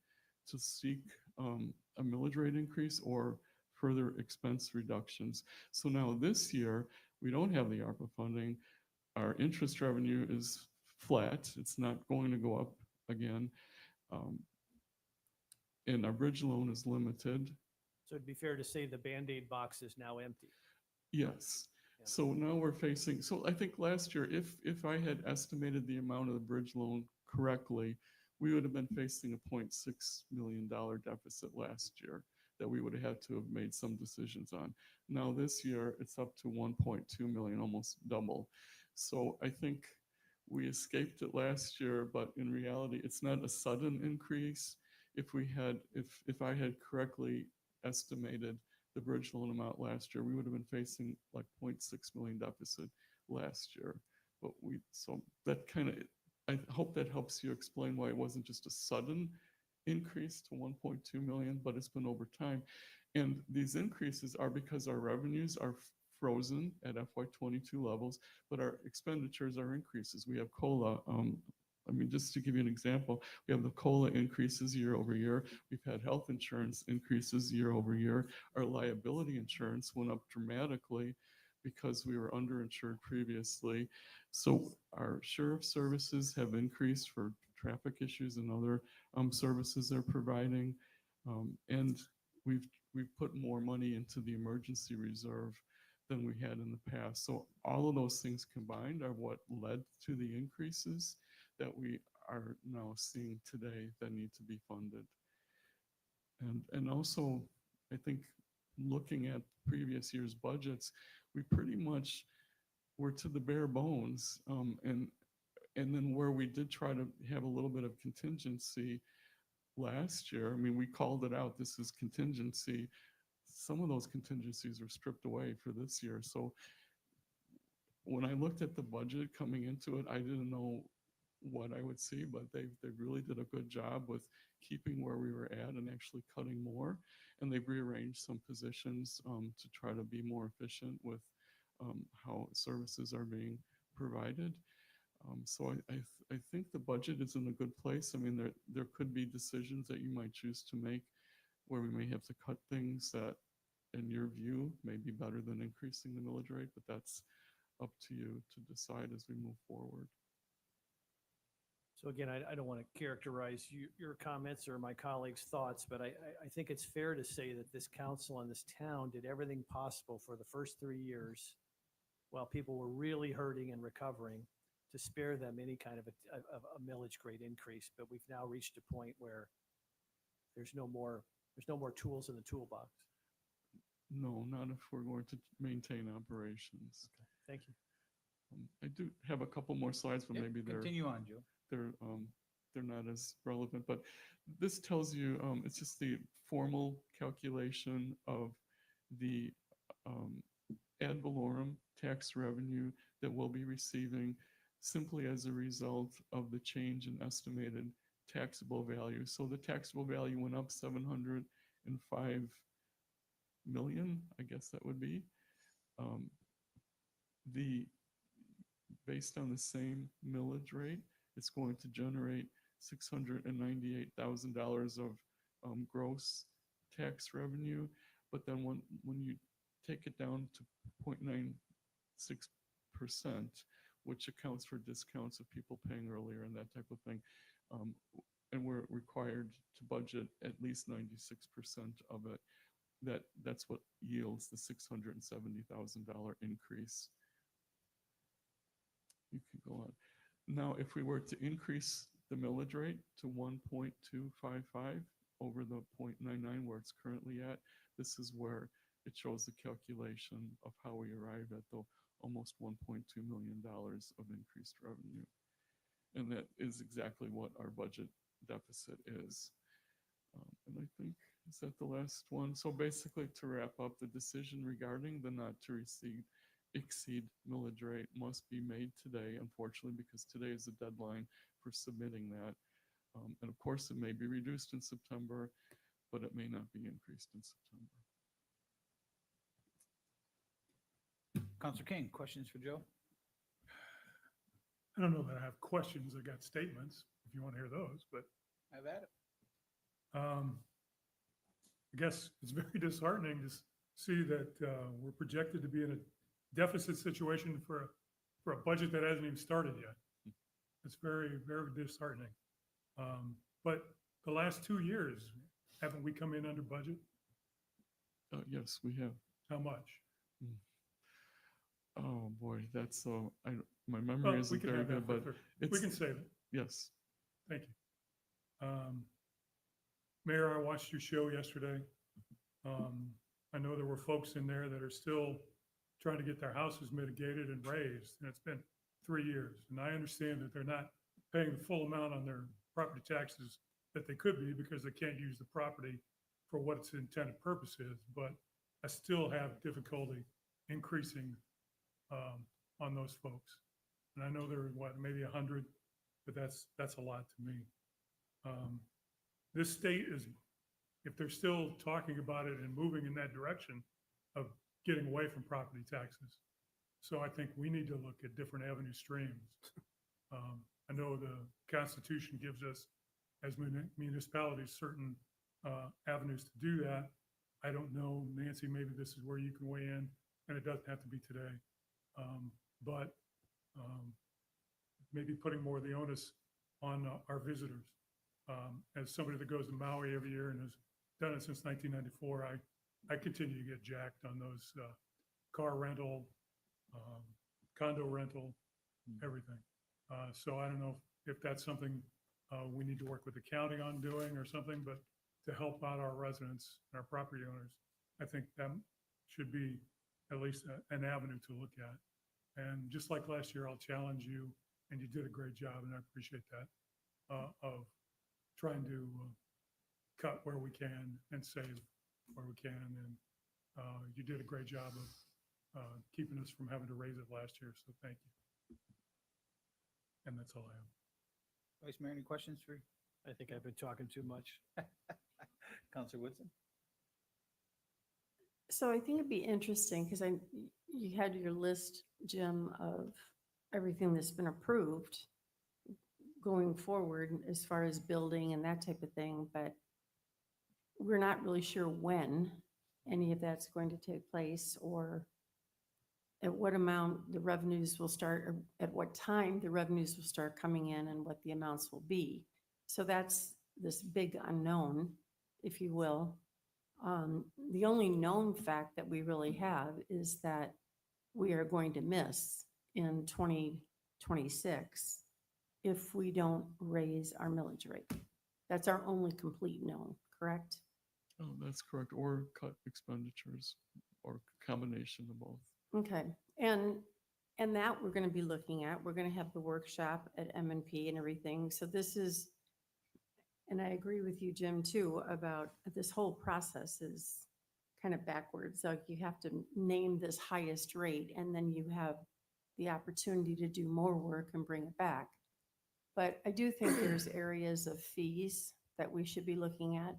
to seek a millage rate increase or further expense reductions. So now this year, we don't have the ARPA funding. Our interest revenue is flat. It's not going to go up again. And our bridge loan is limited. So it'd be fair to say the Band-Aid box is now empty. Yes. So now we're facing, so I think last year, if I had estimated the amount of the bridge loan correctly, we would have been facing a $0.6 million deficit last year that we would have had to have made some decisions on. Now this year, it's up to 1.2 million, almost double. So I think we escaped it last year, but in reality, it's not a sudden increase. If I had correctly estimated the bridge loan amount last year, we would have been facing like 0.6 million deficit last year. But so that kind of, I hope that helps you explain why it wasn't just a sudden increase to 1.2 million, but it's been over time. And these increases are because our revenues are frozen at FY '22 levels, but our expenditures are increases. We have COLA. I mean, just to give you an example, we have the COLA increases year over year. We've had health insurance increases year over year. Our liability insurance went up dramatically because we were underinsured previously. So our sheriff services have increased for traffic issues and other services they're providing. And we've put more money into the emergency reserve than we had in the past. So all of those things combined are what led to the increases that we are now seeing today that need to be funded. And also, I think looking at previous year's budgets, we pretty much were to the bare bones. And then where we did try to have a little bit of contingency last year, I mean, we called it out, this is contingency. Some of those contingencies were stripped away for this year. So when I looked at the budget coming into it, I didn't know what I would see, but they really did a good job with keeping where we were at and actually cutting more. And they've rearranged some positions to try to be more efficient with how services are being provided. So I think the budget is in a good place. I mean, there could be decisions that you might choose to make where we may have to cut things that, in your view, may be better than increasing the millage rate, but that's up to you to decide as we move forward. So again, I don't want to characterize your comments or my colleagues' thoughts, but I think it's fair to say that this council and this town did everything possible for the first 3 years while people were really hurting and recovering to spare them any kind of a millage rate increase. But we've now reached a point where there's no more tools in the toolbox. No, not if we're going to maintain operations. Okay, thank you. I do have a couple more slides, but Yep, maybe continue on, Joe. They're not as relevant. But this tells you it's just the formal calculation of the ad valorem tax revenue that we'll be receiving simply as a result of the change in estimated taxable value. So the taxable value went up 705 million, I guess that would be. Based on the same millage rate, it's going to generate $698,000 of gross tax revenue. But then when you take it down to 0.96%, which accounts for discounts of people paying earlier and that type of thing, and we're required to budget at least 96% of it, that's what yields the $670,000 increase. You can go on. Now, if we were to increase the millage rate to 1.255 over the 0.99 where it's currently at, this is where it shows the calculation of how we arrive at the almost $1.2 million of increased revenue. And that is exactly what our budget deficit is. And I think, is that the last one? So basically, to wrap up, the decision regarding the not to exceed millage rate must be made today, unfortunately, because today is the deadline for submitting that. And of course, it may be reduced in September, but it may not be increased in September. Counselor King, questions for Joe? I don't know that I have questions. I got statements, if you want to hear those, but Have at it. I guess it's very disheartening to see that we're projected to be in a deficit situation for a budget that hasn't even started yet. It's very, very disheartening. But the last 2 years, haven't we come in under budget? Yes, we have. How much? Oh, boy, that's so, my Well, memory we isn't can very have that good, but we it's, can save it. yes. Thank you. Mayor, I watched your show yesterday. I know there were folks in there that are still trying to get their houses mitigated and raised, and it's been 3 years. And I understand that they're not paying the full amount on their property taxes that they could be because they can't use the property for what its intended purpose is, but I still have difficulty increasing on those folks. And I know there are, what, maybe 100, but that's a lot to me. This state is, if they're still talking about it and moving in that direction of getting away from property taxes. So I think we need to look at different avenue streams. I know the Constitution gives us, as municipalities, certain avenues to do that. I don't know, Nancy, maybe this is where you can weigh in, and it doesn't have to be today. But maybe putting more of the onus on our visitors. As somebody that goes to Maui every year and has done it since 1994, I continue to get jacked on those car rental, condo rental, everything. So I don't know if that's something we need to work with the county on doing or something, but to help out our residents and our property owners, I think that should be at least an avenue to look at. And just like last year, I'll challenge you, and you did a great job, and I appreciate that, of trying to cut where we can and save where we can. And you did a great job of keeping us from having to raise it last year, so thank you. And that's all I have. Vice Mayor, any questions for I think I've been talking too much. Counselor Woodson? So I think it'd be interesting because you had your list, Jim, of everything that's been approved going forward as far as building and that type of thing, but we're not really sure when any of that's going to take place or at what amount the revenues will start, or at what time the revenues will start coming in and what the amounts will be. So that's this big unknown, if you will. The only known fact that we really have is that we are going to miss in 2026 if we don't raise our millage rate. That's our only complete known, correct? Oh, that's correct. Or cut expenditures or combination of both. Okay, and that we're going to be looking at. We're going to have the workshop at M&P and everything. So this is, and I agree with you, Jim, too, about this whole process is kind of backwards. Like you have to name this highest rate and then you have the opportunity to do more work and bring it back. But I do think there's areas of fees that we should be looking at,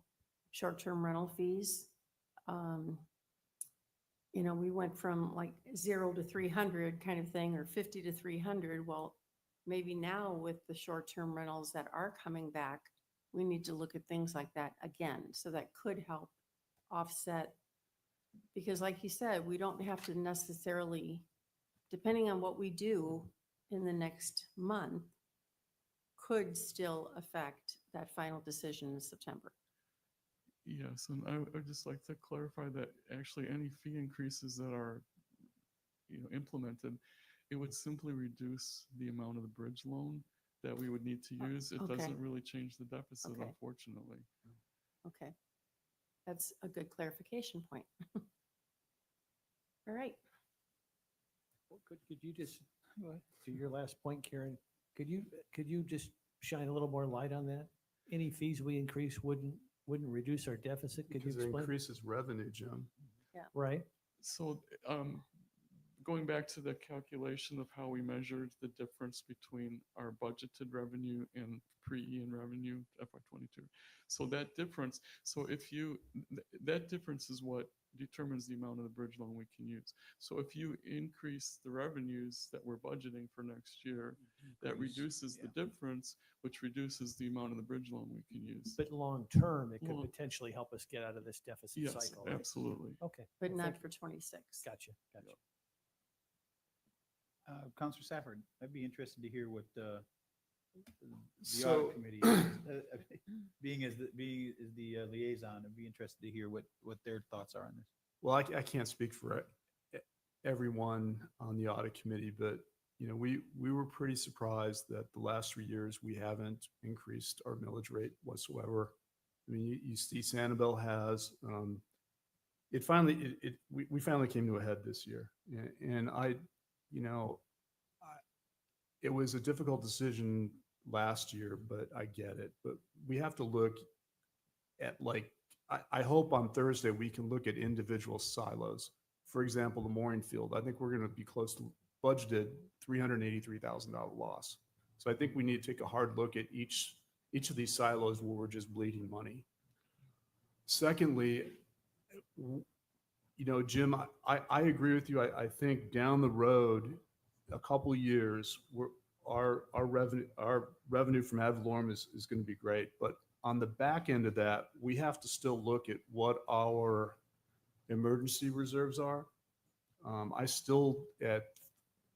short-term rental fees. You know, we went from like 0 to 300 kind of thing, or 50 to 300. Well, maybe now with the short-term rentals that are coming back, we need to look at things like that again. So that could help offset, because like you said, we don't have to necessarily, depending on what we do in the next month, could still affect that final decision in September. Yes, and I would just like to clarify that actually any fee increases that are, implemented, it would simply reduce the amount of the bridge loan that we would need to use. It okay. doesn't really change the deficit, Okay. unfortunately. Okay, that's a good clarification point. All right. Well, could you just, to your last point, Karen, could you just shine a little more light on that? any fees we increase wouldn't reduce our deficit? Could you Because it explain? increases revenue, Jim. Right? So, going back to the calculation of how we measured the difference between our budgeted revenue and pre-Ian revenue, FY22. So that difference, so if you, that difference is what determines the amount of the bridge loan we can use. So if you increase the revenues that we're budgeting for next year, that reduces the difference, which reduces the amount of the bridge loan we can use. But long-term, it could Long- potentially help us get out of this deficit Yes, cycle. Right? absolutely. Okay. But well, not thank you. for 26. Gotcha. Counselor Safford, I'd be interested to hear what the So- audit committee, being as the liaison, I'd be interested to hear what their thoughts are on this. Well, I can't speak for everyone on the audit committee, but we were pretty surprised that the last 3 years we haven't increased our millage rate whatsoever. I mean, you see Sanibel has, we finally came to a head this year. And it was a difficult decision last year, but I get it. But we have to look at, I hope on Thursday we can look at individual silos. For example, the mooring field, I think we're going to be close to budgeted $383,000 loss. So I think we need to take a hard look at each of these silos where we're just bleeding money. Secondly, Jim, I agree with you. I think down the road, a couple of years, our revenue from ad valorem is going to be great. But on the back end of that, we have to still look at what our emergency reserves are.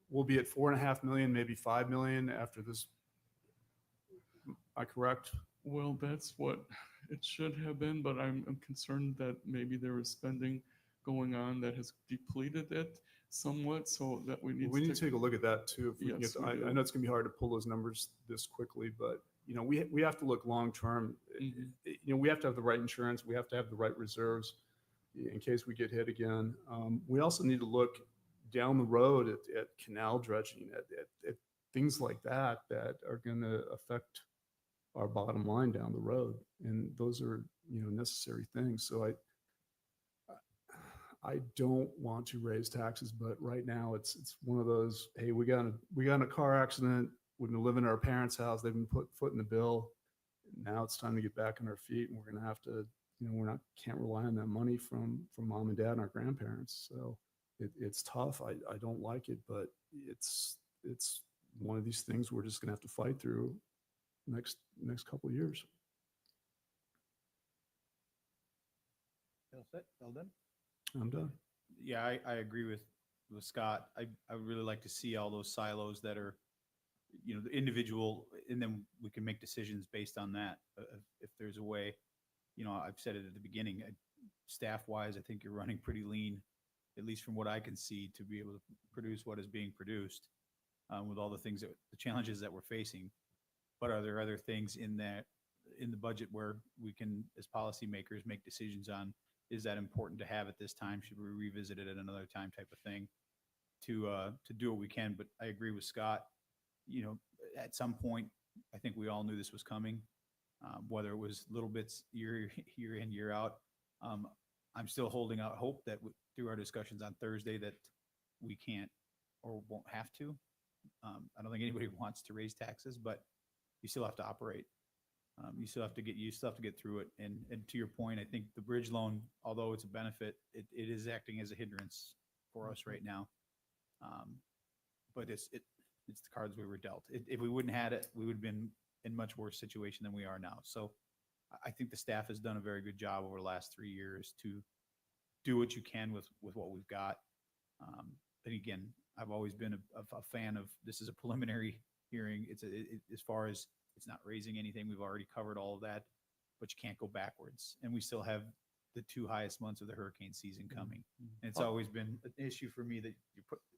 We'll be at 4.5 million, maybe 5 million after this. Am I correct? Well, that's what it should have been, but I'm concerned that maybe there was spending going on that has depleted it somewhat, so that we need to take a look at that too. If we can Yes, get, we I do. know it's gonna be hard to pull those numbers this quickly, but we have to look long-term. We have to have the right insurance. We have to have the right reserves in case we get hit again. We also need to look down the road at canal dredging, at things like that are gonna affect our bottom line down the road. And those are, necessary things. So I don't want to raise taxes, but right now it's one of those, hey, we got in a car accident. We've been living in our parents' house. They've been footing the bill. Now it's time to get back on our feet, and we're going to have to, can't rely on that money from mom and dad and our grandparents. So it's tough. I don't like it, but it's one of these things we're just going to have to fight through next couple of years. All set? All done? I'm done. Yeah, I agree with Scott. I would really like to see all those silos that are, the individual, and then we can make decisions based on that. If there's a way, I've said it at the beginning, staff-wise, I think you're running pretty lean, at least from what I can see, to be able to produce what is being produced with all the challenges that we're facing. But are there other things in the budget where we can, as policymakers, make decisions on, is that important to have at this time? Should we revisit it at another time, type of thing, to do what we can? But I agree with Scott. At some point, I think we all knew this was coming, whether it was little bits year in, year out. I'm still holding out hope that through our discussions on Thursday that we can't or won't have to. I don't think anybody wants to raise taxes, but you still have to operate. You still have to get through it. And to your point, I think the bridge loan, although it's a benefit, it is acting as a hindrance for us right now. But it's the cards we were dealt. If we wouldn't had it, we would have been in much worse situation than we are now. So I think the staff has done a very good job over the last 3 years to do what you can with what we've got. And again, I've always been a fan of, this is a preliminary hearing. As far as it's not raising anything, we've already covered all of that, but you can't go backwards. And we still have the 2 highest months of the hurricane season coming. And it's always been an issue for me that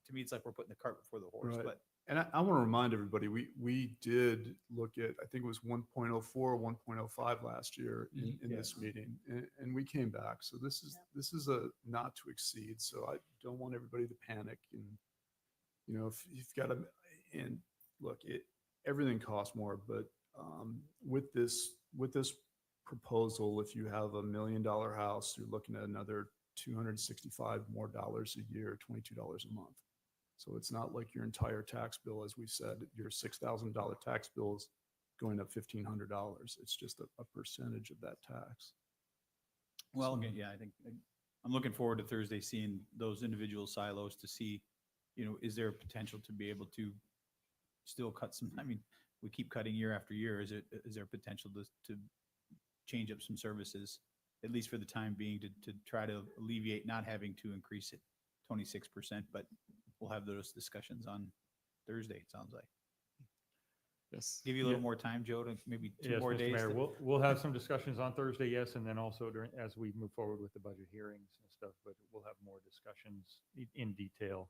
to me, it's like we're putting the cart before the horse. Right. But And I want to remind everybody, we did look at, I think it was 1.04, 1.05 last year in this meeting, and we came back. So this is a not to exceed. So I don't want everybody to panic. And if you've got and look, everything costs more, but with this with this proposal, if you have $1 million house, you're looking at another $265 more dollars a year, $22 a month. So it's not like your entire tax bill, as we said, your $6,000 tax bill is going up $1,500. It's just a percentage of that tax. Well, So- again, yeah, I think I'm looking forward to Thursday, seeing those individual silos to see, is there a potential to be able to still cut some, I mean, we keep cutting year after year. Is there potential to change up some services, at least for the time being, to try to alleviate not having to increase it 26%, but we'll have those discussions on Thursday, it sounds like. Yes. Give you a little more time, Joe, to maybe 2 Yes, more Mr. days. Mayor, to- we'll have some discussions on Thursday, yes, and then also as we move forward with the budget hearings and stuff, but we'll have more discussions in detail.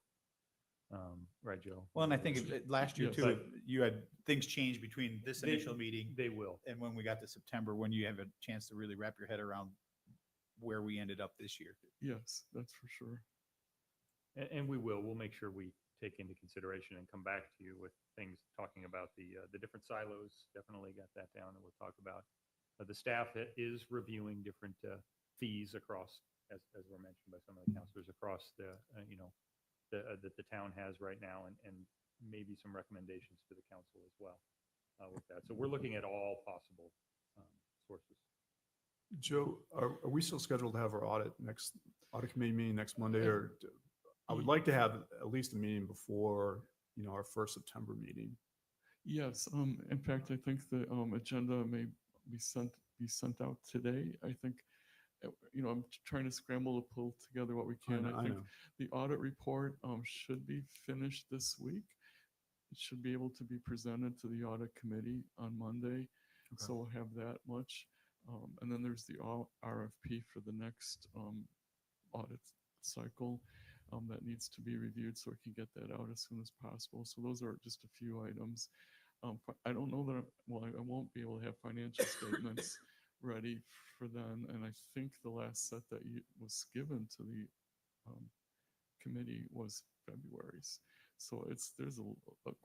Right, Joe? Well, and I think last year Yes. too, But- you had things change between this They- initial meeting They will. and when we got to September, when you have a chance to really wrap your head around where we ended up this year. Yes, that's for sure. And we will. We'll make sure we take into consideration and come back to you with things talking about the different silos. Definitely got that down, and we'll talk about the staff is reviewing different fees across, as were mentioned by some of the counselors, across that the town has right now, and maybe some recommendations to the council as well with that. So we're looking at all possible sources. Joe, are we still scheduled to have our audit committee meeting next Monday, or I would like to have at least a meeting before, our first September meeting. Yes, in fact, I think the agenda may be sent out today. I think, I'm trying to scramble to pull together what we can. I think know. the audit report should be finished this week. It should be able to be presented to the audit committee on Monday. Okay. So we'll have that much. And then there's the RFP for the next audit cycle that needs to be reviewed, so we can get that out as soon as possible. So those are just a few items. I don't know that, I won't be able to have financial statements ready for then. And I think the last set that was given to the committee was February's. So there's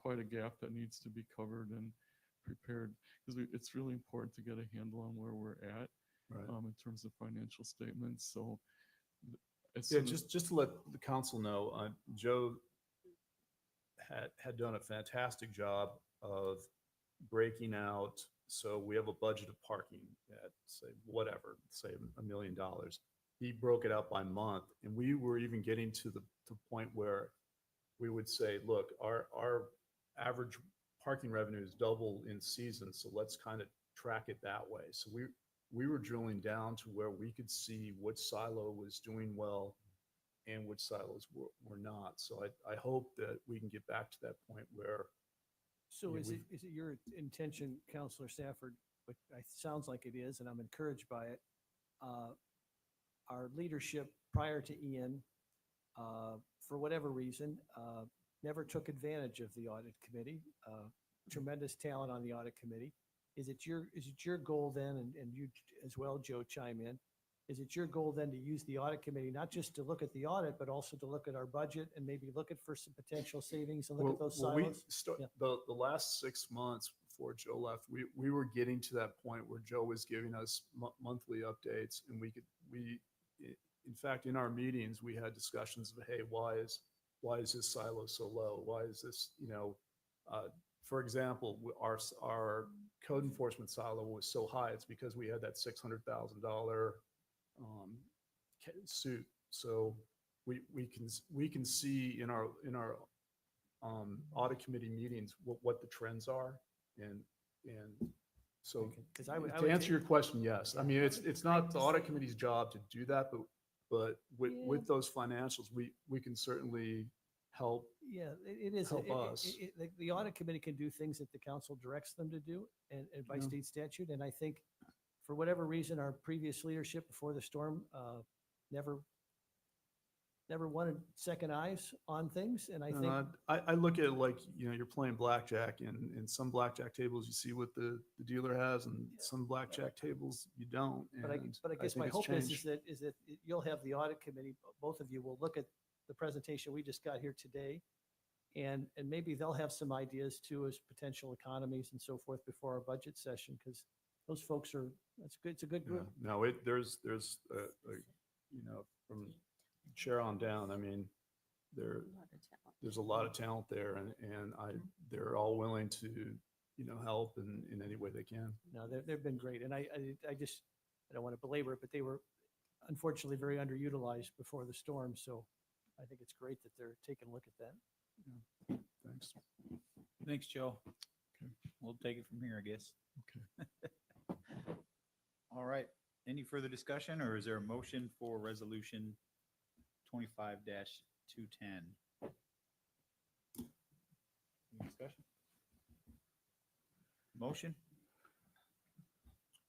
quite a gap that needs to be covered and prepared, because it's really important to get a handle on where we're at Right. in terms of financial statements. So as Yeah, soon as- just to let the council know, Joe had done a fantastic job of breaking out. So we have a budget of parking at say $1 million. He broke it out by month, and we were even getting to the point where we would say, look, our average parking revenue is double in season, so let's kind of track it that way. So we were drilling down to where we could see which silo was doing well and which silos were not. So I hope that we can get back to that point where. So Yeah, is it your intention, Counselor Stafford, but it sounds like it is, and I'm encouraged by it. Our leadership prior to Ian, for whatever reason, never took advantage of the audit committee. Tremendous talent on the audit committee. Is it your goal then, and you as well, Joe, chime in, is it your goal then to use the audit committee, not just to look at the audit, but also to look at our budget and maybe look at for some potential savings and look at those silos? Yeah. The last 6 months before Joe left, we were getting to that point where Joe was giving us monthly updates, and in fact, in our meetings, we had discussions of, hey, why is this silo so low? Why is this, for example, our code enforcement silo was so high. It's because we had that $600,000 suit. So we can see in our audit committee meetings what the trends are, and so to answer your question, yes. I mean, it's not the audit committee's job to do that, but with those financials, we can certainly help. Yeah, it is. Help us. The audit committee can do things that the council directs them to do and by Yeah. state statute. And I think for whatever reason, our previous leadership before the storm never wanted second eyes on things. And I think I look at it like, you're playing blackjack, and in some blackjack tables you see what the dealer has, and some blackjack tables you don't. But I guess think my it's hope is changed. that you'll have the audit committee, both of you will look at the presentation we just got here today. And maybe they'll have some ideas too as potential economies and so forth before our budget session. Because those folks are, that's good. It's a good Yeah. group. No, you know, from chair on down, I mean, there's a lot of talent there and they're all willing to, you know, help in any way they can. No, they've been great. And I don't want to belabor it, but they were unfortunately very underutilized before the storm. So I think it's great that they're taking a look at that. Thanks. Thanks, Joe. We'll take it from here, I guess. Okay. All right. Any further discussion, or is there a motion for resolution 25-210? Any discussion? Motion?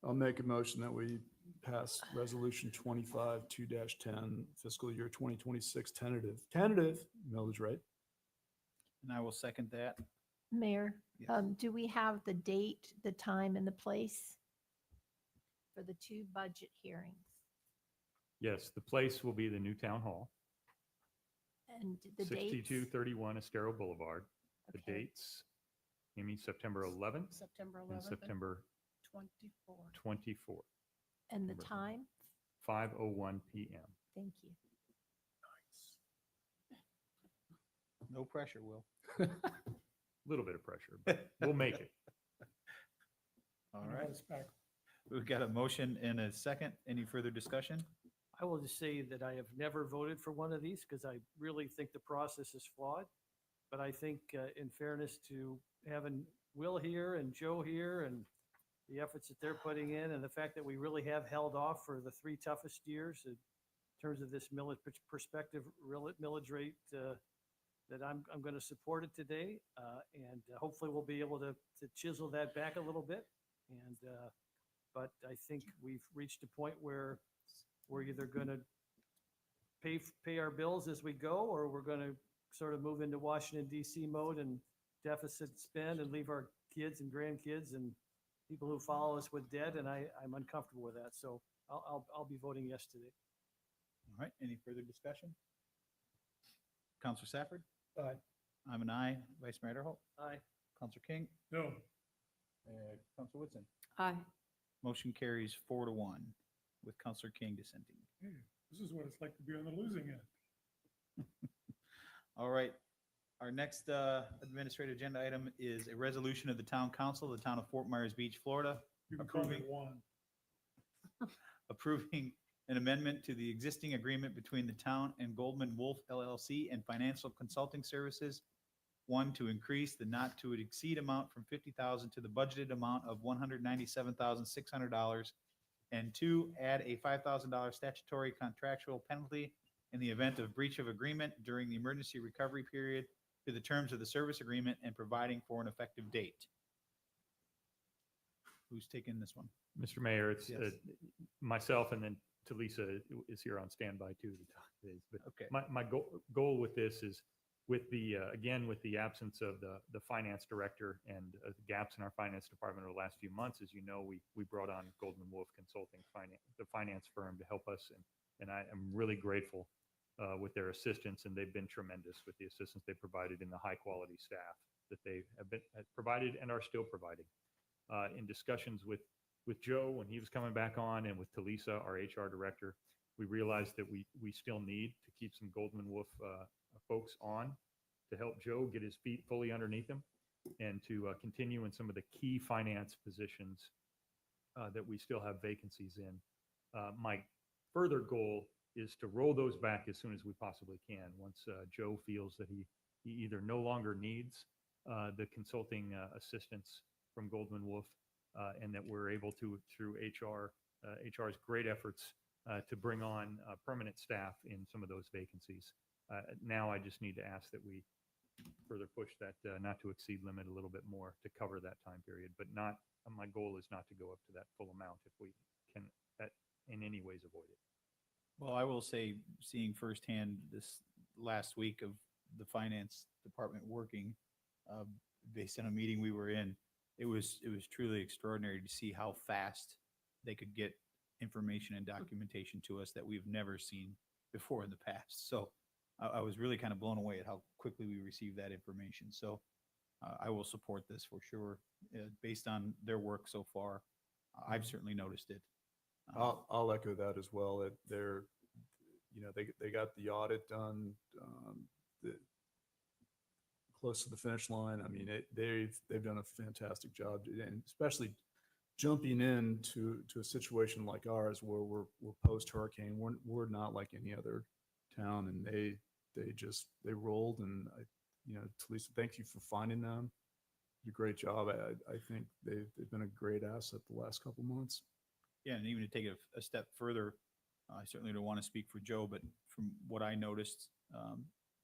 I'll make a motion that we pass resolution 25-2-10 fiscal year 2026 tentative millage rate. And I will second that. Mayor, Yes. do we have the date, the time, and the place for the two budget hearings? Yes, the place will be the new town hall, And the dates? 6231 Estero Boulevard. The Okay. dates, Amy, September 11th September and 11th and September 24. 24th, And the Remember. time? 5:01 PM. Thank you. No pressure, Will. Little bit of pressure, but we'll make it. All right. We've got a motion and a second. Any further discussion? I will just say that I have never voted for one of these because I really think the process is flawed. But I think in fairness to having Will here and Joe here and the efforts that they're putting in and the fact that we really have held off for the three toughest years in terms of this millage perspective, millage rate, that I'm going to support it today. And hopefully we'll be able to chisel that back a little bit. And, but I think we've reached a point where we're either going to pay our bills as we go, or we're going to sort of move into Washington DC mode and deficit spend and leave our kids and grandkids and people who follow us with debt. And I'm uncomfortable with that. So I'll be voting yes today. All right. Any further discussion? Counselor Safford? Aye. I'm an aye. Vice Mayor Adderholt? Aye. Counselor King? No. Counselor Woodson? Aye. Motion carries 4-1 with Counselor King dissenting. Hey, this is what it's like to be on the losing end. All right. Our next administrative agenda item is a resolution of the Town Council of the Town of Fort Myers Beach, Florida, You can call me approving one. approving an amendment to the existing agreement between the town and Goldman Wolf LLC and Financial Consulting Services. One, to increase the not to exceed amount from $50,000 to the budgeted amount of $197,600. And two, add a $5,000 statutory contractual penalty in the event of breach of agreement during the emergency recovery period to the terms of the service agreement and providing for an effective date. Who's taking this one? Mr. Mayor, it's Yes. myself, and then Talisa is here on standby too to talk to this. But Okay. my goal with this is with the, again, with the absence of the finance director and the gaps in our finance department over the last few months, as you know, we brought on Goldman Wolf Consulting, the finance firm, to help us. And I am really grateful with their assistance, and they've been tremendous with the assistance they provided and the high quality staff that they have provided and are still providing. In discussions with Joe when he was coming back on, and with Talisa, our HR director, we realized that we still need to keep some Goldman Wolf folks on to help Joe get his feet fully underneath him and to continue in some of the key finance positions that we still have vacancies in. My further goal is to roll those back as soon as we possibly can once Joe feels that he either no longer needs the consulting assistance from Goldman Wolf and that we're able to, through HR's great efforts, to bring on permanent staff in some of those vacancies. Now I just need to ask that we further push that not to exceed limit a little bit more to cover that time period, but not, my goal is not to go up to that full amount if we can in any ways avoid it. Well, I will say, seeing firsthand this last week of the finance department working, based on a meeting we were in, it was truly extraordinary to see how fast they could get information and documentation to us that we've never seen before in the past. So I was really kind of blown away at how quickly we received that information. So I will support this for sure, based on their work so far. I've certainly noticed it. I'll echo that as well. They're, they got the audit done, close to the finish line. I mean, they've done a fantastic job, and especially jumping into a situation like ours where we're post hurricane. We're not like any other town, and they rolled. And Talisa, thank you for finding them. You did a great job. I think they've been a great asset the last couple months. Yeah, and even to take a step further, I certainly don't want to speak for Joe, but from what I noticed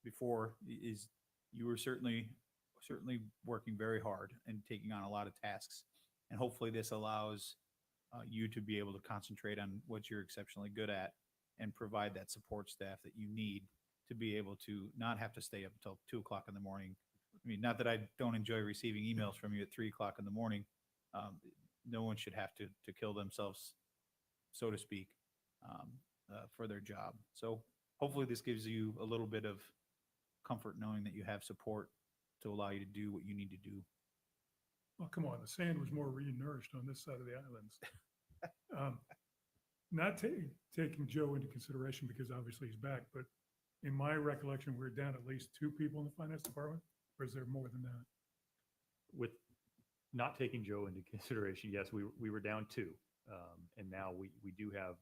before is you were certainly working very hard and taking on a lot of tasks. And hopefully this allows you to be able to concentrate on what you're exceptionally good at and provide that support staff that you need to be able to not have to stay up until 2 o'clock in the morning. I mean, not that I don't enjoy receiving emails from you at 3 o'clock in the morning. No one should have to kill themselves, so to speak, for their job. So hopefully this gives you a little bit of comfort knowing that you have support to allow you to do what you need to do. Well, come on, the sand was more renourished on this side of the islands. Not taking Joe into consideration because obviously he's back, but in my recollection, we're down at least 2 people in the finance department, or is there more than that? With not taking Joe into consideration, yes, we were down 2. And now we do have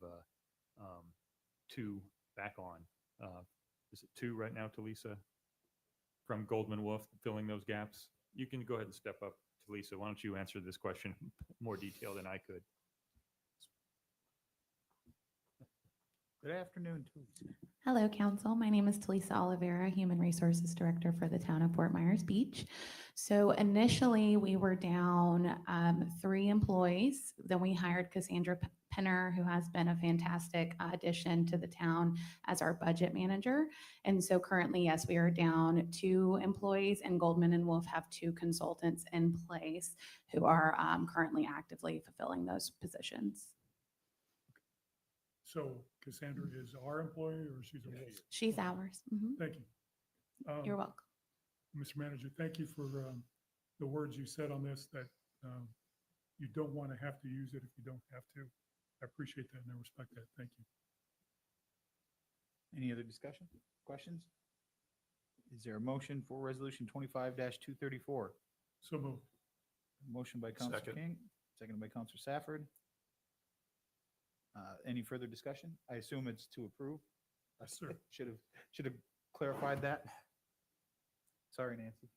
2 back on. Is it 2 right now, Talisa? From Goldman Wolf filling those gaps? You can go ahead and step up, Talisa. Why don't you answer this question in more detail than I could? Good afternoon, Talisa. Hello, Council. My name is Talisa Oliveira, Human Resources Director for the town of Fort Myers Beach. So initially, we were down 3 employees. Then we hired Cassandra Penner, who has been a fantastic addition to the town as our budget manager. And so currently, yes, we are down 2 employees, and Goldman and Wolf have 2 consultants in place who are currently actively fulfilling those positions. So Cassandra is our employee or she's a Wolf? She's ours. Mhm. Thank you. You're welcome. Mr. Manager, thank you for the words you said on this, that you don't want to have to use it if you don't have to. I appreciate that and I respect that. Thank you. Any other discussion, questions? Is there a motion for resolution 25-234? So moved. Motion by Councilor Second. King, seconded by Councilor Safford. Any further discussion? I assume it's to approve. Yes, sir. Should have clarified that. Sorry, Nancy.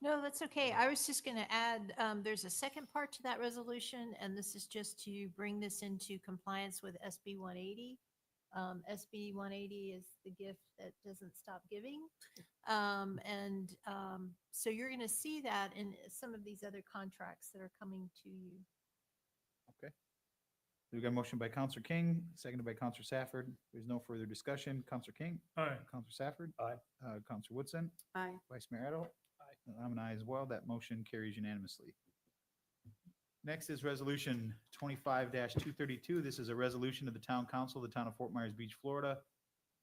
No, that's okay. I was just going to add, there's a second part to that resolution, and this is just to bring this into compliance with SB 180. SB 180 is the gift that doesn't stop giving. So you're going to see that in some of these other contracts that are coming to you. Okay. We've got a motion by Councilor King, seconded by Councilor Safford. There's no further discussion. Councilor King? Aye. Councilor Safford? Aye. Councilor Woodson? Aye. Vice Mayor Addo? Aye. I'm an aye as well. That motion carries unanimously. Next is resolution 25-232. This is a resolution of the Town Council of the Town of Fort Myers Beach, Florida,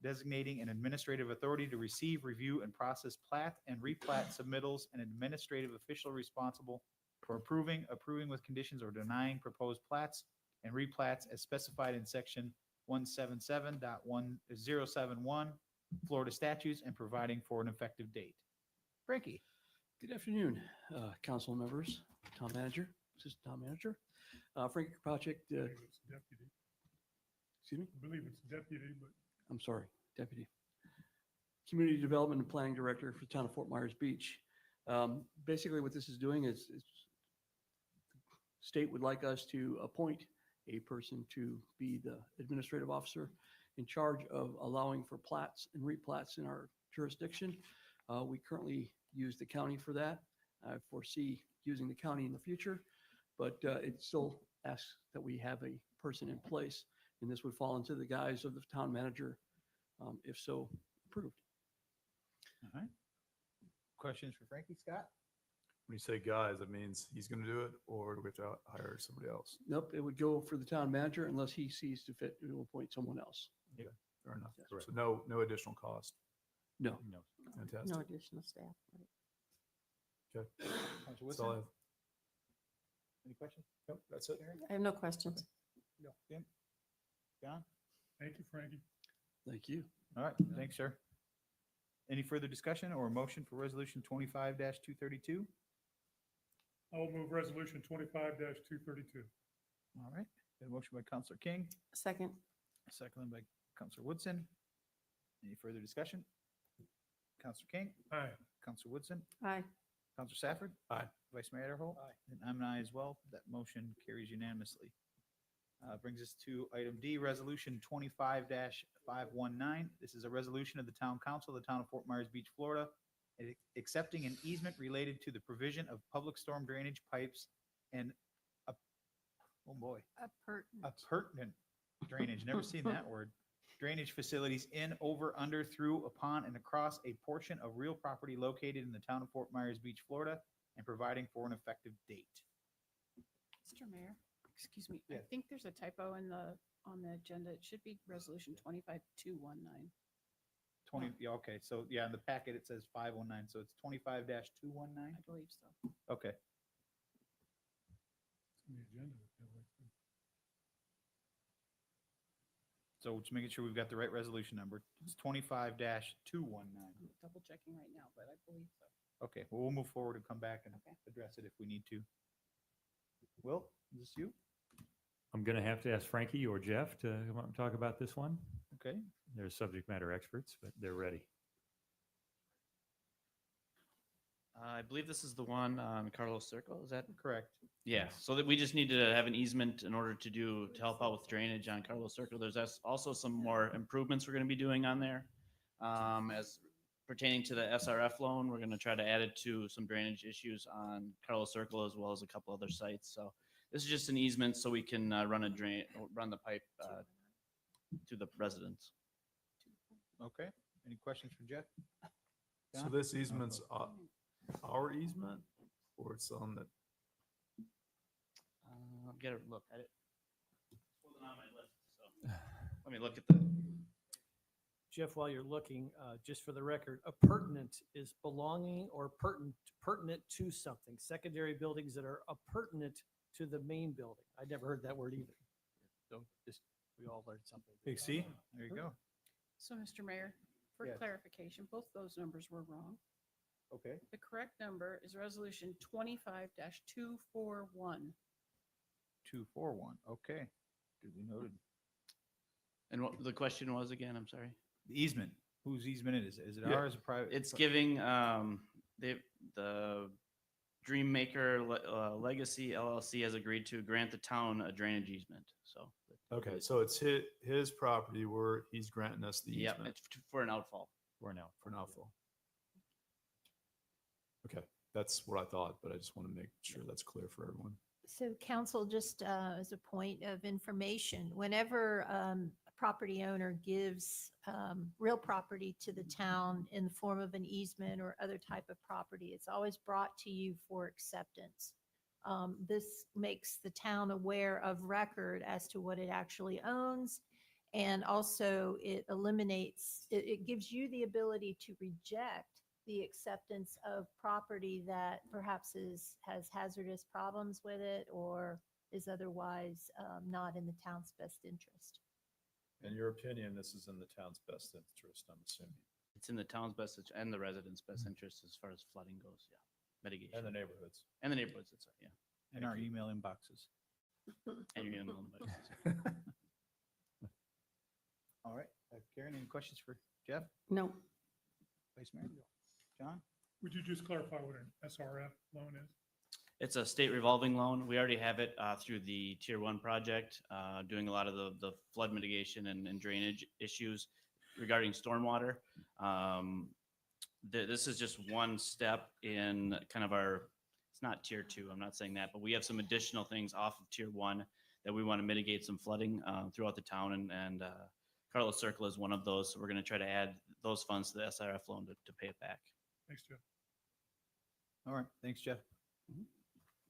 designating an administrative authority to receive, review, and process plat and replat submittals, and administrative official responsible for approving with conditions, or denying proposed plats and replats as specified in section 177.1071 Florida statutes, and providing for an effective date. Frankie. Good afternoon, council members, town manager, assistant town manager. Frankie Kropacek, It's deputy. excuse me? I believe it's deputy, but I'm sorry, deputy. Community Development and Planning Director for the town of Fort Myers Beach. Basically what this is doing is the state would like us to appoint a person to be the administrative officer in charge of allowing for plats and replats in our jurisdiction. We currently use the county for that. I foresee using the county in the future, but it still asks that we have a person in place, and this would fall into the guise of the town manager, if so approved. All right. Questions for Frankie? Scott? When you say guys, that means he's going to do it, or do we have to hire somebody else? Nope, it would go for the town manager unless he sees to fit to appoint someone else. Okay, fair enough. Yes. So no additional cost. No. Fantastic. No additional staff. Right. Okay. Councilor That's all I Woodson? Any questions? Nope, that's it. I have no questions. No. Jim? John? Thank you, Frankie. Thank you. All right, thanks, sir. Any further discussion or motion for resolution 25-232? I will move resolution 25-232. All right, got a motion by Counselor King, Second. seconded by Counselor Woodson. Any further discussion? Counselor King, Aye. Counselor Woodson, Aye. Counselor Safford. Aye. Vice Mayor Adderhold. Aye. And I'm an aye as well. That motion carries unanimously. Brings us to item D, resolution 25-519. This is a resolution of the Town Council of the Town of Fort Myers Beach, Florida, accepting an easement related to the provision of public storm drainage pipes and oh boy, appurtenant drainage, never seen that word, drainage facilities in, over, under, through, upon, and across a portion of real property located in the town of Fort Myers Beach, Florida, and providing for an effective date. Mr. Mayor, excuse me, I Yes. think there's a typo on the agenda. It should be resolution 25-219. 20, yeah, okay, so yeah, in the packet it says 519, so it's 25-219? I believe so. Okay, It's on the agenda. I feel like. so just making sure we've got the right resolution number. It's 25-219. I'm double checking right now, but I believe so. Okay, well, we'll move forward and come back and Okay. address it if we need to. Will, is this you? I'm going to have to ask Frankie or Jeff to come up and talk about this one. Okay. They're subject matter experts, but they're ready. I believe this is the one on Carlos Circle, is that? Correct. Yeah, so that we just need to have an easement in order to help out with drainage on Carlos Circle. There's also some more improvements we're gonna be doing on there. As pertaining to the SRF loan, we're gonna try to add it to some drainage issues on Carlos Circle as well as a couple other sites. So this is just an easement so we can run the pipe to the residents. Okay, any questions for Jeff? So John? this easement's our easement, or it's on the, Get a look at it. Wasn't on my list, so let me look at the. Jeff, while you're looking, just for the record, appurtenant is belonging or pertinent to something. Secondary buildings that are appurtenant to the main building. I never heard that word either. So just, we all learned something. Big C, there you go. So, Mr. Mayor, for Yes. clarification, both those numbers were wrong. Okay. The correct number is resolution 25-241. 241, okay. Duly noted. And what the question was again, I'm sorry. The easement, whose easement it is? Is it Yeah. ours or private? It's giving the Dreammaker Legacy LLC has agreed to grant the town a drainage easement. So okay, so it's his property where he's granting us the yeah, easement. it's for an outfall. For an outfall. Okay, that's what I thought, but I just want to make sure that's clear for everyone. So council, just as a point of information, whenever a property owner gives real property to the town in the form of an easement or other type of property, it's always brought to you for acceptance. This makes the town aware of record as to what it actually owns. And also it eliminates, it gives you the ability to reject the acceptance of property that perhaps has hazardous problems with it or is otherwise not in the town's best interest. In your opinion, this is in the town's best interest, I'm assuming, It's in the town's best and the residents' best interest as far as flooding goes. Yeah, mitigation and the neighborhoods. and the neighborhoods. That's right. Yeah, And our email inboxes. and you're gonna know the best. All right, Karen, any questions for Jeff? No. Vice Mayor? John? Would you just clarify what an SRF loan is? It's a state revolving loan. We already have it through the Tier 1 project, doing a lot of the flood mitigation and drainage issues regarding stormwater. This is just one step in kind of it's not Tier 2, I'm not saying that, but we have some additional things off of Tier 1 that we want to mitigate some flooding throughout the town, and Carlos Circle is one of those. So we're going to try to add those funds to the SRF loan to pay it back. Thanks, Jeff. All right, thanks, Jeff.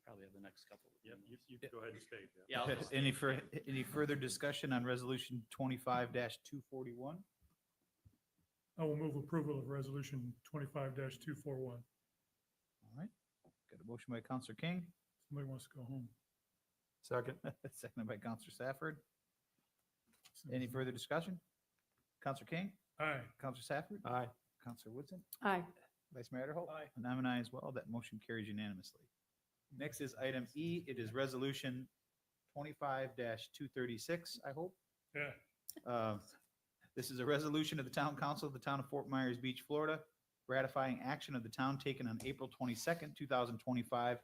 Probably have the next couple. Yeah, you go ahead and stay. Jeff. Yeah. I'll just- Any further discussion on resolution 25-241? I will move approval of resolution 25-241. All right, got a motion by Counselor King, Somebody wants to go home. Second. Seconded by Counselor Safford. Any further discussion? Counselor King? Aye. Counselor Safford? Aye. Counselor Woodson? Aye. Vice Mayor Adderholt? Aye. And I'm an aye as well. That motion carries unanimously. Next is item E. It is resolution 25-236, I hope. Yeah. This is a resolution of the Town Council of the Town of Fort Myers Beach, Florida, ratifying action of the town taken on April 22nd, 2025,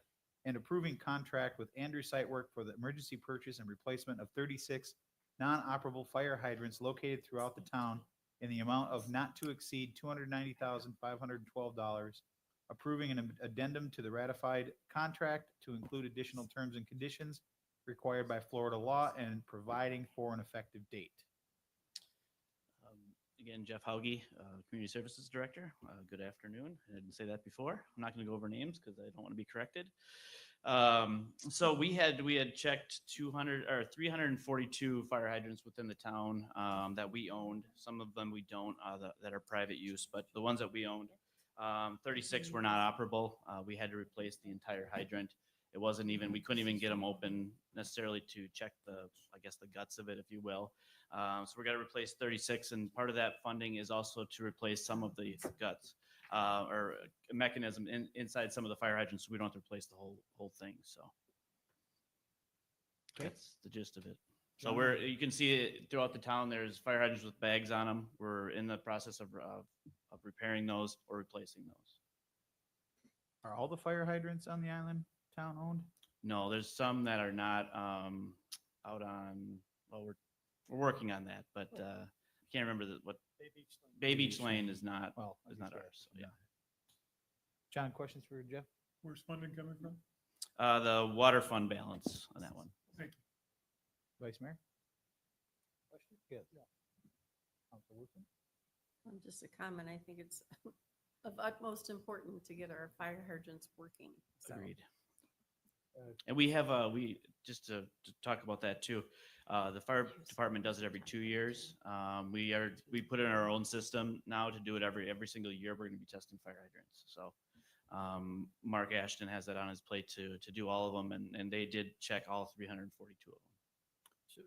and approving contract with Andrew Site Work for the emergency purchase and replacement of 36 non-operable fire hydrants located throughout the town in the amount of not to exceed $290,512, approving an addendum to the ratified contract to include additional terms and conditions required by Florida law and providing for an effective date. Again, Jeff Hauge, Community Services Director. Good afternoon. I didn't say that before. I'm not going to go over names because I don't want to be corrected. So we had checked 342 fire hydrants within the town that we owned. Some of them we don't that are private use, but the ones that we owned, 36 were not operable. We had to replace the entire hydrant. It wasn't even, we couldn't even get them open necessarily to check the guts of it, if you will. So we're going to replace 36, and part of that funding is also to replace some of the guts or a mechanism inside some of the fire hydrants, so we don't have to replace the whole thing. So that's the gist of it. So you can see it throughout the town. There's fire hydrants with bags on them. We're in the process of repairing those or replacing those. Are all the fire hydrants on the island town owned? No, there's some that are not out on. Well, we're working on that, but I can't remember what. Bay Beach Lane is not. Well, is not ours. So, yeah. John, questions for Jeff? Where's funding coming from? The water fund balance on that one. Thank you. Vice Mayor? Question? Yes. Counselor Woodson? Just a comment, I think it's of utmost importance to get our fire hydrants working. So. Agreed. And we have just to talk about that too. The fire department does it every 2 years. We put in our own system now to do it every single year. We're going to be testing fire hydrants. So Mark Ashton has that on his plate to do all of them, and they did check all 342 of them.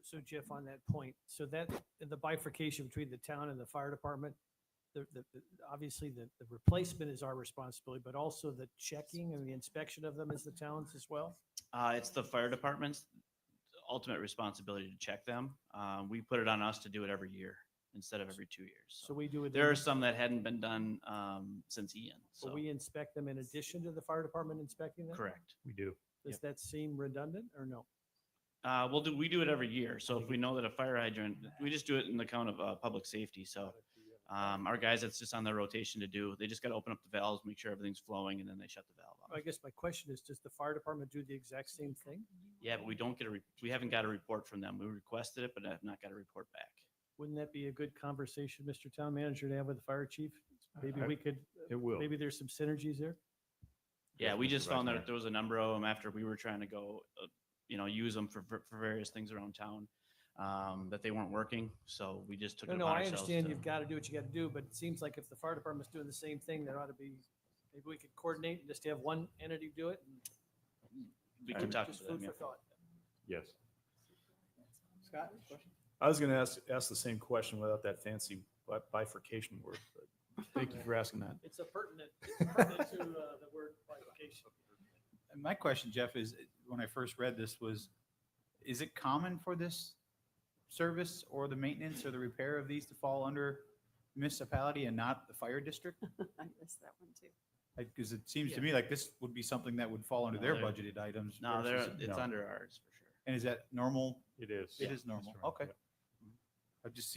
So Jeff, on that point, so that the bifurcation between the town and the fire department, obviously the replacement is our responsibility, but also the checking and the inspection of them is the town's as well? It's the fire department's ultimate responsibility to check them. We put it on us to do it every year instead of every 2 years. So we do it. There are some that hadn't been done since Ian. So So we inspect them in addition to the fire department inspecting them? correct. We do. Does that seem redundant or no? We do it every year. So if we know that a fire hydrant, we just do it in the count of public safety. So our guys, that's just on their rotation to do. They just got to open up the valves, make sure everything's flowing, and then they shut the valve off. I guess my question is, does the fire department do the exact same thing? Yeah, but we don't get we haven't got a report from them. We requested it, but have not got a report back. Wouldn't that be a good conversation, Mr. Town Manager, to have with the fire chief? Maybe we could. It will. Maybe there's some synergies there. Yeah, we just Right found there. that there was a number of them after we were trying to go, use them for various things around town, that they weren't working. So we just took it No, upon I ourselves understand to- you've got to do what you got to do, but it seems like if the fire department's doing the same thing, there ought to be, maybe we could coordinate and just have one entity do it. We can talk Just to them. food Yeah. for thought. Yes. Scott, question? I was going to ask the same question without that fancy bifurcation word, but thank you for asking that. It's pertinent to the word bifurcation. And my question, Jeff, is when I first read this is it common for this service or the maintenance or the repair of these to fall under municipality and not the fire district? I missed that one too. Because it seems to me like this would be something that would fall under No, their they're- budgeted items. No, versus- it's No. under ours for sure. And is that normal? It is. It is normal. Mr. Ryan, Okay. yeah. It just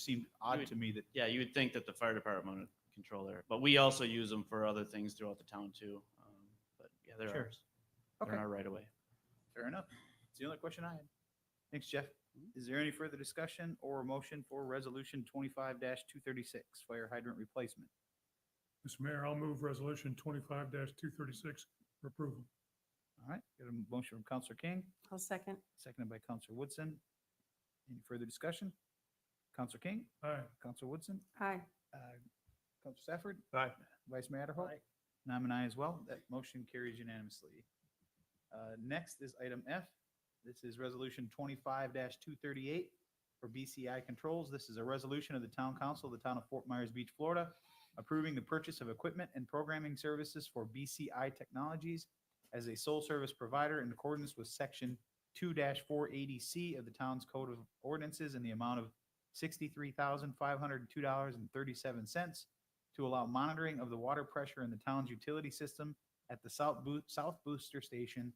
seemed odd to me that, Yeah, you would think that the fire department would control there, but we also use them for other things throughout the town too. But yeah, they're Sure. ours. They're Okay. in our right away. fair enough. It's the only question I had. Thanks, Jeff. Is there any further discussion or motion for resolution 25-236, fire hydrant replacement? Mr. Mayor, I'll move resolution 25-236 for approval. All right, got a motion from Counselor King, I'll second. seconded by Counselor Woodson. Any further discussion? Counselor King, Aye. Counselor Woodson, Aye. Counselor Stafford, Aye. Vice Mayor Adderholt. Aye. And I'm an aye as well. That motion carries unanimously. Next is item F. This is resolution 25-238 for BCI controls. This is a resolution of the town council of the town of Fort Myers Beach, Florida, approving the purchase of equipment and programming services for BCI Technologies as a sole service provider in accordance with section 2-480C of the town's code of ordinances in the amount of $63,502.37 to allow monitoring of the water pressure in the town's utility system at the South Booster Station,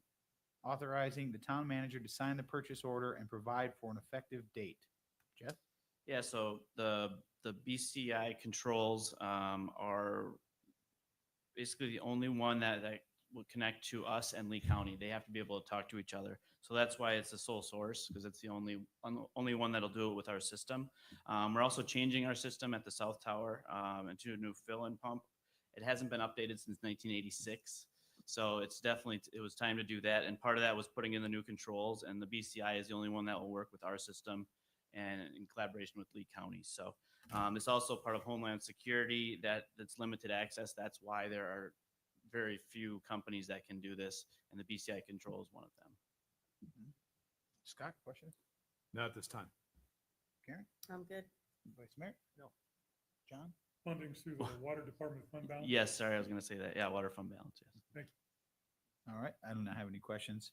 authorizing the town manager to sign the purchase order and provide for an effective date. Jeff? Yeah, so the BCI controls are basically the only one that will connect to us and Lee County. They have to be able to talk to each other. So that's why it's the sole source, because it's the only one that'll do it with our system. We're also changing our system at the South Tower into a new fill-in pump. It hasn't been updated since 1986. So it was time to do that. And part of that was putting in the new controls, and the BCI is the only one that will work with our system and in collaboration with Lee County. So it's also part of Homeland Security that's limited access. That's why there are very few companies that can do this, and the BCI control is one of them. Scott, question? Not at this time. Karen? I'm good. Vice Mayor? No. John? Funding's through the Water Department fund balance? Yes, sorry, I was going to say that. Yeah, water fund balance, yes. Thank All right, I do not have any questions.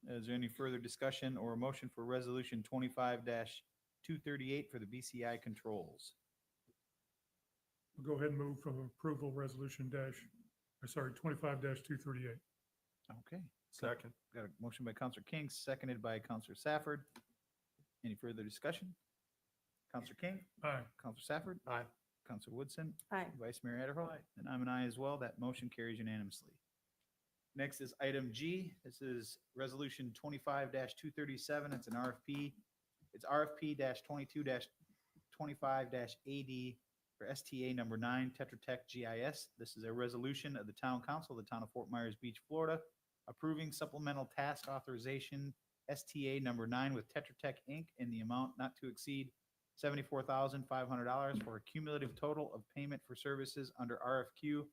Is there any further discussion or a motion for resolution 25-238 for the BCI controls? We'll go ahead and move from approval resolution 25-238. Okay. Second. Got a motion by Counselor King, seconded by Counselor Safford. Any further discussion? Counselor King? Aye. Counselor Safford? Aye. Counselor Woodson? Aye. Vice Mayor Adderholt? And I'm an aye as well. That motion carries unanimously. Next is item G. This is resolution 25-237. It's an RFP. It's RFP-22-25-AD for STA number 9, Tetra Tech GIS. This is a resolution of the town council of the town of Fort Myers Beach, Florida, approving supplemental task authorization STA number 9 with Tetra Tech Inc. in the amount not to exceed $74,500 for a cumulative total of payment for services under RFQ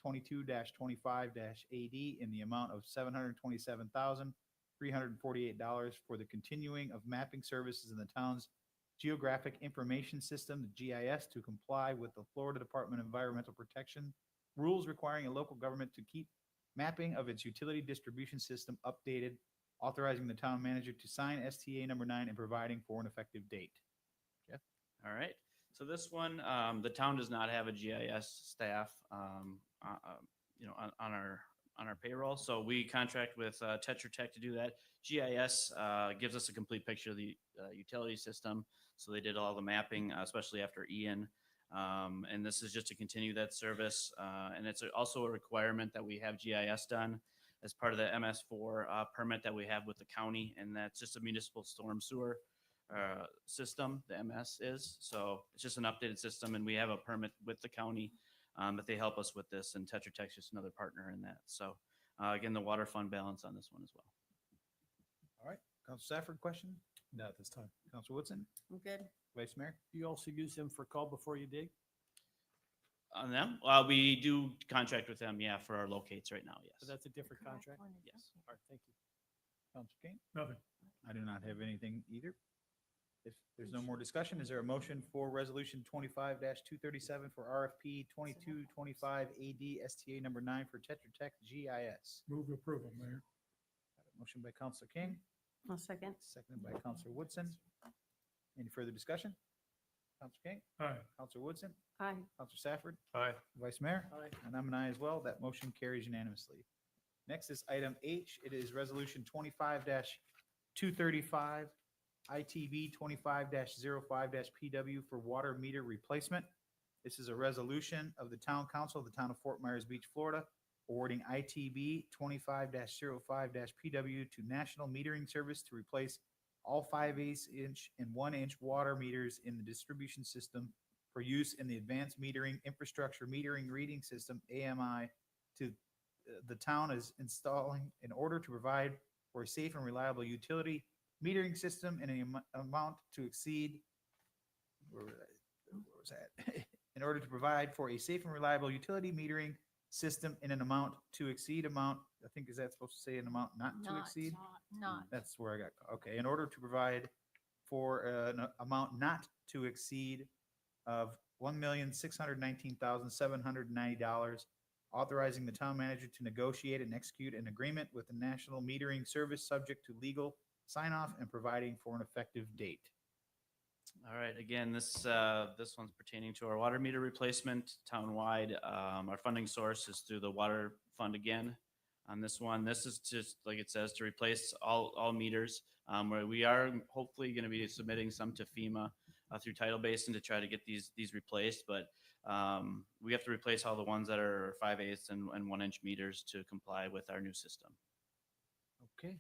22-25-AD in the amount of $727,348 for the continuing of mapping services in the town's Geographic Information System, the GIS, to comply with the Florida Department of Environmental Protection rules requiring a local government to keep mapping of its utility distribution system updated, authorizing the town manager to sign STA number 9 and providing for an effective date. Jeff? All right. So this one, the town does not have a GIS staff, on our payroll. So we contract with Tetra Tech to do that. GIS gives us a complete picture of the utility system. So they did all the mapping, especially after Ian. And this is just to continue that service. And it's also a requirement that we have GIS done as part of the MS4 permit that we have with the county. And that's just a municipal storm sewer system, the MS is. So it's just an updated system, and we have a permit with the county that they help us with this, and Tetra Tech's just another partner in that. So again, the water fund balance on this one as well. All right. Counselor Safford, question? Not at this time. Counselor Woodson? I'm good. Vice Mayor? Do you also use them for call before you dig? On them, we do contract with them, yeah, for our locates right now, So yes. that's a different contract? Yes. All right, thank you. Counselor King? Nothing. I do not have anything either. If there's no more discussion, is there a motion for resolution 25-237 for RFP 2225-AD STA number 9 for Tetra Tech GIS? Move approval, Mayor. Motion by Counselor King, I'll second. seconded by Counselor Woodson. Any further discussion? Counselor King? Aye. Counselor Woodson? Aye. Counselor Safford? Aye. Vice Mayor? Aye. And I'm an aye as well. That motion carries unanimously. Next is item H. It is resolution 25-235, ITB 25-05-PW for water meter replacement. This is a resolution of the town council of the town of Fort Myers Beach, Florida, awarding ITB 25-05-PW to National Metering Service to replace all 5/8 inch and 1 inch water meters in the distribution system for use in the advanced metering infrastructure metering reading system, AMI, to the town is installing in order to provide for a safe and reliable utility metering system in an amount to exceed, where was that? In order to provide for a safe and reliable utility metering system in an amount to exceed amount, I think, is that supposed to say an amount not to Not, exceed? not. That's where I got, okay, in order to provide for an amount not to exceed of $1,619,790, authorizing the town manager to negotiate and execute an agreement with the National Metering Service subject to legal sign off and providing for an effective date. All right, again, this one's pertaining to our water meter replacement townwide. Our funding source is through the water fund again. On this one, this is just, like it says, to replace all meters. Where we are hopefully going to be submitting some to FEMA through Tidal Basin to try to get these replaced, but we have to replace all the ones that are 5/8 and 1-inch meters to comply with our new system. Okay.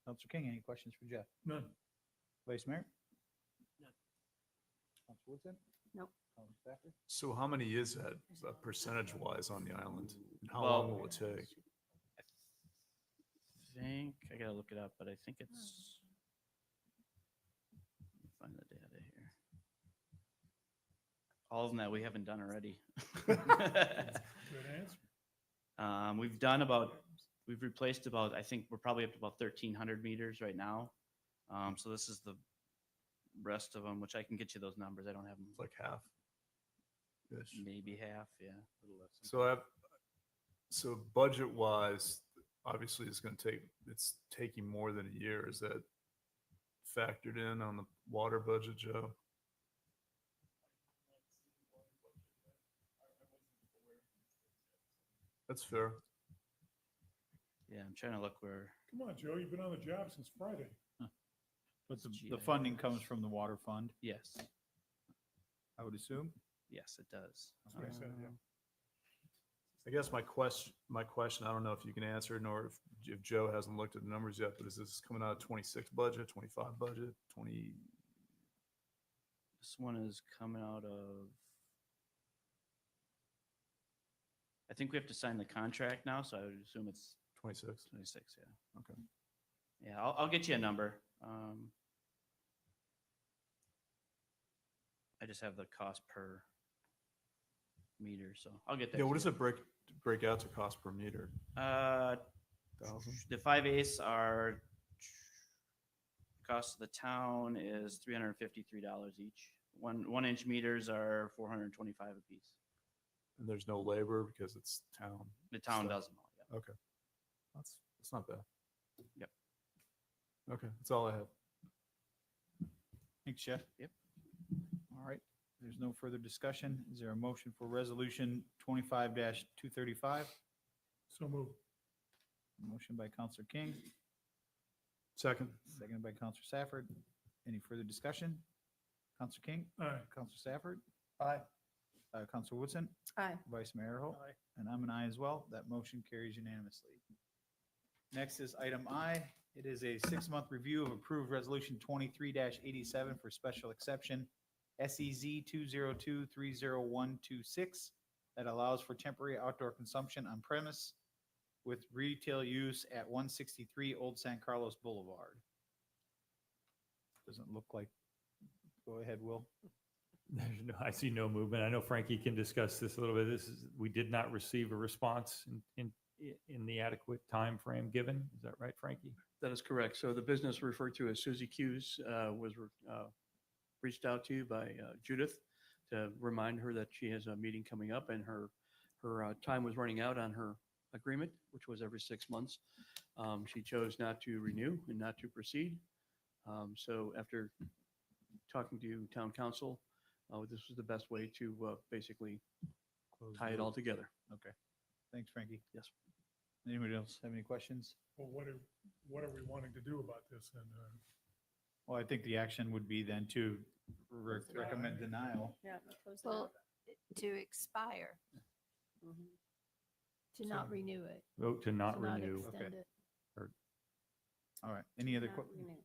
Counselor King, any questions for Jeff? None. Vice Mayor? Counselor Woodson? Nope. Counselor Stafford? So how many is that percentage wise on the island? And how Well, long will it take? I think I gotta look it up, but I think it's. Let me find the data here. All of them that we haven't done already. Good answer. We've replaced about, I think we're probably up to about 1,300 meters right now. So this is the rest of them, which I can get you those numbers. I don't have them. It's like half. Maybe half, yeah. A little less. So budget wise, obviously it's taking more than a year. Is that factored in on the water budget, Joe? That's fair. Yeah, I'm trying to look where. Come on, Joe, you've been on the job since Friday. But the funding comes from the water fund, Yes, I would assume? yes, it does. That's what I said, yeah. I guess my question, I don't know if you can answer it, nor if Joe hasn't looked at the numbers yet, but is this coming out of 26 budget, 25 budget, 20? This one is coming out of. I think we have to sign the contract now, so I would assume it's 26. 26, yeah. Okay. Yeah, I'll get you a number. I just have the cost per meter, so I'll get that. Yeah, what to does it break out to cost per meter? you. 1,000? The 5/8 are, cost of the town is $353 each. 1-inch meters are $425 a piece. And there's no labor because it's town. The town stuff. does them all, yeah. Okay. That's not bad. Yep. Okay, that's all I have. Thanks, Jeff. Yep. All right, there's no further discussion. Is there a motion for resolution 25-235? So moved. Motion by Counselor King, Second. seconded by Counselor Safford. Any further discussion? Counselor King? Aye. Counselor Safford? Aye. Counselor Woodson? Aye. Vice Mayor Earl? Aye. And I'm an aye as well. That motion carries unanimously. Next is item I. It is a 6-month review of approved resolution 23-87 for special exception SEZ 202-30126 that allows for temporary outdoor consumption on premise with retail use at 163 Old San Carlos Boulevard. Doesn't look like, go ahead, Will. I see no movement. I know Frankie can discuss this a little bit. We did not receive a response in the adequate time frame given. Is that right, Frankie? That is correct. So the business referred to as Susie Q's was reached out to by Judith to remind her that she has a meeting coming up and her time was running out on her agreement, which was every 6 months. She chose not to renew and not to proceed. So after talking to town council, this was the best way to basically tie it all together. Okay. Thanks, Frankie. Yes. Anybody else have any questions? Well, what are we wanting to do about this? And Well, I think the action would be then to recommend denial. Yeah. close it Well, out. to expire, Mhm. to not renew it. Vote to not to not renew. extend it. All right. Any other? Not renew.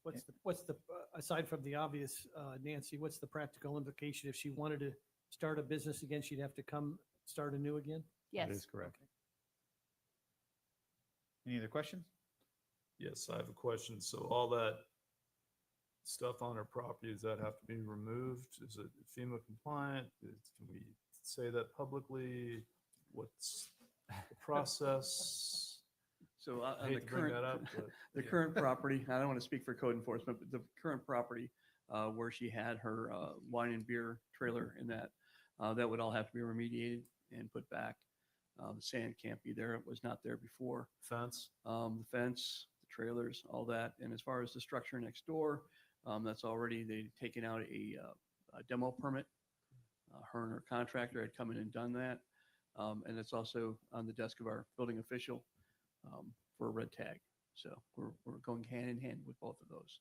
What's the, aside from the obvious, Nancy, what's the practical implication? If she wanted to start a business again, she'd have to come start anew again? Yes. That is correct. Any other questions? Yes, I have a question. So all that stuff on our property, does that have to be removed? Is it FEMA compliant? Can we say that publicly? what's the process? So I on hate the to bring current, that up, but the yeah. current property, I don't want to speak for code enforcement, but the current property where she had her wine and beer trailer in that, that would all have to be remediated and put back. The sand can't be there. It was not there before. Fence. The fence, the trailers, all that. And as far as the structure next door, that's already, they've taken out a demo permit. Her and her contractor had come in and done that. And it's also on the desk of our building official for a red tag. So we're going hand in hand with both of those.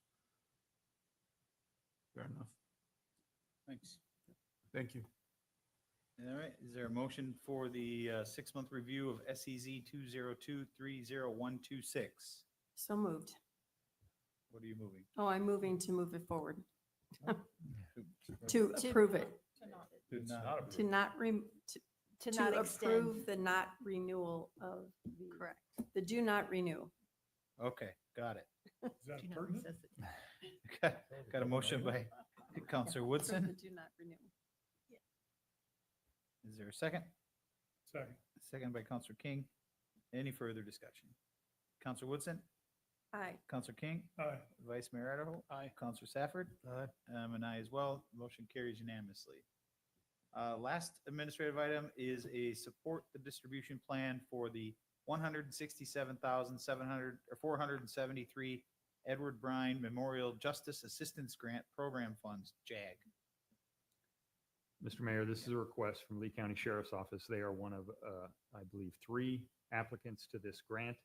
Fair enough. Thanks. Thank you. All right, is there a motion for the 6-month review of SEZ 202-30126? So moved. What are you moving? Oh, I'm moving to move it forward, to To- approve it, To not to not, To to not extend. approve the not renewal of the. Correct. The do not renew. Okay, got it. Is that pertinent? Got a motion by Counselor Approve Woodson. the do not renew. Is there a second? Second. Second by Counselor King. Any further discussion? Counselor Woodson? Aye. Counselor King? Aye. Vice Mayor Adderholt? Aye. Counselor Safford? Aye. I'm an aye as well. Motion carries unanimously. Last administrative item is a support the distribution plan for the 167,700 or 473 Edward Bryan Memorial Justice Assistance Grant Program Funds, JAG. Mr. Mayor, this is a request from Lee County Sheriff's Office. They are one of, I believe, 3 applicants to this grant.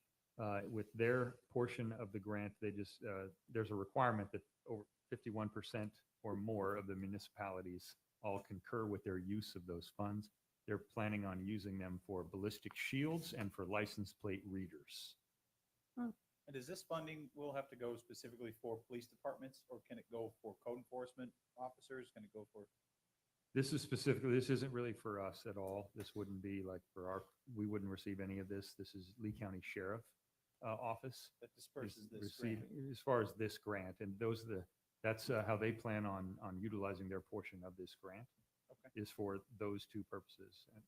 With their portion of the grant, they just, there's a requirement that over 51% or more of the municipalities all concur with their use of those funds. They're planning on using them for ballistic shields and for license plate readers. And does this funding will have to go specifically for police departments, or can it go for code enforcement officers? Can it go for? This is specifically, this isn't really for us at all. This wouldn't be like for our, we wouldn't receive any of this. This is Lee County Sheriff Office. That disperses this receive grant. as far as this grant, and those are that's how they plan on utilizing their portion of this grant. Okay. Is for those 2 purposes. And,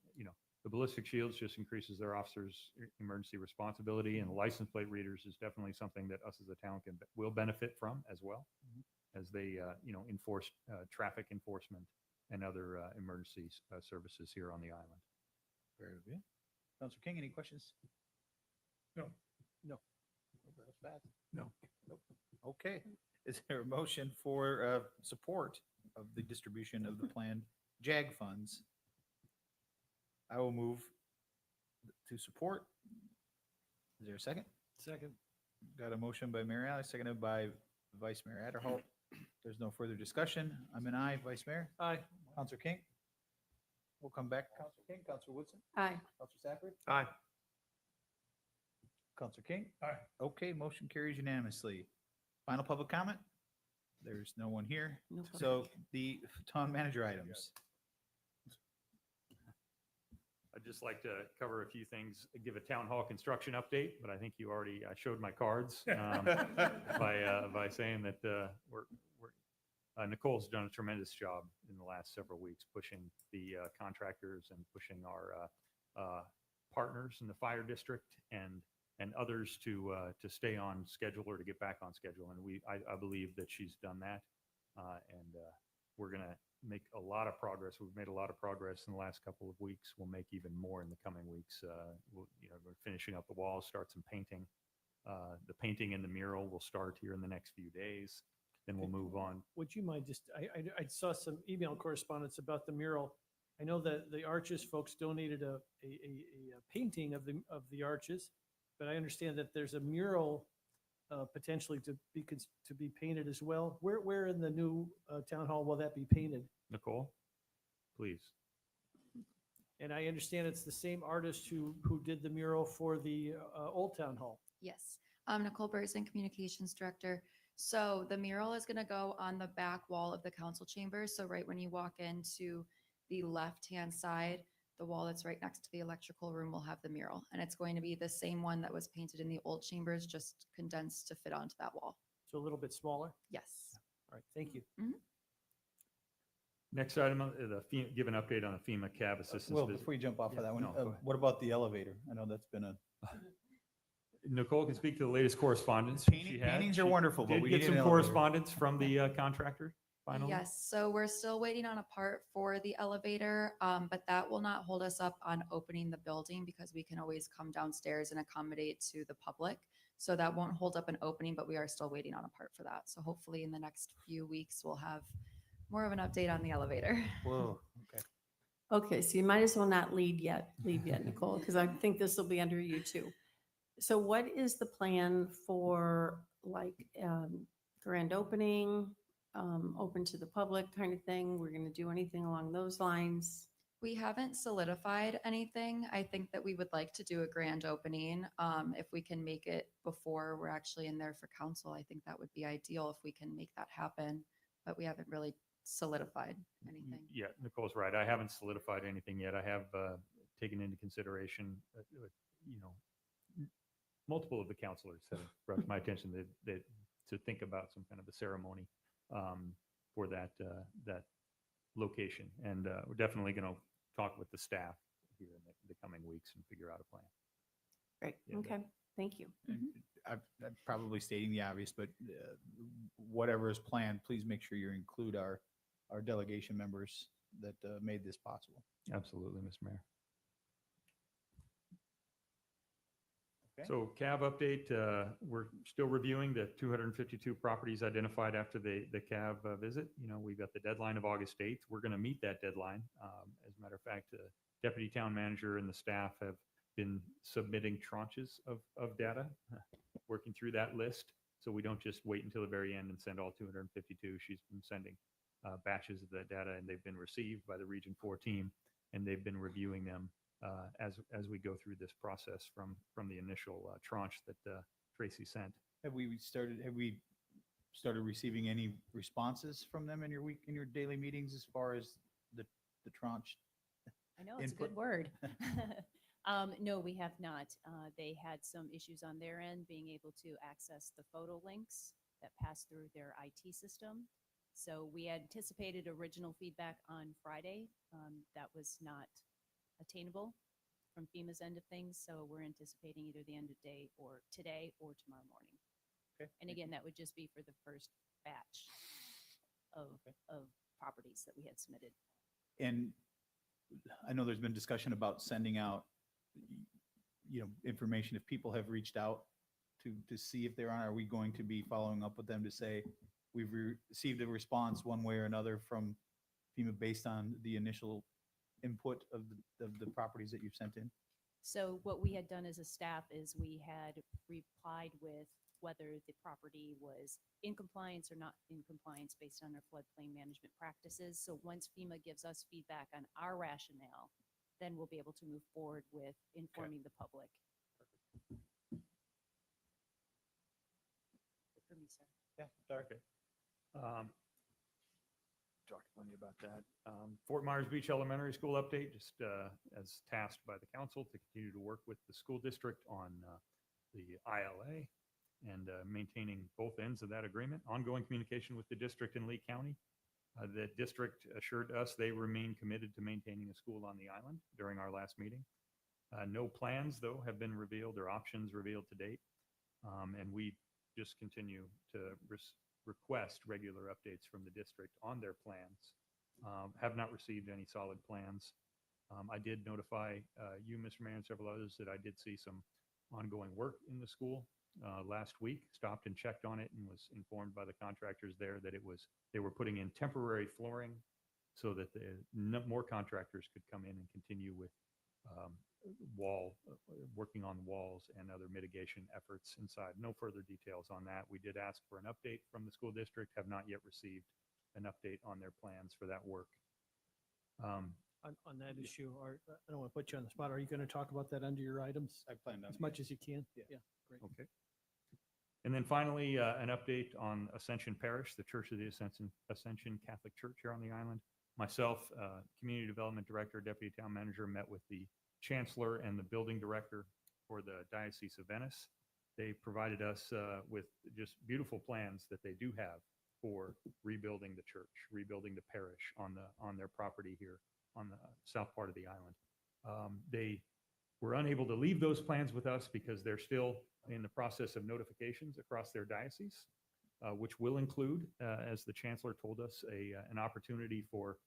the ballistic shields just increases their officers' emergency responsibility, and license plate readers is definitely something that us as a town will benefit from as well, as they enforce traffic enforcement and other emergency services here on the island. Very good. Counselor King, any questions? No. No. That's bad. No. Nope. Okay. Is there a motion for support of the distribution of the planned JAG funds? I will move to support. Is there a second? Second. Got a motion by Mayor Alley, seconded by Vice Mayor Adderholt. There's no further discussion. I'm an aye. Vice Mayor? Aye. Counselor King? We'll come back. Counselor King, Counselor Woodson? Aye. Counselor Safford? Aye. Counselor King? Aye. Okay, motion carries unanimously. Final public comment? There's no one here. No So the town manager items. I'd just like to cover a few things, give a town hall construction update, but I think you already showed my cards by saying that Nicole's done a tremendous job in the last several weeks, pushing the contractors and pushing our partners in the fire district and others to stay on schedule or to get back on schedule. And I believe that she's done that, and we're going to make a lot of progress. We've made a lot of progress in the last couple of weeks. We'll make even more in the coming weeks. We're finishing up the walls, start some painting. The painting and the mural will start here in the next few days. Then we'll move on. Would you mind just, I saw some email correspondence about the mural. I know that the Arches folks donated a painting of the arches, but I understand that there's a mural potentially to be painted as well. Where in the new town hall will that be painted? Nicole, please. And I understand it's the same artist who did the mural for the old town hall. Yes, Nicole Burson, Communications Director. So the mural is going to go on the back wall of the council chambers. So right when you walk into the left-hand side, the wall that's right next to the electrical room will have the mural. And it's going to be the same one that was painted in the old chambers, just condensed to fit onto that wall. So a little bit smaller? Yes. All right, thank you. Next item, give an update on the FEMA cab assistance. Well, visit. before you jump off Yeah, of that one, no, go ahead. what about the elevator? I know that's been a, Nicole can speak to the latest correspondence. she had. Paintings are She wonderful, but did we get need some an elevator. correspondence from the contractor finally. Yes, so we're still waiting on a part for the elevator, but that will not hold us up on opening the building because we can always come downstairs and accommodate to the public. So that won't hold up an opening, but we are still waiting on a part for that. So hopefully in the next few weeks, we'll have more of an update on the elevator. Whoa, okay. Okay, so you might as well not leave yet, Nicole, because I think this will be under you too. So what is the plan for like grand opening, open to the public kind of thing? We're going to do anything along those lines? We haven't solidified anything. I think that we would like to do a grand opening. If we can make it before we're actually in there for council, I think that would be ideal if we can make that happen. But we haven't really solidified anything. Yeah, Nicole's right. I haven't solidified anything yet. I have taken into consideration, multiple of the counselors have brought to my attention that to think about some kind of a ceremony for that location. And we're definitely going to talk with the staff here in the coming weeks and figure out a plan. Great. Yeah, Okay. Thank you. I'm probably stating the obvious, but whatever is planned, please make sure you include our delegation members that made this possible. Absolutely, Mr. Mayor. Okay. So CAV update, we're still reviewing the 252 properties identified after the CAV visit. We've got the deadline of August 8th. We're going to meet that deadline. As a matter of fact, Deputy Town Manager and the staff have been submitting tranches of data, working through that list. So we don't just wait until the very end and send all 252. She's been sending batches of that data, and they've been received by the Region 4 team, and they've been reviewing them as we go through this process from the initial tranche that Tracy sent. Have we started receiving any responses from them in your daily meetings as far as the tranche? I know, it's a input? good word. No, we have not. They had some issues on their end being able to access the photo links that pass through their IT system. So we anticipated original feedback on Friday. That was not attainable from FEMA's end of things. So we're anticipating either the end of day or today or tomorrow morning. Okay. And again, that would just be for the first batch of properties that we had submitted. And I know there's been discussion about sending out, information if people have reached out to see if they're on. Are we going to be following up with them to say we've received a response one way or another from FEMA based on the initial input of the properties that you've sent in? So what we had done as a staff is we had replied with whether the property was in compliance or not in compliance based on our floodplain management practices. So once FEMA gives us feedback on our rationale, then we'll be able to move forward with informing the public. For me, sir. Yeah, sorry. Okay. Talked plenty about that. Fort Myers Beach Elementary School update, just as tasked by the council to continue to work with the school district on the ILA and maintaining both ends of that agreement. Ongoing communication with the district in Lee County. The district assured us they remain committed to maintaining a school on the island during our last meeting. No plans, though, have been revealed or options revealed to date. And we just continue to request regular updates from the district on their plans. Have not received any solid plans. I did notify you, Mr. Mayor, and several others that I did see some ongoing work in the school last week. Stopped and checked on it and was informed by the contractors there that they were putting in temporary flooring so that more contractors could come in and continue with working on walls and other mitigation efforts inside. No further details on that. We did ask for an update from the school district, have not yet received an update on their plans for that work. On that issue, I don't want to put you on the spot. Are you going to talk about that under your items? I planned on as much as you can. Yeah, great. Okay. And then finally, an update on Ascension Parish, the Church of the Ascension Catholic Church here on the island. Myself, Community Development Director, Deputy Town Manager, met with the Chancellor and the Building Director for the Diocese of Venice. They provided us with just beautiful plans that they do have for rebuilding the church, rebuilding the parish on their property here on the south part of the island. They were unable to leave those plans with us because they're still in the process of notifications across their diocese, which will include, as the chancellor told us, an opportunity for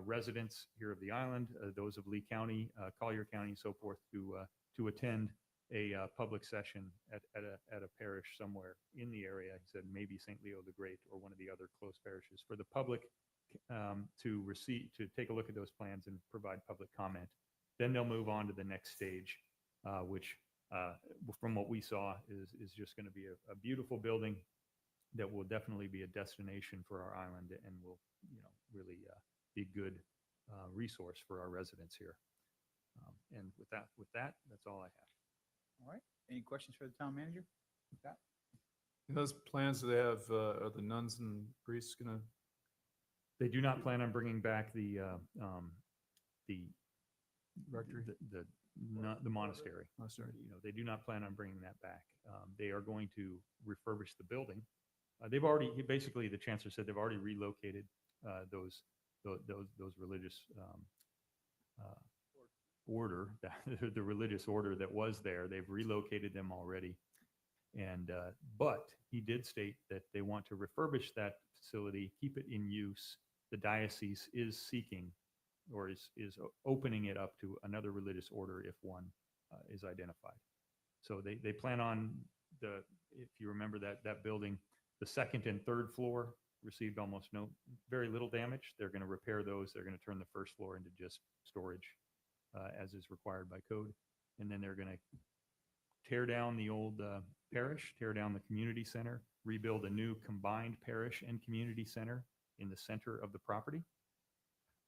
residents here of the island, those of Lee County, Collier County, and so forth, to attend a public session at a parish somewhere in the area. He said maybe St. Leo the Great or one of the other close parishes, for the public to take a look at those plans and provide public comment. Then they'll move on to the next stage, which from what we saw is just going to be a beautiful building that will definitely be a destination for our island and will, really be a good resource for our residents here. And with that, that's all I have. All right. Any questions for the town manager? Scott? In those plans that they have, are the nuns and priests gonna? They do not plan on bringing back the rectory, the monastery. Monastery. They do not plan on bringing that back. They are going to refurbish the building. They've already, basically, the chancellor said they've already relocated those religious order, the religious order that was there. They've relocated them already. And but he did state that they want to refurbish that facility, keep it in use. The diocese is seeking or is opening it up to another religious order if one is identified. So they plan on if you remember that building, the second and third floor received very little damage. They're going to repair those. They're going to turn the first floor into just storage as is required by code. And then they're going to tear down the old parish, tear down the community center, rebuild a new combined parish and community center in the center of the property.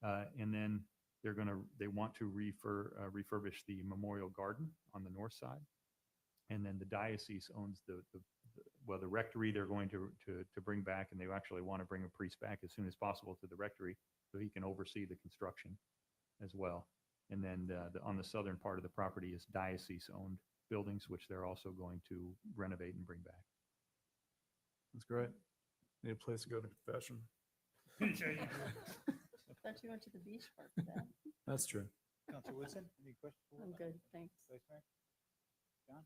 And then they want to refurbish the memorial garden on the north side. And then the diocese owns the rectory they're going to bring back, and they actually want to bring a priest back as soon as possible to the rectory so he can oversee the construction as well. And then on the southern part of the property is diocese-owned buildings, which they're also going to renovate and bring back. That's great. Need a place to go to confession. Thought you went to the beach park for that. That's true. Councilor Woodson, any questions? I'm good, thanks. Vice Mayor? John?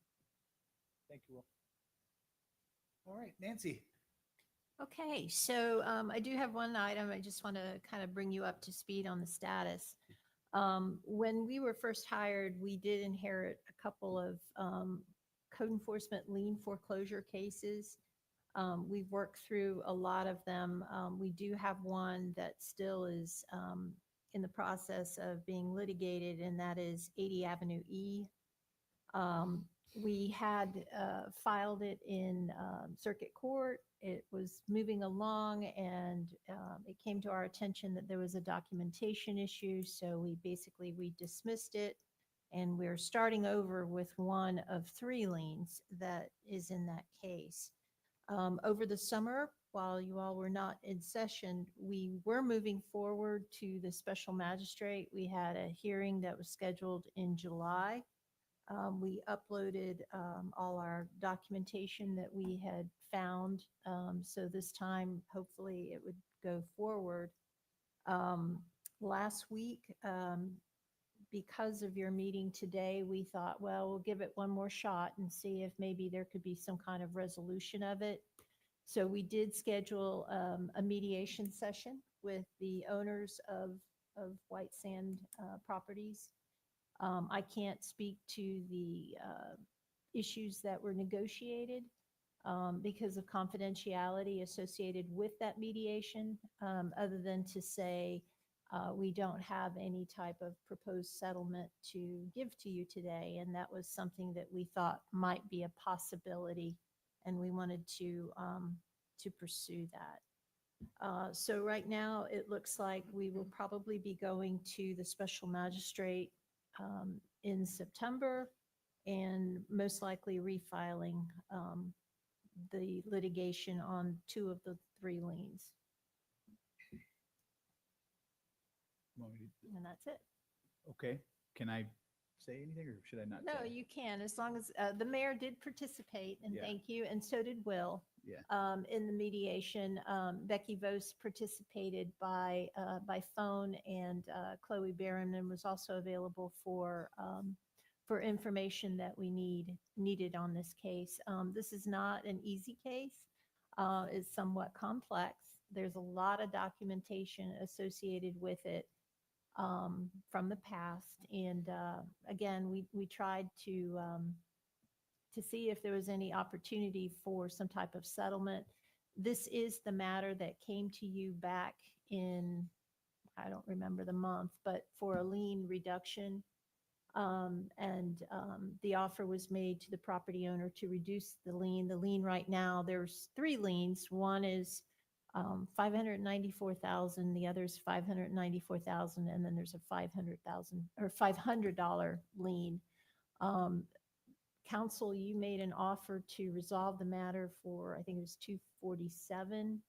Thank you, Will. All right, Nancy. Okay, so I do have one item. I just want to kind of bring you up to speed on the status. When we were first hired, we did inherit a couple of code enforcement lien foreclosure cases. We've worked through a lot of them. We do have one that still is in the process of being litigated, and that is 80 Avenue E. We had filed it in circuit court. It was moving along, and it came to our attention that there was a documentation issue. So we dismissed it, and we're starting over with one of 3 liens that is in that case. Over the summer, while you all were not in session, we were moving forward to the special magistrate. We had a hearing that was scheduled in July. We uploaded all our documentation that we had found. So this time, hopefully it would go forward. Last week, because of your meeting today, we thought, well, we'll give it one more shot and see if maybe there could be some kind of resolution of it. So we did schedule a mediation session with the owners of White Sand Properties. I can't speak to the issues that were negotiated because of confidentiality associated with that mediation, other than to say we don't have any type of proposed settlement to give to you today. And that was something that we thought might be a possibility, and we wanted to pursue that. So right now, it looks like we will probably be going to the special magistrate in September, and most likely refiling the litigation on 2 of the 3 liens. And that's it. Okay, can I say anything, or should I not? No, say? you can, as long as the mayor did participate, and Yeah. thank you, and so did Will. Yeah. in the mediation. Becky Vos participated by phone, and Chloe Barron was also available for information that we needed on this case. This is not an easy case. It's somewhat complex. There's a lot of documentation associated with it from the past. And again, we tried to see if there was any opportunity for some type of settlement. This is the matter that came to you back in, I don't remember the month, but for a lien reduction. The offer was made to the property owner to reduce the lien. The lien right now, there's 3 liens. One is $594,000, the other is $594,000, and then there's a $500,000 or $500 lien. Council, you made an offer to resolve the matter for, I think it was $247,000.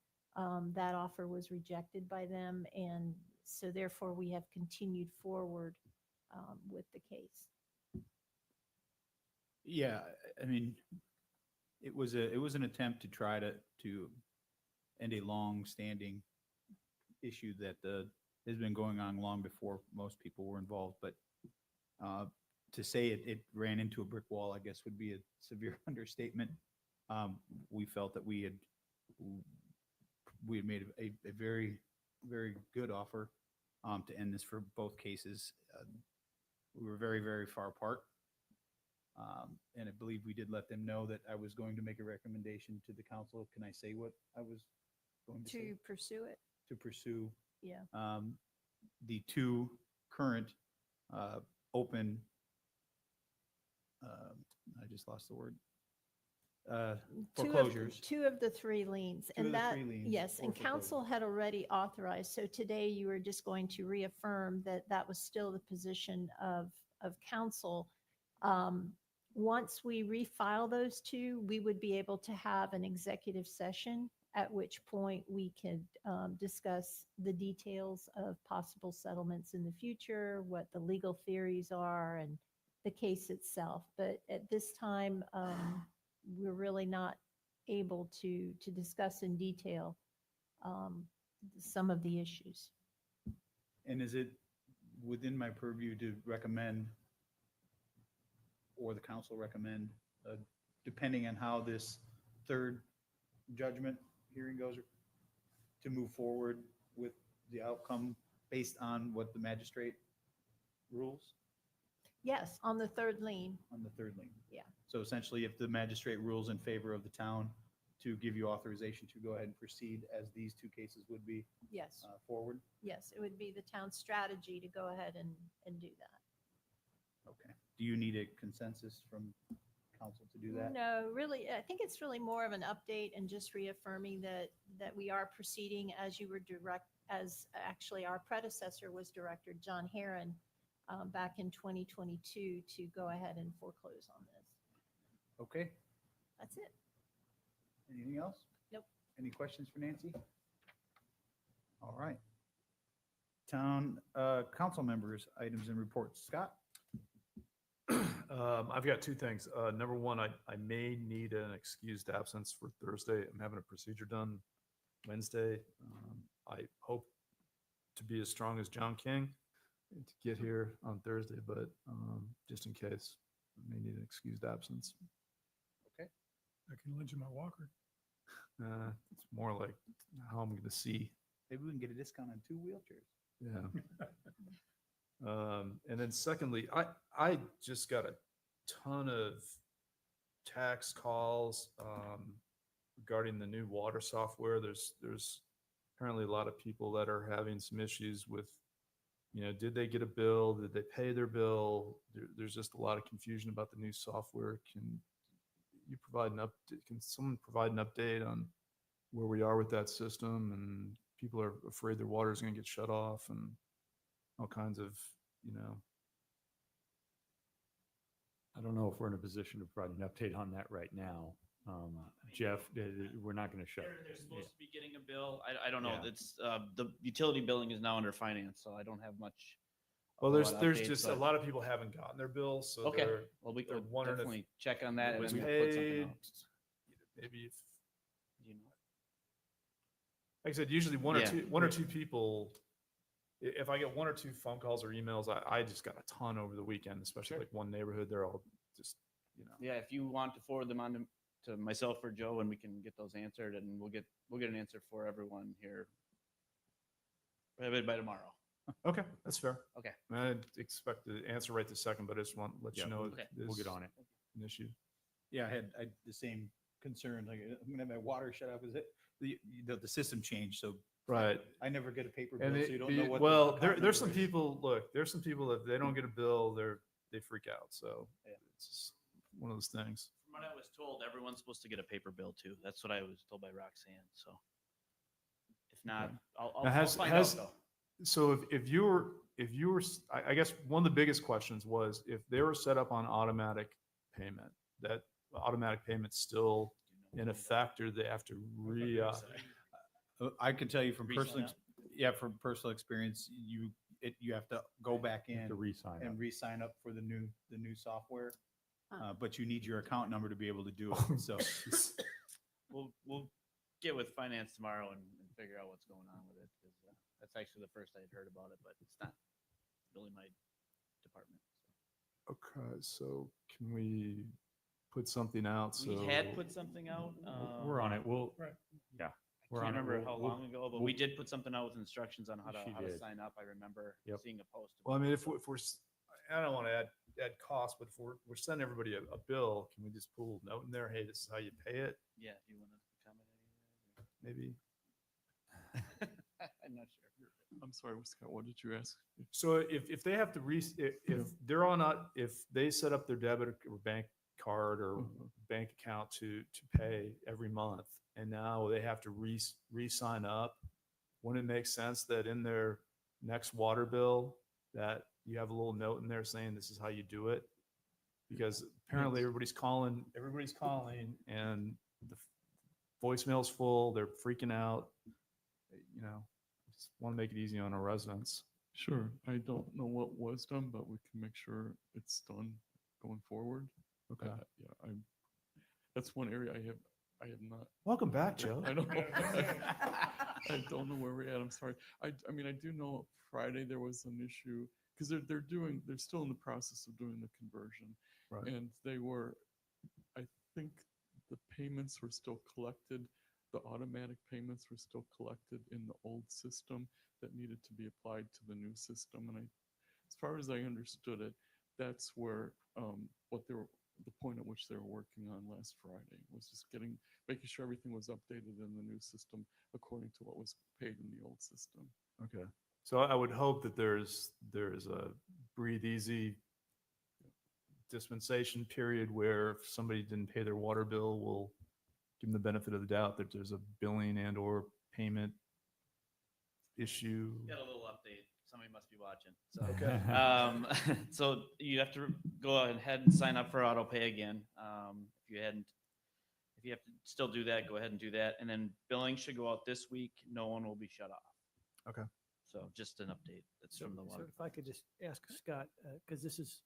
That offer was rejected by them, and so therefore we have continued forward with the case. Yeah, I mean, it was an attempt to try to end a long-standing issue that has been going on long before most people were involved. But to say it ran into a brick wall, I guess, would be a severe understatement. We felt that we had made a very, very good offer to end this for both cases. We were very, very far apart. And I believe we did let them know that I was going to make a recommendation to the council. Can I say what I was going to say? To pursue it? To pursue Yeah. the 2 current open, I just lost the word, foreclosures. Two of the 3 liens. Two And of the that, 3 liens yes, for and council had already authorized. So today you were just going to reaffirm that that was still the position of council. Once we refile those 2, we would be able to have an executive session, at which point we could discuss the details of possible settlements in the future, what the legal theories are, and the case itself. But at this time, we're really not able to discuss in detail some of the issues. And is it within my purview to recommend, or the council recommend, depending on how this 3rd judgment hearing goes, to move forward with the outcome based on what the magistrate rules Yes, on the 3rd lien. on the 3rd lien? Yeah. So essentially, if the magistrate rules in favor of the town to give you authorization to go ahead and proceed as these 2 cases would be Yes. forward? Yes, it would be the town's strategy to go ahead and do that. Okay. Do you need a consensus from council to do that? No, really, I think it's really more of an update and just reaffirming that we are proceeding as you were as actually our predecessor was Director John Herron back in 2022 to go ahead and foreclose on this. Okay. That's it. Anything else? Nope. Any questions for Nancy? All right. Town council members, items and reports. Scott? I've got 2 things. Number 1, I may need an excused absence for Thursday. I'm having a procedure done Wednesday. I hope to be as strong as John King to get here on Thursday, but just in case, I may need an excused absence. Okay. I can lend you my walker. It's more like how I'm going to see. Maybe we can get a discount on 2 wheelchairs. Yeah. And then secondly, I just got a ton of tax calls regarding the new water software. There's apparently a lot of people that are having some issues with, did they get a bill? Did they pay their bill? There's just a lot of confusion about the new software. Can you provide an update? Can someone provide an update on where we are with that system? And people are afraid their water is going to get shut off and all kinds of, I don't know if we're in a position to provide an update on that right now. Jeff, we're not going to shut. They're supposed to be getting a bill. I don't know. Yeah. It's the utility billing is now under finance, so I don't have much. Well, of a there's lot of updates, just a but- lot of people haven't gotten their bills, so Okay. they're Well, we they're could wondering if definitely check on that it and was then we'll put something paid. out. Maybe if like I said, usually one Yeah. or two people, if I get one or two phone calls or emails, I just got a ton over the weekend, especially like one neighborhood, they're all just, Yeah, if you want to forward them on to myself or Joe, and we can get those answered, and we'll get an answer for everyone here probably by tomorrow. Okay, that's fair. Okay. I didn't expect the answer right this second, but I just want to let you know. okay. it We'll get is on it. An issue. Yeah, I had the same concern, like, I'm gonna have my water shut off, is it, the system changed, so Right. I never get a paper And bill, it- so you don't know what. the well, account there's some number is. people, look, there's some people, if they don't get a bill, they freak out. So it's just one of those things. From what I was told, everyone's supposed to get a paper bill too. That's what I was told by Roxanne, so. If not, Okay. I'll Now, find out though. So if you were, I guess one of the biggest questions was if they were set up on automatic payment, that automatic payment's still in effect, or they have to I can tell you from Re-sign personal, up? from personal experience, you have to go back in To re-sign and up. re-sign up for the new software. Huh. But you need your account number to be able to do it, so. We'll get with finance tomorrow and figure out what's going on with it, because that's actually the first I had heard about it, but it's not really my department. Okay, so can we put something out? We So had put something out. We're on it. We'll, Right. yeah. I we're can't on it. remember We'll- how we'll- long ago, but we'll- we did put something out with instructions on how She to did. sign up. I remember Yep. seeing a post. Well, I mean, if we're, I don't want to add cost, but if we're sending everybody a bill, can we just pull a note in there? Hey, this is how you pay it, Yeah, do you want to comment on maybe? any? I'm not sure. I'm sorry, Scott, what did you ask? So if they have to if they're on if they set up their debit or bank card or bank account to pay every month, and now they have to re-sign up, wouldn't it make sense that in their next water bill that you have a little note in there saying this is how you do it? Because apparently everybody's calling, and the voicemail's full, they're freaking out. Just want to make it easy on our residents. Sure, I don't know what was done, but we can make sure it's done going forward. Okay. Yeah, that's one area I have not. Welcome back, Joe. I don't know. I don't know where we're at. I'm sorry. I mean, I do know Friday there was an issue because they're still in the process of doing the conversion. Right. And I think the payments were still collected. The automatic payments were still collected in the old system that needed to be applied to the new system. And as far as I understood it, that's where the point at which they were working on last Friday was just making sure everything was updated in the new system according to what was paid in the old system. Okay. So I would hope that there's a breathe easy dispensation period where if somebody didn't pay their water bill, we'll give them the benefit of the doubt that there's a billing and or payment issue. Got a little update. Somebody must be watching. So, Okay. So you have to go ahead and sign up for auto pay again. If you have to still do that, go ahead and do that. And then billing should go out this week. No one will be shut off. Okay. So just an update. That's So from the so water. if I could just ask Scott, because this is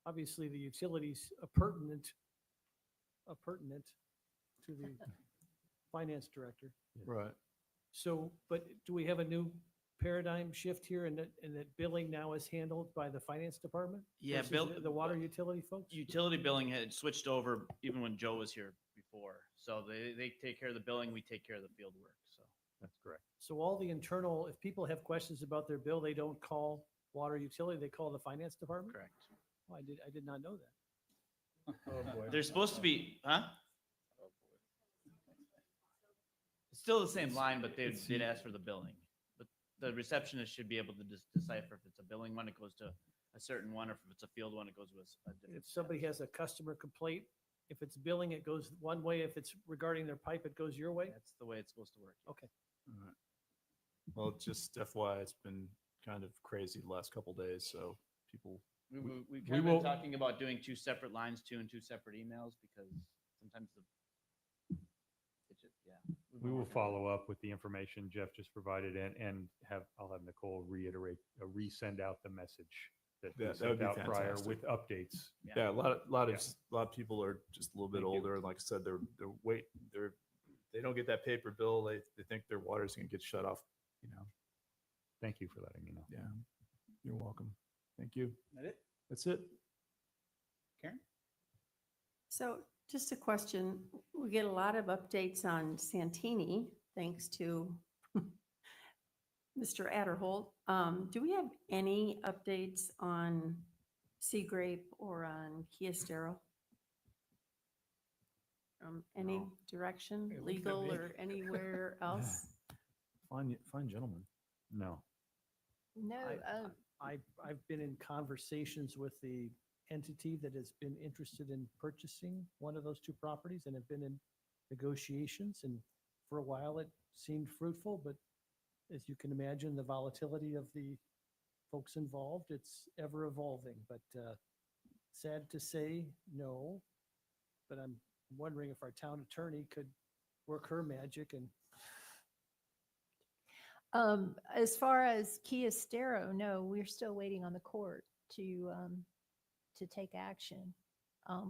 obviously the utilities pertinent to the finance director. Right. So, but do we have a new paradigm shift here and that billing now is handled by the finance department? Yeah, versus the water utility folks? Utility billing had switched over even when Joe was here before. So they take care of the billing, we take care of the field work. So That's correct. So all the internal, if people have questions about their bill, they don't call water utility, they call the finance department? correct. Oh, I did not know that. They're supposed to be, huh? It's still the same line, but they'd ask for the billing. But the receptionist should be able to decipher if it's a billing one, it goes to a certain one, or if it's a field one, it goes to a different. If somebody has a customer complaint, if it's billing, it goes one way. If it's regarding their pipe, it goes your way? That's the way it's supposed to work. Okay. All right. Well, just FYI, it's been kind of crazy the last couple days, so people. We've kind of been talking about doing two separate lines too and two separate emails because sometimes We will follow up with the information Jeff just provided and I'll have Nicole resend out the message that we That would sent be out prior fantastic. with updates. Yeah, a lot of people are just a little bit older. And like I said, they're they don't get that paper bill, they think their water's gonna get shut off, you know. Thank you for letting me know. Yeah, you're welcome. Thank you. That it? That's it. Karen? So just a question, we get a lot of updates on Santini, thanks to Mr. Adderholt. Do we have any updates on Sea Grape or on Kiostero? Any No. direction, It looks legal like me. or anywhere else? Fine gentlemen. No. No, I've been in conversations with the entity that has been interested in purchasing one of those two properties and have been in negotiations. And for a while, it seemed fruitful, but as you can imagine, the volatility of the folks involved, it's ever evolving. But sad to say, no. But I'm wondering if our town attorney could work her magic and as far as Kiostero, no, we're still waiting on the court to take action.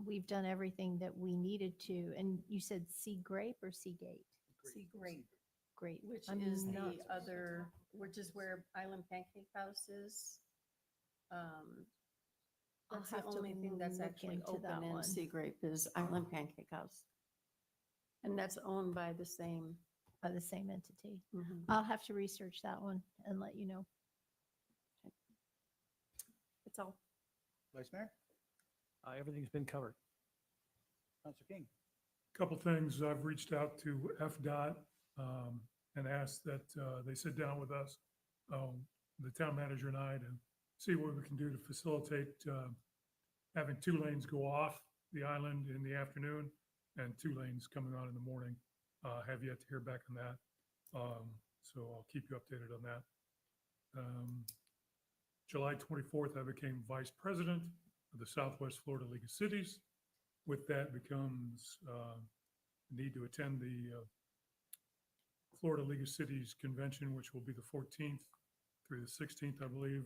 We've done everything that we needed to. And you said Sea Grape or Sea Gate? Sea Grape. Great. Which I'm is not- the other, which is where Island Pancake House is. That's the have to only thing that's look actually into that open in one. Sea Grape is Island Pancake House. And that's owned by the same. entity. Mhm. I'll have to research that one and let you know. That's all. Vice Mayor? everything's been covered. Counselor King? Couple things, I've reached out to FDOT and asked that they sit down with us, the town manager and I, to see what we can do to facilitate having 2 lanes go off the island in the afternoon and 2 lanes coming on in the morning. Have yet to hear back on that. So I'll keep you updated on that. July 24th, I became vice president of the Southwest Florida League of Cities. With that becomes need to attend the Florida League of Cities convention, which will be the 14th through the 16th, I believe,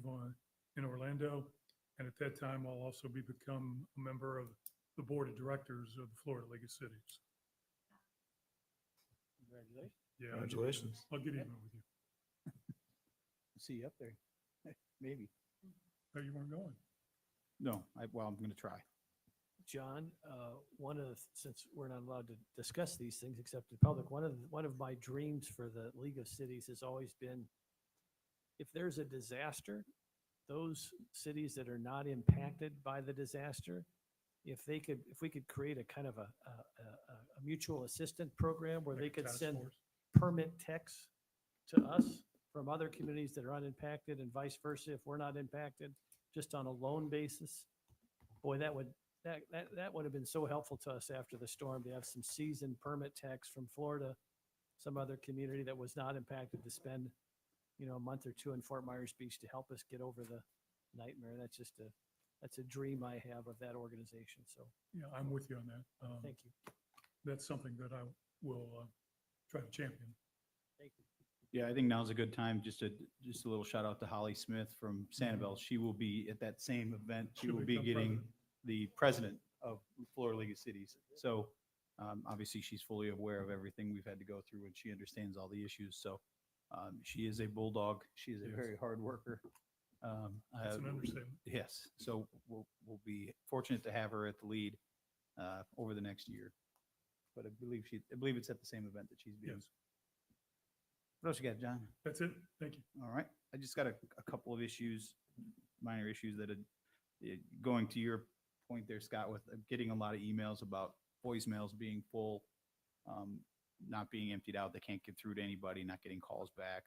in Orlando. And at that time, I'll also become a member of the board of directors of the Florida League of Cities. Congratulations. Yeah, Congratulations. I'll get even with you. See you up there. Maybe. Oh, you weren't going? No, well, I'm going to try. John, since we're not allowed to discuss these things except in public, one of my dreams for the League of Cities has always been, if there's a disaster, those cities that are not impacted by the disaster, if we could create a kind of a mutual assistant program where they could task send force. permit texts to us from other communities that are unimpacted and vice versa, if we're not impacted, just on a loan basis. Boy, that would have been so helpful to us after the storm, to have some seasoned permit techs from Florida, some other community that was not impacted, to spend, a month or 2 in Fort Myers Beach to help us get over the nightmare. That's a dream I have of that organization. So Yeah, I'm with you on that. thank you. That's something that I will try to champion. Thank you. Yeah, I think now's a good time, just a little shout out to Holly Smith from Sanibel. She will be at that same event. She She'll will be become getting president. the president of Florida League of Cities. So obviously she's fully aware of everything we've had to go through and she understands all the issues. So she is a bulldog. She is a Yes. very hard worker. That's an understatement. Yes. So we'll be fortunate to have her at the lead over the next year. But I believe it's at the same event that she's being. Yes, What else you got, John? that's it. Thank you. All right. I just got a couple of issues, minor issues that going to your point there, Scott, with getting a lot of emails about voicemails being full, not being emptied out. They can't get through to anybody, not getting calls back.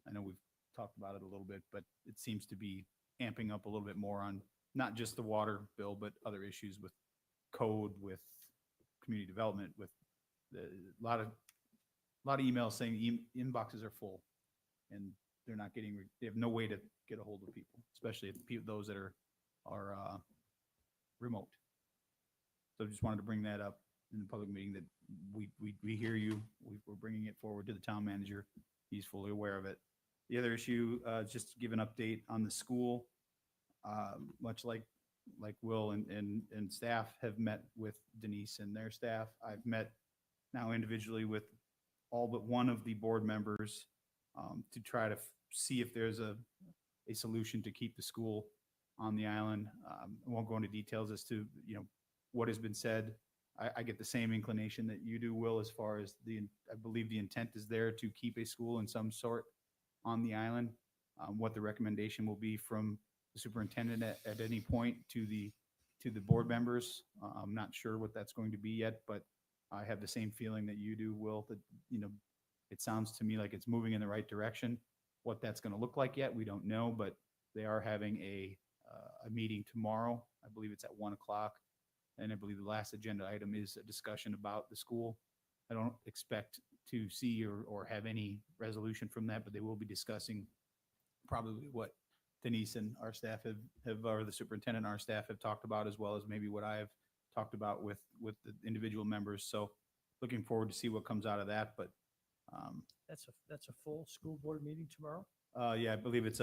I know we've talked about it a little bit, but it seems to be amping up a little bit more on not just the water bill, but other issues with code, with community development, with a lot of emails saying inboxes are full and they're not getting, they have no way to get a hold of people, especially those that are remote. So just wanted to bring that up in the public meeting, that we hear you. We're bringing it forward to the town manager. He's fully aware of it. The other issue, just to give an update on the school, much like Will and staff have met with Denise and their staff. I've met now individually with all but one of the board members to try to see if there's a solution to keep the school on the island. I won't go into details as to, what has been said. I get the same inclination that you do, Will, as far as I believe the intent is there to keep a school in some sort on the island. What the recommendation will be from the superintendent at any point to the board members. I'm not sure what that's going to be yet, but I have the same feeling that you do, Will, that, it sounds to me like it's moving in the right direction. What that's going to look like yet, we don't know, but they are having a meeting tomorrow. I believe it's at 1:00. And I believe the last agenda item is a discussion about the school. I don't expect to see or have any resolution from that, but they will be discussing probably what Denise and our staff have, or the superintendent and our staff have talked about, as well as maybe what I have talked about with the individual members. So looking forward to see what comes out of that, but That's a full school board meeting tomorrow? yeah, I believe it's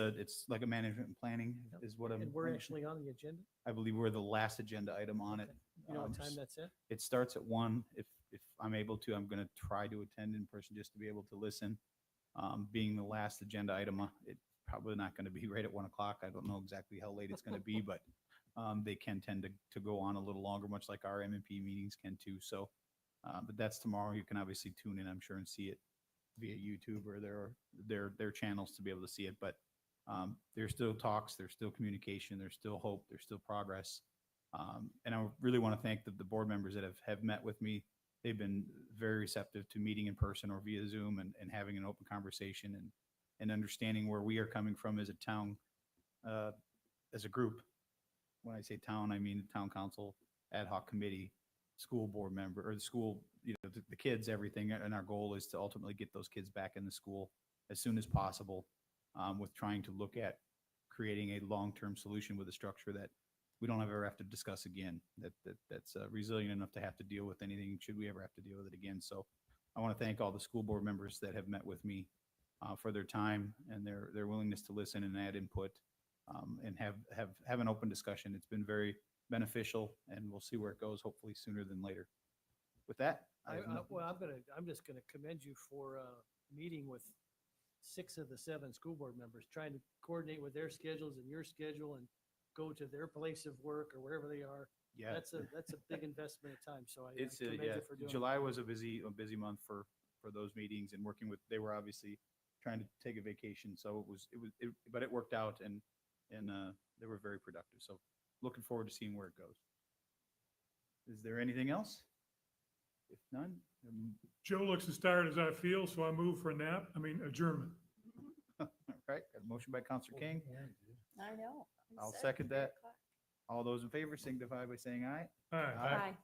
like a management and planning is what I'm. And we're actually on the agenda? I believe we're the last agenda item on it. You know what time that's at? It starts at 1:00. If I'm able to, I'm going to try to attend in person just to be able to listen. Being the last agenda item, it's probably not going to be right at 1:00. I don't know exactly how late it's going to be, but they can tend to go on a little longer, much like our M&P meetings can too. So, but that's tomorrow. You can obviously tune in, I'm sure, and see it via YouTube or their channels to be able to see it. But there's still talks, there's still communication, there's still hope, there's still progress. And I really want to thank the board members that have met with me. They've been very receptive to meeting in person or via Zoom and having an open conversation and understanding where we are coming from as a town, as a group. When I say town, I mean the town council, ad hoc committee, school board member, or the school, the kids, everything. And our goal is to ultimately get those kids back in the school as soon as possible, with trying to look at creating a long-term solution with a structure that we don't ever have to discuss again, that's resilient enough to have to deal with anything should we ever have to deal with it again. So I want to thank all the school board members that have met with me for their time and their willingness to listen and add input, and have an open discussion. It's been very beneficial, and we'll see where it goes, hopefully sooner than later. With that, I'm just gonna commend you for meeting with 6 of the 7 school board members, trying to coordinate with their schedules and your schedule and go to their place of work or wherever they are. Yeah. That's a big investment of time. So I It's commend yeah. you for doing July that. was a busy month for those meetings and working with. They were obviously trying to take a vacation, so but it worked out and they were very productive. So looking forward to seeing where it goes. Is there anything else? If none, Joe looks as tired as I feel, so I move for adjournment. all right. Got a motion by Counselor King. I know. I'll second that. All those in favor signify by saying aye. Aye. Bye.